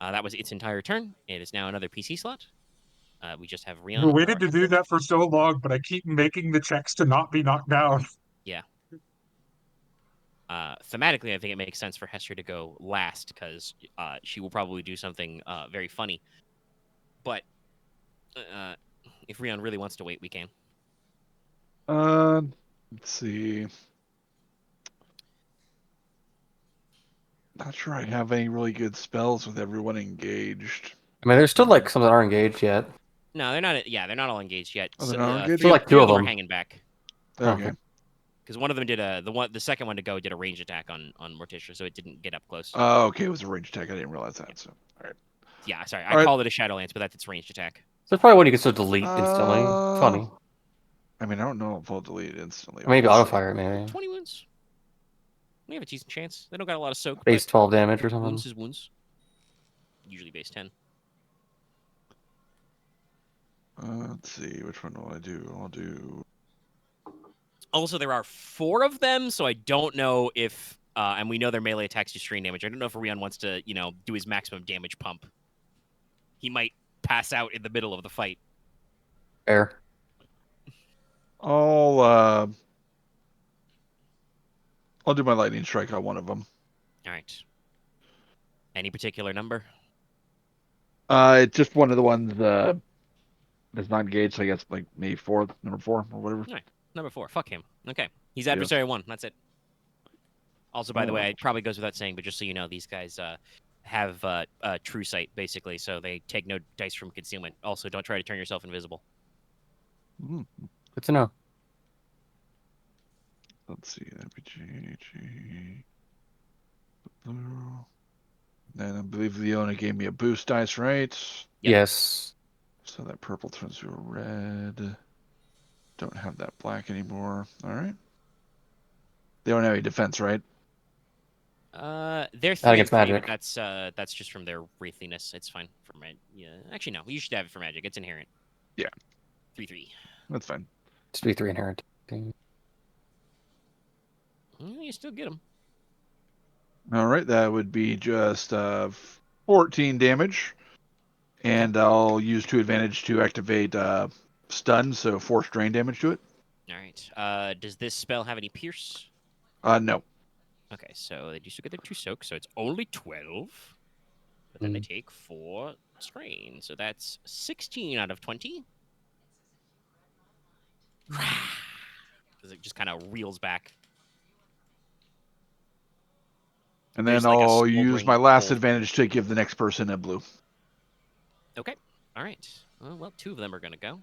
Speaker 3: That was its entire turn. It is now another PC slot. We just have Ryahn.
Speaker 1: We waited to do that for so long, but I keep making the checks to not be knocked down.
Speaker 3: Yeah. Thematically, I think it makes sense for Hester to go last because she will probably do something very funny. But if Ryahn really wants to wait, we can.
Speaker 5: Let's see. Not sure I have any really good spells with everyone engaged.
Speaker 4: I mean, there's still some that aren't engaged yet.
Speaker 3: No, they're not. Yeah, they're not all engaged yet.
Speaker 5: Oh, they're not engaged?
Speaker 4: 2 of them
Speaker 3: are hanging back.
Speaker 5: Okay.
Speaker 3: Because one of them did the second one to go did a ranged attack on Morticia, so it didn't get up close.
Speaker 5: Oh, okay, it was a ranged attack. I didn't realize that. So, all right.
Speaker 3: Yeah, sorry, I called it a Shadowlands, but that's its ranged attack.
Speaker 4: There's probably one you can still delete instantly. Funny.
Speaker 5: I mean, I don't know if I'll delete it instantly.
Speaker 4: Maybe
Speaker 5: We'll
Speaker 4: auto
Speaker 5: see.
Speaker 4: fire, maybe.
Speaker 3: 20 wounds. We have a decent chance. They don't got a lot of soak.
Speaker 4: Base
Speaker 3: but
Speaker 4: 12 damage or something.
Speaker 3: wounds is wounds. Usually base 10.
Speaker 5: Let's see, which one will I do? I'll do.
Speaker 3: Also, there are 4 of them, so I don't know if, and we know their melee attacks do strain damage. I don't know if Ryahn wants to, do his maximum damage pump. He might pass out in the middle of the fight.
Speaker 4: Fair.
Speaker 5: I'll do my lightning strike on one of them.
Speaker 3: All right. Any particular number?
Speaker 5: It's just one of the ones that's not engaged, so I guess like maybe number 4 or whatever.
Speaker 3: All right. Number 4. Fuck him. Okay. He's adversary 1. That's it. Also, by the way, it probably goes without saying, but just so you know, these guys have true sight, basically, so they take no dice from concealment. Also, don't try to turn yourself invisible.
Speaker 4: Good to know.
Speaker 5: Let's see, RPG. Then I believe Leona gave me a boost dice, right?
Speaker 3: Yep.
Speaker 4: Yes.
Speaker 5: So that purple turns to a red. Don't have that black anymore. All right. They don't have any defense, right?
Speaker 3: They're 3
Speaker 4: Not against
Speaker 3: and 3,
Speaker 4: magic.
Speaker 3: but that's just from their wraithiness. It's fine for magic. Yeah, actually no, you should have it for magic. It's inherent.
Speaker 5: Yeah.
Speaker 3: 3/3.
Speaker 5: That's fine.
Speaker 4: Just be 3 inherent.
Speaker 3: You still get them.
Speaker 5: All right, that would be just 14 damage, and I'll use 2 advantage to activate stun, so 4 strain damage to it.
Speaker 3: All right. Does this spell have any pierce?
Speaker 5: No.
Speaker 3: Okay, so they do still get their 2 soak, so it's only 12. But then they take 4 strain, so that's 16 out of 20. Because it just kind of reels back.
Speaker 5: And
Speaker 3: There's
Speaker 5: then
Speaker 3: like a
Speaker 5: I'll use my
Speaker 3: smoldering
Speaker 5: last
Speaker 3: hole.
Speaker 5: advantage to give the next person a blue.
Speaker 3: Okay. All right. Well, 2 of them are gonna go.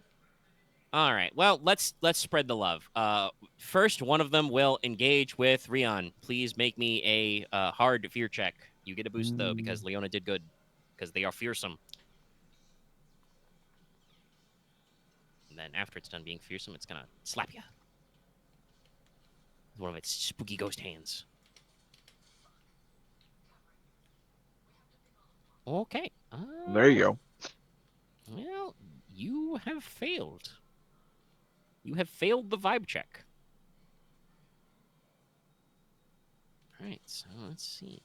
Speaker 3: All right. Well, let's spread the love. First, one of them will engage with Ryahn. Please make me a hard fear check. You get a boost though because Leona did good, because they are fearsome. And then after it's done being fearsome, it's gonna slap you with one of its spooky ghost hands. Okay.
Speaker 5: There you go.
Speaker 3: Well, you have failed. You have failed the vibe check. All right, so let's see.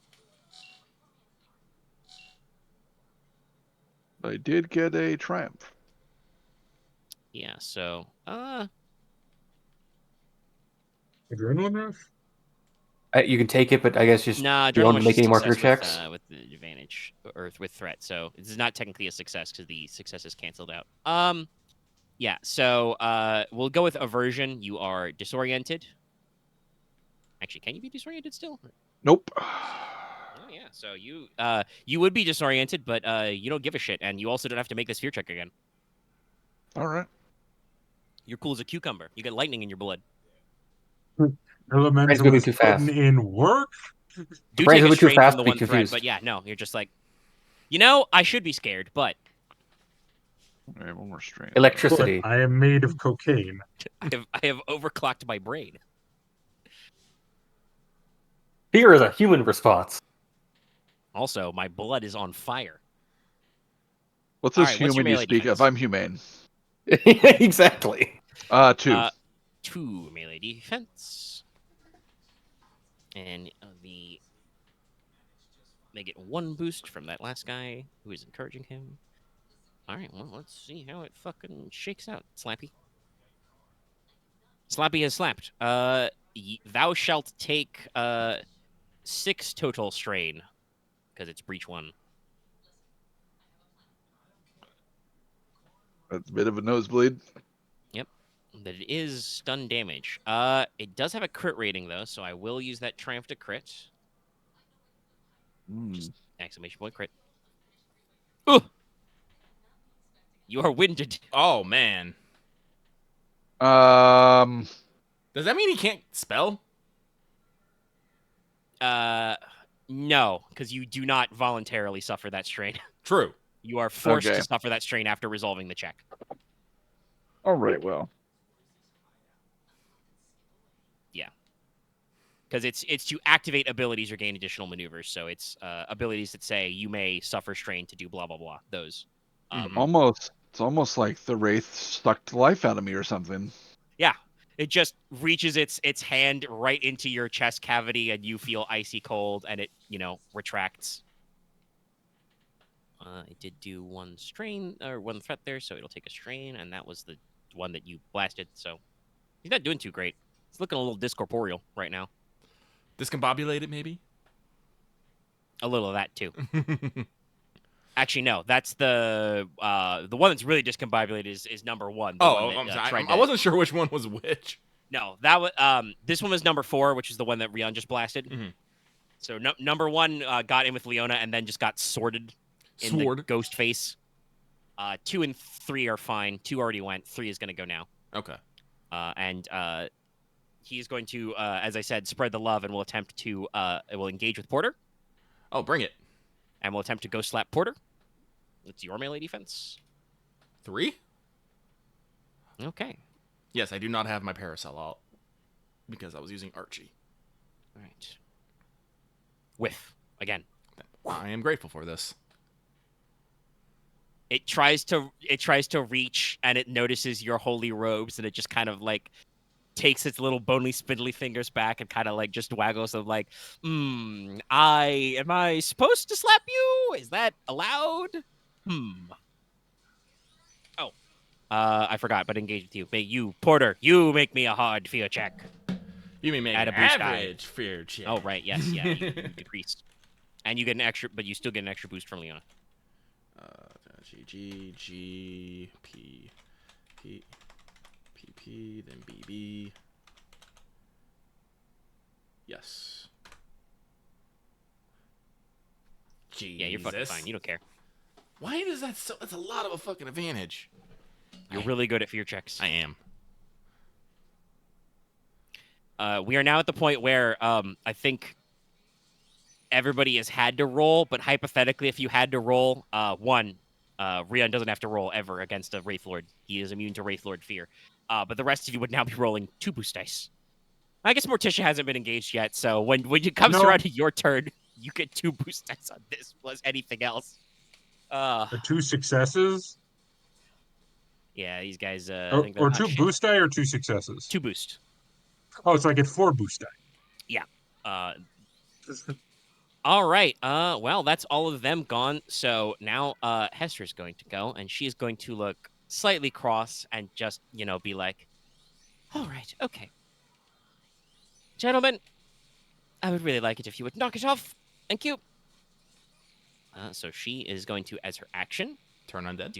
Speaker 5: I did get a triumph.
Speaker 3: Yeah, so
Speaker 1: Adrenaline rush?
Speaker 4: You can take it, but I guess just
Speaker 3: nah,
Speaker 4: you don't
Speaker 3: adrenaline
Speaker 4: make any more
Speaker 3: success
Speaker 4: fear checks.
Speaker 3: with the advantage or with threat. So this is not technically a success because the success is canceled out. Yeah. So we'll go with aversion. You are disoriented. Actually, can you be disoriented still?
Speaker 5: Nope.
Speaker 3: Oh yeah. So you would be disoriented, but you don't give a shit, and you also don't have to make this fear check again.
Speaker 5: All right.
Speaker 3: You're cool as a cucumber. You get lightning in your blood.
Speaker 4: Brain's
Speaker 1: Elemental
Speaker 4: moving
Speaker 1: is
Speaker 4: too
Speaker 1: putting
Speaker 4: fast.
Speaker 1: in work.
Speaker 3: Do
Speaker 4: brain's
Speaker 3: take a
Speaker 4: moving too
Speaker 3: strain
Speaker 4: fast
Speaker 3: from the
Speaker 4: to be
Speaker 3: one threat,
Speaker 4: confused.
Speaker 3: but yeah, no, you're just like, I should be scared, but
Speaker 5: All right, one more strain.
Speaker 4: Electricity.
Speaker 1: But I am made of cocaine.
Speaker 3: I have overclocked my brain.
Speaker 4: Fear is a human response.
Speaker 3: Also, my blood is on fire.
Speaker 5: What's
Speaker 3: All
Speaker 5: this
Speaker 3: right, what's your
Speaker 5: human you
Speaker 3: melee
Speaker 5: speak
Speaker 3: defense?
Speaker 5: of? I'm humane.
Speaker 4: Exactly.
Speaker 5: 2.
Speaker 3: 2 melee defense. And they get 1 boost from that last guy who is encouraging him. All right, well, let's see how it fucking shakes out, Slappy. Slappy has slapped. Thou shalt take 6 total strain because it's breach 1.
Speaker 5: That's a bit of a nosebleed.
Speaker 3: Yep. That it is stun damage. It does have a crit rating though, so I will use that triumph to crit. Just exclamation point crit. Ugh! You are winded.
Speaker 2: Oh man.
Speaker 5: Um.
Speaker 2: Does that mean he can't spell?
Speaker 3: No, because you do not voluntarily suffer that strain.
Speaker 2: True.
Speaker 3: You are forced
Speaker 5: Okay.
Speaker 3: to suffer that strain after resolving the check.
Speaker 5: All right. Well.
Speaker 3: Yeah. Because it's to activate abilities or gain additional maneuvers. So it's abilities that say you may suffer strain to do blah blah blah. Those.
Speaker 5: It's almost like the wraith sucked life out of me or something.
Speaker 3: Yeah, it just reaches its hand right into your chest cavity, and you feel icy cold, and it retracts. It did do one strain or one threat there, so it'll take a strain, and that was the one that you blasted. So he's not doing too great. He's looking a little discorporeal right now.
Speaker 2: Discombobulated, maybe?
Speaker 3: A little of that, too. Actually, no. That's the one that's really discombobulated is number 1.
Speaker 2: I wasn't sure which one was which.
Speaker 3: No, that was this one was number 4, which is the one that Ryahn just blasted.
Speaker 2: Mm-hmm.
Speaker 3: So number 1 got in with Leona and then just got sworded in the ghost face. 2 and 3 are fine. 2 already went. 3 is going to go now.
Speaker 2: Okay.
Speaker 3: And he's going to, as I said, spread the love and will attempt to will engage with Porter.
Speaker 2: Oh, bring it.
Speaker 3: And will attempt to ghost slap Porter. It's your melee defense.
Speaker 2: 3?
Speaker 3: Okay.
Speaker 2: Yes, I do not have my parasol out because I was using Archie.
Speaker 3: All right. Whiff again.
Speaker 2: I am grateful for this.
Speaker 3: It tries to reach, and it notices your holy robes, and it just kind of like takes its little bony, spindly fingers back and kind of like just waggles them like, am I supposed to slap you? Is that allowed? Oh, I forgot, but engage with you. You, Porter, you make me a hard fear check.
Speaker 2: You may make
Speaker 3: Add
Speaker 2: an
Speaker 3: a boost
Speaker 2: average fear check.
Speaker 3: Oh, right, yes, yeah, you decreased. And you get an extra, but you still get an extra boost from Leona.
Speaker 2: G, P, then BB. Yes. Jesus.
Speaker 3: Yeah, you're fucking fine. You don't care.
Speaker 2: Why is that so? That's a lot of a fucking advantage.
Speaker 3: You're really good at fear checks.
Speaker 2: I am.
Speaker 3: We are now at the point where I think everybody has had to roll, but hypothetically, if you had to roll, Ryahn doesn't have to roll ever against a Wraith Lord. He is immune to Wraith Lord fear. But the rest of you would now be rolling 2 boost dice. I guess Morticia hasn't been engaged yet, so when it comes around to your turn, you get 2 boost dice on this plus anything else.
Speaker 1: 2 successes?
Speaker 3: Yeah, these guys...
Speaker 1: or 2 boost die or 2 successes?
Speaker 3: 2 boost.
Speaker 1: Oh, so I get 4 boost die.
Speaker 3: Yeah. All right. Well, that's all of them gone. So now Hester's going to go, and she's going to look slightly cross and just, be like, all right, okay. Gentlemen, I would really like it if you would knock it off. Thank you. So she is going to, as her action...
Speaker 2: Turn undead?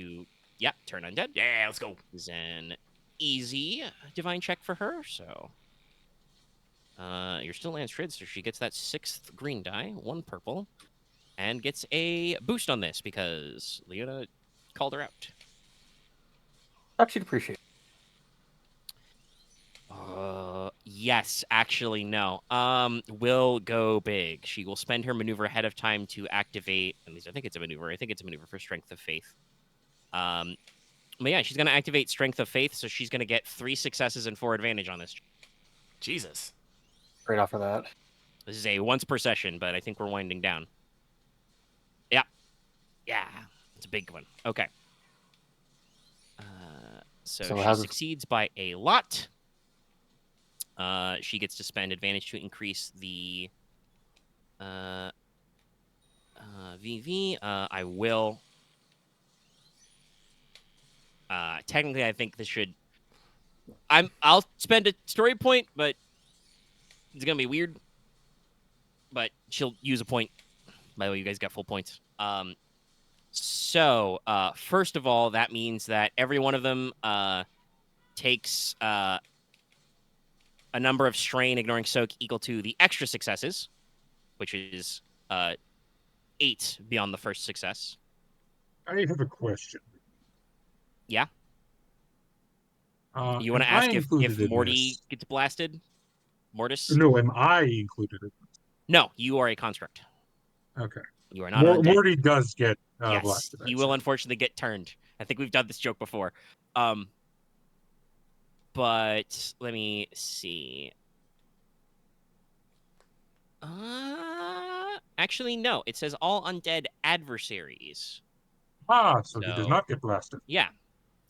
Speaker 3: Turn undead.
Speaker 2: Yeah, let's go.
Speaker 3: Is an easy divine check for her, so... you're still Lance Trid, so she gets that 6th green die, 1 purple, and gets a boost on this because Leona called her out.
Speaker 4: She'd appreciate it.
Speaker 3: Yes, actually, no. Will go big. She will spend her maneuver ahead of time to activate, at least I think it's a maneuver. I think it's a maneuver for Strength of Faith. But yeah, she's going to activate Strength of Faith, so she's going to get 3 successes and 4 advantage on this.
Speaker 2: Jesus.
Speaker 4: Great off for that.
Speaker 3: This is a once per session, but I think we're winding down. Yeah. Yeah. It's a big one. Okay. So she succeeds by a lot. She gets to spend advantage to increase the VV. I will. Technically, I think this should... I'll spend a story point, but it's going to be weird. But she'll use a point. By the way, you guys got full points. So, first of all, that means that every one of them takes a number of strain, ignoring soak, equal to the extra successes, which is 8 beyond the first success.
Speaker 1: I have a question.
Speaker 3: Yeah? You want to ask if Morty gets blasted? Mortis?
Speaker 1: No, am I included in this?
Speaker 3: No, you are a construct.
Speaker 1: Okay.
Speaker 3: You are not
Speaker 1: Morty does get
Speaker 3: yes,
Speaker 1: blasted.
Speaker 3: He will unfortunately get turned. I think we've done this joke before. But let me see. Actually, no. It says all undead adversaries.
Speaker 1: So he does not get blasted.
Speaker 3: Yeah.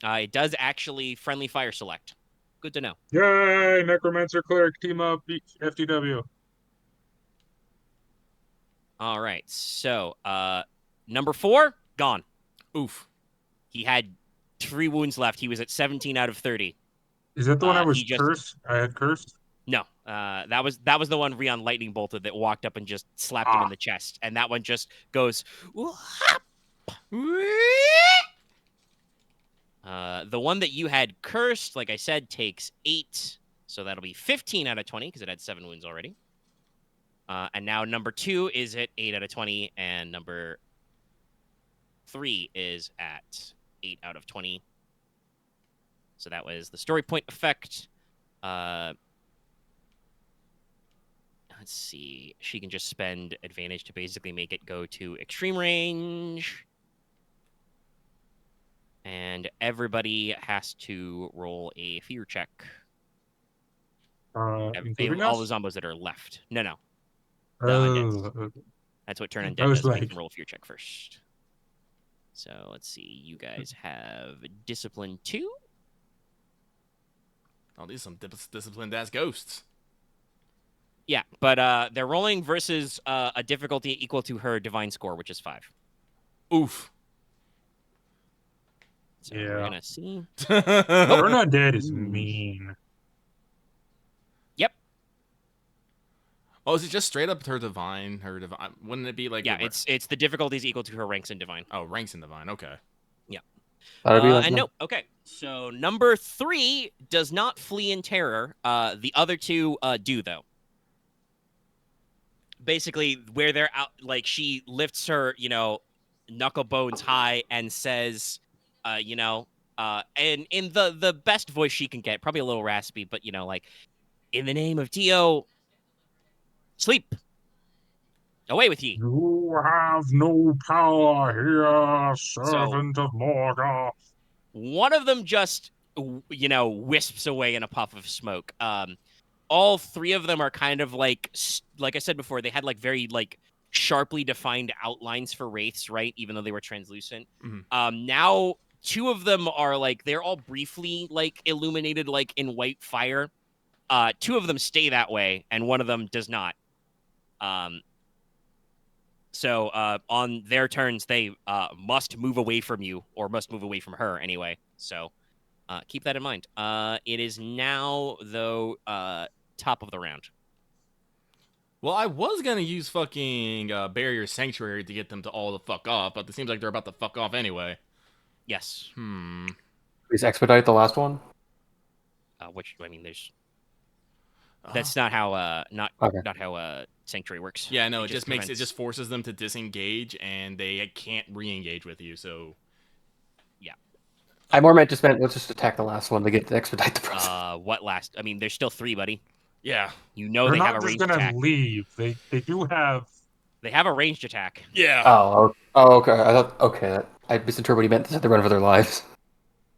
Speaker 3: It does actually friendly fire select. Good to know.
Speaker 1: Yay! Necromancer Cleric team up, beat FTW.
Speaker 3: All right. So, number 4, gone.
Speaker 2: Oof.
Speaker 3: He had 3 wounds left. He was at 17 out of 30.
Speaker 1: Is that the one I was cursed? I had cursed?
Speaker 3: No. That was the one Ryahn lightning bolted that walked up and just slapped him in the chest. And that one just goes... The one that you had cursed, like I said, takes 8. So that'll be 15 out of 20 because it had 7 wounds already. And now number 2 is at 8 out of 20. And number 3 is at 8 out of 20. So that was the story point effect. Let's see. She can just spend advantage to basically make it go to extreme range. And everybody has to roll a fear check.
Speaker 1: Including
Speaker 3: all
Speaker 1: us?
Speaker 3: the zombos that are left. No.
Speaker 1: Oh.
Speaker 3: That's what turn undead does. Make them roll a fear check first. So let's see. You guys have discipline 2.
Speaker 2: Oh, these are some disciplined ass ghosts.
Speaker 3: Yeah, but they're rolling versus a difficulty equal to her divine score, which is 5.
Speaker 2: Oof.
Speaker 3: So we're gonna see.
Speaker 1: Burn Undead is mean.
Speaker 3: Yep.
Speaker 2: Oh, is it just straight up her divine? Wouldn't it be like?
Speaker 3: Yeah, it's the difficulties equal to her ranks in divine.
Speaker 2: Oh, ranks in divine. Okay.
Speaker 3: Yeah.
Speaker 4: And
Speaker 3: no. Okay. So number 3 does not flee in terror. The other 2 do though. Basically, where they're out, like she lifts her, knuckle bones high and says, and in the best voice she can get, probably a little raspy, but like, in the name of Dio, sleep. Away with ye.
Speaker 1: You have no power here, servant of Morga.
Speaker 3: One of them just, wisps away in a puff of smoke. All 3 of them are kind of like I said before, they had like very like sharply defined outlines for wraiths, right? Even though they were translucent.
Speaker 2: Mm-hmm.
Speaker 3: Now 2 of them are like, they're all briefly like illuminated like in white fire. 2 of them stay that way, and one of them does not. So on their turns, they must move away from you, or must move away from her anyway. So keep that in mind. It is now, though, top of the round.
Speaker 2: Well, I was going to use fucking Barrier Sanctuary to get them to all the fuck off, but it seems like they're about to fuck off anyway.
Speaker 3: Yes.
Speaker 4: Please expedite the last one.
Speaker 3: There's... That's not how not how Sanctuary works.
Speaker 2: Yeah, no, it just forces them to disengage, and they can't re-engage with you. So,
Speaker 3: yeah.
Speaker 4: I more meant let's just attack the last one to expedite the process.
Speaker 3: What last? There's still 3, buddy.
Speaker 2: Yeah,
Speaker 3: they
Speaker 1: have
Speaker 3: a ranged attack. They're not just gonna
Speaker 1: leave. They do have.
Speaker 3: They have a ranged attack.
Speaker 2: Yeah.
Speaker 4: Oh, okay. I thought I misinterpreted what he meant. They said they run for their lives.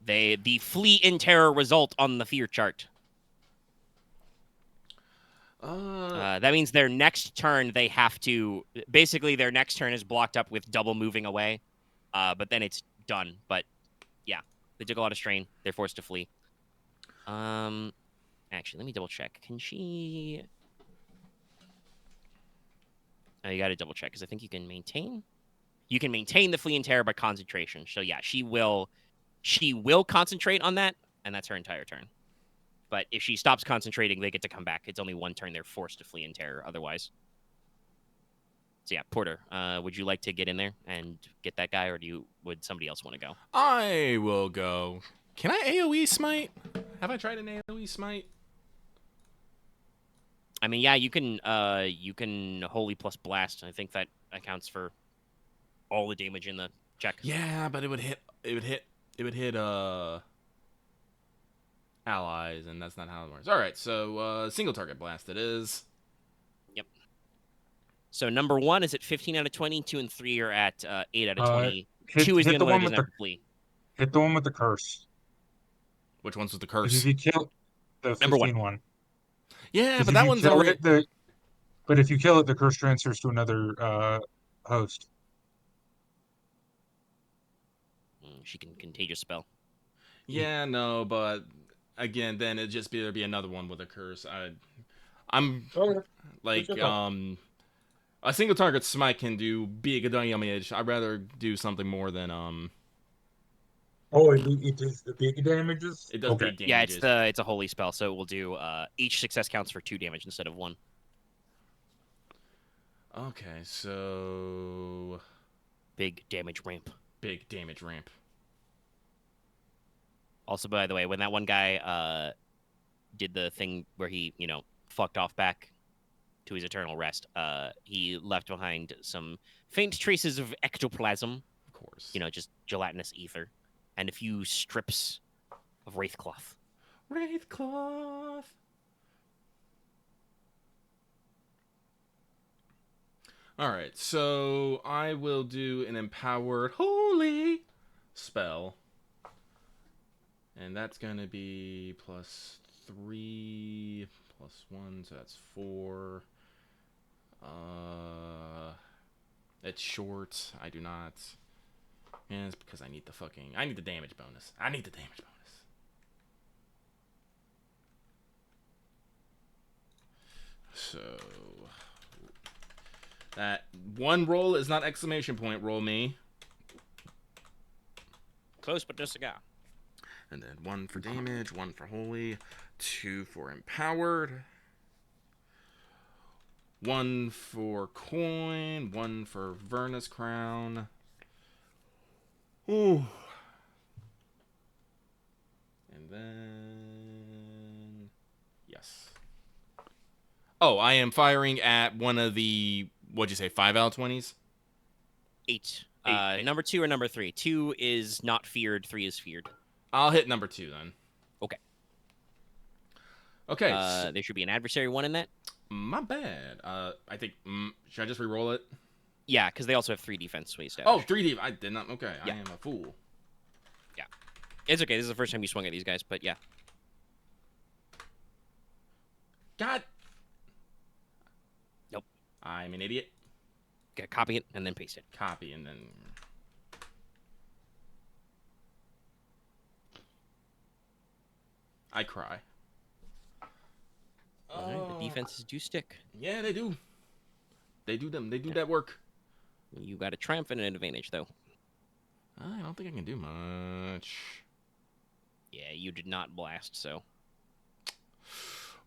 Speaker 3: The flee in terror result on the fear chart. That means their next turn they have to... Basically, their next turn is blocked up with double moving away. But then it's done. But, yeah. They took a lot of strain. They're forced to flee. Actually, let me double check. Can she... Oh, you gotta double check, because I think you can maintain... You can maintain the flee in terror by concentration. So, yeah, she will concentrate on that, and that's her entire turn. But if she stops concentrating, they get to come back. It's only one turn. They're forced to flee in terror otherwise. So yeah, Porter, would you like to get in there and get that guy, or would somebody else want to go?
Speaker 2: I will go. Can I AoE smite? Have I tried an AoE smite?
Speaker 3: Yeah, you can holy plus blast. I think that accounts for all the damage in the check.
Speaker 2: Yeah, but it would hit allies, and that's not how it works. All right, so single target blast it is.
Speaker 3: Yep. So number 1 is at 15 out of 20. 2 and 3 are at 8 out of 20. 2 is the one that doesn't have to flee.
Speaker 1: Hit the one with the curse.
Speaker 2: Which one's with the curse?
Speaker 1: If you kill the 15 one.
Speaker 2: Yeah, but that one's already...
Speaker 1: But if you kill it, the curse transfers to another host.
Speaker 3: She can contagious spell.
Speaker 2: Yeah, no, but again, then it'd just be there'd be another one with a curse. I'm like a single target smite can do big damage. I'd rather do something more than
Speaker 1: Oh, it does the big damages.
Speaker 2: It does big
Speaker 3: Yeah,
Speaker 2: damages.
Speaker 3: it's a holy spell, so it will do each success counts for 2 damage instead of 1.
Speaker 2: Okay, so
Speaker 3: big damage ramp.
Speaker 2: Big damage ramp.
Speaker 3: Also, by the way, when that one guy did the thing where he, fucked off back to his eternal rest, he left behind some faint traces of ectoplasm.
Speaker 2: Of course.
Speaker 3: Just gelatinous ether. And a few strips of wraith cloth.
Speaker 2: Wraith cloth. All right, so I will do an empowered holy spell. And that's going to be +3, +1, so that's 4. It's short. I do not. And it's because I need the damage bonus. I need the damage bonus. So that one roll is not exclamation point roll me.
Speaker 3: Close but no cigar.
Speaker 2: And then 1 for damage, 1 for holy, 2 for empowered, 1 for coin, 1 for Vernus crown. Ooh. And then yes. Oh, I am firing at one of the, what'd you say, 5 out of 20s?
Speaker 3: 8. Number 2 or number 3? 2 is not feared, 3 is feared.
Speaker 2: I'll hit number 2 then.
Speaker 3: Okay.
Speaker 2: Okay.
Speaker 3: There should be an adversary 1 in that.
Speaker 2: My bad. I think, should I just re-roll it?
Speaker 3: Yeah, because they also have 3 defense we established.
Speaker 2: Oh, 3 defense. I did not. Okay,
Speaker 3: yeah.
Speaker 2: I am a fool.
Speaker 3: Yeah. It's okay. This is the first time you swung at these guys, but yeah.
Speaker 2: God.
Speaker 3: Nope.
Speaker 2: I'm an idiot.
Speaker 3: Okay, copy it and then paste it.
Speaker 2: Copy and then... I cry.
Speaker 3: Alright, the defenses do stick.
Speaker 2: Yeah, they do. They do that work.
Speaker 3: You got a triumph and an advantage, though.
Speaker 2: I don't think I can do much.
Speaker 3: Yeah, you did not blast, so.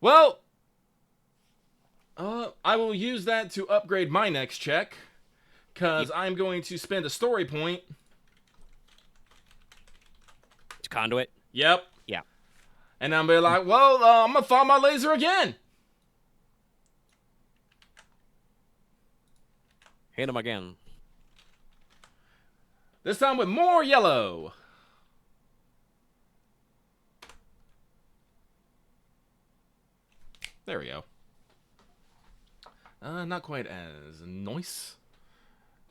Speaker 2: Well, I will use that to upgrade my next check, because I'm going to spend a story point.
Speaker 3: To conduit?
Speaker 2: Yep.
Speaker 3: Yeah.
Speaker 2: And I'm be like, well, I'm going to fire my laser again.
Speaker 3: Hit him again.
Speaker 2: This time with more yellow. There we go. Not quite as nice.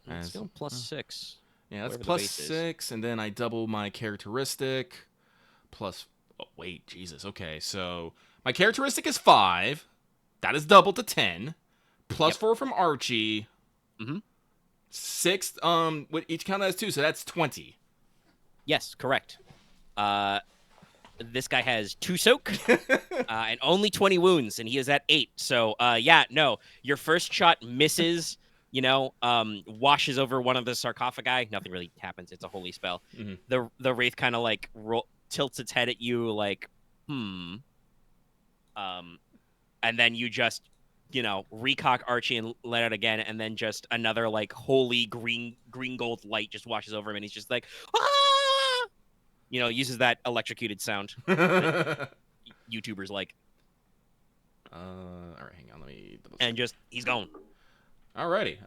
Speaker 3: It's still +6.
Speaker 2: Yeah, that's +6, and then I double my characteristic. Plus, oh, wait, Jesus. Okay, so my characteristic is 5. That is double to 10. +4 from Archie.
Speaker 3: Mm-hmm.
Speaker 2: 6, with each count as 2, so that's 20.
Speaker 3: Yes, correct. This guy has 2 soak and only 20 wounds, and he is at 8. So, yeah, no, your first shot misses, washes over one of the sarcophagi. Nothing really happens. It's a holy spell.
Speaker 2: Mm-hmm.
Speaker 3: The wraith kind of like tilts its head at you, like, and then you just, recock Archie and let out again, and then just another like holy green gold light just washes over him, and he's just like, ah! Uses that electrocuted sound. YouTubers like.
Speaker 2: All right, hang on, let me double check.
Speaker 3: And just he's gone.
Speaker 2: Alrighty.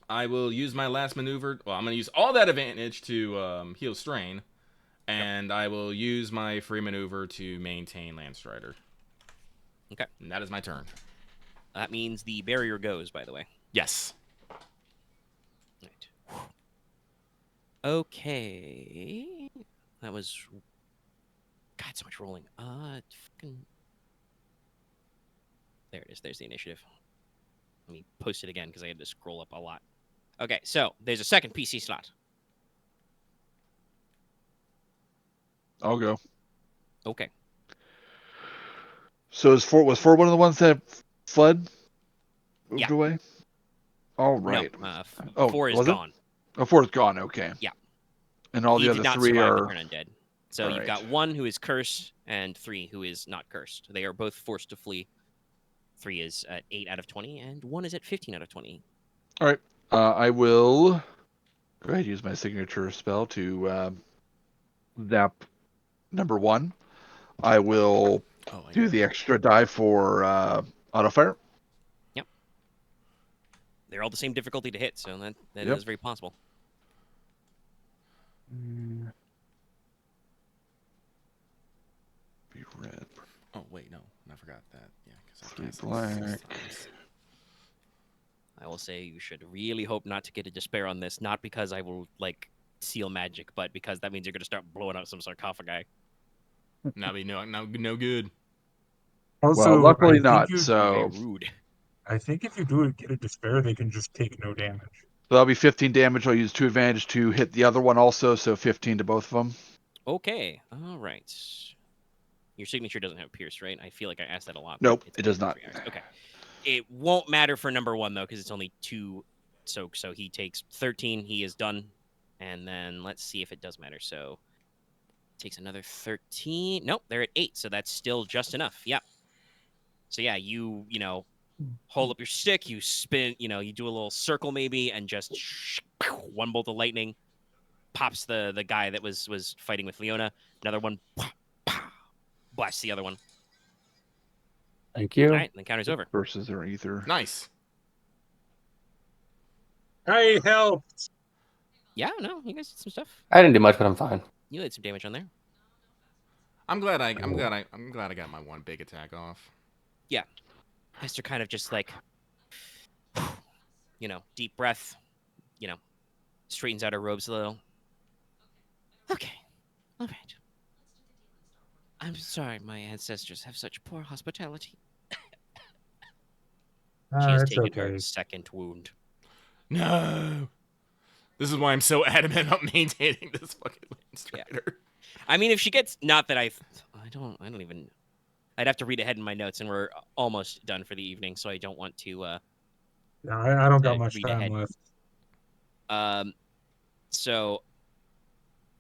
Speaker 2: I will use my last maneuver. Well, I'm gonna use all that advantage to heal strain, and I will use my free maneuver to maintain Landstrider.
Speaker 3: Okay.
Speaker 2: And that is my turn.
Speaker 3: That means the barrier goes, by the way.
Speaker 2: Yes.
Speaker 3: Right. Okay. That was... God, so much rolling. I There it is. There's the initiative. Let me post it again because I had to scroll up a lot. Okay, so there's a second PC slot.
Speaker 5: I'll go.
Speaker 3: Okay.
Speaker 5: So was four one of the ones that fled? Moved
Speaker 3: Yeah.
Speaker 5: away? All right.
Speaker 3: No, 4 is gone.
Speaker 5: Oh, 4 is gone. Okay.
Speaker 3: Yeah.
Speaker 5: And all
Speaker 3: He
Speaker 5: the
Speaker 3: did
Speaker 5: other
Speaker 3: not
Speaker 5: 3
Speaker 3: survive
Speaker 5: are
Speaker 3: the turn undead. So you've got 1 who is cursed and 3 who is not cursed. They are both forced to flee. 3 is at 8 out of 20, and 1 is at 15 out of 20.
Speaker 5: All right. I will go ahead and use my signature spell to zap number 1. I will do the extra die for auto fire.
Speaker 3: Yep. They're all the same difficulty to hit, so that is very possible.
Speaker 5: Be red.
Speaker 2: Oh wait, no, I forgot that. Yeah, because I
Speaker 5: black.
Speaker 3: I will say you should really hope not to get a despair on this, not because I will like seal magic, but because that means you're gonna start blowing up some sarcophagi.
Speaker 2: Now be no good.
Speaker 1: Also,
Speaker 5: well, luckily
Speaker 1: I
Speaker 5: not.
Speaker 1: think
Speaker 5: So
Speaker 3: rude.
Speaker 1: I think if you do get a despair, they can just take no damage.
Speaker 5: So that'll be 15 damage. I'll use 2 advantage to hit the other one also, so 15 to both of them.
Speaker 3: Okay, all right. Your signature doesn't have pierce, right? I feel like I asked that a lot.
Speaker 5: Nope, it does not.
Speaker 3: Okay. It won't matter for number 1 though, because it's only 2 soak. So he takes 13. He is done. And then let's see if it does matter. So takes another 13. Nope, they're at 8. So that's still just enough. Yep. So yeah, you hold up your stick, you spin, you do a little circle maybe, and just one bolt of lightning pops the guy that was fighting with Leona. Another one blasts the other one.
Speaker 4: Thank you.
Speaker 3: All right, the encounter's over.
Speaker 5: Versus their ether.
Speaker 2: Nice.
Speaker 1: I helped.
Speaker 3: Yeah, no, you guys did some stuff.
Speaker 4: I didn't do much, but I'm fine.
Speaker 3: You did some damage on there.
Speaker 2: I'm glad I got my one big attack off.
Speaker 3: Yeah. Hester kind of just like deep breath, straightens out her robes a little. Okay. All right. I'm sorry my ancestors have such poor hospitality. She has taken her second wound.
Speaker 2: No. This is why I'm so adamant about maintaining this fucking Landstrider.
Speaker 3: Yeah. I mean, if she gets, not that I don't even. I'd have to read ahead in my notes, and we're almost done for the evening, so I don't want to.
Speaker 1: No, I don't got much time left.
Speaker 3: So,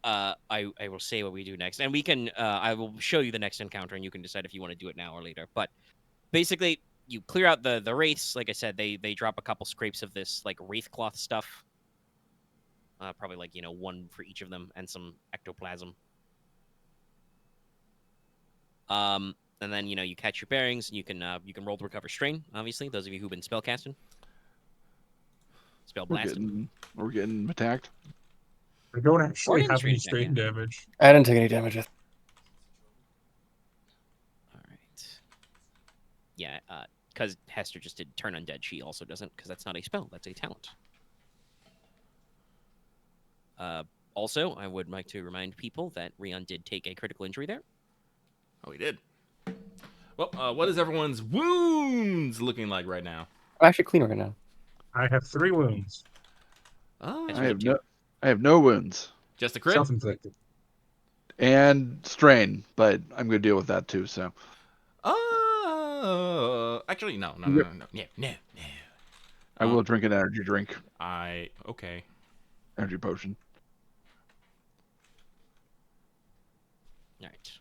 Speaker 3: I will say what we do next, and we can. I will show you the next encounter, and you can decide if you want to do it now or later. But basically, you clear out the wraiths. Like I said, they drop a couple scrapes of this like wraith cloth stuff. Probably like 1 for each of them, and some ectoplasm. And then you catch your bearings, and you can roll to recover strain. Obviously, those of you who've been spellcasting, spell blasting.
Speaker 5: We're getting attacked.
Speaker 1: I don't actually have any strain damage.
Speaker 4: I didn't take any damage yet.
Speaker 3: All right. Yeah, because Hester just did turn undead. She also doesn't, because that's not a spell. That's a talent. Also, I would like to remind people that Ryahn did take a critical injury there.
Speaker 2: Oh, he did. Well, what is everyone's wounds looking like right now?
Speaker 4: I'm actually clean right now.
Speaker 1: I have 3 wounds.
Speaker 5: I have no wounds.
Speaker 2: Just a crit?
Speaker 1: Self-inflicted.
Speaker 5: And strain, but I'm going to deal with that too, so.
Speaker 2: Actually, no. No.
Speaker 5: I will drink an energy drink.
Speaker 2: Okay.
Speaker 5: Energy potion.
Speaker 2: All right.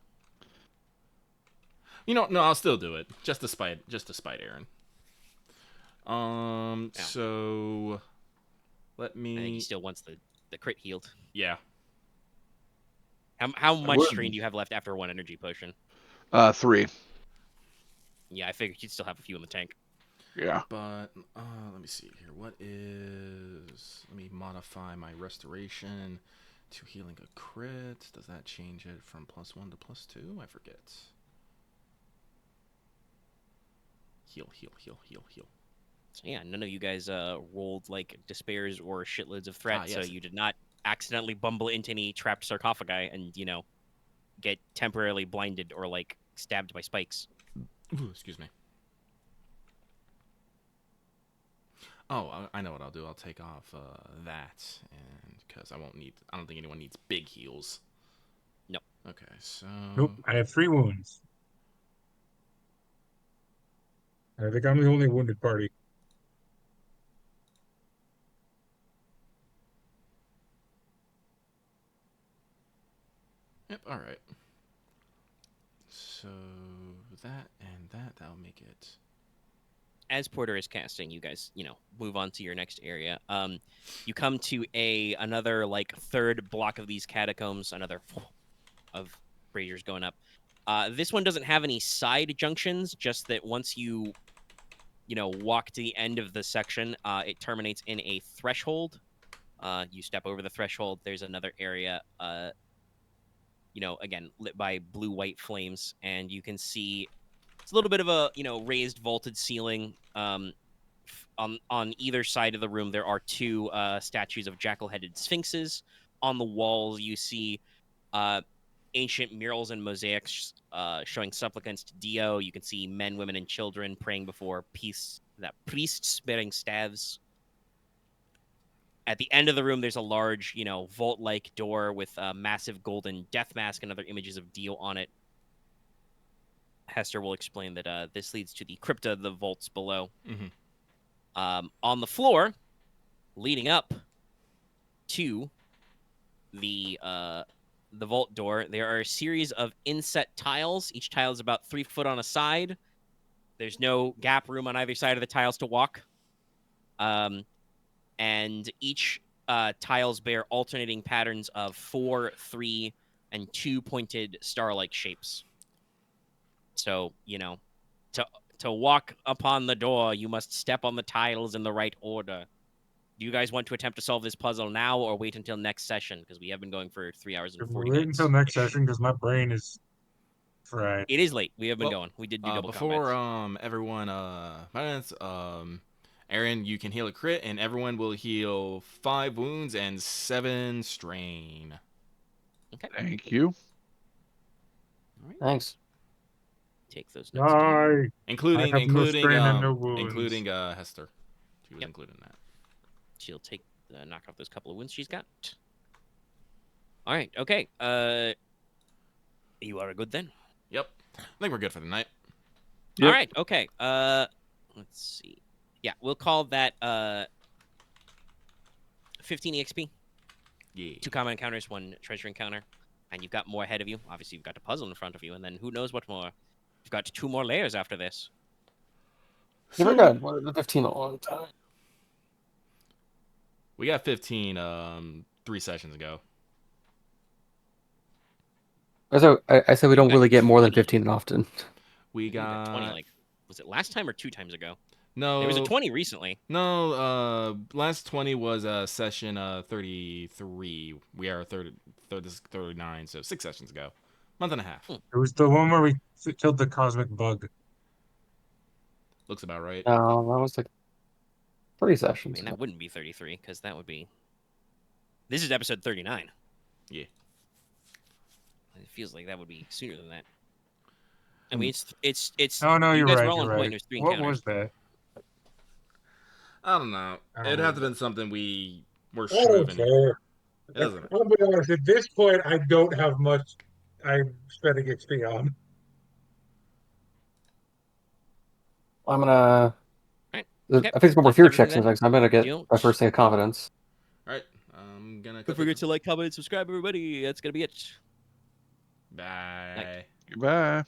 Speaker 2: No, I'll still do it. Just to spite Aren. So let me.
Speaker 3: I think he still wants the crit healed.
Speaker 2: Yeah.
Speaker 3: How much strain do you have left after 1 energy potion?
Speaker 5: 3.
Speaker 3: Yeah, I figured you'd still have a few in the tank.
Speaker 5: Yeah.
Speaker 2: But let me see here. Let me modify my restoration to healing a crit. Does that change it from +1 to +2? I forget. Heal.
Speaker 3: So yeah, none of you guys rolled like despairs or shitloads of threats,
Speaker 2: yes.
Speaker 3: so you did not accidentally bumble into any trapped sarcophagi and get temporarily blinded or like stabbed by spikes.
Speaker 2: Ooh, excuse me. Oh, I know what I'll do. I'll take off that, and because I don't think anyone needs big heals.
Speaker 3: No.
Speaker 2: Okay, so.
Speaker 1: Nope, I have 3 wounds. I think I'm the only wounded party.
Speaker 2: Yep. All right. So that'll make it.
Speaker 3: As Porter is casting, you guys, move on to your next area. You come to another like third block of these catacombs, another of braziers going up. This one doesn't have any side junctions, just that once you walk to the end of the section, it terminates in a threshold. You step over the threshold, there's another area, again, lit by blue-white flames, and you can see it's a little bit of a, raised vaulted ceiling. On either side of the room, there are 2 statues of jackal-headed sphinxes. On the walls, you see ancient murals and mosaics showing supplicants to Dio. You can see men, women, and children praying before priests bearing staves. At the end of the room, there's a large, vault-like door with a massive golden death mask and other images of Dio on it. Hester will explain that this leads to the crypta, the vaults below.
Speaker 2: Mm-hmm.
Speaker 3: On the floor, leading up to the vault door, there are a series of inset tiles. Each tile is about 3 foot on a side. There's no gap room on either side of the tiles to walk. And each tiles bear alternating patterns of 4, 3, and 2 pointed star-like shapes. So, to walk upon the door, you must step on the tiles in the right order. Do you guys want to attempt to solve this puzzle now or wait until next session? Because we have been going for 3 hours and 40
Speaker 1: Wait
Speaker 3: minutes.
Speaker 1: until next session because my brain is fried.
Speaker 3: It is late. We have been going. We did do double
Speaker 2: before
Speaker 3: combats.
Speaker 2: Everyone Aren, you can heal a crit, and everyone will heal 5 wounds and 7 strain.
Speaker 3: Okay.
Speaker 5: Thank you.
Speaker 3: All right.
Speaker 4: Thanks.
Speaker 3: Take those notes down.
Speaker 2: Including
Speaker 1: I have no strain and no wounds.
Speaker 2: including Hester. She was included in that.
Speaker 3: She'll knock off those couple of wounds she's got. All right. Okay. You are good then.
Speaker 2: Yep. I think we're good for the night.
Speaker 5: Yep.
Speaker 3: All right. Okay. Let's see. Yeah, we'll call that 15 EXP.
Speaker 2: Yeah.
Speaker 3: 2 common encounters, 1 treasure encounter, and you've got more ahead of you. Obviously, you've got a puzzle in front of you, and then who knows what more. You've got 2 more layers after this.
Speaker 4: Yeah, we're good. We're at 15 a long time.
Speaker 2: We got 15 3 sessions ago.
Speaker 4: I said we don't really get more than 15 often.
Speaker 2: We got
Speaker 3: 20. Was it last time or 2 times ago?
Speaker 2: No,
Speaker 3: there was a 20 recently.
Speaker 2: No, last 20 was session 33. We are 39, so 6 sessions ago, month and a half.
Speaker 1: It was the one where we killed the cosmic bug.
Speaker 2: Looks about right.
Speaker 4: No, that was like 3 sessions.
Speaker 3: I mean, that wouldn't be 33 because that would be. This is episode 39.
Speaker 2: Yeah.
Speaker 3: It feels like that would be sooner than that. I mean, it's.
Speaker 1: Oh no,
Speaker 3: you
Speaker 1: you're
Speaker 3: guys
Speaker 1: right.
Speaker 3: Were all
Speaker 1: You're
Speaker 3: on point.
Speaker 1: right.
Speaker 3: There's 3
Speaker 1: What
Speaker 3: encounters.
Speaker 1: was that?
Speaker 2: I don't know. It'd have to have been something we were
Speaker 1: I don't
Speaker 2: shriven.
Speaker 1: care.
Speaker 2: Doesn't it?
Speaker 1: I'll be honest, at this point, I don't have much I'm spending XP on.
Speaker 4: I'm gonna.
Speaker 3: Right.
Speaker 4: I
Speaker 3: Okay.
Speaker 4: think it's more fear checks next. I'm gonna get
Speaker 3: Deal.
Speaker 4: my first thing of confidence.
Speaker 2: All right. I'm gonna.
Speaker 3: Don't forget to like, comment, subscribe, everybody. That's gonna be it.
Speaker 2: Bye.
Speaker 3: Night.
Speaker 5: Goodbye.